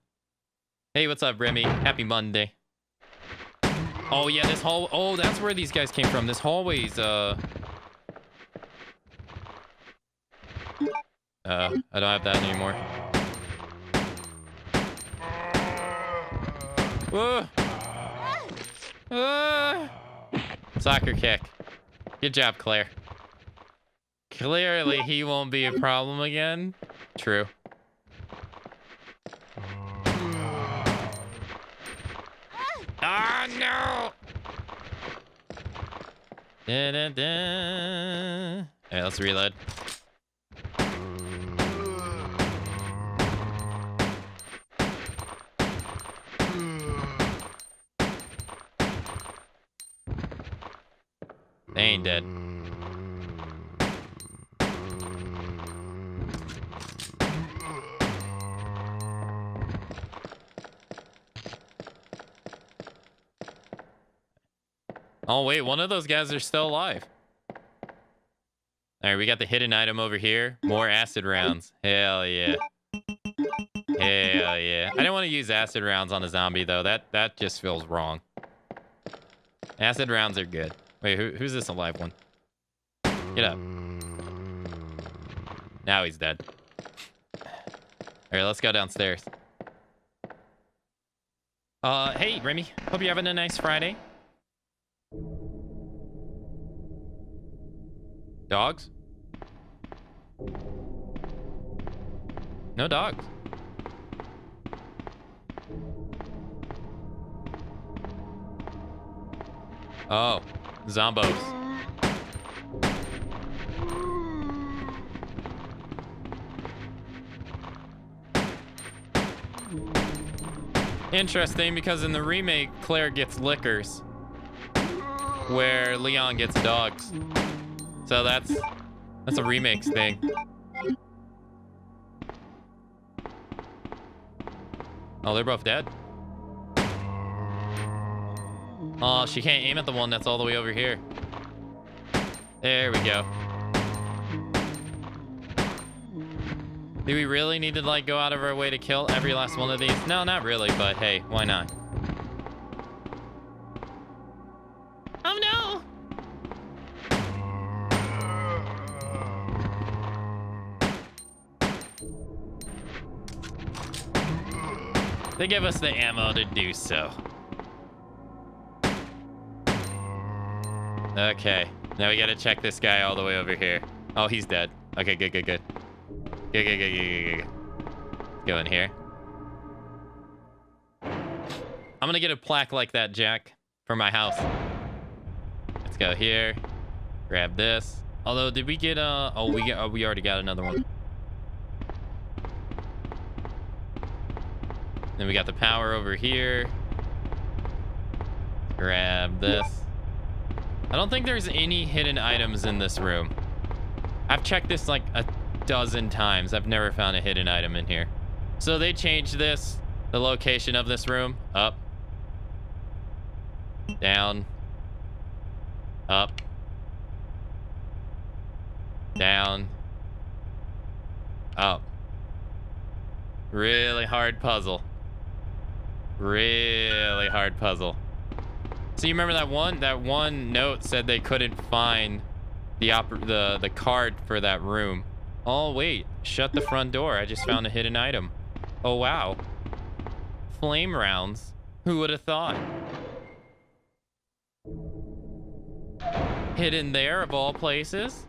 Hey, what's up, Remy? Happy Monday. Oh, yeah, this hall... Oh, that's where these guys came from. This hallway's, I don't have that anymore. Whoa! Soccer kick. Good job, Claire. Clearly, he won't be a problem again. True. Ah, no! Da-da-da. Alright, let's reload. They ain't dead. Oh wait, one of those guys are still alive. All right, we got the hidden item over here. More acid rounds. Hell yeah. Hell yeah. I don't want to use acid rounds on a zombie, though. That just feels wrong. Acid rounds are good. Wait, who's this alive one? Get up. Now he's dead. All right, let's go downstairs. Hey, Remy. Hope you're having a nice Friday. Dogs? No dogs. Oh, zombos. Interesting, because in the remake, Claire gets lickers, where Leon gets dogs. So that's a remake thing. Oh, they're both dead. Oh, she can't aim at the one that's all the way over here. There we go. Do we really need to, like, go out of our way to kill every last one of these? No, not really, but hey, why not? Oh, no! They give us the ammo to do so. Okay, now we gotta check this guy all the way over here. Oh, he's dead. Okay, good. Good. Let's go in here. I'm gonna get a plaque like that, Jack, for my house. Let's go here. Grab this. Although, did we get we already got another one. Then we got the power over here. Grab this. I don't think there's any hidden items in this room. I've checked this like a dozen times. I've never found a hidden item in here. So they changed this, the location of this room. Up. Down. Up. Down. Up. Really hard puzzle. Really hard puzzle. So you remember that one note said they couldn't find the card for that room. Oh wait, shut the front door. I just found a hidden item. Oh wow. Flame rounds. Who would have thought? Hidden there of all places?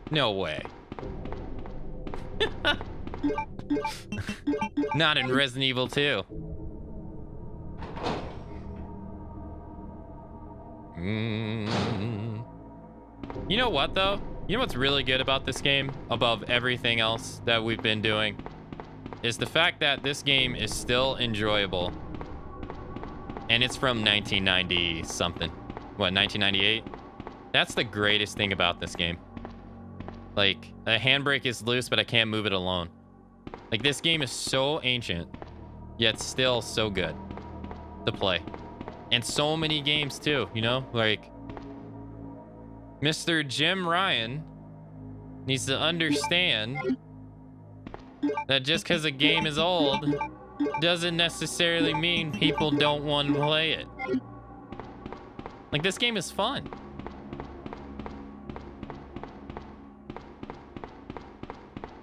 No way. Not in Resident Evil 2. You know what, though? You know what's really good about this game, above everything else that we've been doing, is the fact that this game is still enjoyable. And it's from 1990 something. What, 1998? That's the greatest thing about this game. Like, the handbrake is loose, but I can't move it alone. Like, this game is so ancient, yet still so good to play. And so many games, too, you know? Like, Mr. Jim Ryan needs to understand that just because a game is old doesn't necessarily mean people don't want to play it. Like, this game is fun.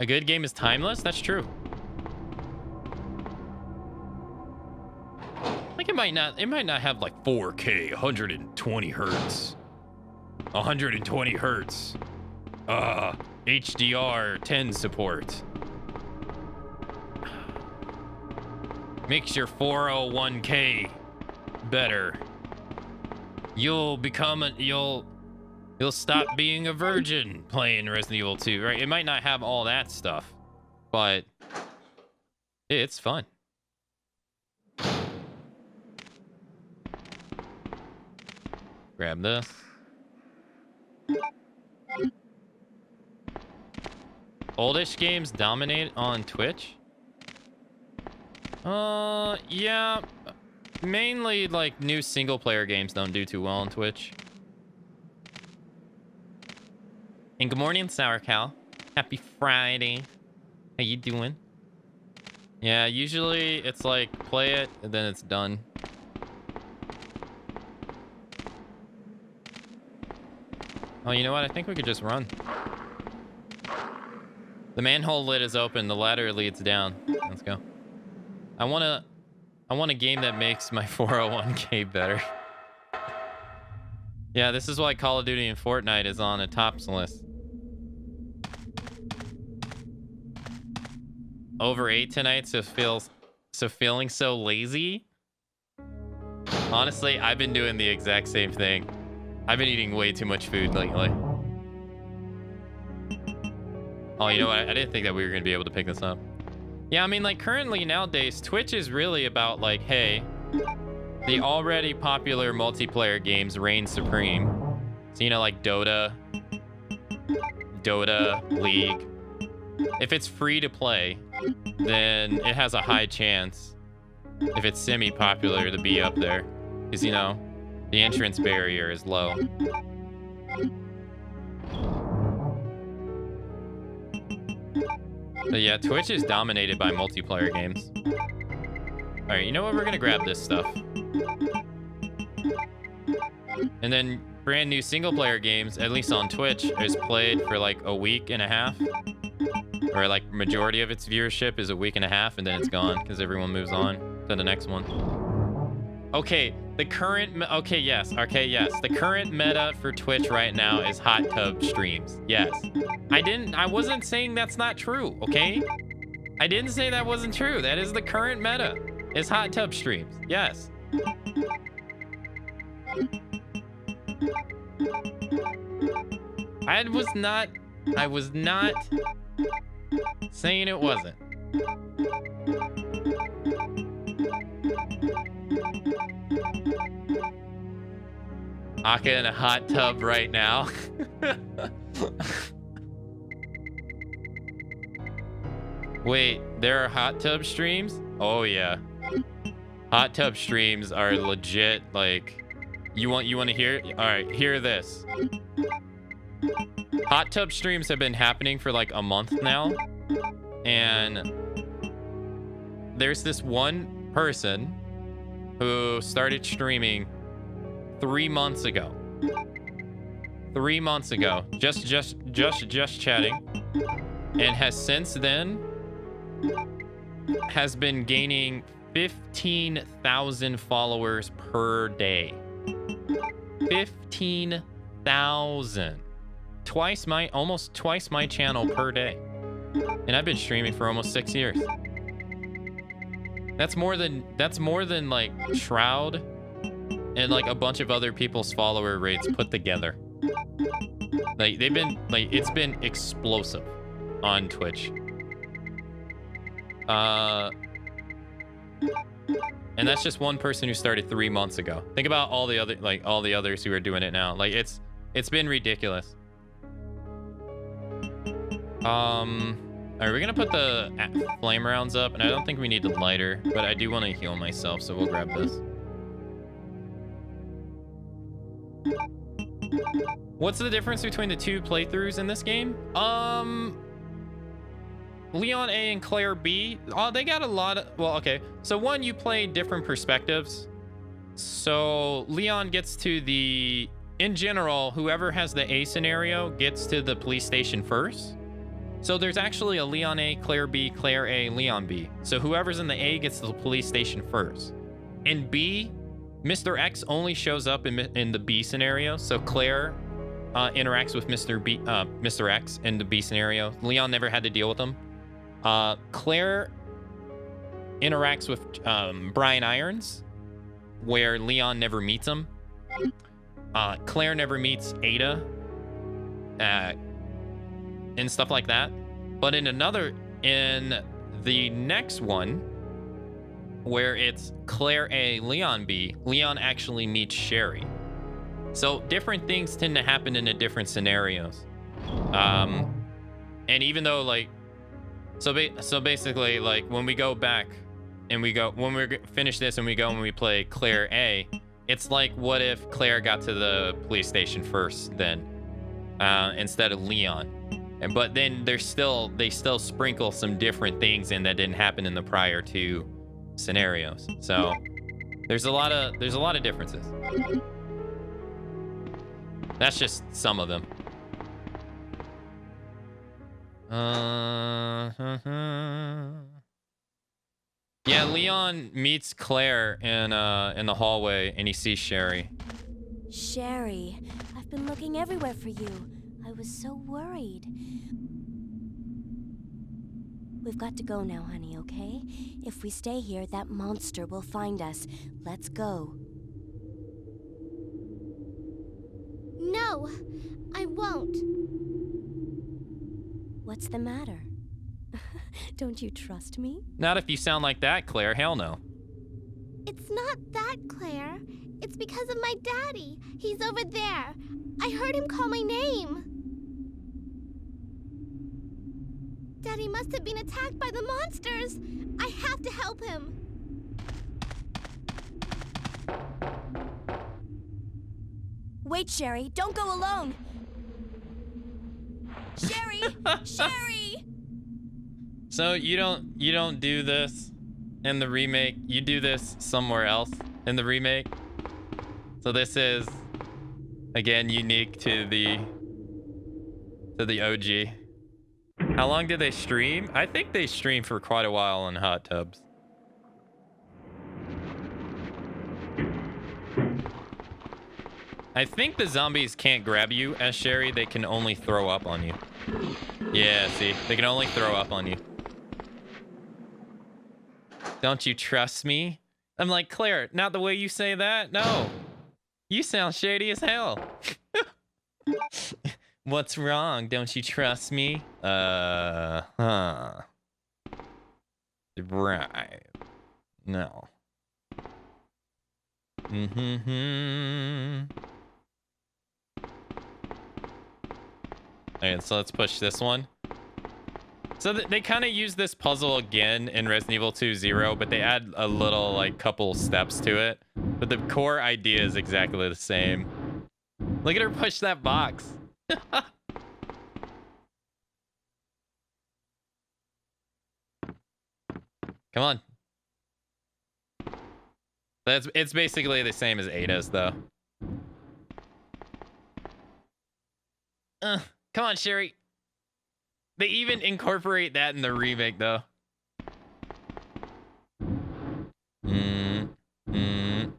A good game is timeless? That's true. Like, it might not have like 4K, 120 hertz. 120 hertz. HDR 10 support. Makes your 401k better. You'll stop being a virgin playing Resident Evil 2, right? It might not have all that stuff, but it's fun. Grab this. Oldish games dominate on Twitch? Yeah. Mainly, like, new single-player games don't do too well on Twitch. And good morning, Sour Cow. Happy Friday. How you doing? Yeah, usually it's like play it and then it's done. Oh, you know what? I think we could just run. The manhole lid is open. The ladder leads down. Let's go. I want a game that makes my 401k better. Yeah, this is why Call of Duty and Fortnite is on a tops list. Over 8 tonight, so feeling so lazy. Honestly, I've been doing the exact same thing. I've been eating way too much food lately. Oh, you know what? I didn't think that we were going to be able to pick this up. Yeah, I mean, like, currently nowadays, Twitch is really about, like, hey, the already popular multiplayer games reign supreme. So, you know, like Dota, League. If it's free to play, then it has a high chance, if it's semi-popular, to be up there. Because, you know, the entrance barrier is low. But yeah, Twitch is dominated by multiplayer games. Alright, you know what? We're gonna grab this stuff. And then brand new single-player games, at least on Twitch, is played for like a week and a half. Or like majority of its viewership is a week and a half, and then it's gone because everyone moves on to the next one. Okay, the current the current meta for Twitch right now is hot tub streams. Yes. I wasn't saying that's not true, okay? I didn't say that wasn't true. That is the current meta. Is hot tub streams. Yes. I was not saying it wasn't. Aka in a hot tub right now. Wait, there are hot tub streams? Oh yeah. Hot tub streams are legit. Like, you want to hear? All right, hear this. Hot tub streams have been happening for like a month now, and there's this one person who started streaming 3 months ago. 3 months ago, just chatting, and has since then has been gaining 15,000 followers per day. 15,000. Almost twice my channel per day. And I've been streaming for almost 6 years. That's more than like Shroud and like a bunch of other people's follower rates put together. Like it's been explosive on Twitch. And that's just one person who started 3 months ago. Think about all the others who are doing it now. Like it's been ridiculous. Alright, we're gonna put the flame rounds up, and I don't think we need the lighter, but I do want to heal myself, so we'll grab this. What's the difference between the two playthroughs in this game? Leon A and Claire B, they got a lot of, well, okay. So one, you play different perspectives. So Leon gets to the, in general, whoever has the A scenario gets to the police station first. So there's actually a Leon A, Claire B, Claire A, Leon B. So whoever's in the A gets to the police station first. In B, Mr. X only shows up in the B scenario. So Claire interacts with Mr. X in the B scenario. Leon never had to deal with him. Claire interacts with Brian Irons, where Leon never meets him. Claire never meets Ada. And stuff like that. But in the next one, where it's Claire A, Leon B, Leon actually meets Sherry. So different things tend to happen in the different scenarios. And even though like, so basically like when we go back and when we finish this and we go and we play Claire A, it's like, what if Claire got to the police station first then? instead of Leon. But then they still sprinkle some different things in that didn't happen in the prior two scenarios. So there's a lot of differences. That's just some of them. Yeah, Leon meets Claire in the hallway and he sees Sherry. Sherry, I've been looking everywhere for you. I was so worried. We've got to go now, honey, okay? If we stay here, that monster will find us. Let's go. No, I won't. What's the matter? Don't you trust me? Not if you sound like that, Claire. Hell no. It's not that, Claire. It's because of my daddy. He's over there. I heard him call my name. Daddy must have been attacked by the monsters. I have to help him. Wait, Sherry. Don't go alone. Sherry! Sherry! So you don't do this in the remake. You do this somewhere else in the remake. So this is again unique to the OG. How long did they stream? I think they streamed for quite a while on hot tubs. I think the zombies can't grab you as Sherry. They can only throw up on you. Yeah, see? They can only throw up on you. Don't you trust me? I'm like, Claire, not the way you say that. No. You sound shady as hell. What's wrong? Don't you trust me? Right. No. Alright, so let's push this one. So they kind of use this puzzle again in Resident Evil 2 0, but they add a little, like, couple steps to it. But the core idea is exactly the same. Look at her push that box. Come on. It's basically the same as Ada's, though. Come on, Sherry. They even incorporate that in the remake, though.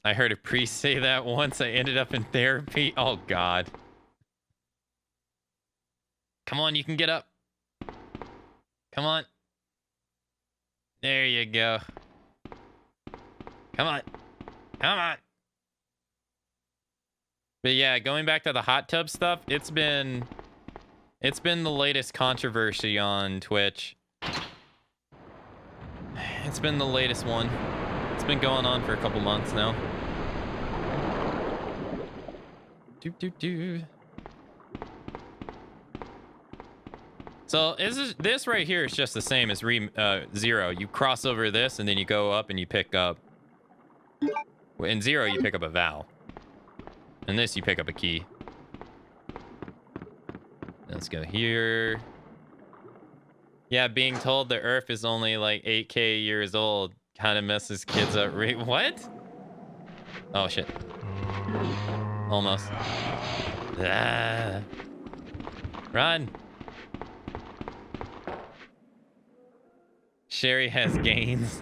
I heard a priest say that once. I ended up in therapy. Oh, God. Come on, you can get up. Come on. There you go. Come on. Come on. But yeah, going back to the hot tub stuff, it's been the latest controversy on Twitch. It's been the latest one. It's been going on for a couple months now. So this right here is just the same as Zero. You cross over this and then you go up and you pick up. In Zero, you pick up a vow. In this, you pick up a key. Let's go here. Yeah, being told the Earth is only like 8K years old kind of messes kids up. What? Oh, shit. Almost. Ah. Run. Sherry has gains.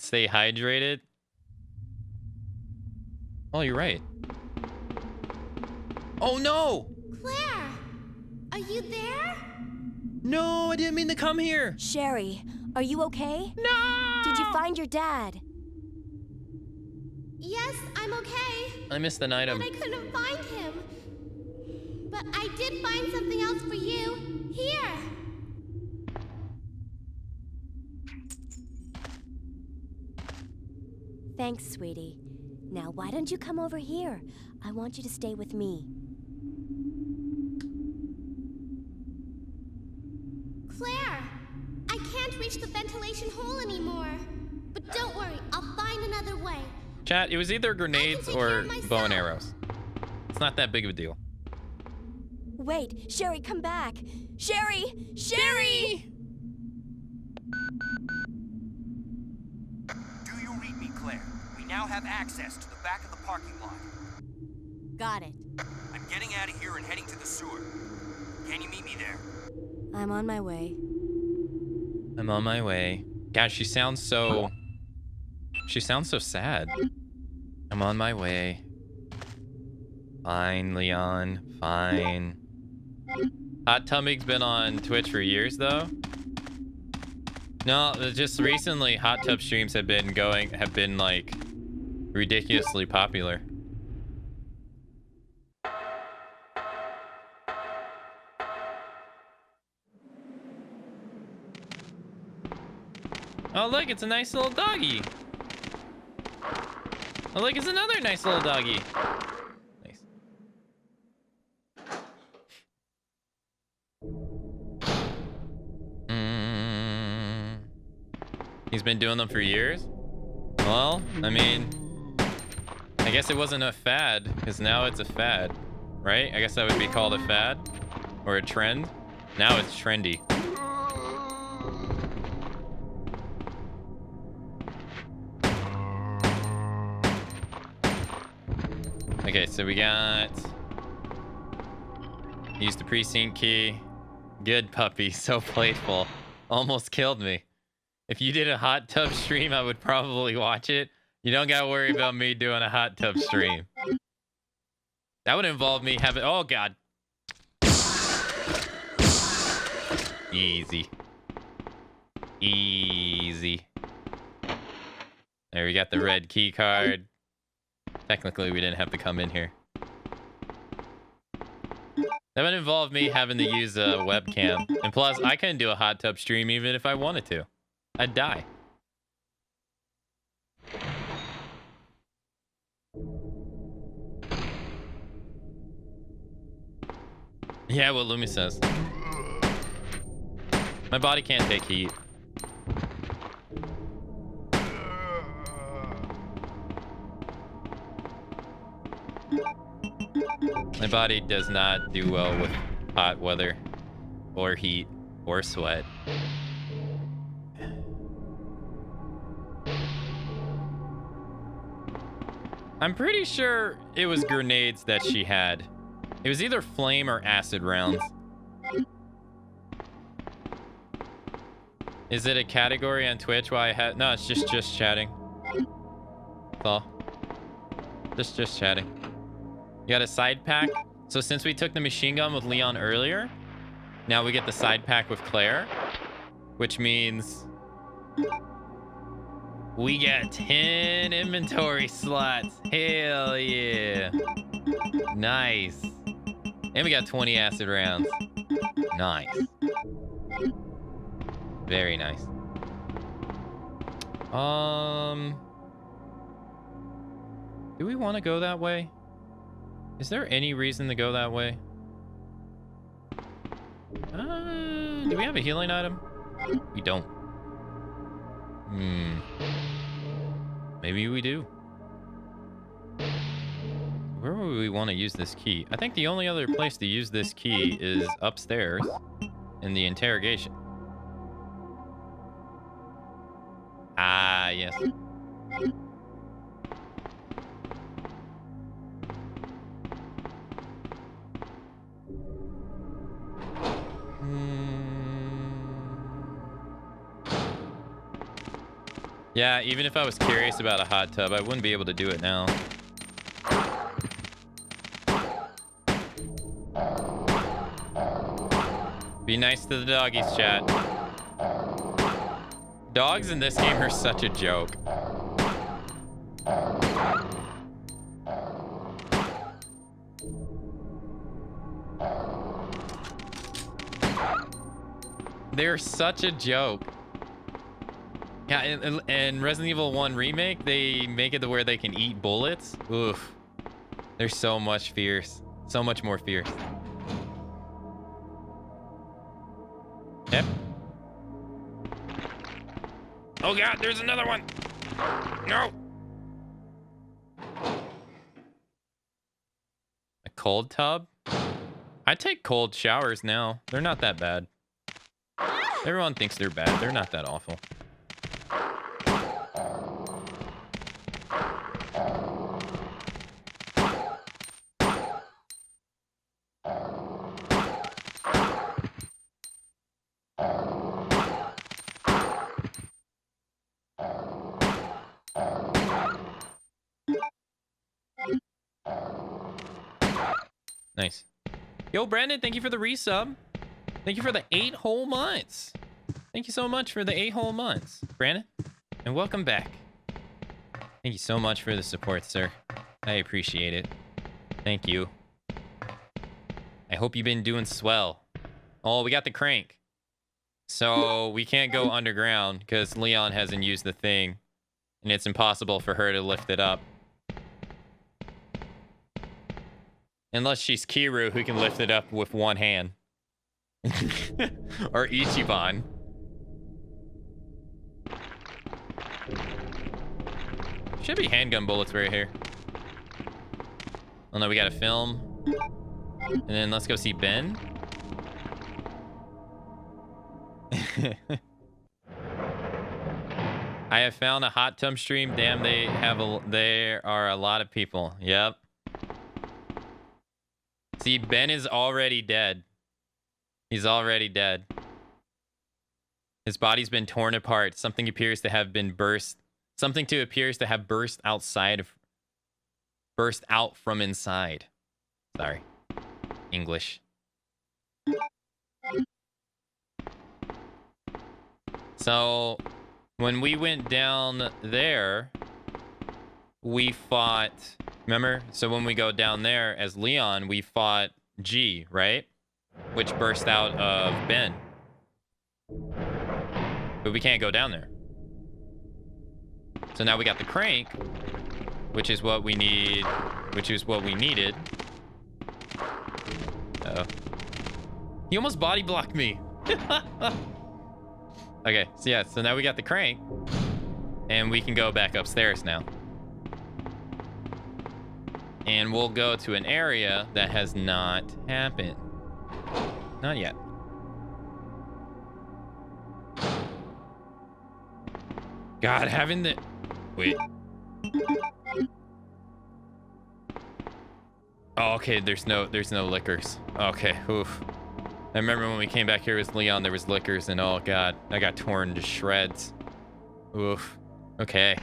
Stay hydrated. Oh, you're right. Oh, no! Claire! Are you there? No, I didn't mean to come here. Sherry, are you okay? No! Did you find your dad? Yes, I'm okay. I missed an item. But I couldn't find him. But I did find something else for you. Here. Thanks, sweetie. Now, why don't you come over here? I want you to stay with me. Claire! I can't reach the ventilation hole anymore. But don't worry, I'll find another way. Chat, it was either grenades or bow and arrows. It's not that big of a deal. Wait, Sherry, come back. Sherry! Sherry! Do you read me, Claire? We now have access to the back of the parking lot. Got it. I'm getting out of here and heading to the sewer. Can you meet me there? I'm on my way. I'm on my way. God, she sounds so sad. I'm on my way. Fine, Leon. Fine. Hot Tummy's been on Twitch for years, though. No, just recently, hot tub streams have been like ridiculously popular. Oh, look, it's a nice little doggy. Oh, look, it's another nice little doggy. Nice. He's been doing them for years? Well, I mean, I guess it wasn't a fad, because now it's a fad, right? I guess that would be called a fad or a trend. Now it's trendy. Okay, so we got... Use the precinct key. Good puppy, so playful. Almost killed me. If you did a hot tub stream, I would probably watch it. You don't gotta worry about me doing a hot tub stream. That would involve me having... Oh, God. Easy. Easy. There, we got the red key card. Technically, we didn't have to come in here. That would involve me having to use a webcam. And plus, I couldn't do a hot tub stream even if I wanted to. I'd die. Yeah, what Lumi says. My body can't take heat. My body does not do well with hot weather or heat or sweat. I'm pretty sure it was grenades that she had. It was either flame or acid rounds. Is it a category on Twitch why I had... No, it's just chatting. That's all. Just chatting. You got a side pack? So since we took the machine gun with Leon earlier, now we get the side pack with Claire, which means we get 10 inventory slots. Hell yeah. Nice. And we got 20 acid rounds. Nice. Very nice. Do we want to go that way? Is there any reason to go that way? Do we have a healing item? We don't. Maybe we do. Where would we want to use this key? I think the only other place to use this key is upstairs in the interrogation. Ah, yes. Yeah, even if I was curious about a hot tub, I wouldn't be able to do it now. Be nice to the doggies, chat. Dogs in this game are such a joke. They're such a joke. Yeah, in Resident Evil 1 Remake, they make it to where they can eat bullets. Oof. They're so much fierce. So much more fierce. Yep. Oh God, there's another one. No. A cold tub? I take cold showers now. They're not that bad. Everyone thinks they're bad. They're not that awful. Nice. Yo, Brandon, thank you for the resub. Thank you for the 8 whole months. Thank you so much for the 8 whole months, Brandon. And welcome back. Thank you so much for the support, sir. I appreciate it. Thank you. I hope you've been doing swell. Oh, we got the crank. So we can't go underground because Leon hasn't used the thing. And it's impossible for her to lift it up. Unless she's Kiru, who can lift it up with one hand. Or Ichiban. Should be handgun bullets right here. Oh no, we gotta film. And then let's go see Ben. I have found a hot tub stream. Damn, there are a lot of people. Yep. See, Ben is already dead. He's already dead. His body's been torn apart. Something appears to have been burst. Something appears to have burst out from inside. Sorry. English. So, when we went down there, we fought... Remember? So when we go down there as Leon, we fought G, right? Which burst out of Ben. But we can't go down there. So now we got the crank, which is what we need, which is what we needed. Uh-oh. He almost body blocked me. Okay, so yeah, so now we got the crank. And we can go back upstairs now. And we'll go to an area that has not happened. Not yet. God, having the... Wait. Oh, okay, there's no liquors. Okay, oof. I remember when we came back here with Leon, there was liquors, and oh god, I got torn to shreds. Oof. Okay.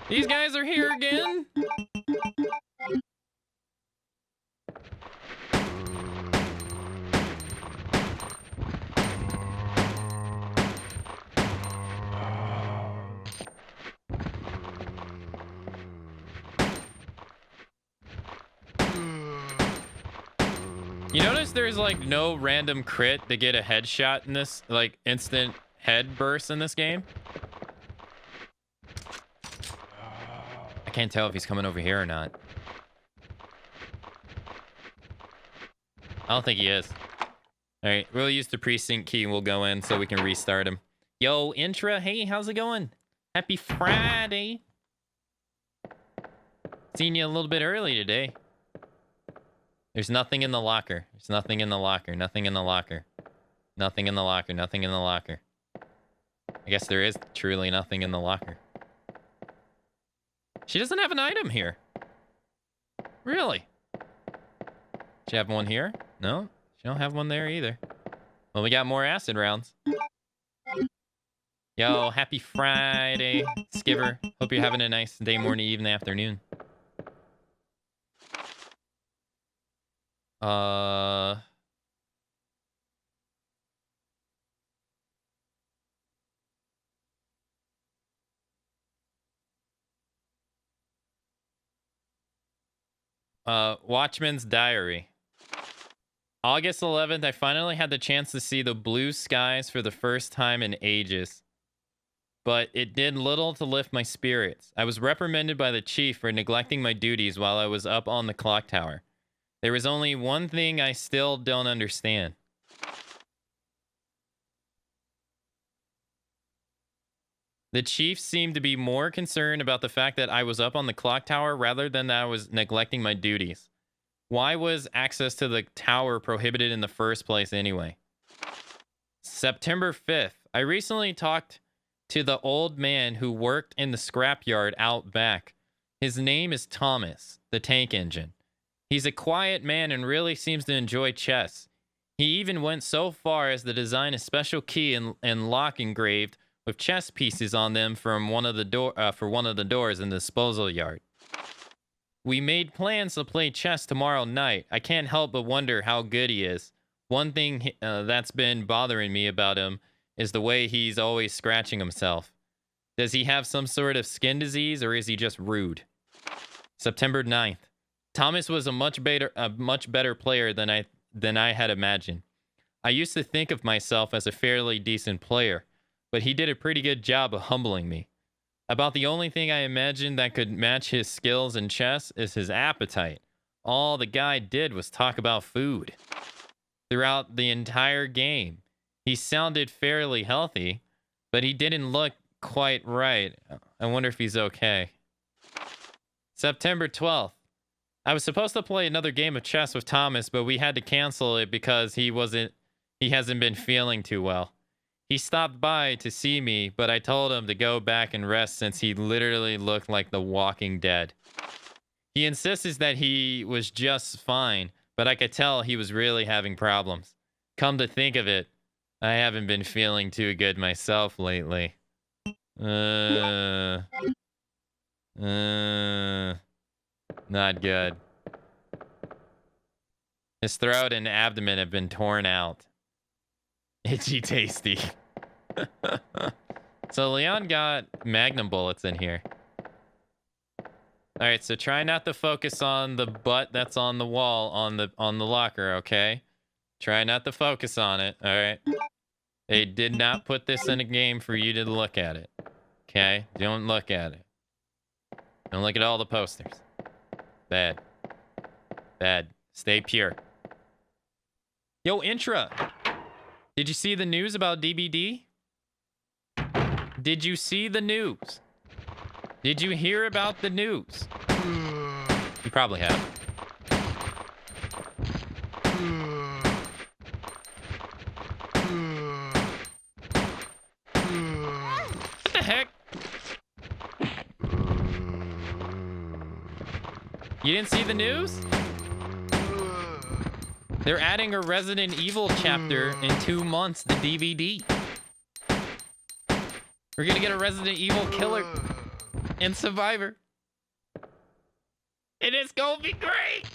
These guys are here again? You notice there's like no random crit to get a headshot in this, like instant head burst in this game? I can't tell if he's coming over here or not. I don't think he is. All right, we'll use the precinct key and we'll go in so we can restart him. Yo, Intra, hey, how's it going? Happy Friday. Seen you a little bit early today. There's nothing in the locker. There's nothing in the locker. Nothing in the locker. Nothing in the locker. Nothing in the locker. I guess there is truly nothing in the locker. She doesn't have an item here. Really? She have one here? No, she don't have one there either. Well, we got more acid rounds. Yo, happy Friday, Skiver. Hope you're having a nice day, morning, evening, afternoon. Watchman's Diary. August 11th, I finally had the chance to see the blue skies for the first time in ages. But it did little to lift my spirits. I was reprimanded by the chief for neglecting my duties while I was up on the clock tower. There was only one thing I still don't understand. The chief seemed to be more concerned about the fact that I was up on the clock tower rather than that I was neglecting my duties. Why was access to the tower prohibited in the first place anyway? September 5th. I recently talked to the old man who worked in the scrapyard out back. His name is Thomas, the tank engine. He's a quiet man and really seems to enjoy chess. He even went so far as to design a special key and lock engraved with chess pieces on them from one of the doors in the disposal yard. We made plans to play chess tomorrow night. I can't help but wonder how good he is. One thing that's been bothering me about him is the way he's always scratching himself. Does he have some sort of skin disease or is he just rude? September 9th. Thomas was a much better player than I had imagined. I used to think of myself as a fairly decent player, but he did a pretty good job of humbling me. About the only thing I imagined that could match his skills in chess is his appetite. All the guy did was talk about food. Throughout the entire game, he sounded fairly healthy, but he didn't look quite right. I wonder if he's okay. September 12th. I was supposed to play another game of chess with Thomas, but we had to cancel it because he hasn't been feeling too well. He stopped by to see me, but I told him to go back and rest since he literally looked like the Walking Dead. He insists that he was just fine, but I could tell he was really having problems. Come to think of it, I haven't been feeling too good myself lately. Not good. His throat and abdomen have been torn out. Itchy tasty. So Leon got magnum bullets in here. All right, so try not to focus on the butt that's on the wall on the locker, okay? Try not to focus on it, all right? They did not put this in a game for you to look at it. Okay? Don't look at it. Don't look at all the posters. Bad. Bad. Stay pure. Yo, Intra. Did you see the news about DBD? Did you see the news? Did you hear about the news? You probably have. What the heck? You didn't see the news? They're adding a Resident Evil chapter in 2 months to DVD. We're gonna get a Resident Evil killer and survivor. And it's gonna be great!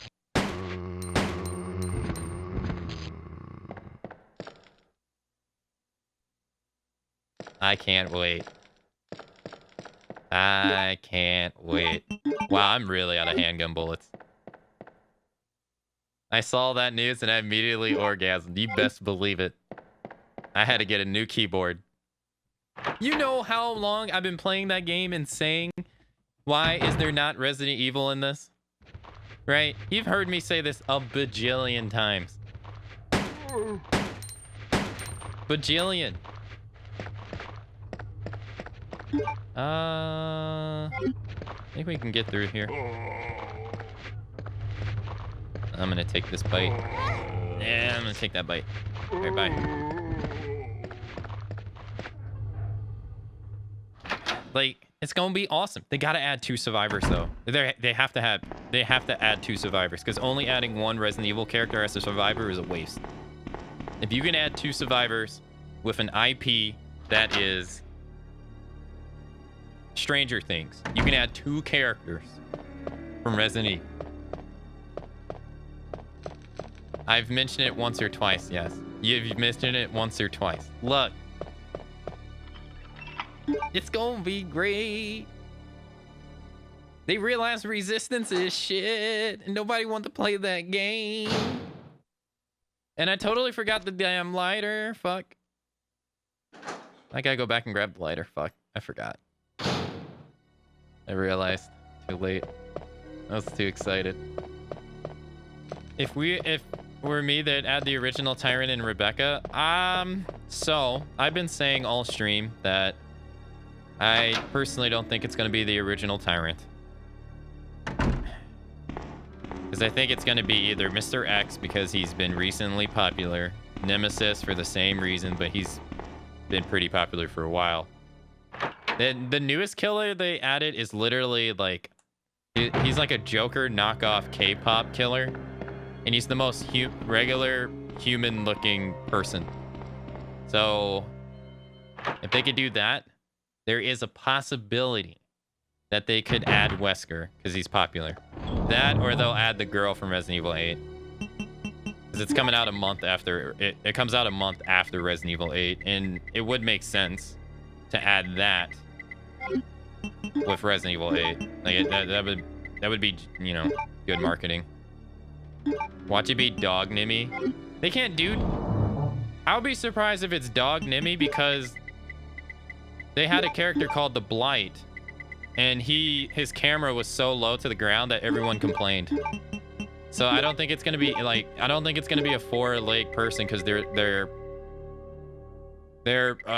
I can't wait. I can't wait. Wow, I'm really out of handgun bullets. I saw that news and I immediately orgasmed. You best believe it. I had to get a new keyboard. You know how long I've been playing that game and saying, why is there not Resident Evil in this? Right? You've heard me say this a bajillion times. Bajillion. I think we can get through here. I'm gonna take this bite. Yeah, I'm gonna take that bite. Okay, bye. Like, it's gonna be awesome. They gotta add 2 survivors though. They have to add 2 survivors because only adding 1 Resident Evil character as a survivor is a waste. If you can add 2 survivors with an IP that is Stranger Things, you can add 2 characters from Resident Evil. I've mentioned it once or twice, yes. You've mentioned it once or twice. Look. It's gonna be great. They realized Resistance is shit, and nobody wanted to play that game. And I totally forgot the damn lighter. Fuck. I gotta go back and grab the lighter. Fuck. I forgot. I realized. Too late. I was too excited. If were me, they'd add the original Tyrant and Rebecca. So I've been saying all stream that I personally don't think it's going to be the original Tyrant. Because I think it's going to be either Mr. X because he's been recently popular, Nemesis for the same reason, but he's been pretty popular for a while. The newest killer they added is literally like, he's like a Joker knockoff K-pop killer, and he's the most regular human-looking person. So if they could do that, there is a possibility that they could add Wesker because he's popular. That, or they'll add the girl from Resident Evil 8. Because it's coming out a month after, it comes out a month after Resident Evil 8, and it would make sense to add that with Resident Evil 8. Like that would be, you know, good marketing. Watch it be Dog Nimmy. They can't do... I would be surprised if it's Dog Nimmy because they had a character called the Blight, and his camera was so low to the ground that everyone complained. So I don't think it's gonna be like, I don't think it's gonna be a 4-leg person because their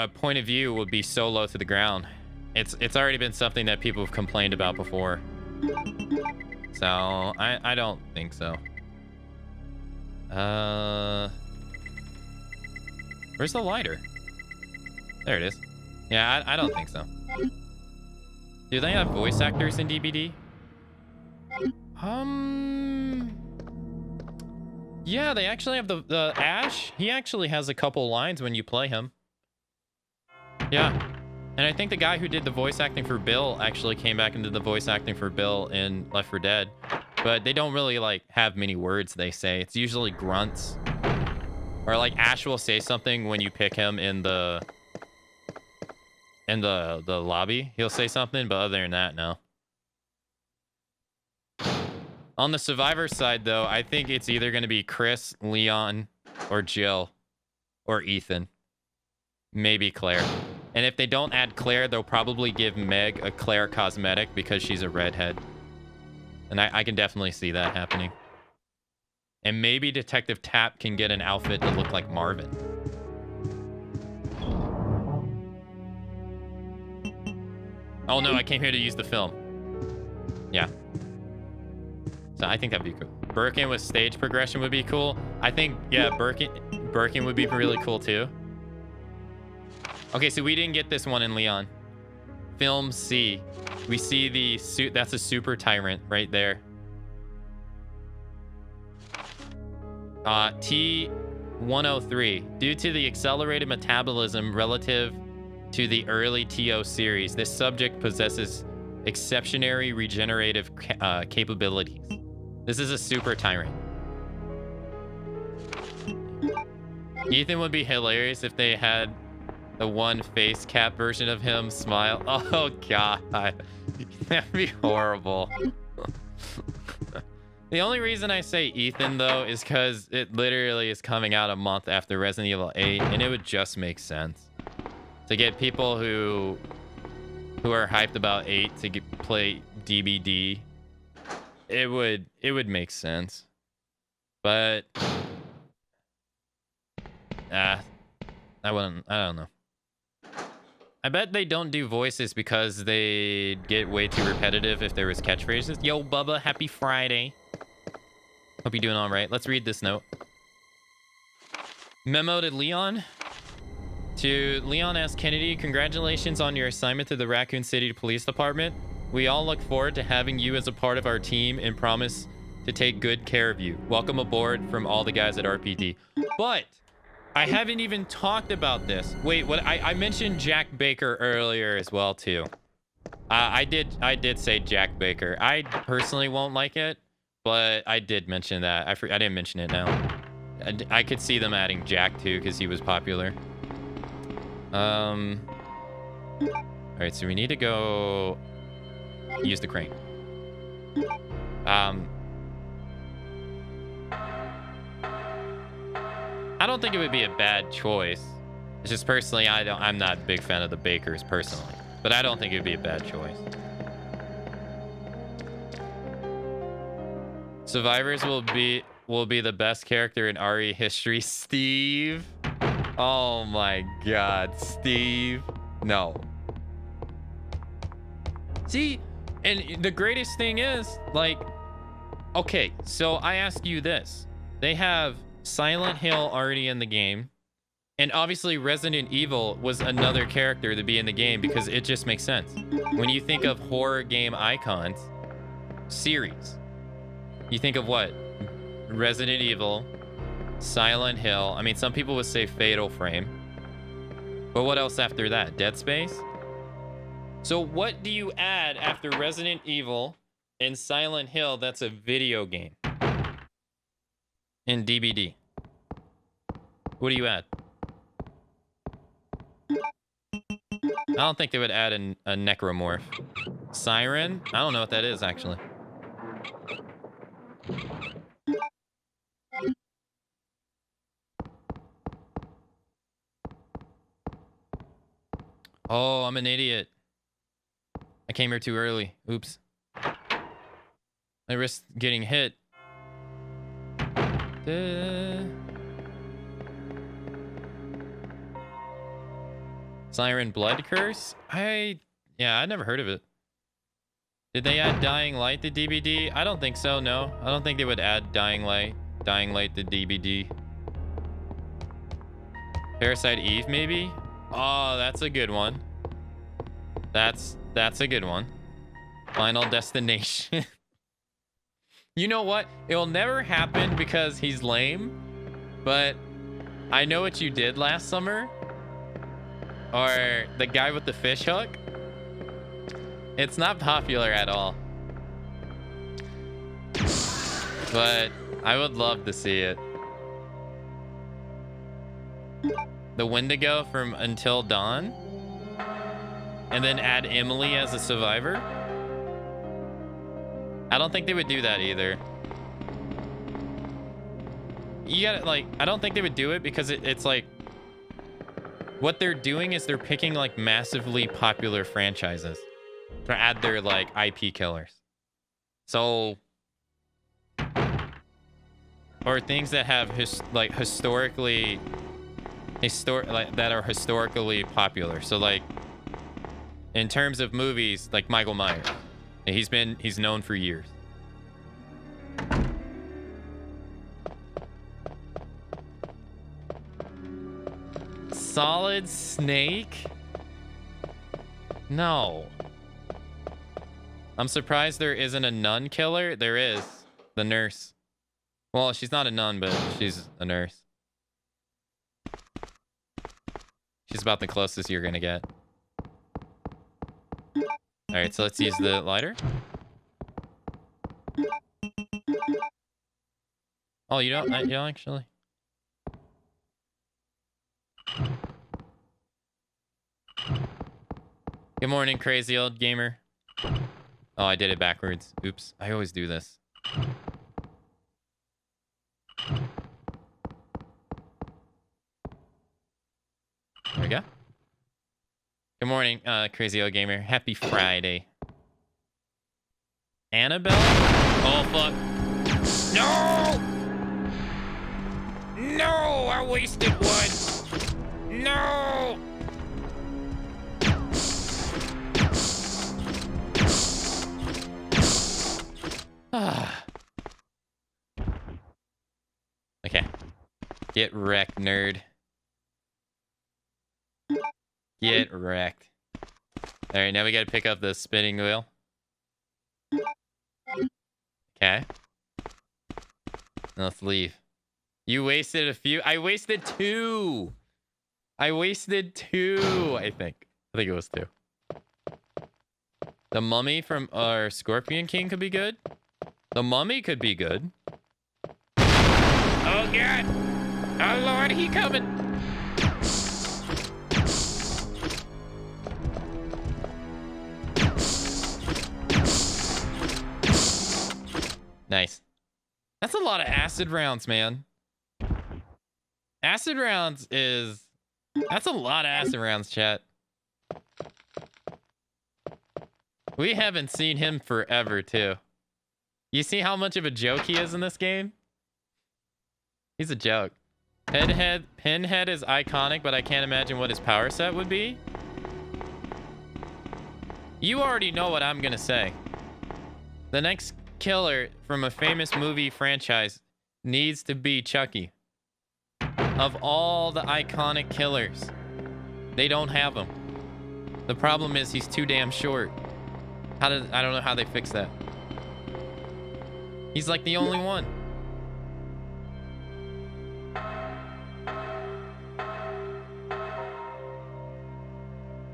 point of view would be so low to the ground. It's already been something that people have complained about before. So I don't think so. Where's the lighter? There it is. Yeah, I don't think so. Do they have voice actors in DBD? Yeah, they actually have the Ash. He actually has a couple lines when you play him. Yeah. And I think the guy who did the voice acting for Bill actually came back and did the voice acting for Bill in Left 4 Dead. But they don't really, like, have many words they say. It's usually grunts. Or, like, Ash will say something when you pick him in the lobby. He'll say something, but other than that, no. On the Survivor side, though, I think it's either going to be Chris, Leon, or Jill, or Ethan. Maybe Claire. And if they don't add Claire, they'll probably give Meg a Claire cosmetic because she's a redhead. And I can definitely see that happening. And maybe Detective Tapp can get an outfit to look like Marvin. Oh no, I came here to use the film. Yeah. So I think that'd be cool. Birkin with stage progression would be cool. I think, yeah, Birkin would be really cool too. Okay, so we didn't get this one in Leon. Film C. We see the suit. That's a super tyrant right there. T-103. Due to the accelerated metabolism relative to the early TO series, this subject possesses exceptionary regenerative capabilities. This is a super tyrant. Ethan would be hilarious if they had the one face cap version of him smile. Oh god, that'd be horrible. The only reason I say Ethan though is because it literally is coming out a month after Resident Evil 8, and it would just make sense to get people who are hyped about 8 to play DBD. It would make sense, but I don't know. I bet they don't do voices because they get way too repetitive if there was catchphrases. Yo, Bubba, happy Friday. Hope you're doing all right. Let's read this note. Memo to Leon. To Leon S. Kennedy, congratulations on your assignment to the Raccoon City Police Department. We all look forward to having you as a part of our team and promise to take good care of you. Welcome aboard from all the guys at RPD. But I haven't even talked about this. Wait, what? I mentioned Jack Baker earlier as well too. I did say Jack Baker. I personally won't like it, but I did mention that. I didn't mention it now. I could see them adding Jack too because he was popular. All right, so we need to go use the crane. I don't think it would be a bad choice. It's just personally, I'm not a big fan of the Bakers personally, but I don't think it would be a bad choice. Survivors will be the best character in RE history. Steve. Oh my God, Steve. No. See, and the greatest thing is, like, okay, so I ask you this. They have Silent Hill already in the game. And obviously Resident Evil was another character to be in the game because it just makes sense. When you think of horror game icons, series, you think of what? Resident Evil, Silent Hill. I mean, some people would say Fatal Frame. But what else after that? Dead Space? So what do you add after Resident Evil and Silent Hill that's a video game? In DBD. What do you add? I don't think they would add a necromorph. Siren? I don't know what that is, actually. Oh, I'm an idiot. I came here too early. Oops. I risked getting hit. Siren Blood Curse? I never heard of it. Did they add Dying Light to DBD? I don't think so, no. I don't think they would add Dying Light to DBD. Parasite Eve, maybe? Oh, that's a good one. That's a good one. Final Destination. You know what? It will never happen because he's lame, but I know what you did last summer. Or the guy with the fish hook. It's not popular at all. But I would love to see it. The Wendigo from Until Dawn. And then add Emily as a survivor. I don't think they would do that either. You gotta, like, I don't think they would do it because it's like, what they're doing is they're picking like massively popular franchises to add their like IP killers. So, or things that have historically popular. So like in terms of movies, like Michael Myers, he's known for years. Solid Snake? No. I'm surprised there isn't a nun killer. There is. The nurse. Well, she's not a nun, but she's a nurse. She's about the closest you're gonna get. Alright, so let's use the lighter. Oh, you don't actually? Good morning, crazy old gamer. Oh, I did it backwards. Oops. I always do this. There we go. Good morning, crazy old gamer. Happy Friday. Annabelle? Oh, fuck. No! No! I wasted one! No! Okay. Get wrecked, nerd. Get wrecked. Alright, now we gotta pick up the spinning wheel. Okay. Let's leave. You wasted a few. I wasted two. I think. I think it was 2. The mummy from our Scorpion King could be good. The mummy could be good. Oh god! Oh lord, he coming! Nice. That's a lot of acid rounds, man. Acid rounds is... That's a lot of acid rounds, chat. We haven't seen him forever, too. You see how much of a joke he is in this game? He's a joke. Pinhead is iconic, but I can't imagine what his power set would be. You already know what I'm gonna say. The next killer from a famous movie franchise needs to be Chucky. Of all the iconic killers, they don't have him. The problem is he's too damn short. I don't know how they fix that. He's like the only one.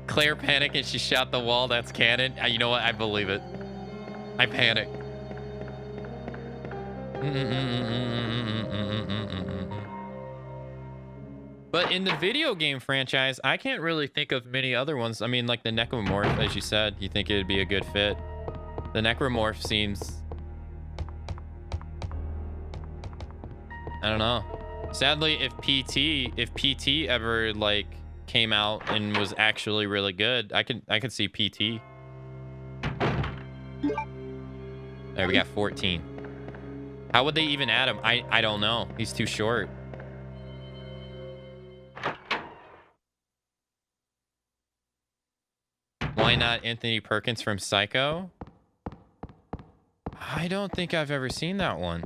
Claire panicked and she shot the wall. That's canon. You know what? I believe it. I panicked. But in the video game franchise, I can't really think of many other ones. I mean, like the Necromorph, as you said, you think it'd be a good fit. The Necromorph seems... I don't know. Sadly, if PT ever like came out and was actually really good, I could see PT. There, we got 14. How would they even add him? I don't know. He's too short. Why not Anthony Perkins from Psycho? I don't think I've ever seen that one.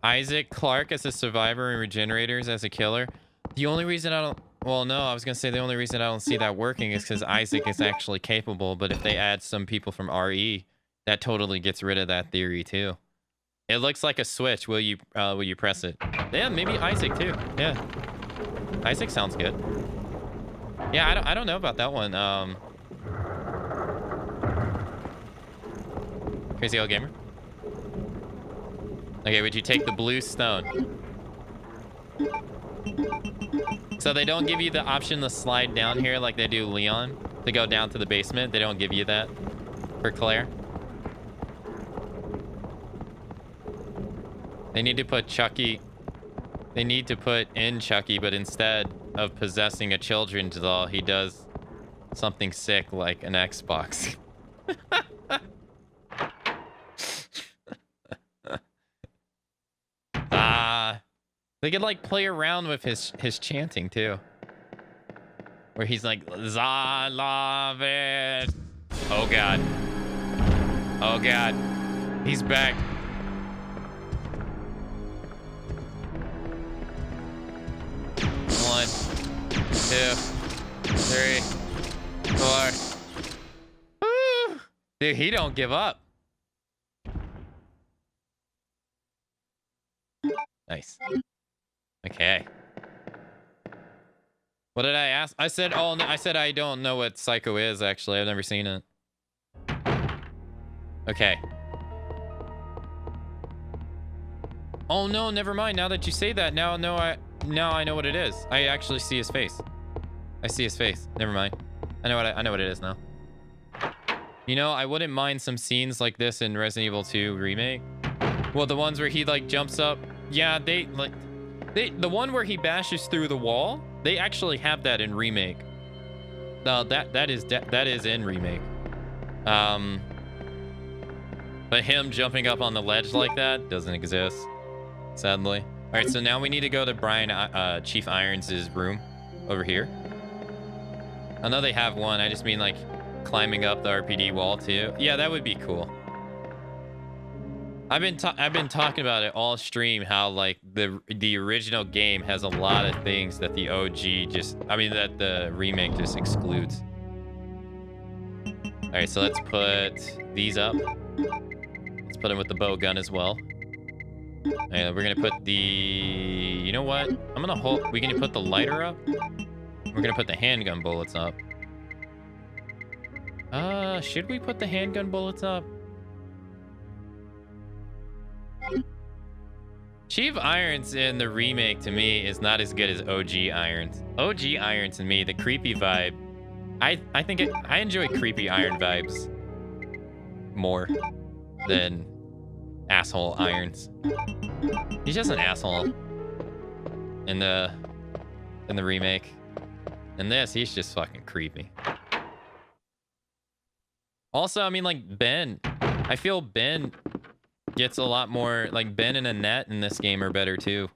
Isaac Clarke as a survivor and Regenerators as a killer. The only reason I don't... Well, no, I was going to say the only reason I don't see that working is because Isaac is actually capable, but if they add some people from RE, that totally gets rid of that theory too. It looks like a switch. Will you press it? Yeah, maybe Isaac too. Yeah. Isaac sounds good. Yeah, I don't know about that one. Crazy Old Gamer. Okay, would you take the blue stone? So they don't give you the option to slide down here like they do Leon to go down to the basement. They don't give you that for Claire. They need to put Chucky. They need to put in Chucky, but instead of possessing a children's doll, he does something sick like an Xbox. They could like play around with his chanting too. Where he's like, Zalavet. Oh God. Oh God. He's back. One, 2, 3, 4. Woo! Dude, he don't give up. Nice. Okay. What did I ask? I said, oh, no, I said I don't know what Psycho is, actually. I've never seen it. Okay. Oh, no, never mind. Now that you say that, now I know what it is. I actually see his face. I see his face. Never mind. I know what it is now. You know, I wouldn't mind some scenes like this in Resident Evil 2 Remake. Well, the ones where he, like, jumps up. Yeah, the one where he bashes through the wall, they actually have that in Remake. No, that is in Remake. But him jumping up on the ledge like that doesn't exist, sadly. All right, so now we need to go to Chief Irons' room over here. I know they have one. I just mean like climbing up the RPD wall too. Yeah, that would be cool. I've been talking about it all stream, how like the original game has a lot of things that the OG that the remake just excludes. All right, so let's put these up. Let's put them with the bow gun as well. And we're gonna put the, you know what? We gonna put the lighter up. We're gonna put the handgun bullets up. Should we put the handgun bullets up? Chief Irons in the remake to me is not as good as OG Irons. OG Irons to me, the creepy vibe. I think I enjoy creepy Iron vibes more than asshole Irons. He's just an asshole in the remake. In this, he's just fucking creepy. Also, I mean, like Ben, I feel Ben gets a lot more, like Ben and Annette in this game are better too.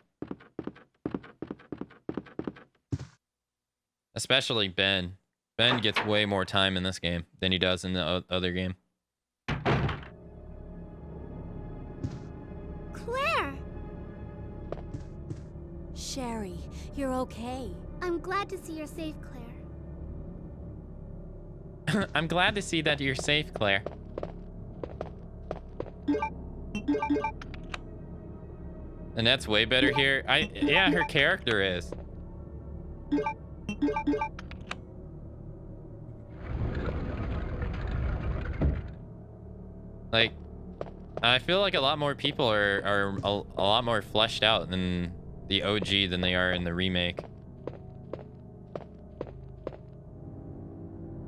Especially Ben. Ben gets way more time in this game than he does in the other game. Claire! Sherry, you're okay. I'm glad to see you're safe, Claire. I'm glad to see that you're safe, Claire. Annette's way better here. Yeah, her character is. Like, I feel like a lot more people are a lot more fleshed out in the OG than they are in the remake.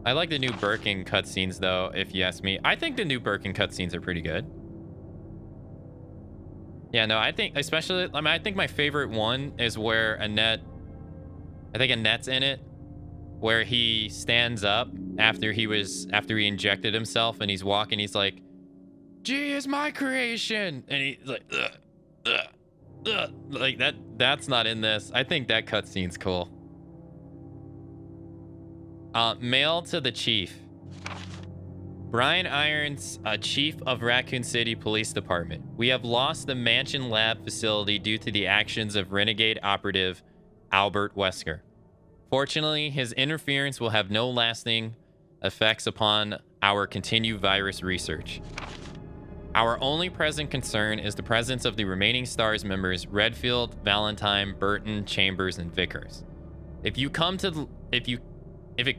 I like the new Birkin cutscenes, though, if you ask me. I think the new Birkin cutscenes are pretty good. Yeah, no, I think, especially, I mean, I think my favorite one is where Annette, I think Annette's in it, where he stands up after he injected himself, and he's walking, he's like, G is my creation, and he's like, like that's not in this. I think that cutscene's cool. Mail to the chief. Brian Irons, chief of Raccoon City Police Department. We have lost the Mansion Lab facility due to the actions of renegade operative Albert Wesker. Fortunately, his interference will have no lasting effects upon our continued virus research. Our only present concern is the presence of the remaining STARS members Redfield, Valentine, Burton, Chambers, and Vickers. If it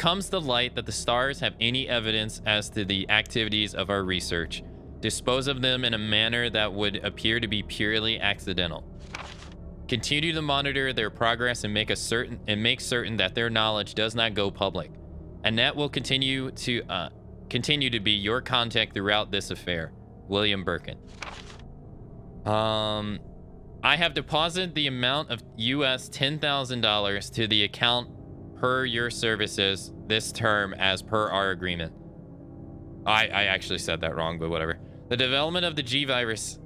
comes to light that the STARS have any evidence as to the activities of our research, dispose of them in a manner that would appear to be purely accidental. Continue to monitor their progress and make certain that their knowledge does not go public. Annette will continue to be your contact throughout this affair. William Birkin. I have deposited the amount of US $10,000 to the account per your services this term as per our agreement. I actually said that wrong, but whatever. The development of the G virus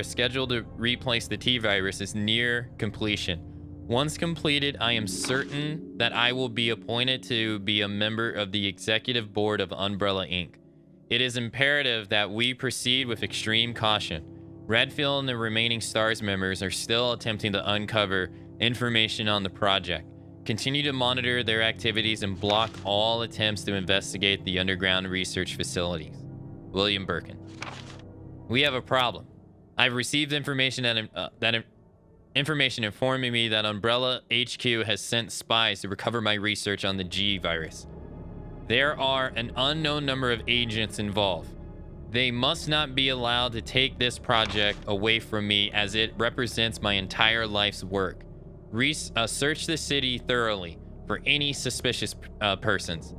scheduled to replace the T virus is near completion. Once completed, I am certain that I will be appointed to be a member of the executive board of Umbrella Inc. It is imperative that we proceed with extreme caution. Redfield and the remaining STARS members are still attempting to uncover information on the project. Continue to monitor their activities and block all attempts to investigate the underground research facilities. William Birkin. We have a problem. I've received information information informing me that Umbrella HQ has sent spies to recover my research on the G virus. There are an unknown number of agents involved. They must not be allowed to take this project away from me as it represents my entire life's work. Search the city thoroughly for any suspicious persons.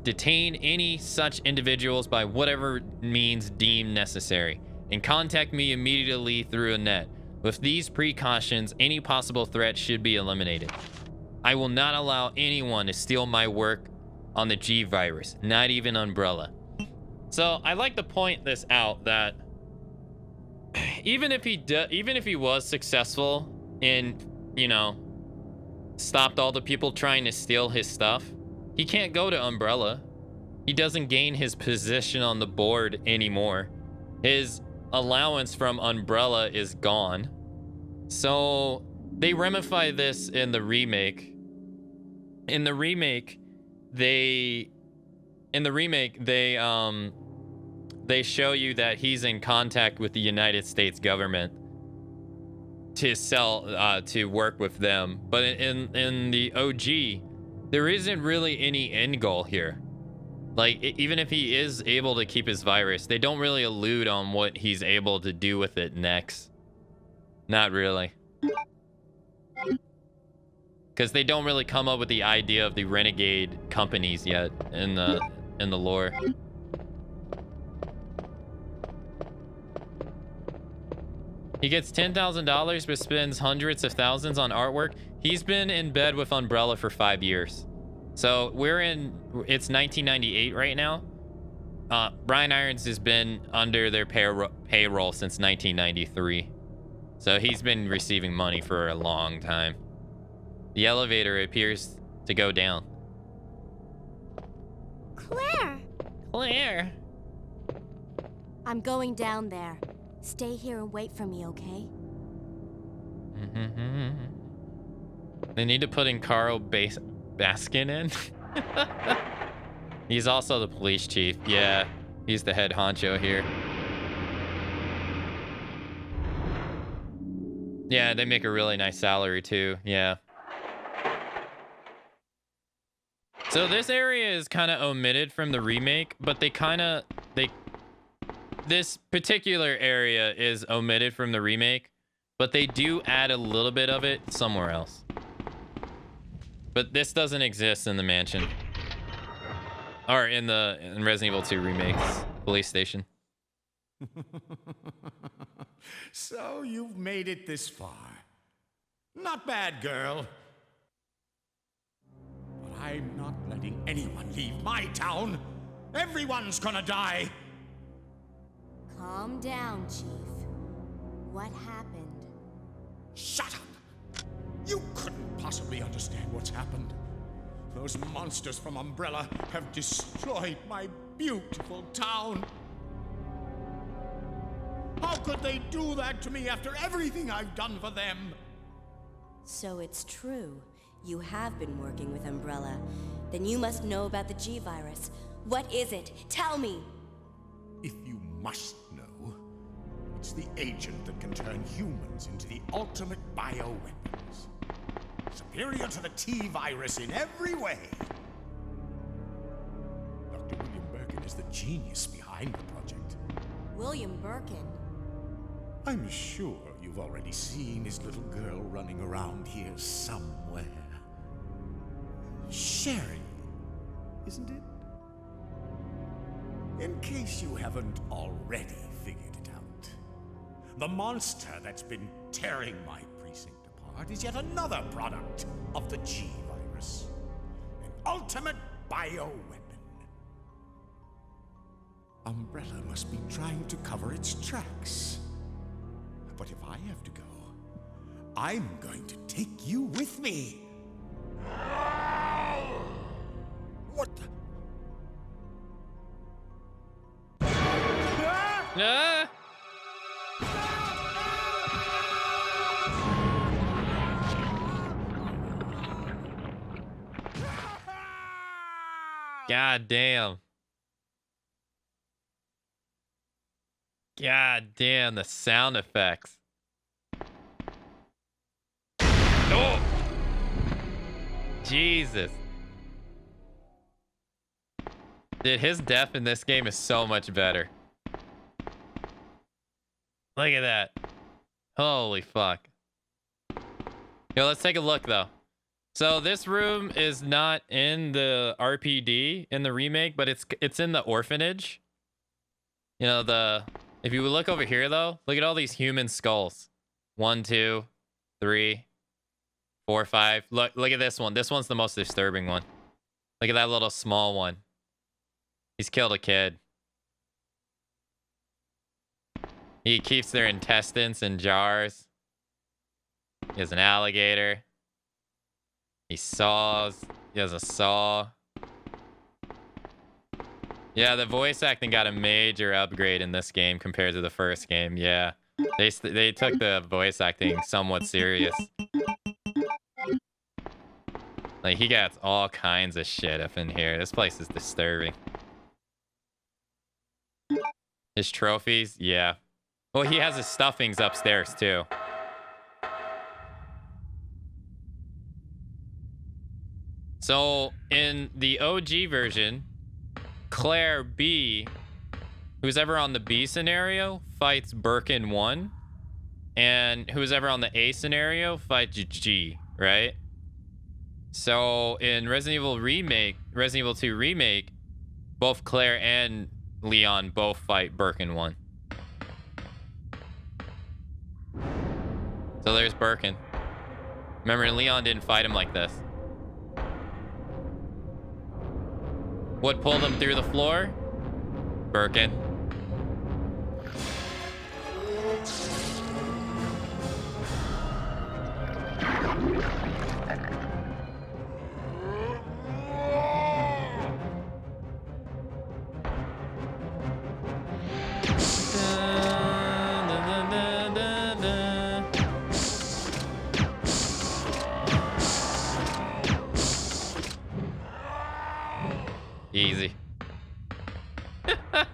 Detain any such individuals by whatever means deemed necessary, and contact me immediately through Annette. With these precautions, any possible threat should be eliminated. I will not allow anyone to steal my work on the G virus, not even Umbrella. So I like to point this out that even if he was successful in, you know, stopped all the people trying to steal his stuff, he can't go to Umbrella. He doesn't gain his position on the board anymore. His allowance from Umbrella is gone. So they ramify this in the remake. In the remake, they show you that he's in contact with the United States government to work with them. But in the OG, there isn't really any end goal here. Like, even if he is able to keep his virus, they don't really allude on what he's able to do with it next. Not really. Because they don't really come up with the idea of the renegade companies yet in the lore. He gets $10,000 but spends hundreds of thousands on artwork. He's been in bed with Umbrella for 5 years. So it's 1998 right now. Brian Irons has been under their payroll since 1993. So he's been receiving money for a long time. The elevator appears to go down. Claire! Claire! I'm going down there. Stay here and wait for me, okay? They need to put in Carl Baskin in. He's also the police chief. Yeah, he's the head honcho here. Yeah, they make a really nice salary too. Yeah. So this area is kind of omitted from the remake, but this particular area is omitted from the remake, but they do add a little bit of it somewhere else. But this doesn't exist in the mansion. Or in Resident Evil 2 remakes police station. So you've made it this far. Not bad, girl. But I'm not letting anyone leave my town. Everyone's gonna die. Calm down, Chief. What happened? Shut up! You couldn't possibly understand what's happened. Those monsters from Umbrella have destroyed my beautiful town. How could they do that to me after everything I've done for them? So it's true. You have been working with Umbrella. Then you must know about the G-Virus. What is it? Tell me! If you must know, it's the agent that can turn humans into the ultimate bioweapons. Superior to the T-Virus in every way. Dr. William Birkin is the genius behind the project. William Birkin? I'm sure you've already seen his little girl running around here somewhere. Sherry, isn't it? In case you haven't already figured it out, the monster that's been tearing my precinct apart is yet another product of the G-Virus. An ultimate bioweapon. Umbrella must be trying to cover its tracks. But if I have to go, I'm going to take you with me. What the? Ah! God damn. God damn, the sound effects. Oh! Jesus. Dude, his death in this game is so much better. Look at that. Holy fuck. Yo, let's take a look though. So this room is not in the RPD in the remake, but it's in the orphanage. You know, if you look over here though, look at all these human skulls. 1, 2, 3, 4, 5. Look at this one. This one's the most disturbing one. Look at that little small one. He's killed a kid. He keeps their intestines in jars. He has an alligator. He saws. He has a saw. Yeah, the voice acting got a major upgrade in this game compared to the first game. Yeah, they took the voice acting somewhat serious. Like, he got all kinds of shit up in here. This place is disturbing. His trophies, yeah. Well, he has his stuffings upstairs too. So in the OG version, Claire B, who's ever on the B scenario, fights Birkin 1. And who's ever on the A scenario fights G, right? So in Resident Evil 2 Remake, both Claire and Leon both fight Birkin 1. So there's Birkin. Remember, Leon didn't fight him like this. What pulled him through the floor? Birkin.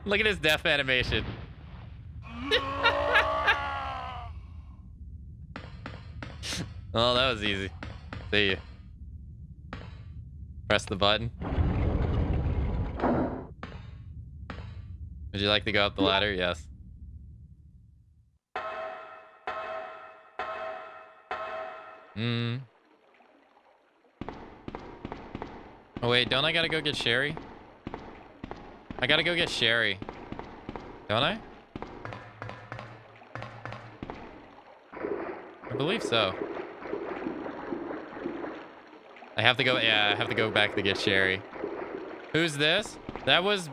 Look at his death animation. Oh, that was easy. See you. Press the button. Would you like to go up the ladder? Yes. Oh, wait. Don't I gotta go get Sherry? I gotta go get Sherry. Don't I? I believe so. I have to go. Yeah, I have to go back to get Sherry. Who's this? That was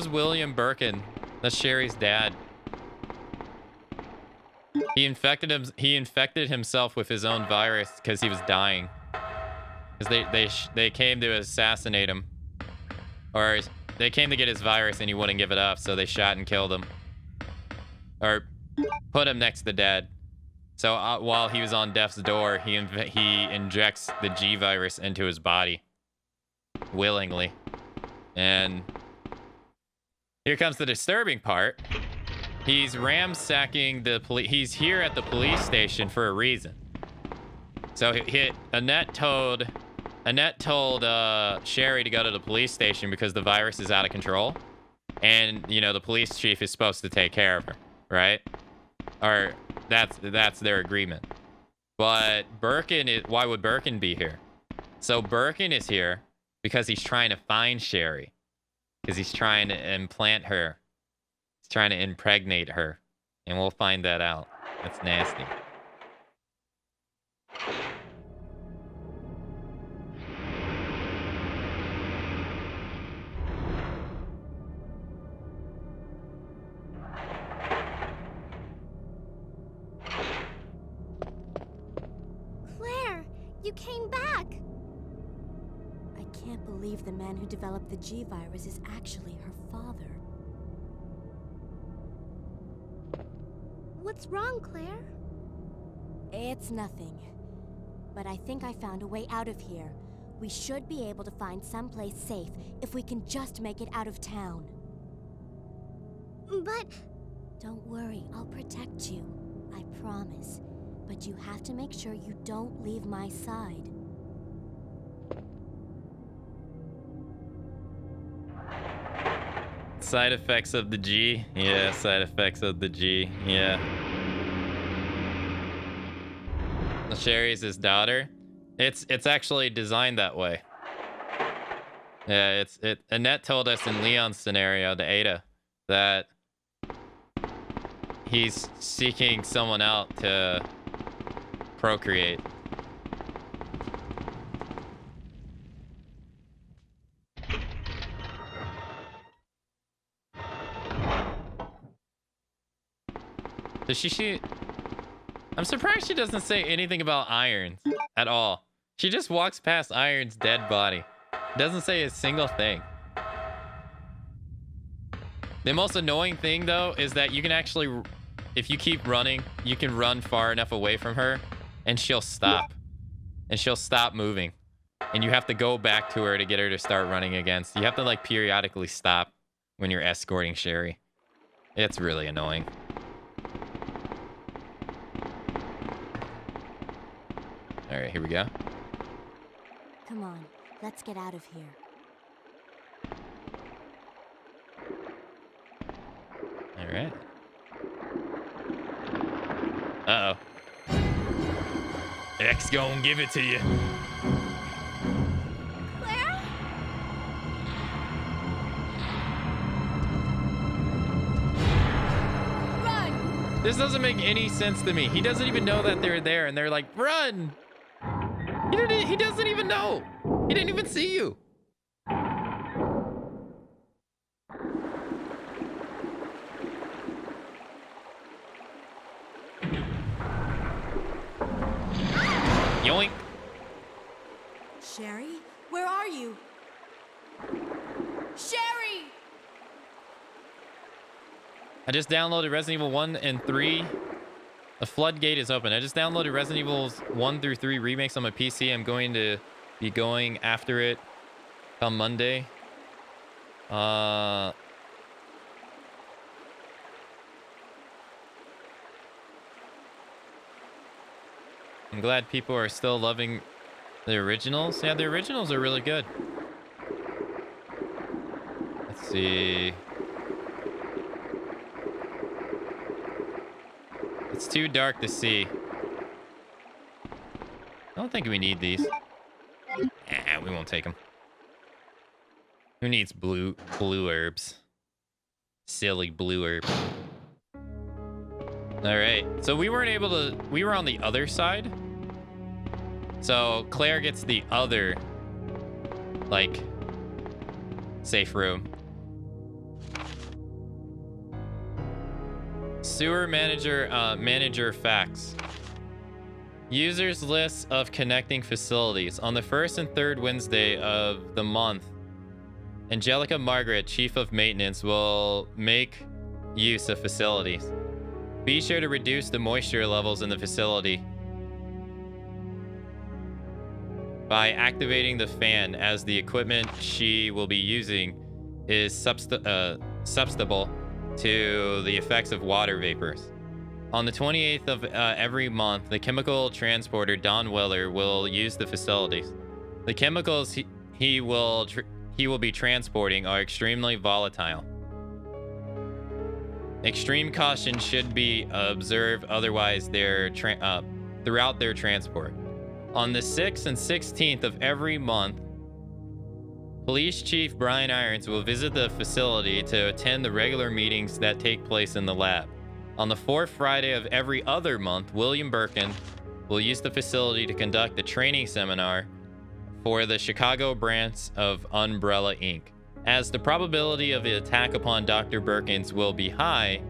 William Birkin. That's Sherry's dad. He infected him. He infected himself with his own virus because he was dying. Because they came to assassinate him, or they came to get his virus and he wouldn't give it up, so they shot and killed him, or put him next to Dad. So while he was on death's door, he injects the G virus into his body willingly. And here comes the disturbing part. He's ransacking the police. He's here at the police station for a reason. So Annette told Sherry to go to the police station because the virus is out of control, and you know the police chief is supposed to take care of her, right? Or that's their agreement. But why would Birkin be here? So Birkin is here because he's trying to find Sherry, because he's trying to implant her. He's trying to impregnate her, and we'll find that out. That's nasty. You came back! I can't believe the man who developed the G virus is actually her father. What's wrong, Claire? It's nothing. But I think I found a way out of here. We should be able to find someplace safe if we can just make it out of town. But... Don't worry, I'll protect you. I promise. But you have to make sure you don't leave my side. Side effects of the G? Yeah, side effects of the G. Yeah. Sherry's his daughter. It's actually designed that way. Yeah, Annette told us in Leon's scenario, the Ada, that he's seeking someone out to procreate. Does she I'm surprised she doesn't say anything about Irons at all. She just walks past Irons' dead body. Doesn't say a single thing. The most annoying thing though is that you can actually, if you keep running, you can run far enough away from her and she'll stop. And she'll stop moving. And you have to go back to her to get her to start running again. So you have to like periodically stop when you're escorting Sherry. It's really annoying. All right, here we go. Come on, let's get out of here. All right. Uh-oh. X gonna give it to you. Claire? Run! This doesn't make any sense to me. He doesn't even know that they're there, and they're like, run! He doesn't even know. He didn't even see you. Yoink. Sherry? Where are you? Sherry! I just downloaded Resident Evil 1 and 3. The floodgate is open. I just downloaded Resident Evil 1 through 3 remakes on my PC. I'm going to be going after it come Monday. I'm glad people are still loving the originals. Yeah, the originals are really good. Let's see. It's too dark to see. I don't think we need these. We won't take them. Who needs blue herbs? Silly blue herb. All right. So we weren't able to. We were on the other side. So Claire gets the other, like, safe room. Sewer manager facts. Users list of connecting facilities. On the first and third Wednesday of the month, Angelica Margaret, Chief of Maintenance, will make use of facilities. Be sure to reduce the moisture levels in the facility by activating the fan, as the equipment she will be using is susceptible to the effects of water vapors. On the 28th of every month, the chemical transporter Don Weller will use the facilities. The chemicals he will be transporting are extremely volatile. Extreme caution should be observed, otherwise throughout their transport. On the 6th and 16th of every month, Police Chief Brian Irons will visit the facility to attend the regular meetings that take place in the lab. On the 4th Friday of every other month, William Birkin will use the facility to conduct a training seminar for the Chicago branch of Umbrella Inc. As the probability of the attack upon Dr. Birkins will be high,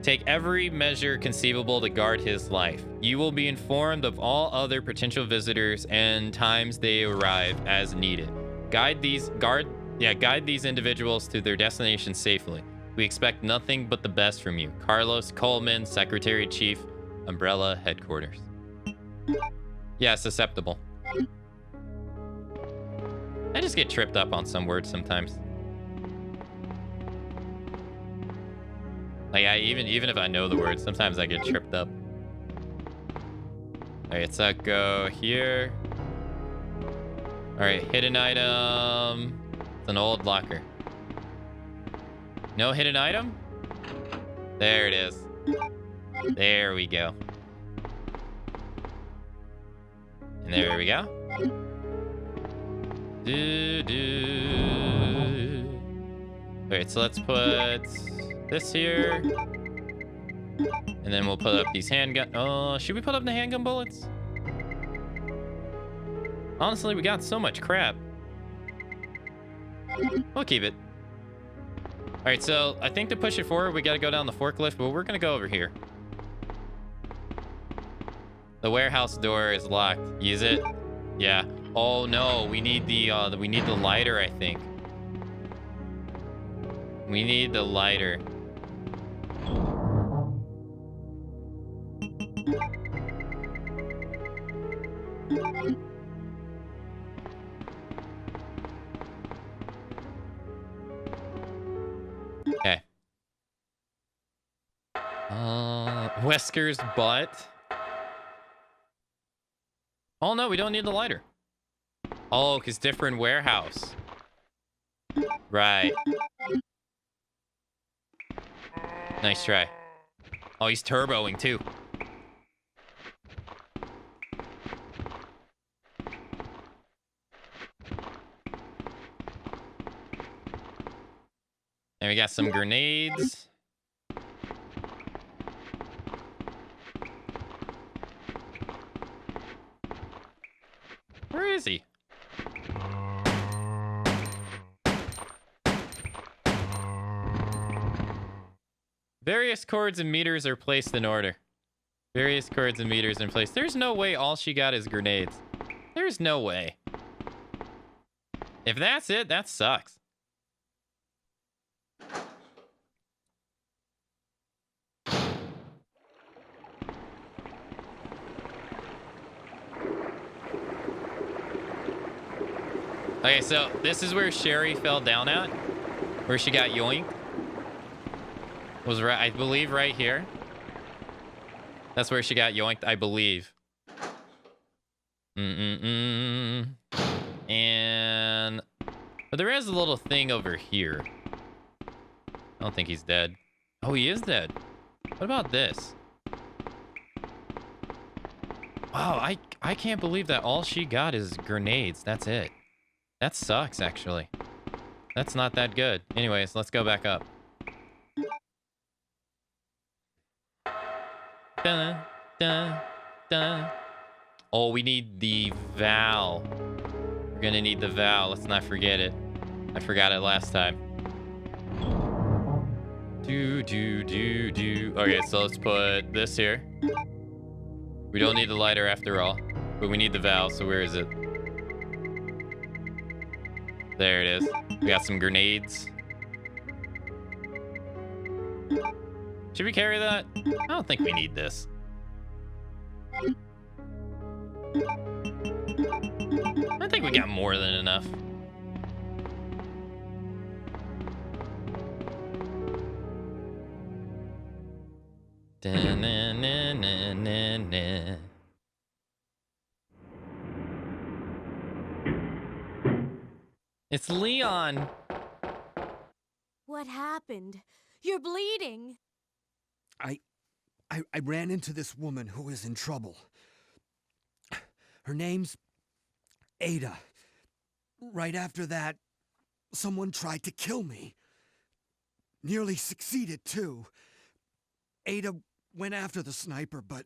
take every measure conceivable to guard his life. You will be informed of all other potential visitors and times they arrive as needed. Guide these individuals to their destination safely. We expect nothing but the best from you. Carlos Coleman, Secretary Chief, Umbrella Headquarters. Yeah, susceptible. I just get tripped up on some words sometimes. Like, even if I know the words, sometimes I get tripped up. All right, so go here. All right, hidden item. It's an old locker. No hidden item? There it is. There we go. And there we go. All right, so let's put this here. And then we'll put up these handgun. Oh, should we put up the handgun bullets? Honestly, we got so much crap. We'll keep it. All right, so I think to push it forward, we got to go down the forklift, but we're going to go over here. The warehouse door is locked. Use it. Yeah. Oh no, we need the lighter, I think. We need the lighter. Okay. Wesker's butt. Oh no, we don't need the lighter. Oh, because different warehouse. Right. Nice try. Oh, he's turboing too. And we got some grenades. Where is he? Various cords and meters are placed in order. Various cords and meters in place. There's no way all she got is grenades. There's no way. If that's it, that sucks. Okay, so this is where Sherry fell down at, where she got yoinked. Was right, I believe, right here. That's where she got yoinked, I believe. And but there is a little thing over here. I don't think he's dead. Oh, he is dead. What about this? Wow, I can't believe that all she got is grenades. That's it. That sucks, actually. That's not that good. Anyways, let's go back up. Dun, dun, dun. Oh, we need the Val. We're gonna need the Val. Let's not forget it. I forgot it last time. Okay, so let's put this here. We don't need the lighter after all, but we need the Val, so where is it? There it is. We got some grenades. Should we carry that? I don't think we need this. I think we got more than enough. Da-na-na-na-na-na. It's Leon. What happened? You're bleeding. I ran into this woman who is in trouble. Her name's Ada. Right after that, someone tried to kill me. Nearly succeeded, too. Ada went after the sniper, but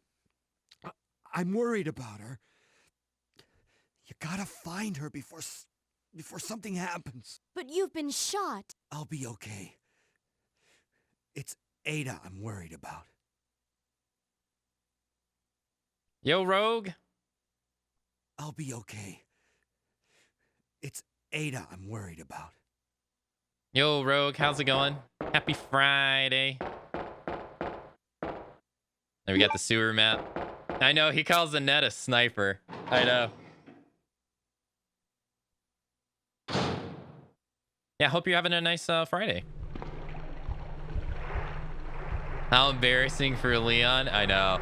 I'm worried about her. You gotta find her before something happens. But you've been shot. I'll be okay. It's Ada I'm worried about. Yo, Rogue. I'll be okay. It's Ada I'm worried about. Yo, Rogue, how's it going? Happy Friday. Then we got the sewer map. I know, he calls the net a sniper. I know. Yeah, hope you're having a nice Friday. How embarrassing for Leon. I know.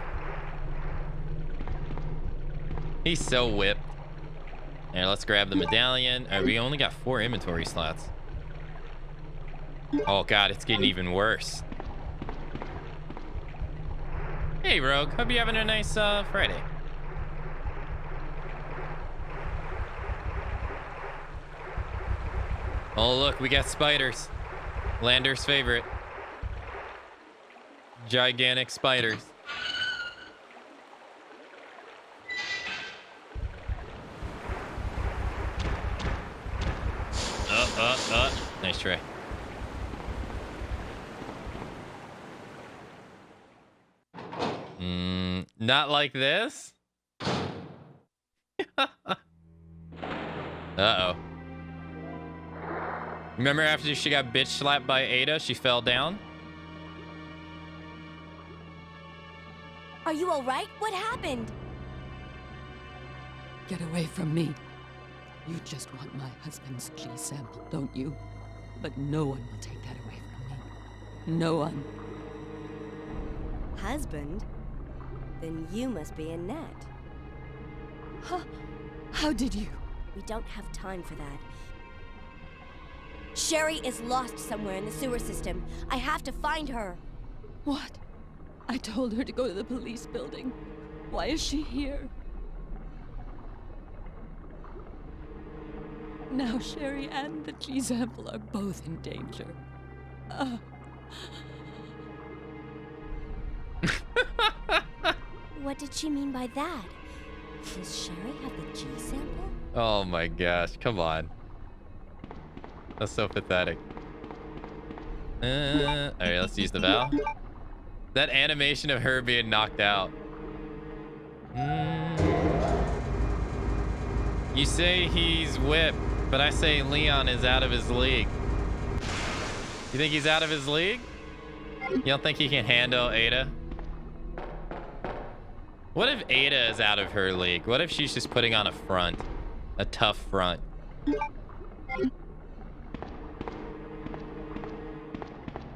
He's so whipped. Here, let's grab the medallion. We only got 4 inventory slots. Oh god, it's getting even worse. Hey Rogue, hope you're having a nice Friday. Oh look, we got spiders. Lander's favorite. Gigantic spiders. Nice try. Not like this? Uh-oh. Remember after she got bitch slapped by Ada, she fell down? Are you all right? What happened? Get away from me. You just want my husband's G sample, don't you? But no one will take that away from me. No one. Husband? Then you must be Annette. How did you? We don't have time for that. Sherry is lost somewhere in the sewer system. I have to find her. What? I told her to go to the police building. Why is she here? Now Sherry and the G-sample are both in danger. What did she mean by that? Does Sherry have the G-sample? Oh my gosh, come on. That's so pathetic. Alright, let's use the Val. That animation of her being knocked out. You say he's whipped, but I say Leon is out of his league. You think he's out of his league? You don't think he can handle Ada? What if Ada is out of her league? What if she's just putting on a front? A tough front?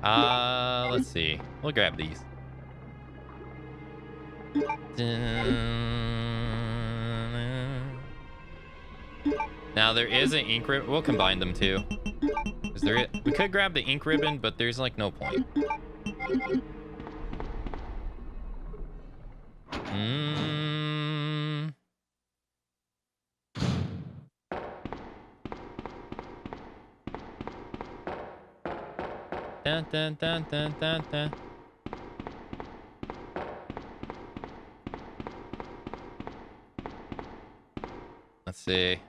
Let's see. We'll grab these. Now there is an ink ribbon. We'll combine them too. We could grab the ink ribbon, but there's like no point. Dun, dun, dun, dun, dun, dun. Let's see.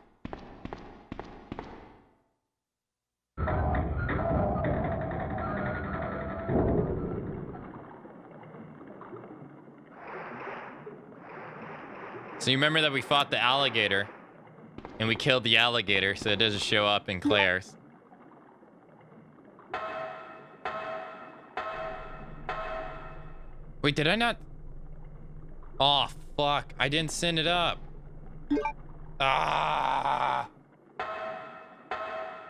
So you remember that we fought the alligator and we killed the alligator so it doesn't show up in Claire's. Wait, did I not? Oh, fuck. I didn't send it up. Ah.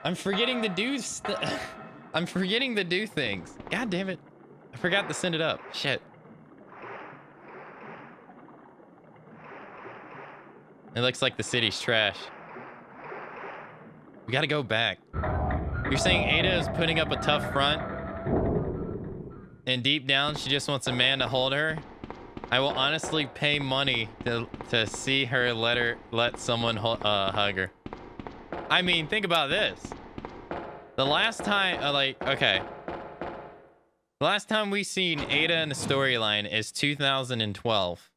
I'm forgetting to do I'm forgetting to do things. God damn it. I forgot to send it up. Shit. It looks like the city's trash. We gotta go back. You're saying Ada is putting up a tough front? And deep down, she just wants a man to hold her? I will honestly pay money to see her let someone hug her. I mean, think about this. The last time, okay. The last time we seen Ada in the storyline is 2012.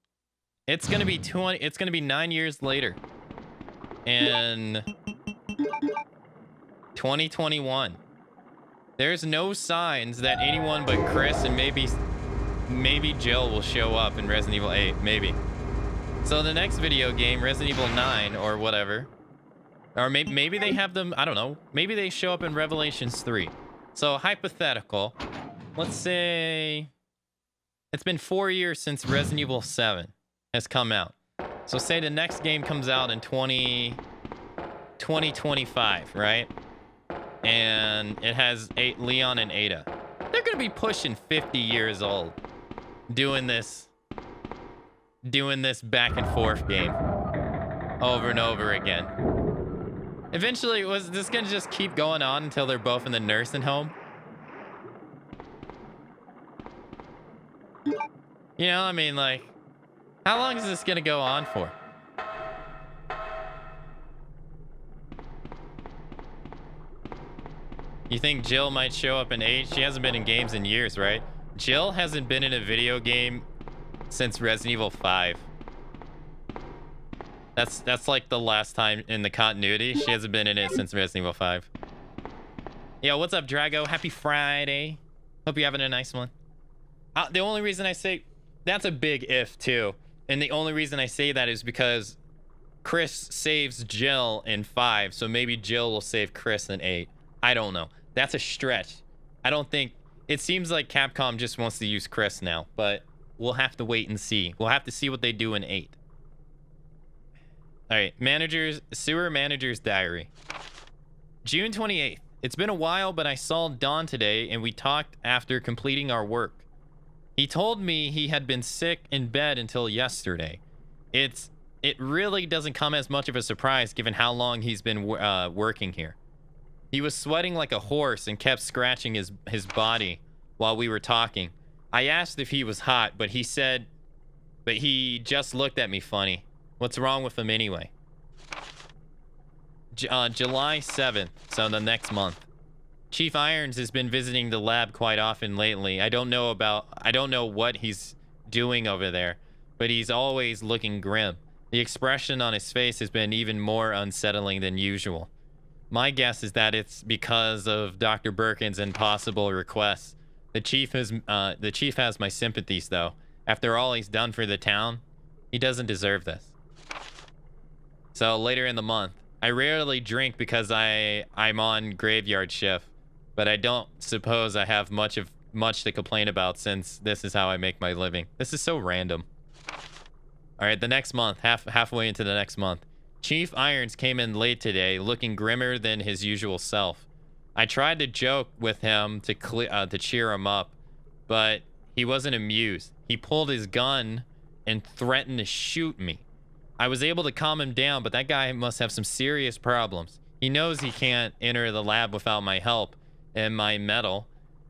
It's gonna be 9 years later. In 2021. There's no signs that anyone but Chris and maybe Jill will show up in Resident Evil 8, maybe. So the next video game, Resident Evil 9 or whatever, or maybe they have them, I don't know, maybe they show up in Revelations 3. So hypothetical, let's say it's been 4 years since Resident Evil 7 has come out. So say the next game comes out in 2025, right? And it has Leon and Ada. They're gonna be pushing 50 years old doing this back and forth game over and over again. Eventually, was this gonna just keep going on until they're both in the nursing home? You know, I mean, like, how long is this gonna go on for? You think Jill might show up in 8? She hasn't been in games in years, right? Jill hasn't been in a video game since Resident Evil 5. That's like the last time in the continuity. She hasn't been in it since Resident Evil 5. Yo, what's up, Drago? Happy Friday. Hope you're having a nice one. The only reason I say... That's a big if, too. And the only reason I say that is because Chris saves Jill in 5, so maybe Jill will save Chris in 8. I don't know. That's a stretch. I don't think... It seems like Capcom just wants to use Chris now, but we'll have to wait and see. We'll have to see what they do in 8. All right, sewer manager's diary. June 28th. It's been a while, but I saw Don today, and we talked after completing our work. He told me he had been sick in bed until yesterday. It really doesn't come as much of a surprise given how long he's been working here. He was sweating like a horse and kept scratching his body while we were talking. I asked if he was hot, but he just looked at me funny. What's wrong with him anyway? July 7th, so the next month. Chief Irons has been visiting the lab quite often lately. I don't know what he's doing over there, but he's always looking grim. The expression on his face has been even more unsettling than usual. My guess is that it's because of Dr. Birkin's impossible requests. The chief has my sympathies, though. After all he's done for the town, he doesn't deserve this. So later in the month, I rarely drink because I'm on graveyard shift, but I don't suppose I have much to complain about since this is how I make my living. This is so random. All right, the next month, halfway into the next month. Chief Irons came in late today, looking grimmer than his usual self. I tried to joke with him to cheer him up, but he wasn't amused. He pulled his gun and threatened to shoot me. I was able to calm him down, but that guy must have some serious problems. He knows he can't enter the lab without my help and my medal.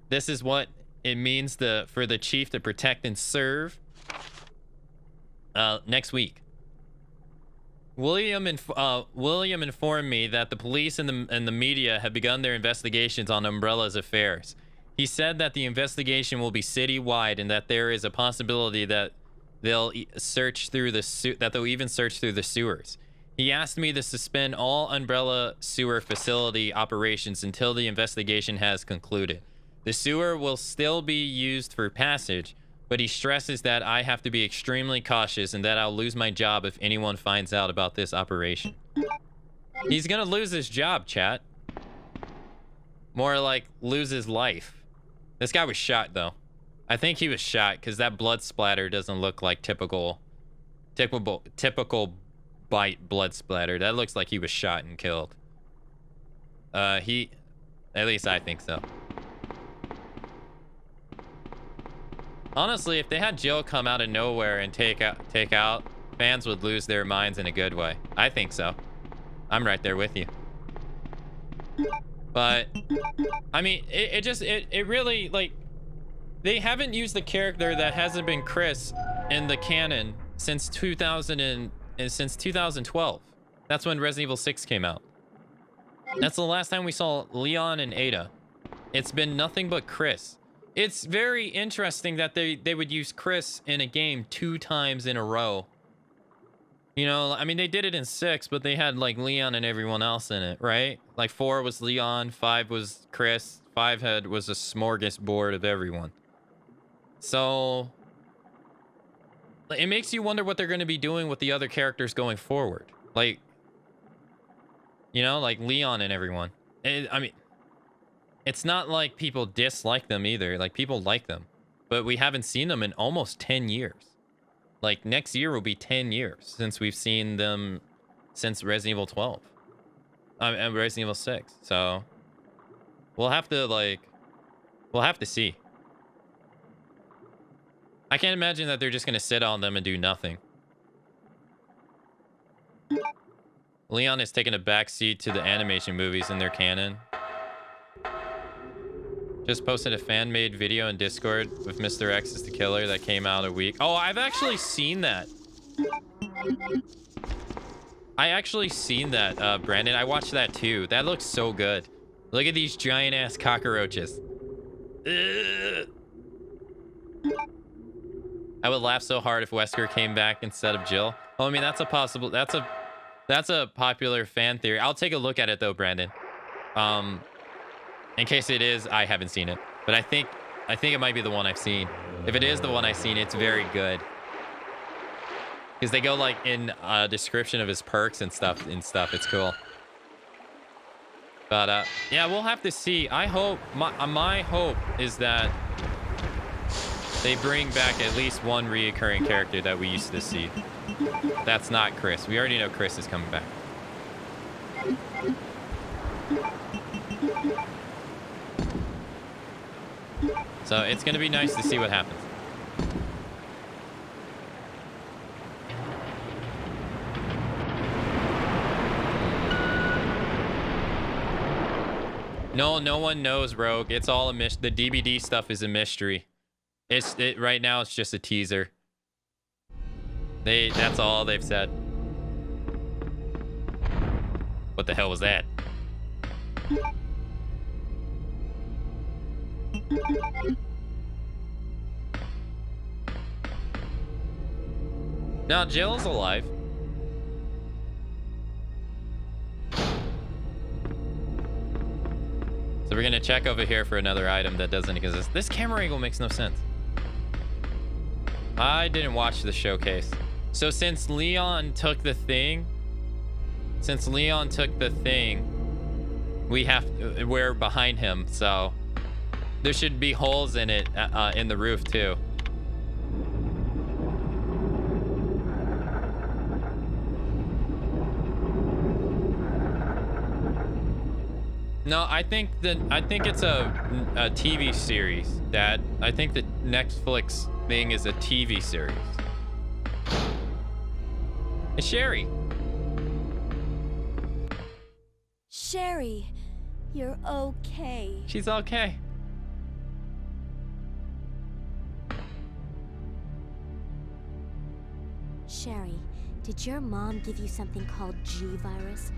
This is what it means for the chief to protect and serve. Next week. William informed me that the police and the media have begun their investigations on Umbrella's affairs. He said that the investigation will be citywide and that there is a possibility that they'll even search through the sewers. He asked me to suspend all Umbrella sewer facility operations until the investigation has concluded. The sewer will still be used for passage, but he stresses that I have to be extremely cautious and that I'll lose my job if anyone finds out about this operation. He's gonna lose his job, chat. More like lose his life. This guy was shot, though. I think he was shot because that blood splatter doesn't look like typical bite blood splatter. That looks like he was shot and killed. At least I think so. Honestly, if they had Jill come out of nowhere and take out, fans would lose their minds in a good way. I think so. I'm right there with you. But I mean, it really, like, they haven't used the character that hasn't been Chris in the canon since 2012. That's when Resident Evil 6 came out. That's the last time we saw Leon and Ada. It's been nothing but Chris. It's very interesting that they would use Chris in a game 2 times in a row. You know, I mean, they did it in 6, but they had, like, Leon and everyone else in it, right? Like, 4 was Leon, 5 was Chris, 5 was a smorgasbord of everyone. So it makes you wonder what they're going to be doing with the other characters going forward. Like, you know, like Leon and everyone. I mean, it's not like people dislike them either. Like, people like them. But we haven't seen them in almost 10 years. Like, next year will be 10 years since we've seen them since Resident Evil 12. And Resident Evil 6. So we'll have to see. I can't imagine that they're just going to sit on them and do nothing. Leon has taken a backseat to the animation movies in their canon. Just posted a fan-made video in Discord with Mr. X is the killer that came out a week. Oh, I've actually seen that. Brandon. I watched that too. That looks so good. Look at these giant-ass cockroaches. Ugh. I would laugh so hard if Wesker came back instead of Jill. Oh, I mean, that's a popular fan theory. I'll take a look at it though, Brandon. In case it is, I haven't seen it, but I think it might be the one I've seen. If it is the one I've seen, it's very good. Because they go like in a description of his perks and stuff. It's cool. But yeah, we'll have to see. I hope my hope is that they bring back at least one reoccurring character that we used to see. That's not Chris. We already know Chris is coming back. So it's going to be nice to see what happens. No one knows, Rogue. It's all a mystery. The DVD stuff is a mystery. Right now it's just a teaser. That's all they've said. What the hell was that? Now Jill's alive. So we're gonna check over here for another item that doesn't exist. This camera angle makes no sense. I didn't watch the showcase. So since Leon took the thing, we're behind him, so there should be holes in it, in the roof too. No, I think it's a TV series, Dad. I think the Netflix thing is a TV series. It's Sherry. Sherry, you're okay. She's okay. Sherry, did your mom give you something called G-Virus?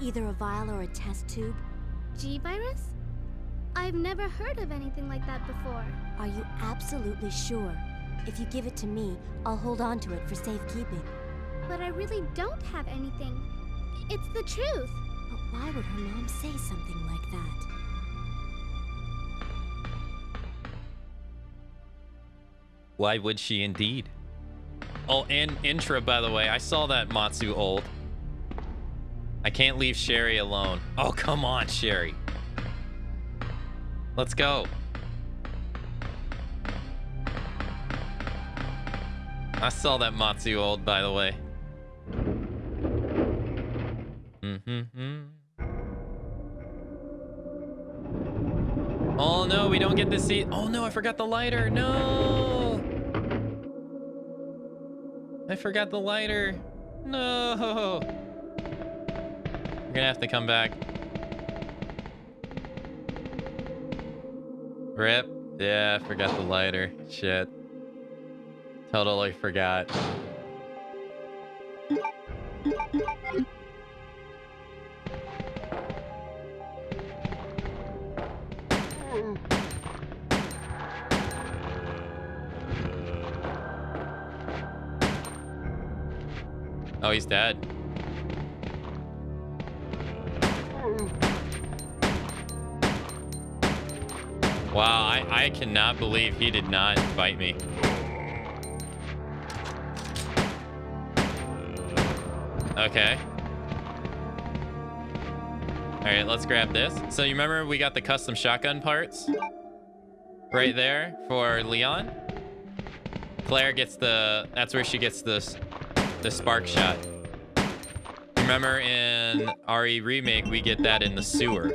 Either a vial or a test tube? G-Virus? I've never heard of anything like that before. Are you absolutely sure? If you give it to me, I'll hold on to it for safekeeping. But I really don't have anything. It's the truth. But why would her mom say something like that? Why would she indeed? Oh, and Intra, by the way, I saw that Matsu old. I can't leave Sherry alone. Oh, come on, Sherry. Let's go. I saw that Matsu old, by the way. Oh no, we don't get to see. Oh no, I forgot the lighter. No. I forgot the lighter. No. We're gonna have to come back. Rip. Yeah, I forgot the lighter. Shit. Totally forgot. Oh, he's dead. Wow, I cannot believe he did not bite me. Okay. All right, let's grab this. So you remember we got the custom shotgun parts right there for Leon? Claire gets the, that's where she gets the spark shot. Remember in RE Remake, we get that in the sewer.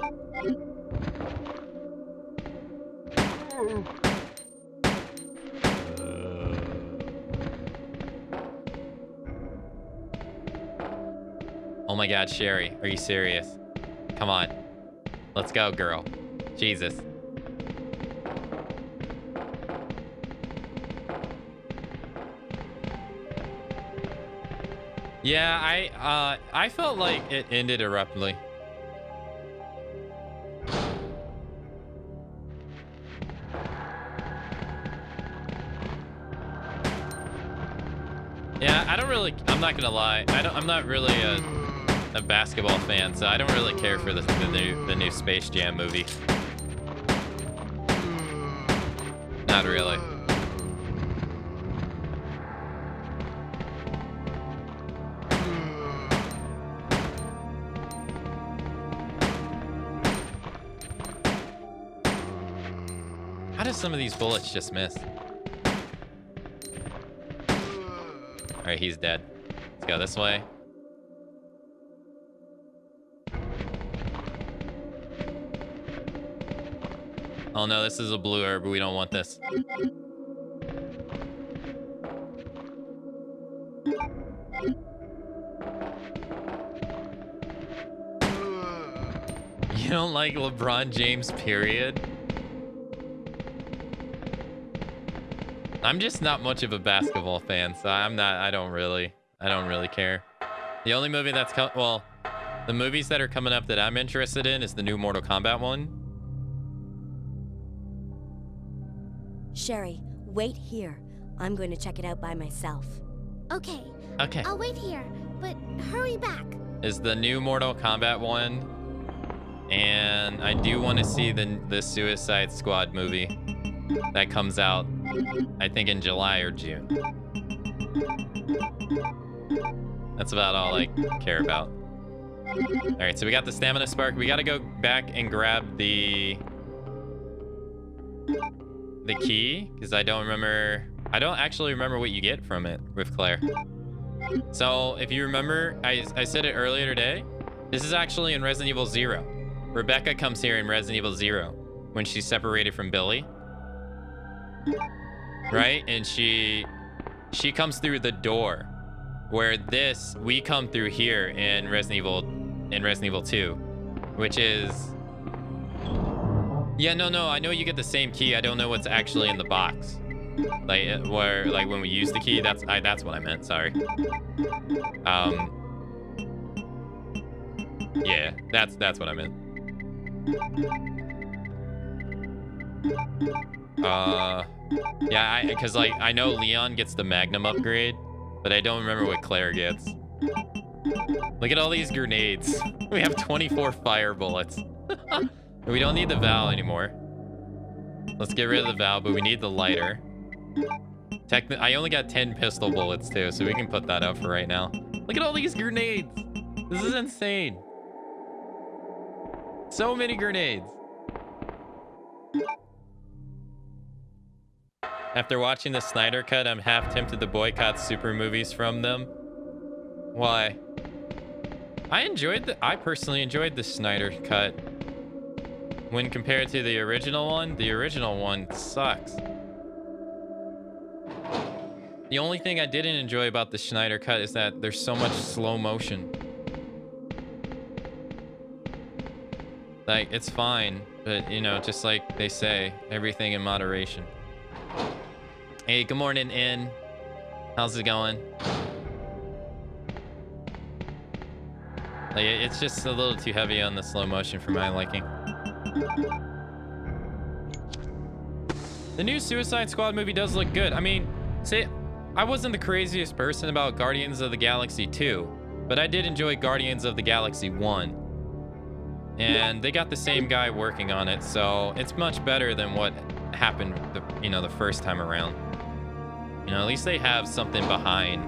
Oh my God, Sherry, are you serious? Come on. Let's go, girl. Jesus. Yeah, I felt like it ended abruptly. Yeah, I don't really, I'm not gonna lie. I'm not really a basketball fan, so I don't really care for the new Space Jam movie. Not really. How does some of these bullets just miss? All right, he's dead. Let's go this way. Oh no, this is a blue herb. We don't want this. You don't like LeBron James, period? I'm just not much of a basketball fan, so I don't really care. The only movie that's the movies that are coming up that I'm interested in is the new Mortal Kombat one. Sherry, wait here. I'm going to check it out by myself. Okay. Okay. I'll wait here, but hurry back. Is the new Mortal Kombat one, and I do want to see the Suicide Squad movie that comes out, I think in July or June. That's about all I care about. All right, so we got the stamina spark. We got to go back and grab the key, because I don't actually remember what you get from it with Claire. So if you remember, I said it earlier today, this is actually in Resident Evil 0. Rebecca comes here in Resident Evil 0 when she's separated from Billy. Right? And she comes through the door Where this, we come through here in Resident Evil 2, which is... Yeah, no, I know you get the same key. I don't know what's actually in the box. Like, where, like, when we use the key, that's what I meant, sorry. Yeah, that's what I meant. Yeah, because, like, I know Leon gets the Magnum upgrade, but I don't remember what Claire gets. Look at all these grenades. We have 24 fire bullets. We don't need the valve anymore. Let's get rid of the valve, but we need the lighter. I only got 10 pistol bullets, too, so we can put that up for right now. Look at all these grenades. This is insane. So many grenades. After watching the Snyder Cut, I'm half tempted to boycott super movies from them. Why? I personally enjoyed the Snyder Cut. When compared to the original one sucks. The only thing I didn't enjoy about the Snyder Cut is that there's so much slow motion. Like, it's fine, but, you know, just like they say, everything in moderation. Hey, good morning, In. How's it going? Like, it's just a little too heavy on the slow motion for my liking. The new Suicide Squad movie does look good. I mean, I wasn't the craziest person about Guardians of the Galaxy 2, but I did enjoy Guardians of the Galaxy 1. And they got the same guy working on it, so it's much better than what happened, the first time around. You know, at least they have something behind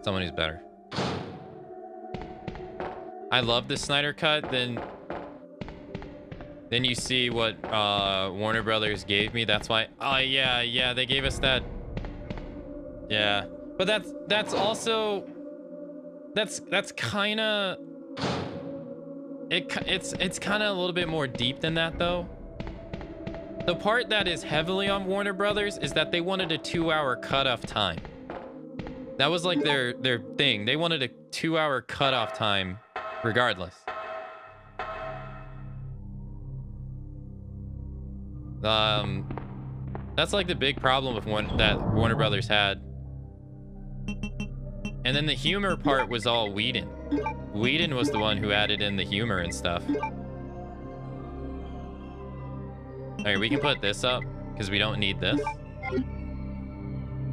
someone who's better. I love the Snyder Cut. Then you see what Warner Brothers gave me. That's why. Oh yeah, they gave us that. Yeah, but that's also that's kind of it's kind of a little bit more deep than that though. The part that is heavily on Warner Brothers is that they wanted a 2-hour cutoff time. That was like their thing. They wanted a 2-hour cutoff time regardless. That's like the big problem with that Warner Brothers had. And then the humor part was all Whedon. Whedon was the one who added in the humor and stuff. Alright, we can put this up because we don't need this.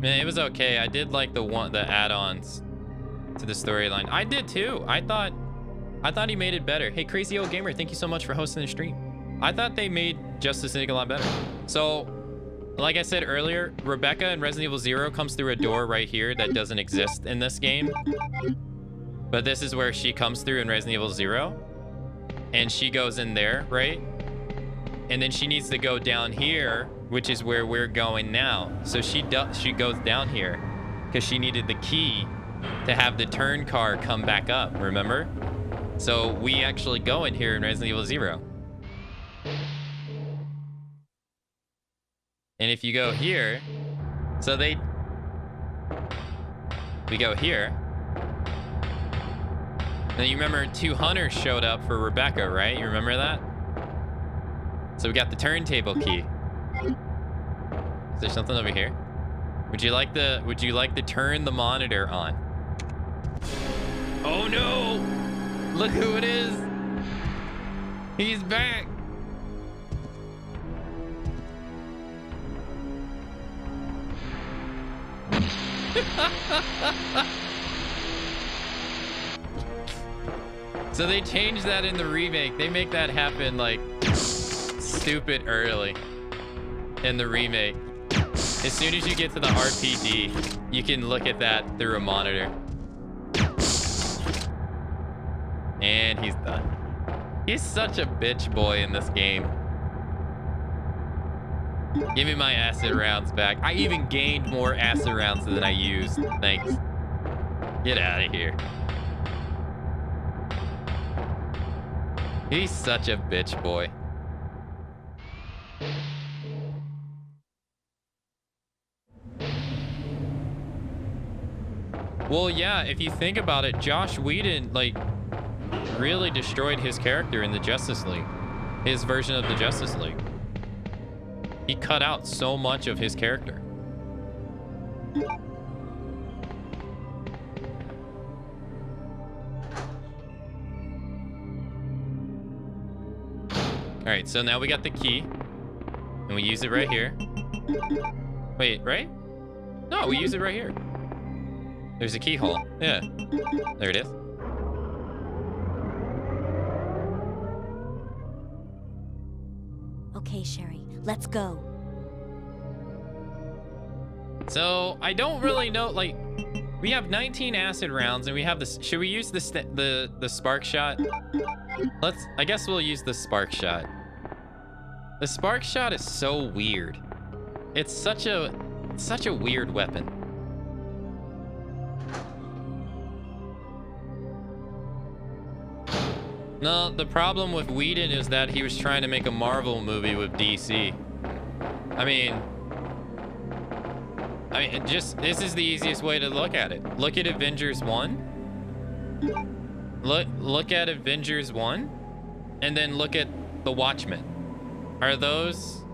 Man, it was okay. I did like the add-ons to the storyline. I did too. I thought he made it better. Hey, Crazy Old Gamer, thank you so much for hosting the stream. I thought they made Justice League a lot better. So, like I said earlier, Rebecca in Resident Evil 0 comes through a door right here that doesn't exist in this game. But this is where she comes through in Resident Evil 0. And she goes in there, right? And then she needs to go down here, which is where we're going now. So she goes down here because she needed the key to have the turn car come back up, remember? So we actually go in here in Resident Evil 0. And if you go here, we go here. Now you remember 2 hunters showed up for Rebecca, right? You remember that? So we got the turntable key. Is there something over here? Would you like to turn the monitor on? Oh no! Look who it is! He's back! So they changed that in the remake. They make that happen like stupid early in the remake. As soon as you get to the RPD, you can look at that through a monitor. And he's done. He's such a bitch boy in this game. Give me my acid rounds back. I even gained more acid rounds than I used. Thanks. Get out of here. He's such a bitch boy. Well, yeah, if you think about it, Josh Whedon, like, really destroyed his character in the Justice League. His version of the Justice League. He cut out so much of his character. All right, so now we got the key, and we use it right here. Wait, right? No, we use it right here. There's a keyhole. Yeah, there it is. Okay, Sherry, let's go. So I don't really know. Like, we have 19 acid rounds, and we have this. Should we use the spark shot? I guess we'll use the spark shot. The spark shot is so weird. It's such a weird weapon. No, the problem with Whedon is that he was trying to make a Marvel movie with DC. I mean, just this is the easiest way to look at it. Look at Avengers 1. Look at Avengers 1, and then look at The Watchmen. Are those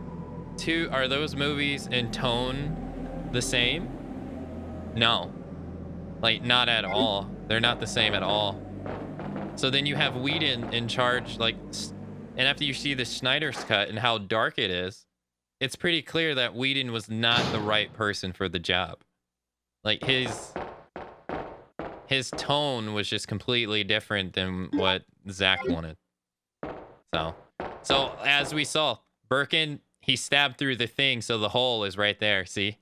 movies in tone the same? No. Like, not at all. They're not the same at all. So then you have Whedon in charge, like, and after you see the Snyder's cut and how dark it is, it's pretty clear that Whedon was not the right person for the job. Like, his tone was just completely different than what Zack wanted. So as we saw, Birkin, he stabbed through the thing, so the hole is right there, see?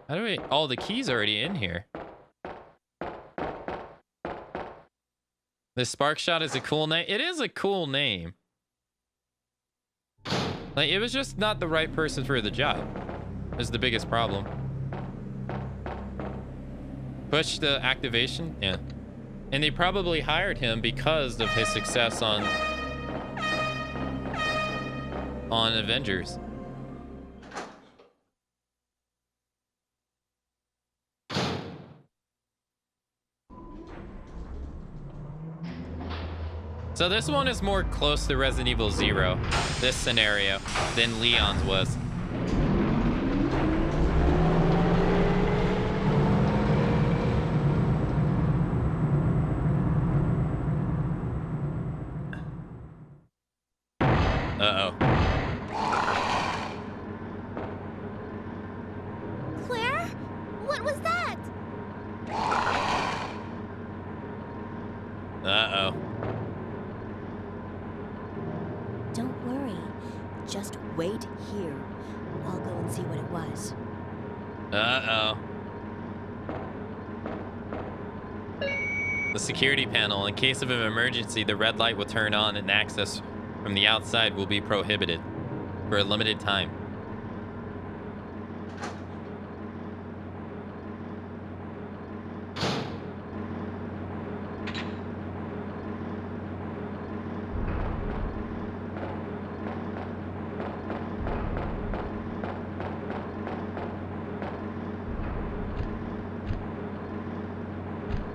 How do we... Oh, the key's already in here. The Spark Shot is a cool name. It is a cool name. Like, it was just not the right person for the job. Is the biggest problem. Push the activation? Yeah. And they probably hired him because of his success on Avengers. So this one is more close to Resident Evil 0, this scenario, than Leon's was. Uh-oh. Claire? What was that? Uh-oh. Don't worry. Just wait here. I'll go and see what it was. Uh-oh. The security panel. In case of an emergency, the red light will turn on and access from the outside will be prohibited for a limited time.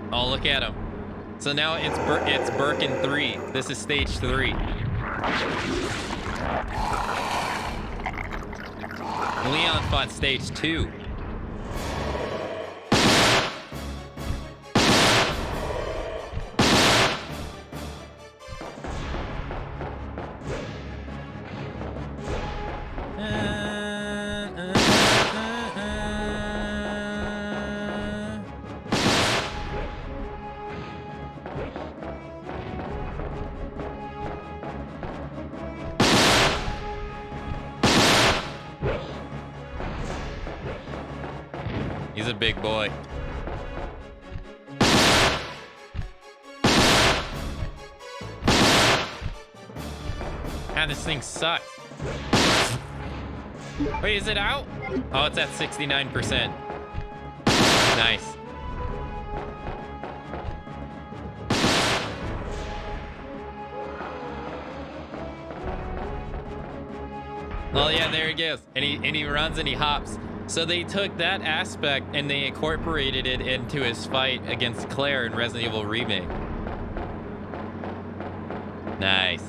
Oh, look at him. So now it's Birkin 3. This is stage 3. Leon fought stage 2. He's a big boy. God, this thing sucks. Wait, is it out? Oh, it's at 69%. Nice. Oh yeah, there he goes. And he runs and he hops. So they took that aspect and they incorporated it into his fight against Claire in Resident Evil Remake. Nice.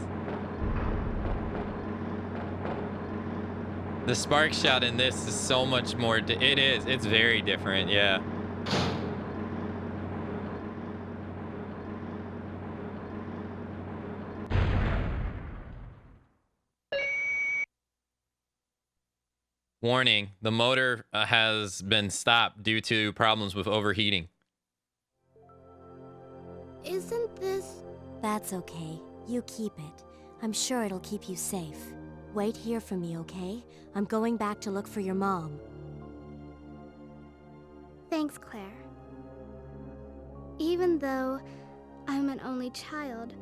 The spark shot in this is so much more. It is. It's very different. Yeah. Warning, the motor has been stopped due to problems with overheating. Isn't this... That's okay. You keep it. I'm sure it'll keep you safe. Wait here for me, okay? I'm going back to look for your mom. Thanks, Claire. Even though I'm an only child,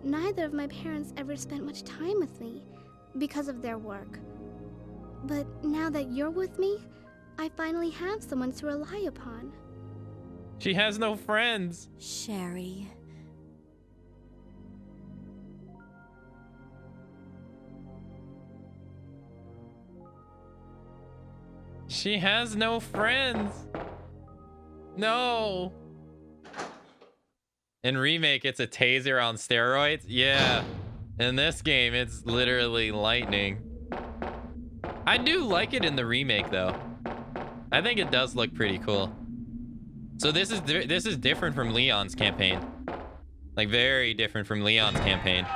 neither of my parents ever spent much time with me because of their work. But now that you're with me, I finally have someone to rely upon. She has no friends. Sherry. She has no friends. No. In Remake, it's a taser on steroids. Yeah. In this game, it's literally lightning. I do like it in the Remake, though. I think it does look pretty cool. So this is different from Leon's campaign. Like, very different from Leon's campaign.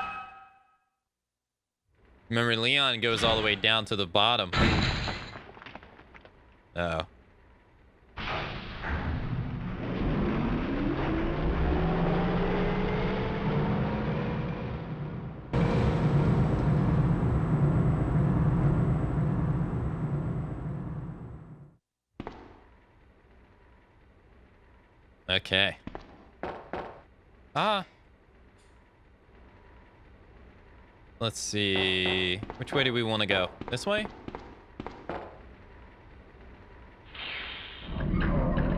Remember, Leon goes all the way down to the bottom. Uh-oh. Okay. Let's see. Which way do we want to go? This way?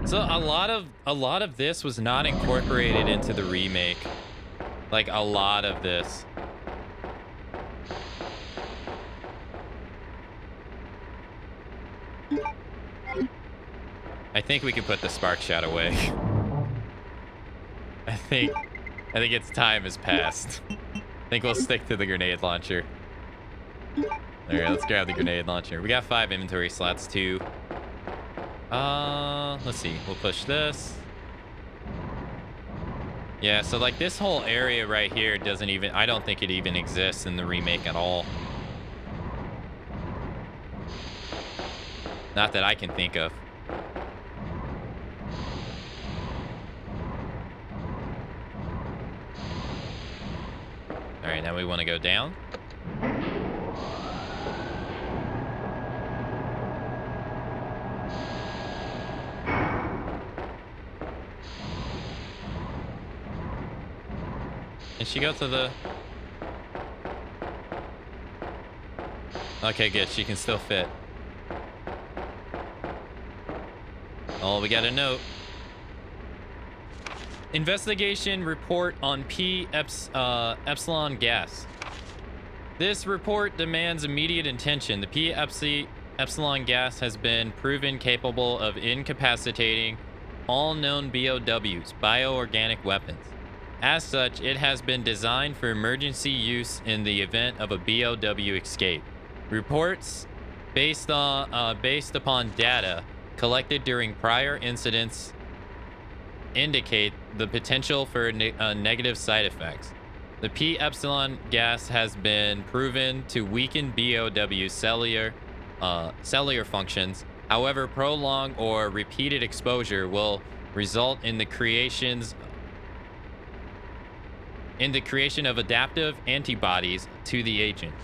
So a lot of this was not incorporated into the remake. Like a lot of this. I think we can put the spark shot away. I think its time has passed. I think we'll stick to the grenade launcher. Alright, let's grab the grenade launcher. We got 5 inventory slots too. Let's see. We'll push this. Yeah, so like this whole area right here doesn't even, I don't think it even exists in the remake at all. Not that I can think of. All right, now we want to go down. Can she go to the... Okay, good. She can still fit. Oh, we got a note. Investigation report on Epsilon gas. This report demands immediate attention. The Epsilon gas has been proven capable of incapacitating all known BOWs, bioorganic weapons. As such, it has been designed for emergency use in the event of a BOW escape. Reports based upon data collected during prior incidents indicate the potential for negative side effects. The P-Epsilon gas has been proven to weaken BOW cellular functions. However, prolonged or repeated exposure will result in the creation of adaptive antibodies to the agent.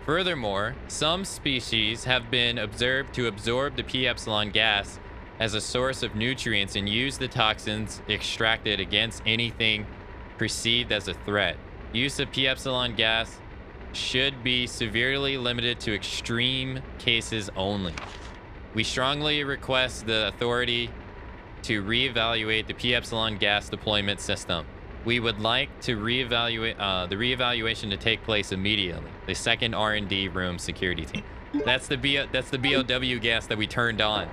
Furthermore, some species have been observed to absorb the P-Epsilon gas as a source of nutrients and use the toxins extracted against anything perceived as a threat. Use of P-Epsilon gas should be severely limited to extreme cases only. We strongly request the authority to reevaluate the P-Epsilon gas deployment system. We would like to reevaluate the reevaluation to take place immediately. The second R&D room security team. That's the BOW gas that we turned on.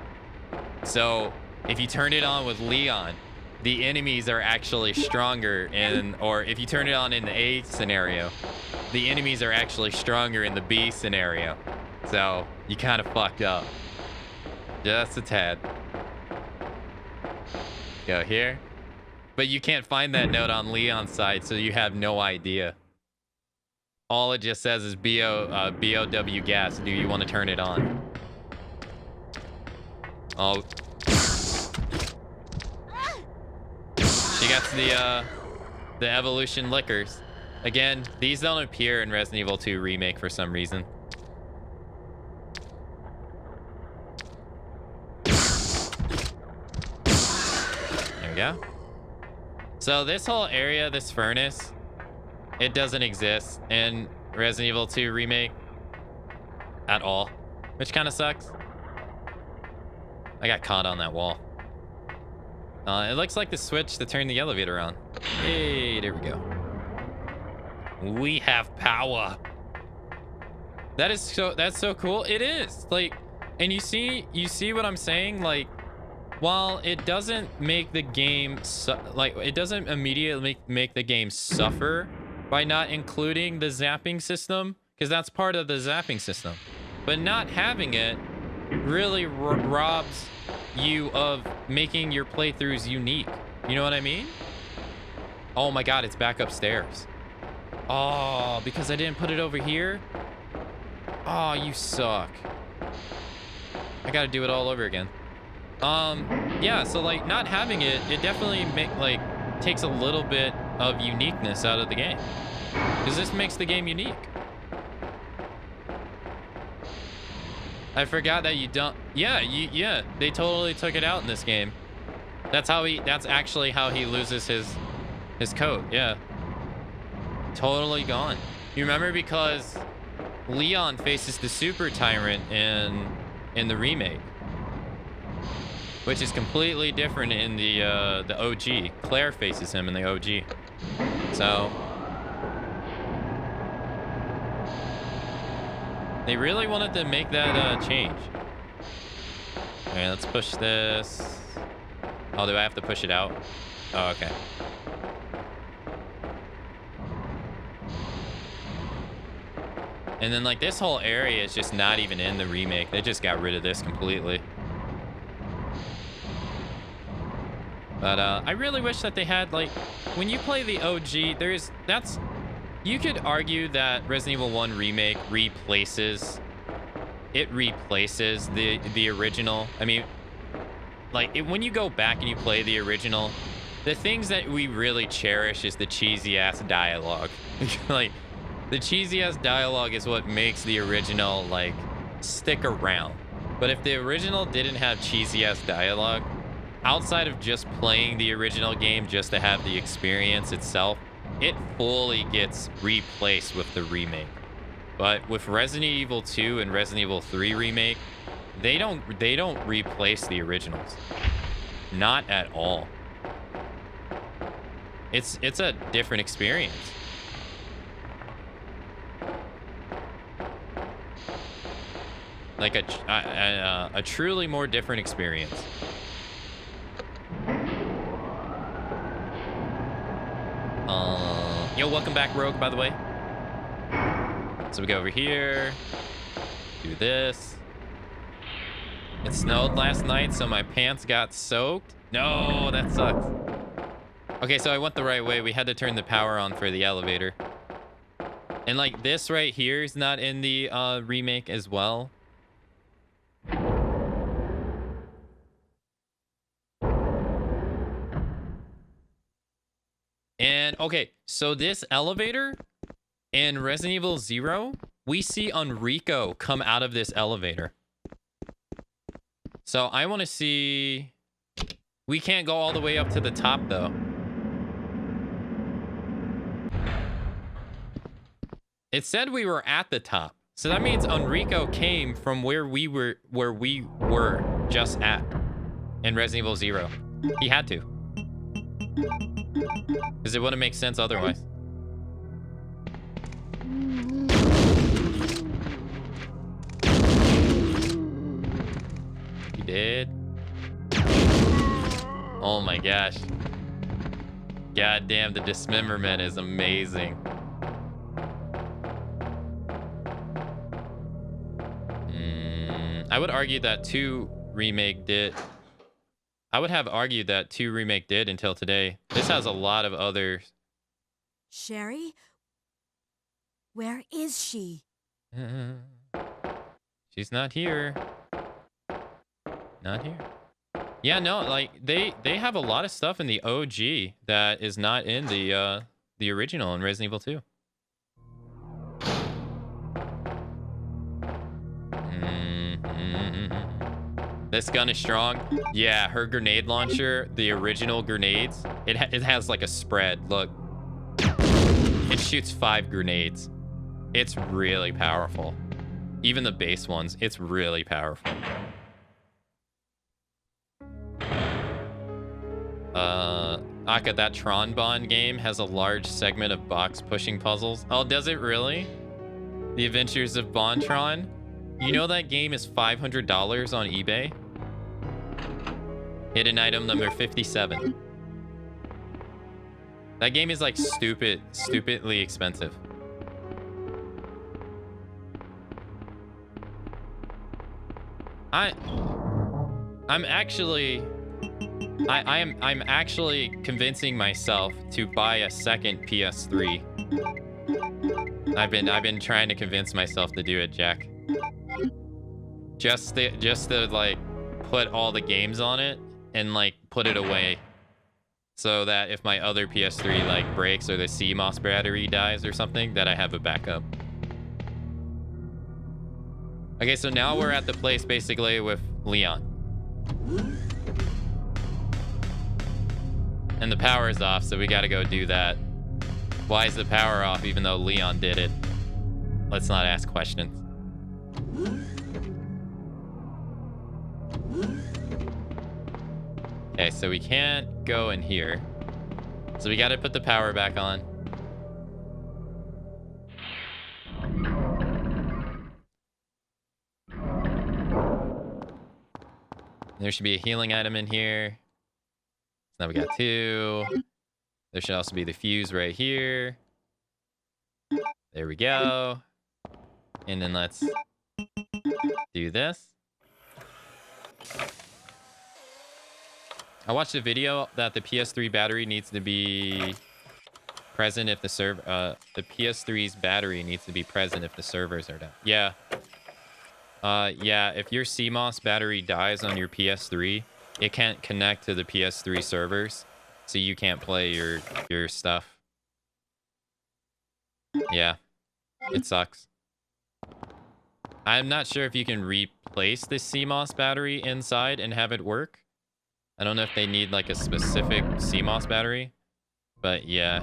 So if you turn it on with Leon, the enemies are actually stronger or if you turn it on in the A scenario, the enemies are actually stronger in the B scenario. So you kind of fucked up. Just a tad. Go here. But you can't find that note on Leon's side, so you have no idea. All it just says is BOW gas. Do you want to turn it on? Oh. She got the evolution liquors. Again, these don't appear in Resident Evil 2 Remake for some reason. There we go. So this whole area, this furnace, it doesn't exist in Resident Evil 2 Remake at all, which kind of sucks. I got caught on that wall. It looks like the switch to turn the elevator on. Hey, there we go. We have power. That's so cool. It is like, and you see what I'm saying? Like, while it doesn't make the game it doesn't immediately make the game suffer by not including the zapping system, because that's part of the zapping system, but not having it really robs you of making your playthroughs unique. You know what I mean? Oh my god, it's back upstairs. Oh, because I didn't put it over here? Oh, you suck. I gotta do it all over again. Yeah, so like not having it definitely takes a little bit of uniqueness out of the game, because this makes the game unique. I forgot that you don't. Yeah, they totally took it out in this game. That's actually how he loses his coat. Yeah, totally gone. You remember, because Leon faces the super tyrant in the remake, which is completely different in the OG. Claire faces him in the OG. So they really wanted to make that change. All right, let's push this. Oh, do I have to push it out? Oh, okay. And then like this whole area is just not even in the remake. They just got rid of this completely. But I really wish that they had, like, when you play the OG, you could argue that Resident Evil 1 Remake replaces the original. I mean, like, when you go back and you play the original, the things that we really cherish is the cheesy-ass dialogue. Like, the cheesy-ass dialogue is what makes the original, like, stick around. But if the original didn't have cheesy-ass dialogue, outside of just playing the original game just to have the experience itself, it fully gets replaced with the remake. But with Resident Evil 2 and Resident Evil 3 Remake, they don't replace the originals. Not at all. It's a different experience. Like a truly more different experience. Yo, welcome back, Rogue, by the way. So we go over here, do this. It snowed last night, so my pants got soaked. No, that sucks. Okay, so I went the right way. We had to turn the power on for the elevator. And like this right here is not in the remake as well. And okay, so this elevator in Resident Evil 0, we see Enrico come out of this elevator. So I want to see... We can't go all the way up to the top, though. It said we were at the top. So that means Enrico came from where we were just at in Resident Evil 0. He had to. Because it wouldn't make sense otherwise. You did? Oh my gosh. God damn, the dismemberment is amazing. I would argue that 2 Remake did. I would have argued that 2 Remake did until today. This has a lot of other. Sherry? Where is she? She's not here. Not here. Yeah, no, like they have a lot of stuff in the OG that is not in the original in Resident Evil 2. This gun is strong. Yeah, her grenade launcher, the original grenades, it has like a spread. Look, it shoots 5 grenades. It's really powerful. Even the base ones, it's really powerful. Aka, that Tron Bond game has a large segment of box pushing puzzles. Oh, does it really? The Adventures of Bontron? You know that game is $500 on eBay? Hidden item number 57. That game is like stupidly expensive. I'm actually convincing myself to buy a second PS3. I've been trying to convince myself to do it, Jack. Just to like put all the games on it and like put it away, so that if my other PS3 like breaks or the CMOS battery dies or something, that I have a backup. Okay, so now we're at the place basically with Leon. And the power is off, so we gotta go do that. Why is the power off even though Leon did it? Let's not ask questions. Okay, so we can't go in here. So we gotta put the power back on. There should be a healing item in here. So now we got 2. There should also be the fuse right here. There we go. And then let's do this. I watched a video that the PS3 battery needs to be present if the the PS3's battery needs to be present if the servers are down. Yeah. Yeah, if your CMOS battery dies on your PS3, it can't connect to the PS3 servers, so you can't play your stuff. Yeah, it sucks. I'm not sure if you can replace the CMOS battery inside and have it work. I don't know if they need like a specific CMOS battery, but yeah,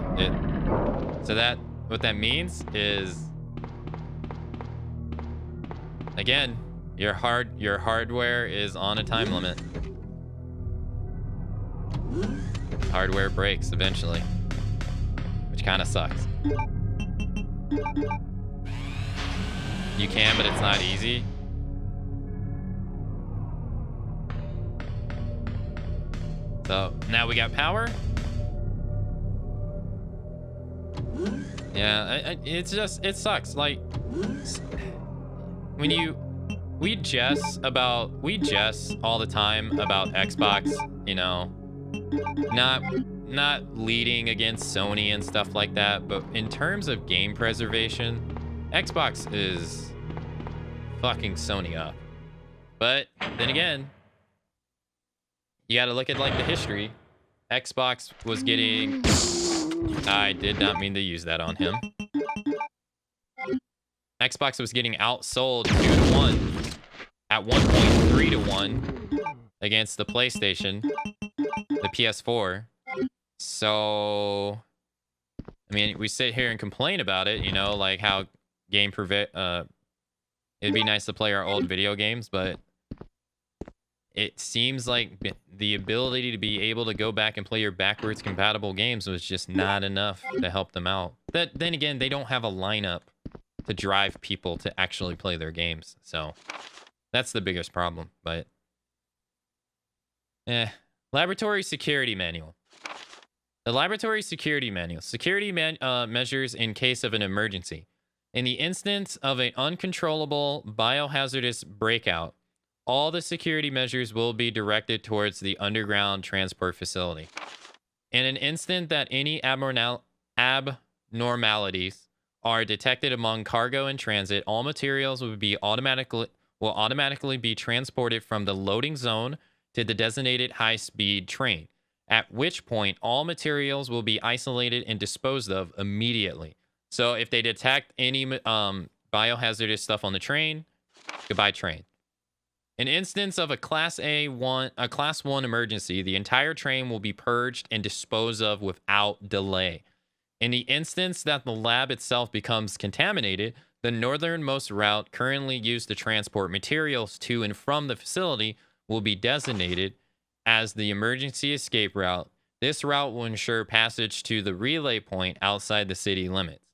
so what that means is, again, your hardware is on a time limit. Hardware breaks eventually, which kind of sucks. You can, but it's not easy. So now we got power. Yeah, it sucks. Like when we jest all the time about Xbox, you know, not leading against Sony and stuff like that, but in terms of game preservation, Xbox is fucking Sony up. But then again, you got to look at like the history. Xbox was getting... I did not mean to use that on him. Xbox was getting outsold 2-1 at 1.3-1 against the PlayStation, the PS4. So, I mean, we sit here and complain about it, you know, like how it'd be nice to play our old video games, but it seems like the ability to be able to go back and play your backwards compatible games was just not enough to help them out. Then again, they don't have a lineup to drive people to actually play their games. So that's the biggest problem. But laboratory security manual. The laboratory security manual. Security measures in case of an emergency. In the instance of an uncontrollable biohazardous breakout, all the security measures will be directed towards the underground transport facility. In an instant that any abnormalities are detected among cargo in transit, all materials will automatically be transported from the loading zone to the designated high-speed train, at which point all materials will be isolated and disposed of immediately. So if they detect any biohazardous stuff on the train, goodbye train. In instance of a Class 1 emergency, the entire train will be purged and disposed of without delay. In the instance that the lab itself becomes contaminated, the northernmost route currently used to transport materials to and from the facility will be designated as the emergency escape route. This route will ensure passage to the relay point outside the city limits.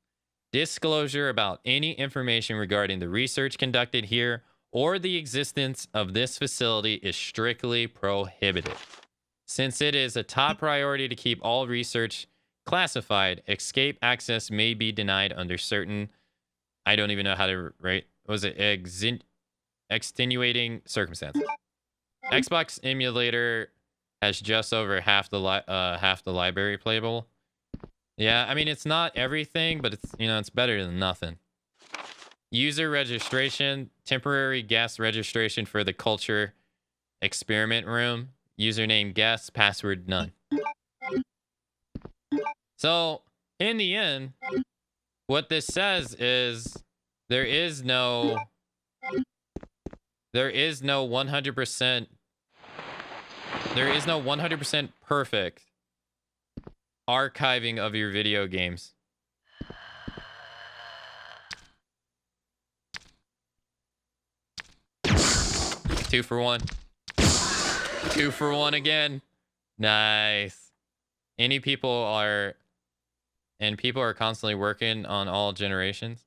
Disclosure about any information regarding the research conducted here or the existence of this facility is strictly prohibited. Since it is a top priority to keep all research classified, escape access may be denied under certain, I don't even know how to write, extenuating circumstances. Xbox emulator has just over half the library playable. Yeah, I mean, it's not everything, but it's, it's better than nothing. User registration, temporary guest registration for the culture experiment room. Username guest, password none. So, in the end, what this says is there is no 100% perfect archiving of your video games. Two for one. 2 for 1 again. Nice. People are constantly working on all generations.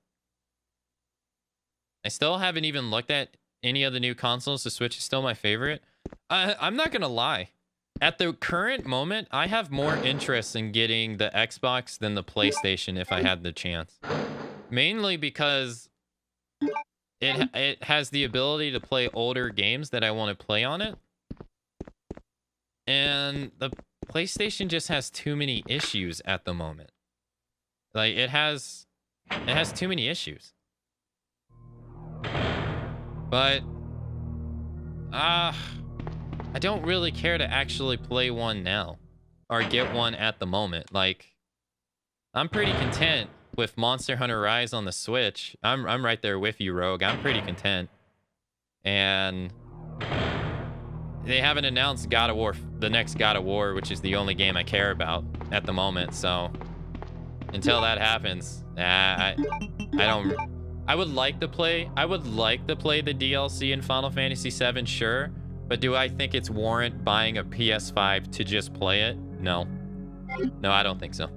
I still haven't even looked at any of the new consoles. The Switch is still my favorite. I'm not gonna lie. At the current moment, I have more interest in getting the Xbox than the PlayStation if I had the chance. Mainly because it has the ability to play older games that I want to play on it. And the PlayStation just has too many issues at the moment. Like, it has too many issues. But I don't really care to actually play one now or get one at the moment. Like, I'm pretty content with Monster Hunter Rise on the Switch. I'm right there with you, Rogue. I'm pretty content. And they haven't announced God of War, the next God of War, which is the only game I care about at the moment. So until that happens, I would like to play the DLC in Final Fantasy VII, sure. But do I think it's warrant buying a PS5 to just play it? No. No, I don't think so.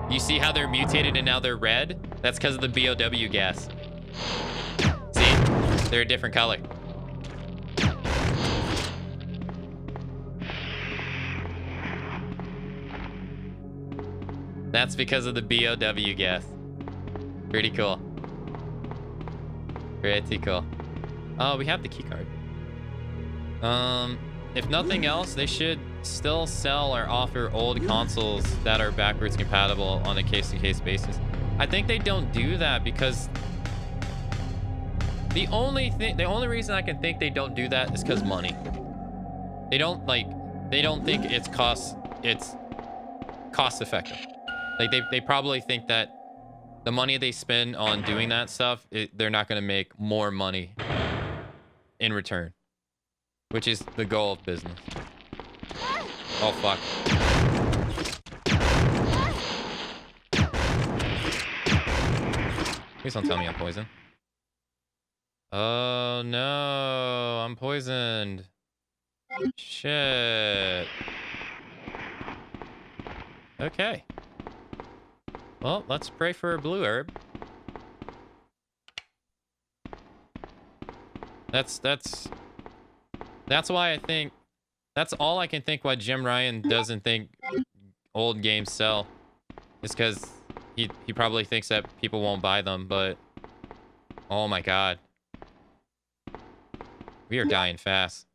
You see how they're mutated and now they're red? That's because of the BOW gas. See? They're a different color. That's because of the BOW gas. Pretty cool. Pretty cool. Oh, we have the keycard. If nothing else, they should still sell or offer old consoles that are backwards compatible on a case-to-case basis. I think they don't do that because the only reason I can think they don't do that is because money. They don't think it's cost effective. Like they probably think that the money they spend on doing that stuff, they're not going to make more money in return, which is the goal of business. Oh, fuck. Please don't tell me I'm poisoned. Oh no, I'm poisoned. Shit. Okay. Well, let's pray for a blue herb. That's why I think, that's all I can think why Jim Ryan doesn't think old games sell. Is because he probably thinks that people won't buy them, but oh my god. We are dying fast.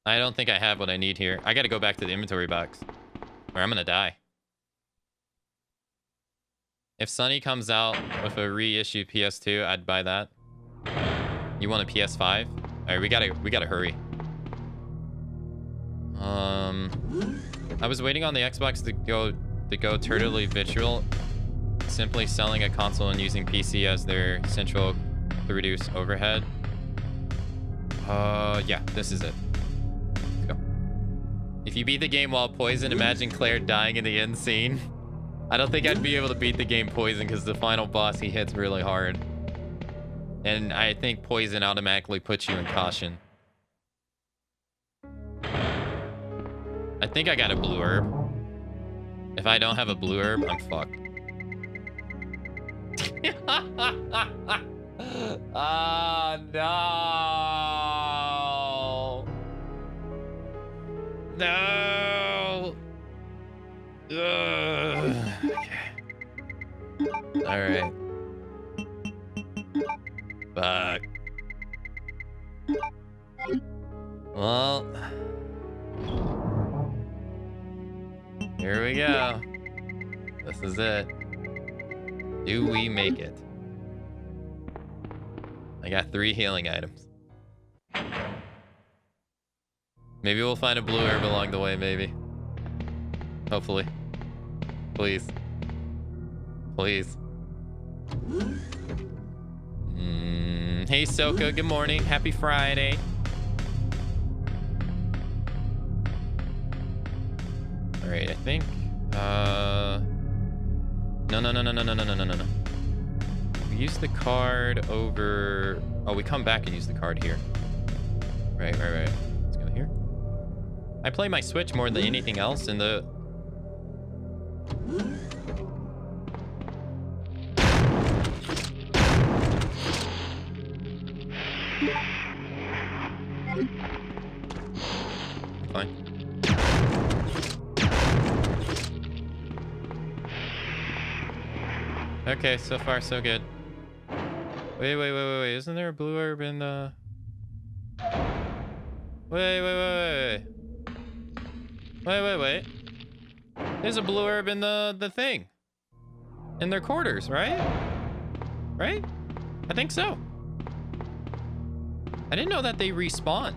I don't think I have what I need here. I gotta go back to the inventory box, or I'm gonna die. If Sunny comes out with a reissued PS2, I'd buy that. You want a PS5? Alright, we gotta hurry. I was waiting on the Xbox to go turtily virtual, simply selling a console and using PC as their central to reduce overhead. Yeah, this is it. Let's go. If you beat the game while poisoned, imagine Claire dying in the end scene. I don't think I'd be able to beat the game poison because the final boss, he hits really hard. And I think poison automatically puts you in caution. I think I got a blue herb. If I don't have a blue herb, I'm fucked. Oh, no. No. Ugh. Okay. All right. Fuck. Well, here we go. This is it. Do we make it? I got 3 healing items. Maybe we'll find a blue herb along the way, maybe. Hopefully. Please. Please. Hey, Soka. Good morning. Happy Friday. All right, I think. No. We use the card over. Oh, we come back and use the card here. Right. Let's go here. I play my Switch more than anything else in the. Fine. Okay, so far so good. Wait. Isn't there a blue herb in the... Wait. There's a blue herb in the thing. In their quarters, right? Right? I think so. I didn't know that they respawned.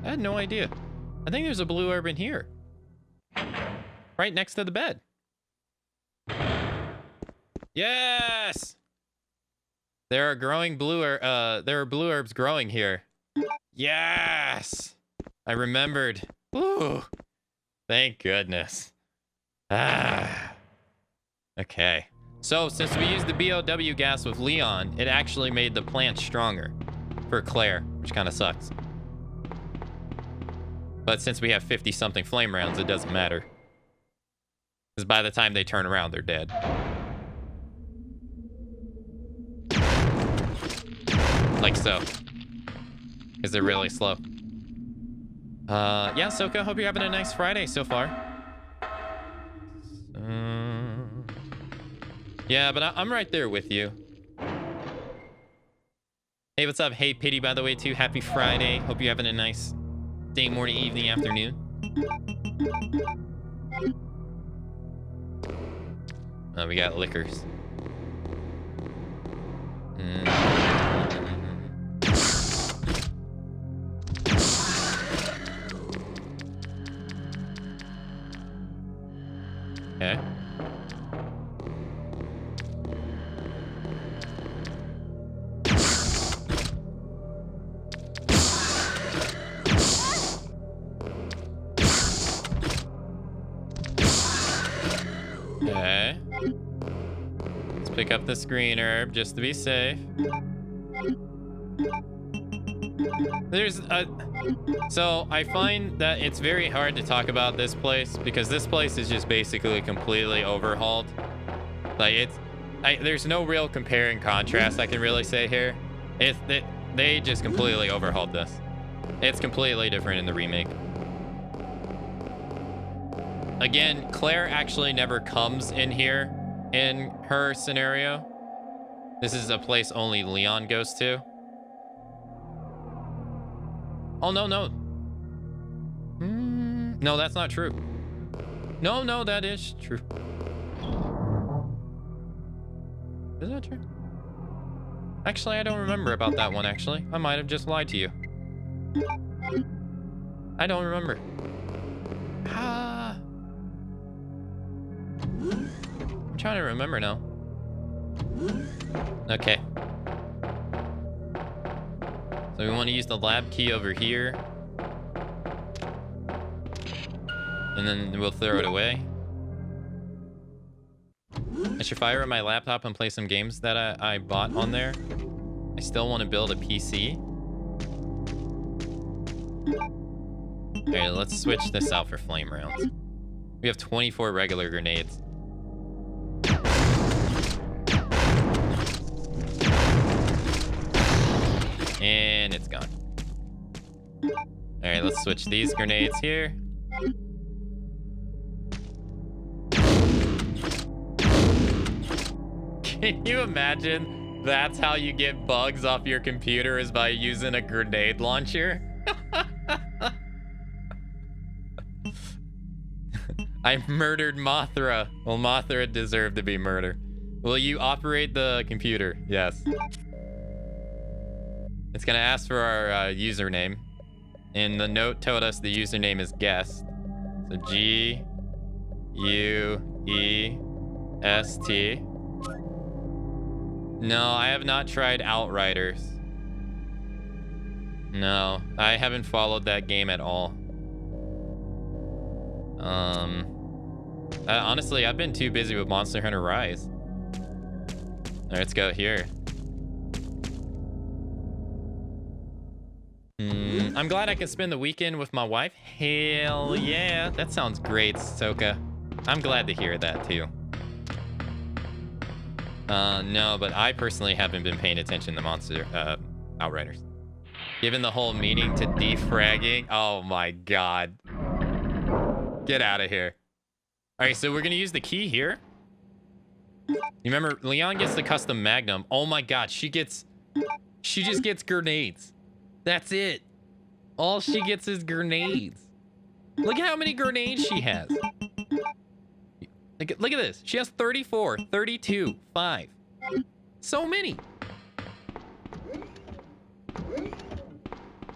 I had no idea. I think there's a blue herb in here. Right next to the bed. Yes! There are growing there are blue herbs growing here. Yes! I remembered. Ooh. Thank goodness. Ah. Okay. So, since we used the BOW gas with Leon, it actually made the plant stronger for Claire, which kind of sucks. But since we have 50-something flame rounds, it doesn't matter. Because by the time they turn around, they're dead. Like so. Because they're really slow. Yeah, Soka, hope you're having a nice Friday so far. Yeah, but I'm right there with you. Hey, what's up? Hey, Pity, by the way, too. Happy Friday. Hope you're having a nice day, morning, evening, afternoon. Oh, we got liquors. Okay. off the screen herb just to be safe. So I find that it's very hard to talk about this place because this place is just basically completely overhauled. Like there's no real compare and contrast I can really say here. They just completely overhauled this. It's completely different in the remake. Again, Claire actually never comes in here in her scenario. This is a place only Leon goes to. Oh, no. No, that's not true. No, that is true. Is that true? Actually, I don't remember about that one, actually. I might have just lied to you. I don't remember. I'm trying to remember now. Okay. So we want to use the lab key over here. And then we'll throw it away. I should fire up my laptop and play some games that I bought on there. I still want to build a PC. Alright, let's switch this out for flame rounds. We have 24 regular grenades. And it's gone. Alright, let's switch these grenades here. Can you imagine that's how you get bugs off your computer is by using a grenade launcher? I murdered Mothra. Well, Mothra deserved to be murdered. Will you operate the computer? Yes. It's gonna ask for our username. And the note told us the username is guest. So G-U-E-S-T. No, I have not tried Outriders. No, I haven't followed that game at all. Honestly, I've been too busy with Monster Hunter Rise. Let's go here. I'm glad I can spend the weekend with my wife. Hell yeah. That sounds great, Soka. I'm glad to hear that too. No, but I personally haven't been paying attention to Monster Outriders. Given the whole meaning to defragging. Oh my god. Get out of here. Alright, so we're gonna use the key here. You remember, Leon gets the custom Magnum. Oh my god, she just gets grenades. That's it. All she gets is grenades. Look at how many grenades she has. Look at this. She has 34, 32, 5. So many.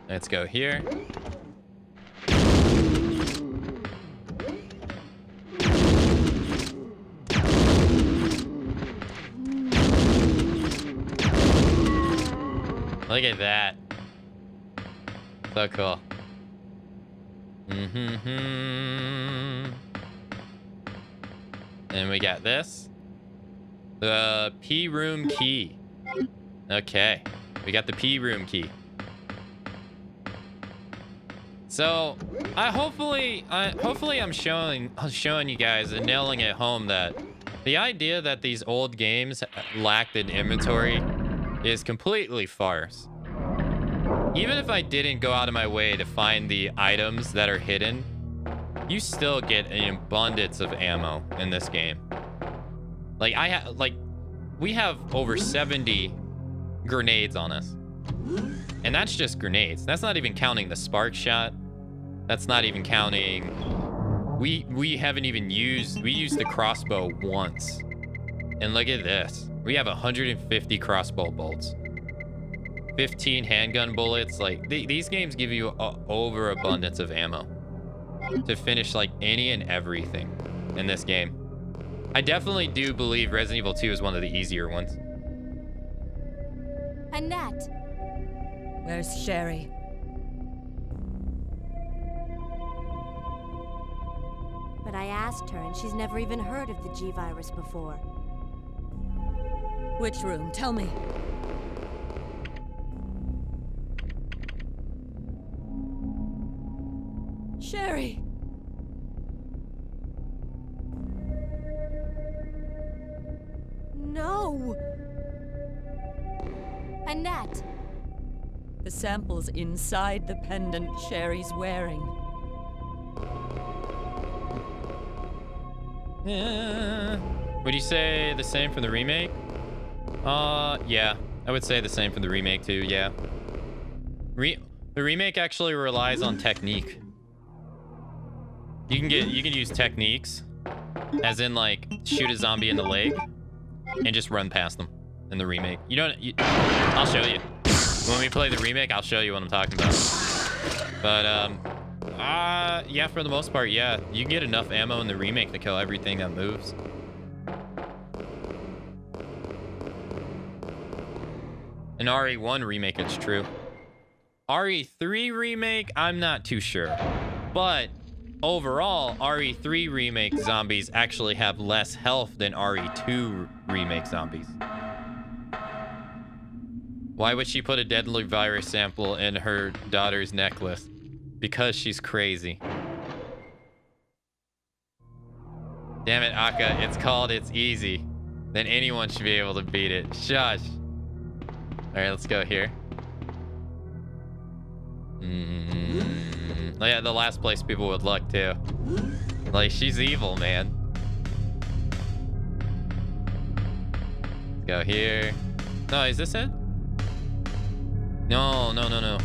Let's go here. Look at that. So cool. And we got this. The P room key. Okay. We got the P room key. So, hopefully I'm showing you guys and nailing it home that the idea that these old games lacked an inventory is completely farce. Even if I didn't go out of my way to find the items that are hidden, you still get an abundance of ammo in this game. Like we have over 70 grenades on us. And that's just grenades. That's not even counting the spark shot. That's not even counting. We haven't even used, we used the crossbow once. And look at this. We have 150 crossbow bolts. 15 handgun bullets. Like these games give you an overabundance of ammo to finish like any and everything in this game. I definitely do believe Resident Evil 2 is one of the easier ones. Annette! Where's Sherry? But I asked her, and she's never even heard of the G-Virus before. Which room? Tell me. Sherry! No! Annette! The sample's inside the pendant Sherry's wearing. Would you say the same for the remake? Yeah. I would say the same for the remake too, yeah. The remake actually relies on technique. You can use techniques, as in like shoot a zombie in the leg and just run past them in the remake. I'll show you. When we play the remake, I'll show you what I'm talking about. But yeah, for the most part, yeah. You can get enough ammo in the remake to kill everything that moves. An RE1 remake, it's true. RE3 remake, I'm not too sure. But overall, RE3 remake zombies actually have less health than RE2 remake zombies. Why would she put a deadly virus sample in her daughter's necklace? Because she's crazy. Damn it, Aka. It's called It's Easy. Then anyone should be able to beat it. Shush. Alright, let's go here. Oh, yeah, the last place people would look, too. Like, she's evil, man. Let's go here. No, is this it? No. No.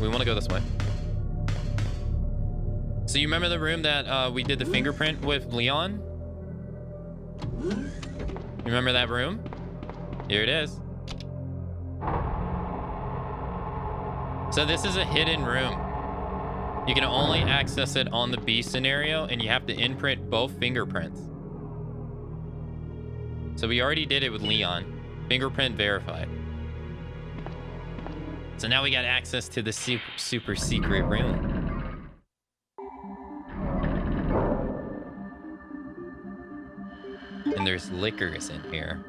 We want to go this way. So you remember the room that we did the fingerprint with Leon? You remember that room? Here it is. So this is a hidden room. You can only access it on the B scenario, and you have to imprint both fingerprints. So we already did it with Leon. Fingerprint verified. So now we got access to the super secret room. And there's liquors in here.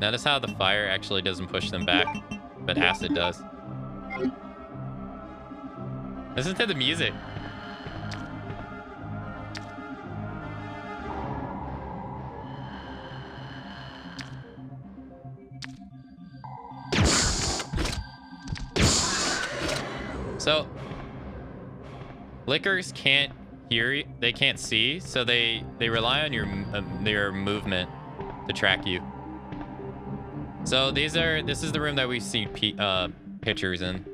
Notice how the fire actually doesn't push them back, but acid does. Listen to the music. So, lickers can't hear you, they can't see, so they rely on your movement to track you. So this is the room that we see pictures in.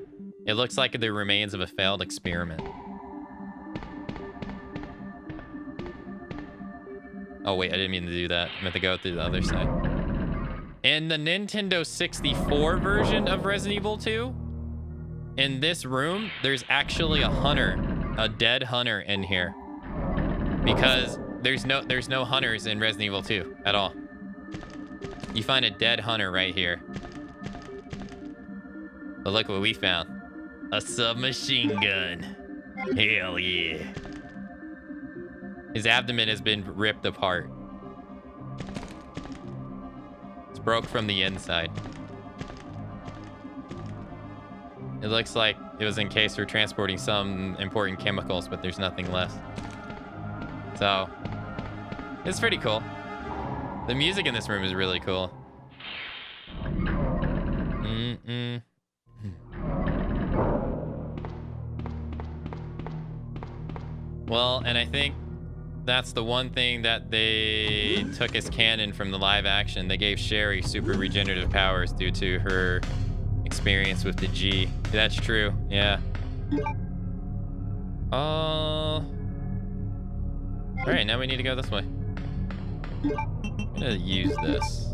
It looks like the remains of a failed experiment. Oh wait, I didn't mean to do that. I meant to go through the other side. In the Nintendo 64 version of Resident Evil 2, in this room, there's actually a hunter, a dead hunter in here. Because there's no hunters in Resident Evil 2 at all. You find a dead hunter right here. But look what we found. A submachine gun. Hell yeah. His abdomen has been ripped apart. It's broke from the inside. It looks like it was encased for transporting some important chemicals, but there's nothing left. So, it's pretty cool. The music in this room is really cool. Well, and I think that's the one thing that they took as canon from the live action. They gave Sherry super regenerative powers due to her experience with the G. That's true, yeah. All right, now we need to go this way. I'm gonna use this.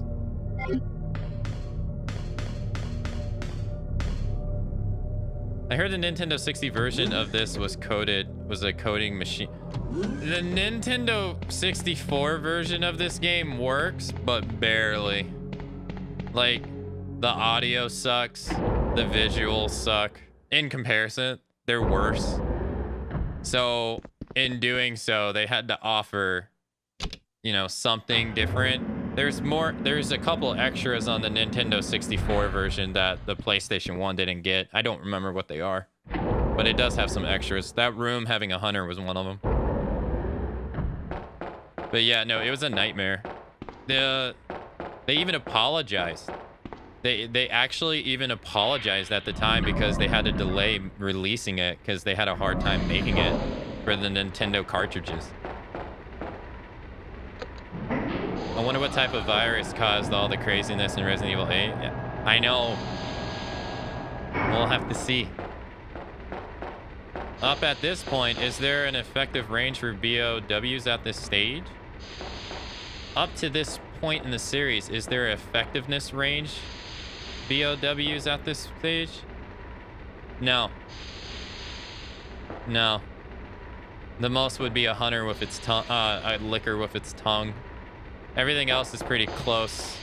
I heard the Nintendo 60 version of this was a coding machine. The Nintendo 64 version of this game works, but barely. Like, the audio sucks, the visuals suck. In comparison, they're worse. So, in doing so, they had to offer, you know, something different. There's a couple extras on the Nintendo 64 version that the PlayStation 1 didn't get. I don't remember what they are, but it does have some extras. That room having a hunter was one of them. But yeah, no, it was a nightmare. They even apologized. They actually even apologized at the time because they had to delay releasing it because they had a hard time making it for the Nintendo cartridges. I wonder what type of virus caused all the craziness in Resident Evil 8. Yeah, I know. We'll have to see. Up at this point, is there an effective range for BOWs at this stage? Up to this point in the series, is there an effectiveness range BOWs at this stage? No. No. The most would be a hunter with its tongue, a licker with its tongue. Everything else is pretty close.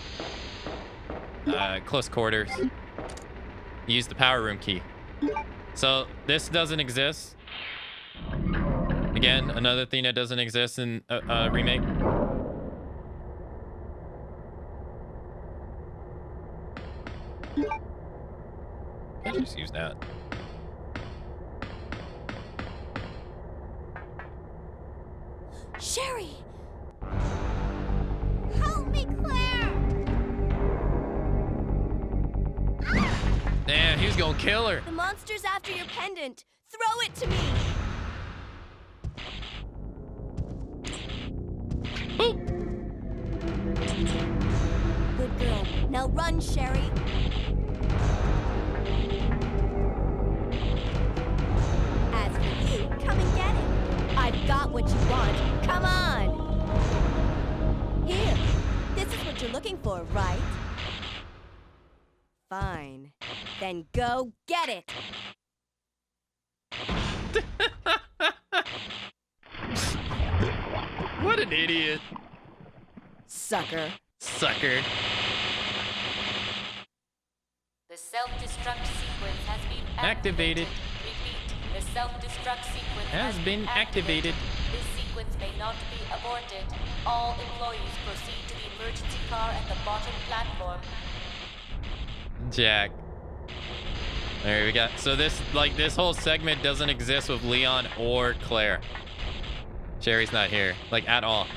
Close quarters. Use the power room key. So this doesn't exist. Again, another thing that doesn't exist in a remake. Let's just use that. Sherry! Help me, Claire! Damn, he was gonna kill her. The monster's after your pendant. Throw it to me! Boop. Good girl. Now run, Sherry. As for you, come and get it. I've got what you want. Come on! Here. This is what you're looking for, right? Fine. Then go get it! What an idiot. Sucker. Sucker. The self-destruct sequence has been Activated. Repeat, the self-destruct sequence Has been activated. This sequence may not be aborted. All employees proceed to the emergency car at the bottom platform. Jack. There we go. So this whole segment doesn't exist with Leon or Claire. Sherry's not here, like, at all.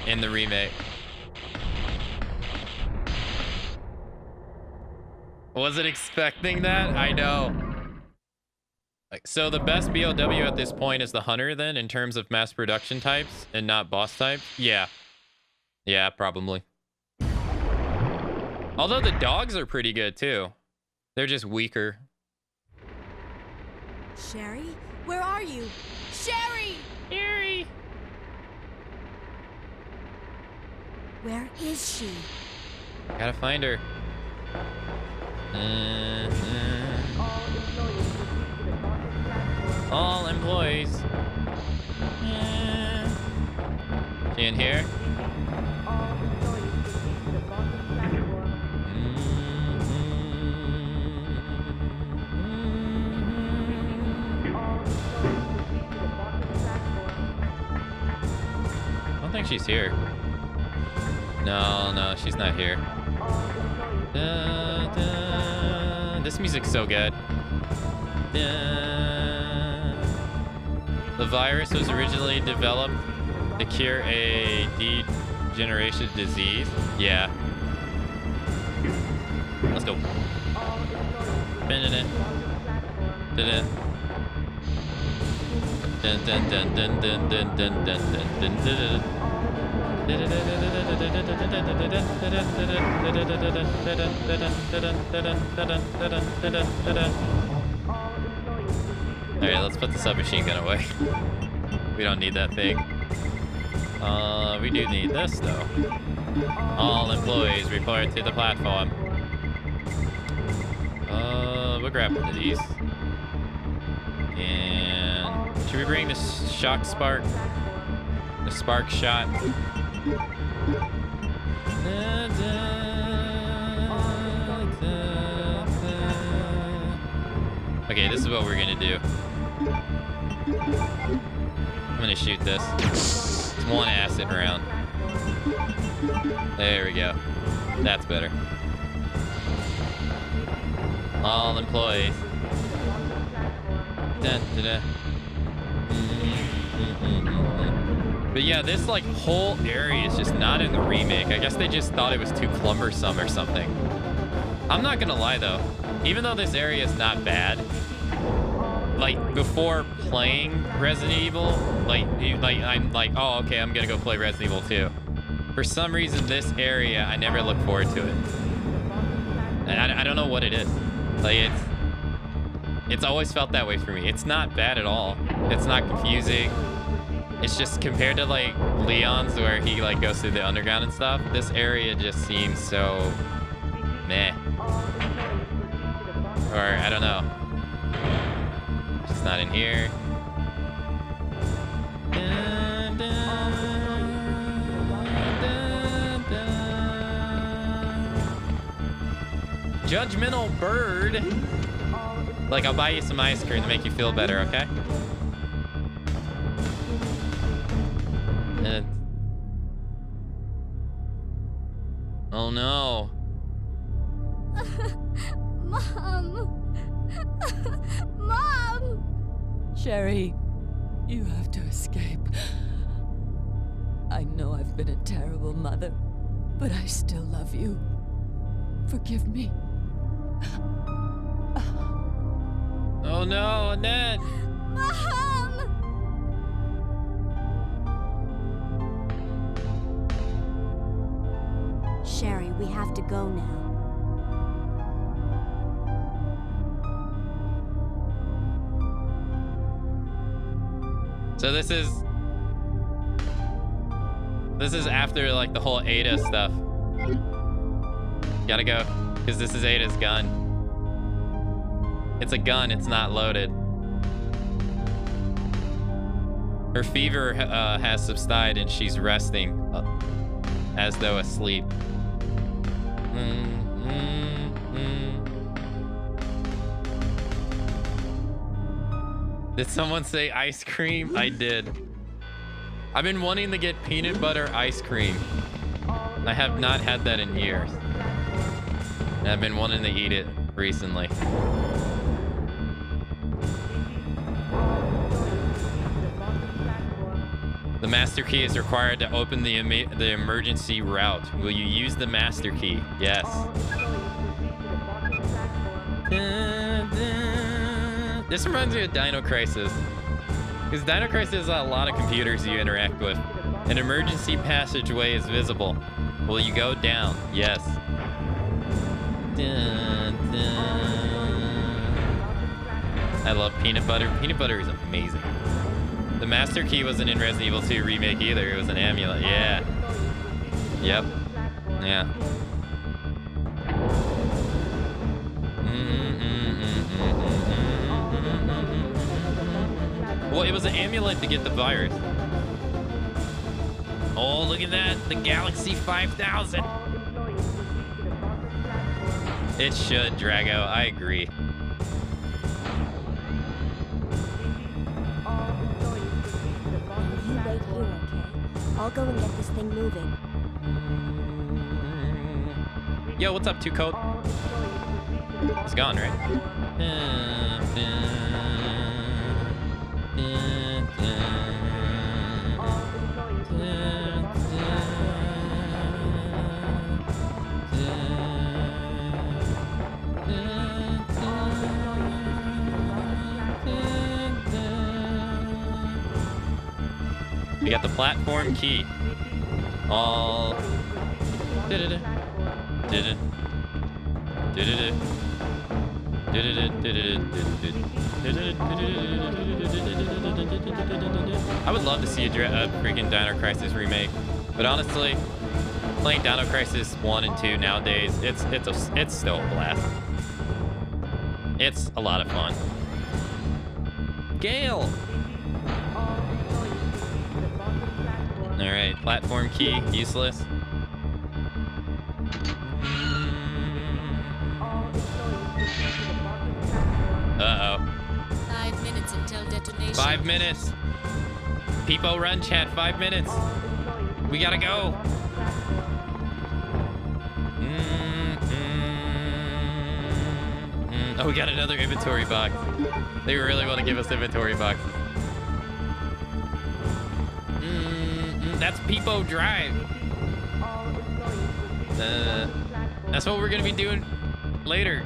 In the remake. Wasn't expecting that? I know. Like, so the best BOW at this point is the hunter then, in terms of mass production types and not boss types? Yeah. Yeah, probably. Although the dogs are pretty good too. They're just weaker. Sherry? Where are you? Sherry! Sherry! Where is she? Gotta find her. All employees. She in here? I don't think she's here. No, she's not here. This music's so good. The virus was originally developed to cure a degeneration disease. Yeah. Let's go. Bending it. Dun dun dun dun dun dun dun dun dun dun. Alright, let's put the submachine gun away. We don't need that thing. We do need this though. All employees report to the platform. We'll grab one of these. And Should we bring the shock spark? The spark shot. Okay, this is what we're gonna do. I'm gonna shoot this. It's one acid round. There we go. That's better. All employees. Dun, dun, dun. But yeah, this like whole area is just not in the remake. I guess they just thought it was too cumbersome or something. I'm not gonna lie though, even though this area is not bad, like before playing Resident Evil, I'm like, oh okay, I'm gonna go play Resident Evil 2. For some reason, this area I never look forward to it. I don't know what it is. Like it's always felt that way for me. It's not bad at all. It's not confusing. It's just compared to like Leon's where he like goes through the underground and stuff, this area just seems so meh. Or I don't know. It's just not in here. Dun, dun, dun, dun. Judgmental bird. Like I'll buy you some ice cream to make you feel better, okay? Oh no. Mom! Mom! Sherry, you have to escape. I know I've been a terrible mother, but I still love you. Forgive me. Oh no, Annette! Mom! Sherry, we have to go now. So this is after like the whole Ada stuff. Gotta go, because this is Ada's gun. It's a gun, it's not loaded. Her fever has subsided and she's resting as though asleep. Did someone say ice cream? I did. I've been wanting to get peanut butter ice cream. I have not had that in years. And I've been wanting to eat it recently. The master key is required to open the emergency route. Will you use the master key? Yes. This reminds me of Dino Crisis. Because Dino Crisis has a lot of computers you interact with. An emergency passageway is visible. Will you go down? Yes. I love peanut butter. Peanut butter is amazing. The master key wasn't in Resident Evil 2 remake either. It was an amulet. Yeah. Yep. Yeah. Well, it was an amulet to get the virus. Oh, look at that. The Galaxy 5000. It should, Drago. I agree. You wait here, okay? I'll go and get this thing moving. Yo, what's up, 2 Code? It's gone, right? We got the platform key. All. I would love to see a freaking Dino Crisis remake, but honestly, playing Dino Crisis 1 and 2 nowadays, it's still a blast. It's a lot of fun. Gale, Alright, platform key, useless. Uh-oh. 5 minutes until detonation. 5 minutes. People run, chat. 5 minutes. We gotta go. Oh, we got another inventory box. They really want to give us inventory boxes. That's Peepo Drive. That's what we're gonna be doing later.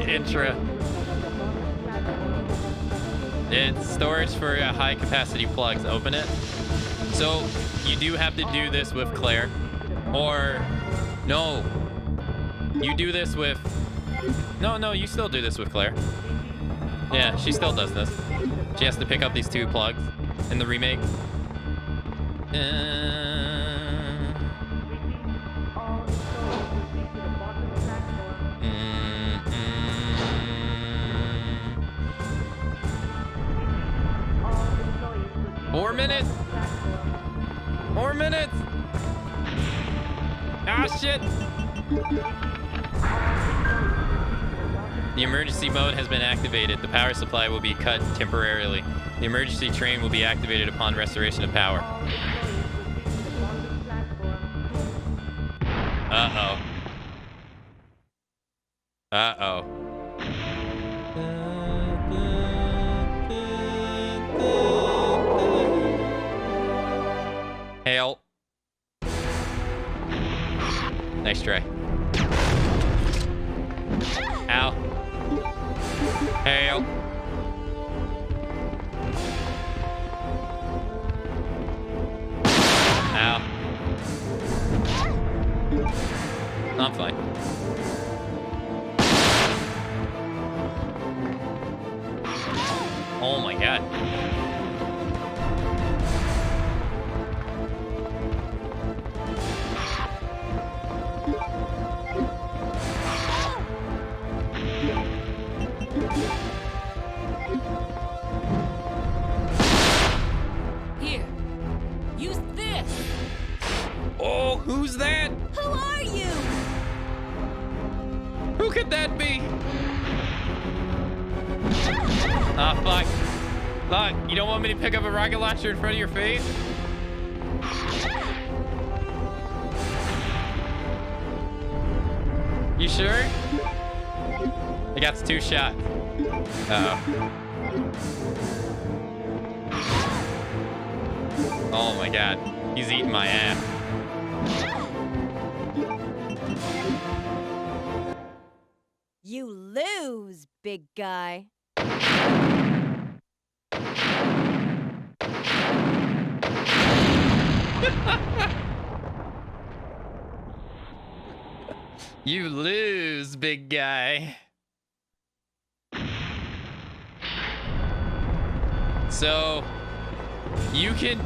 Intra. It's storage for high capacity plugs. Open it. So you do have to do this with Claire, or no, you do this with. No, you still do this with Claire. Yeah, she still does this. She has to pick up these 2 plugs in the remake. Four minutes. 4 minutes. Ah, shit. The emergency mode has been activated. The power supply will be cut temporarily. The emergency train will be activated upon restoration of power. Uh-oh. Uh-oh. Hail. Nice try. Ow. Hail. Ow. I'm fine. Oh my god. Here, use this. Oh, who's that? Who are you? Who could that be? Ah, fuck. Fuck, you don't want me to pick up a rocket launcher in front of your face? You sure? I got 2 shots. Uh-oh. Oh my god. He's eating my ass. You lose, big guy. You lose, big guy. So,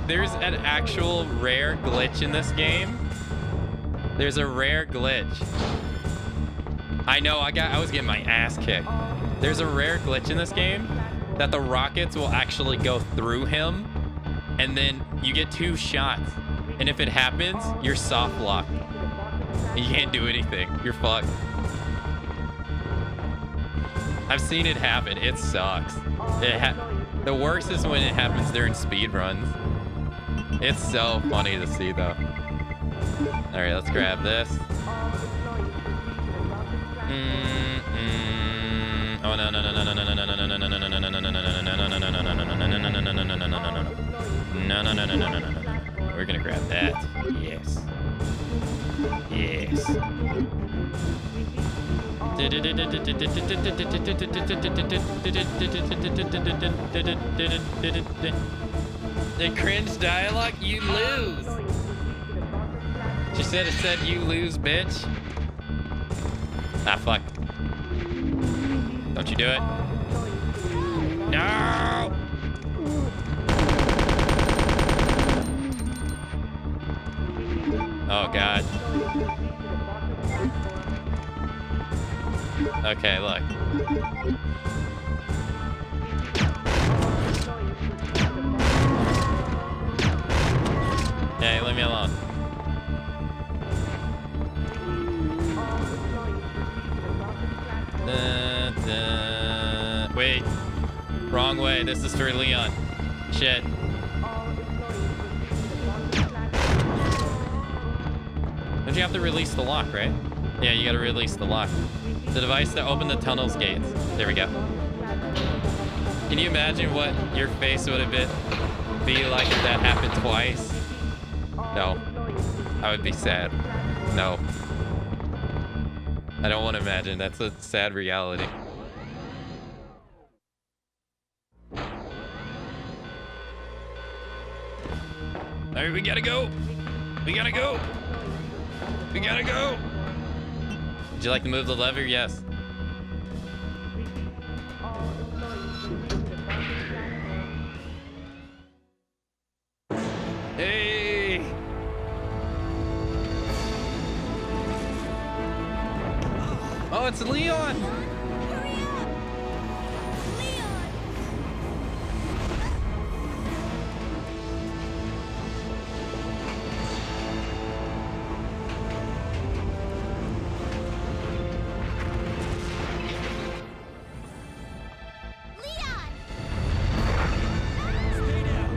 there's an actual rare glitch in this game. There's a rare glitch. I know, I was getting my ass kicked. There's a rare glitch in this game that the rockets will actually go through him, and then you get 2 shots. And if it happens, you're soft locked. You can't do anything. You're fucked. I've seen it happen. It sucks. The worst is when it happens during speed runs. It's so funny to see, though. All right, let's grab this. Oh no no no no no no no no no no no no no no no no no no no. We're gonna grab that. Yes. Yes. The cringe dialogue, you lose. She said it said you lose, bitch. Ah, fuck. Don't you do it. No! Oh, God. Okay, look. Wrong way. This is for Leon. Shit. Don't you have to release the lock, right? Yeah, you gotta release the lock. The device that opened the tunnel's gates. There we go. Can you imagine what your face would have be like if that happened twice? No. I would be sad. No. I don't want to imagine. That's a sad reality. Alright, we gotta go. We gotta go. We gotta go. Would you like to move the lever? Yes. Hey! Oh, it's Leon! Hurry up! Leon! Leon! Stay down.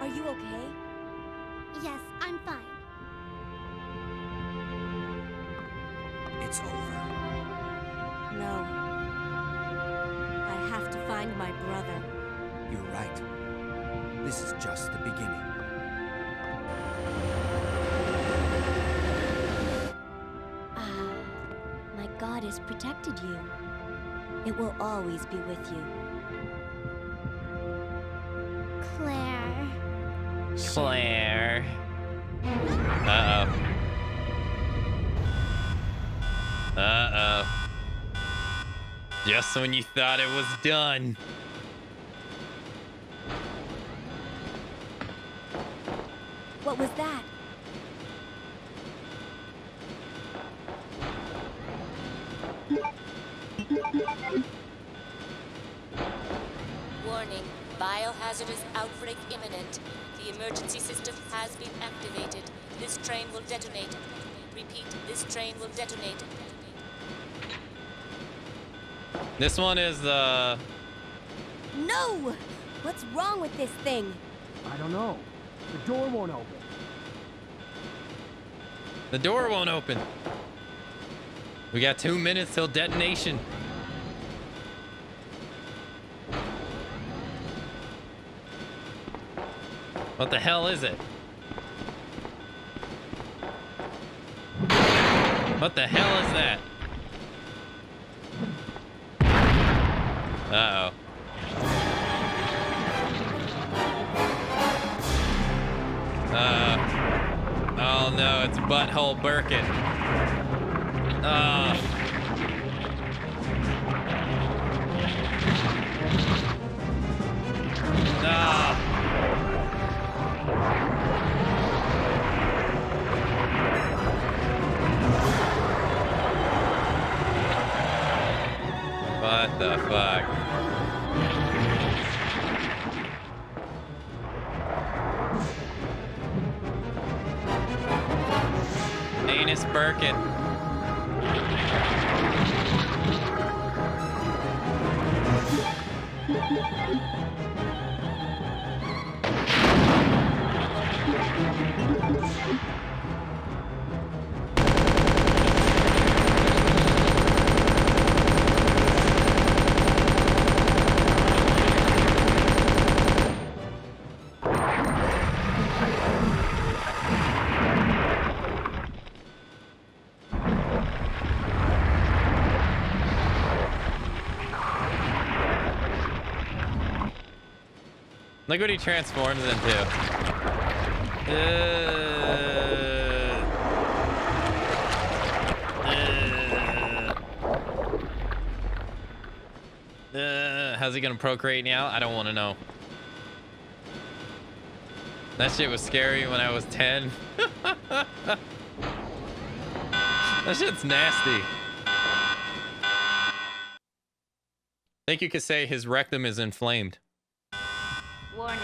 Are you okay? Yes, I'm fine. It's over. No. I have to find my brother. You're right. This is just the beginning. Ah, my God has protected you. It will always be with you. Claire. Claire. Uh-oh. Uh-oh. Just when you thought it was done. What was that? Warning, biohazardous outbreak imminent. The emergency system has been activated. This train will detonate. Repeat, this train will detonate. This one is No! What's wrong with this thing? I don't know. The door won't open. the door won't open. We got 2 minutes till detonation. What the hell is it? What the hell is that? Uh-oh. Oh no, it's Butthole Birkin. Ah. What the fuck? Anus Birkin. Look what he transforms into. How's he gonna procreate now? I don't want to know. That shit was scary when I was 10. That shit's nasty. I think you could say his rectum is inflamed. Warning,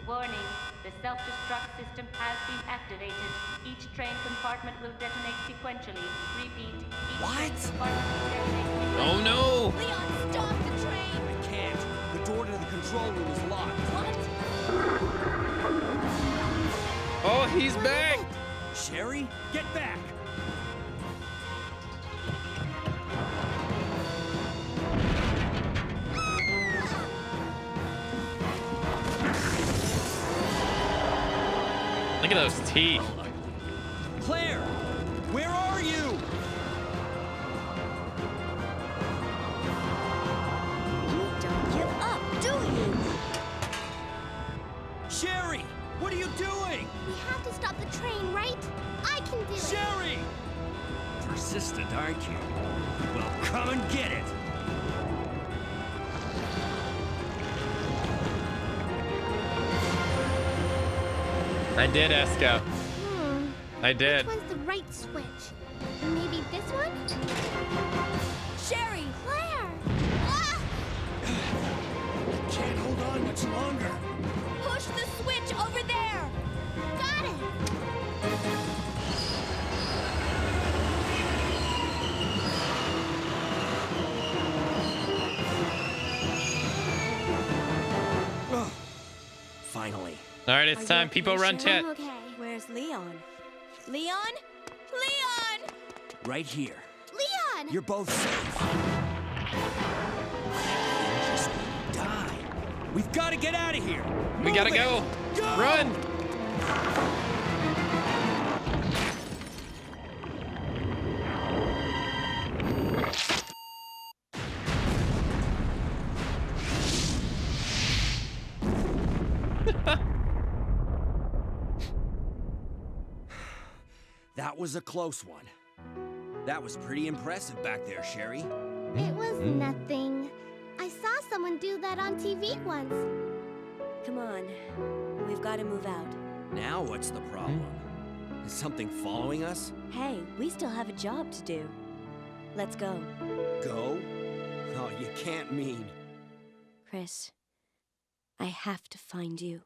warning. The self-destruct system has been activated. Each train compartment will detonate sequentially. Repeat, each train compartment will detonate sequentially. Oh no! Leon, stop the train! I can't. The door to the control room is locked. What? Oh, he's back! Sherry, get back! Look at those teeth. Claire, where are you? You don't give up, do you? Sherry, what are you doing? We have to stop the train, right? I can do it. Sherry! Persistent, aren't you? Well, come and get it. I did, Esco. I did. Which one's the right switch? Maybe this one? Sherry! Claire! Ah! Can't hold on much longer. Push the switch over there! Got it! Finally. All right, it's time. People run chat. I'm okay. Where's Leon? Leon? Leon! Right here. Leon! You're both safe. Just die. We've got to get out of here. We gotta go. Run! That was a close one. That was pretty impressive back there, Sherry. It was nothing. I saw someone do that on TV once. Come on. We've got to move out. Now what's the problem? Is something following us? Hey, we still have a job to do. Let's go. Go? Oh, you can't mean. Chris, I have to find you.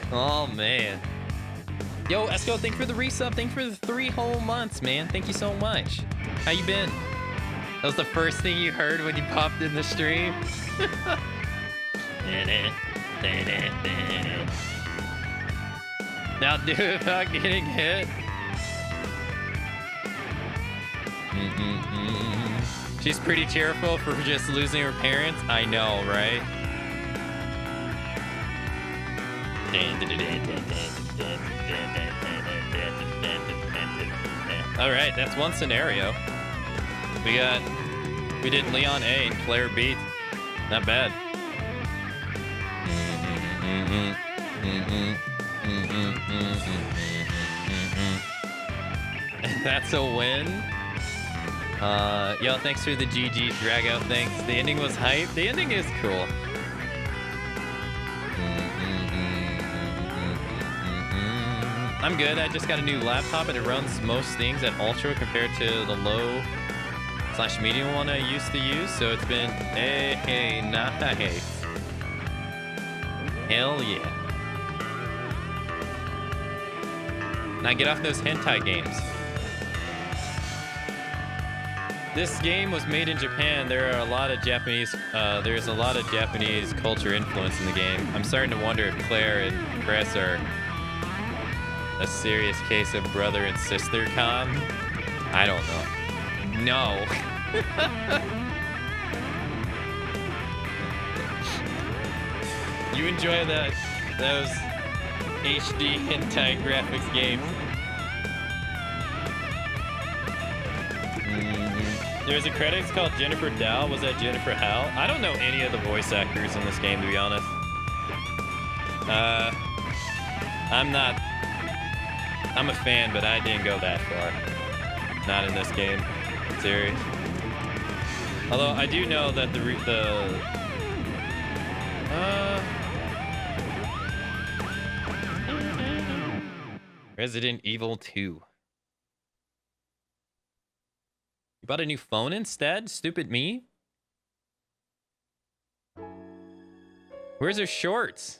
Oh man. Yo, Esco, thank you for the resub. Thank you for the 3 whole months, man. Thank you so much. How you been? That was the first thing you heard when you popped in the stream. Now do it without getting hit. She's pretty cheerful for just losing her parents. I know, right? All right, that's one scenario. We did Leon A and Claire B. Not bad. That's a win. Yo, thanks for the GG drag out. Thanks. The ending was hype. The ending is cool. I'm good. I just got a new laptop and it runs most things at ultra compared to the low/medium one I used to use. So it's been nice. Hell yeah. Now get off those hentai games. This game was made in Japan. There are a lot of Japanese. There's a lot of Japanese culture influence in the game. I'm starting to wonder if Claire and Chris are a serious case of brother and sister con. I don't know. No. You enjoy those HD hentai graphics games. There's a credits called Jennifer Dow. Was that Jennifer Howe? I don't know any of the voice actors in this game, to be honest. I'm a fan, but I didn't go that far. Not in this game. Serious. Although I do know that Resident Evil 2. Bought a new phone instead? Stupid me. Where's her shorts?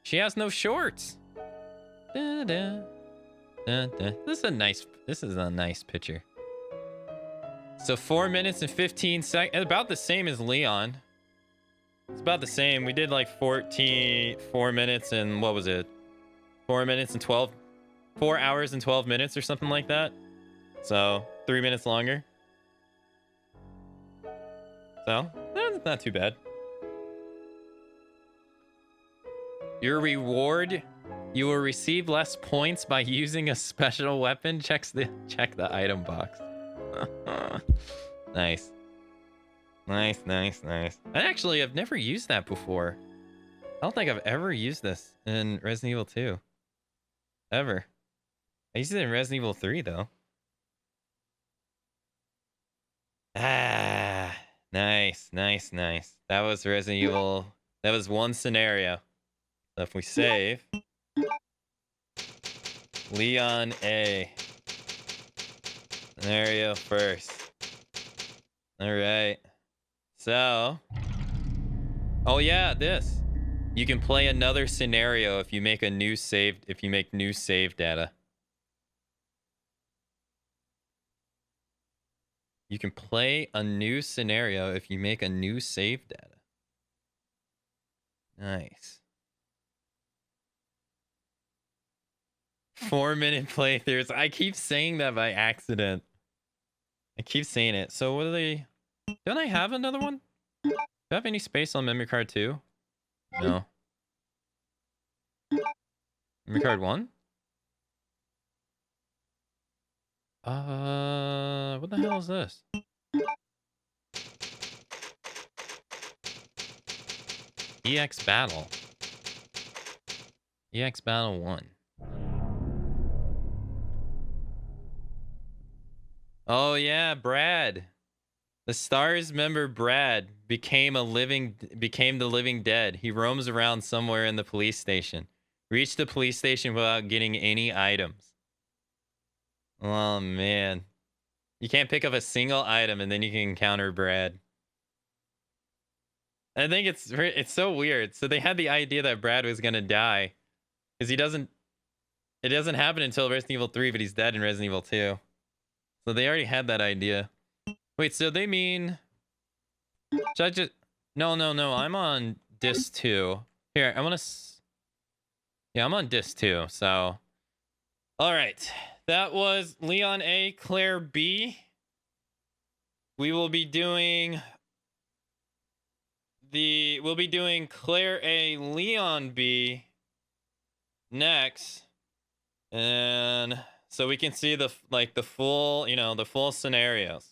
She has no shorts. Da, da, da, da. This is a nice picture. So 4 minutes and 15 seconds. About the same as Leon. It's about the same. We did like 4 minutes and what was it? 4 minutes and 4 hours and 12 minutes or something like that. So 3 minutes longer. So that's not too bad. Your reward, you will receive less points by using a special weapon. Check the item box. Nice. Nice. I've never used that before. I don't think I've ever used this in Resident Evil 2. Ever. I used it in Resident Evil 3 though. Ah, nice. That was Resident Evil. That was one scenario. So if we save, Leon A. Scenario first. All right. So, oh yeah, this. You can play another scenario if you make a new save. If you make new save data. You can play a new scenario if you make a new save data. Nice. 4-minute playthroughs. I keep saying that by accident. I keep saying it. So what are they? Don't I have another one? Do I have any space on memory card 2? No. Memory card 1? What the hell is this? EX Battle. EX Battle 1. Oh yeah, Brad. The STARS member Brad became the living dead. He roams around somewhere in the police station. Reached the police station without getting any items. Oh man. You can't pick up a single item and then you can encounter Brad. I think it's so weird. So they had the idea that Brad was gonna die. Because it doesn't happen until Resident Evil 3, but he's dead in Resident Evil 2. So they already had that idea. Wait, so they mean... Should I just... No. I'm on disc 2. Here, I want to... Yeah, I'm on disc 2, so... Alright. That was Leon A, Claire B. We will be doing... We'll be doing Claire A, Leon B next. And... So we can see the full, the full scenarios.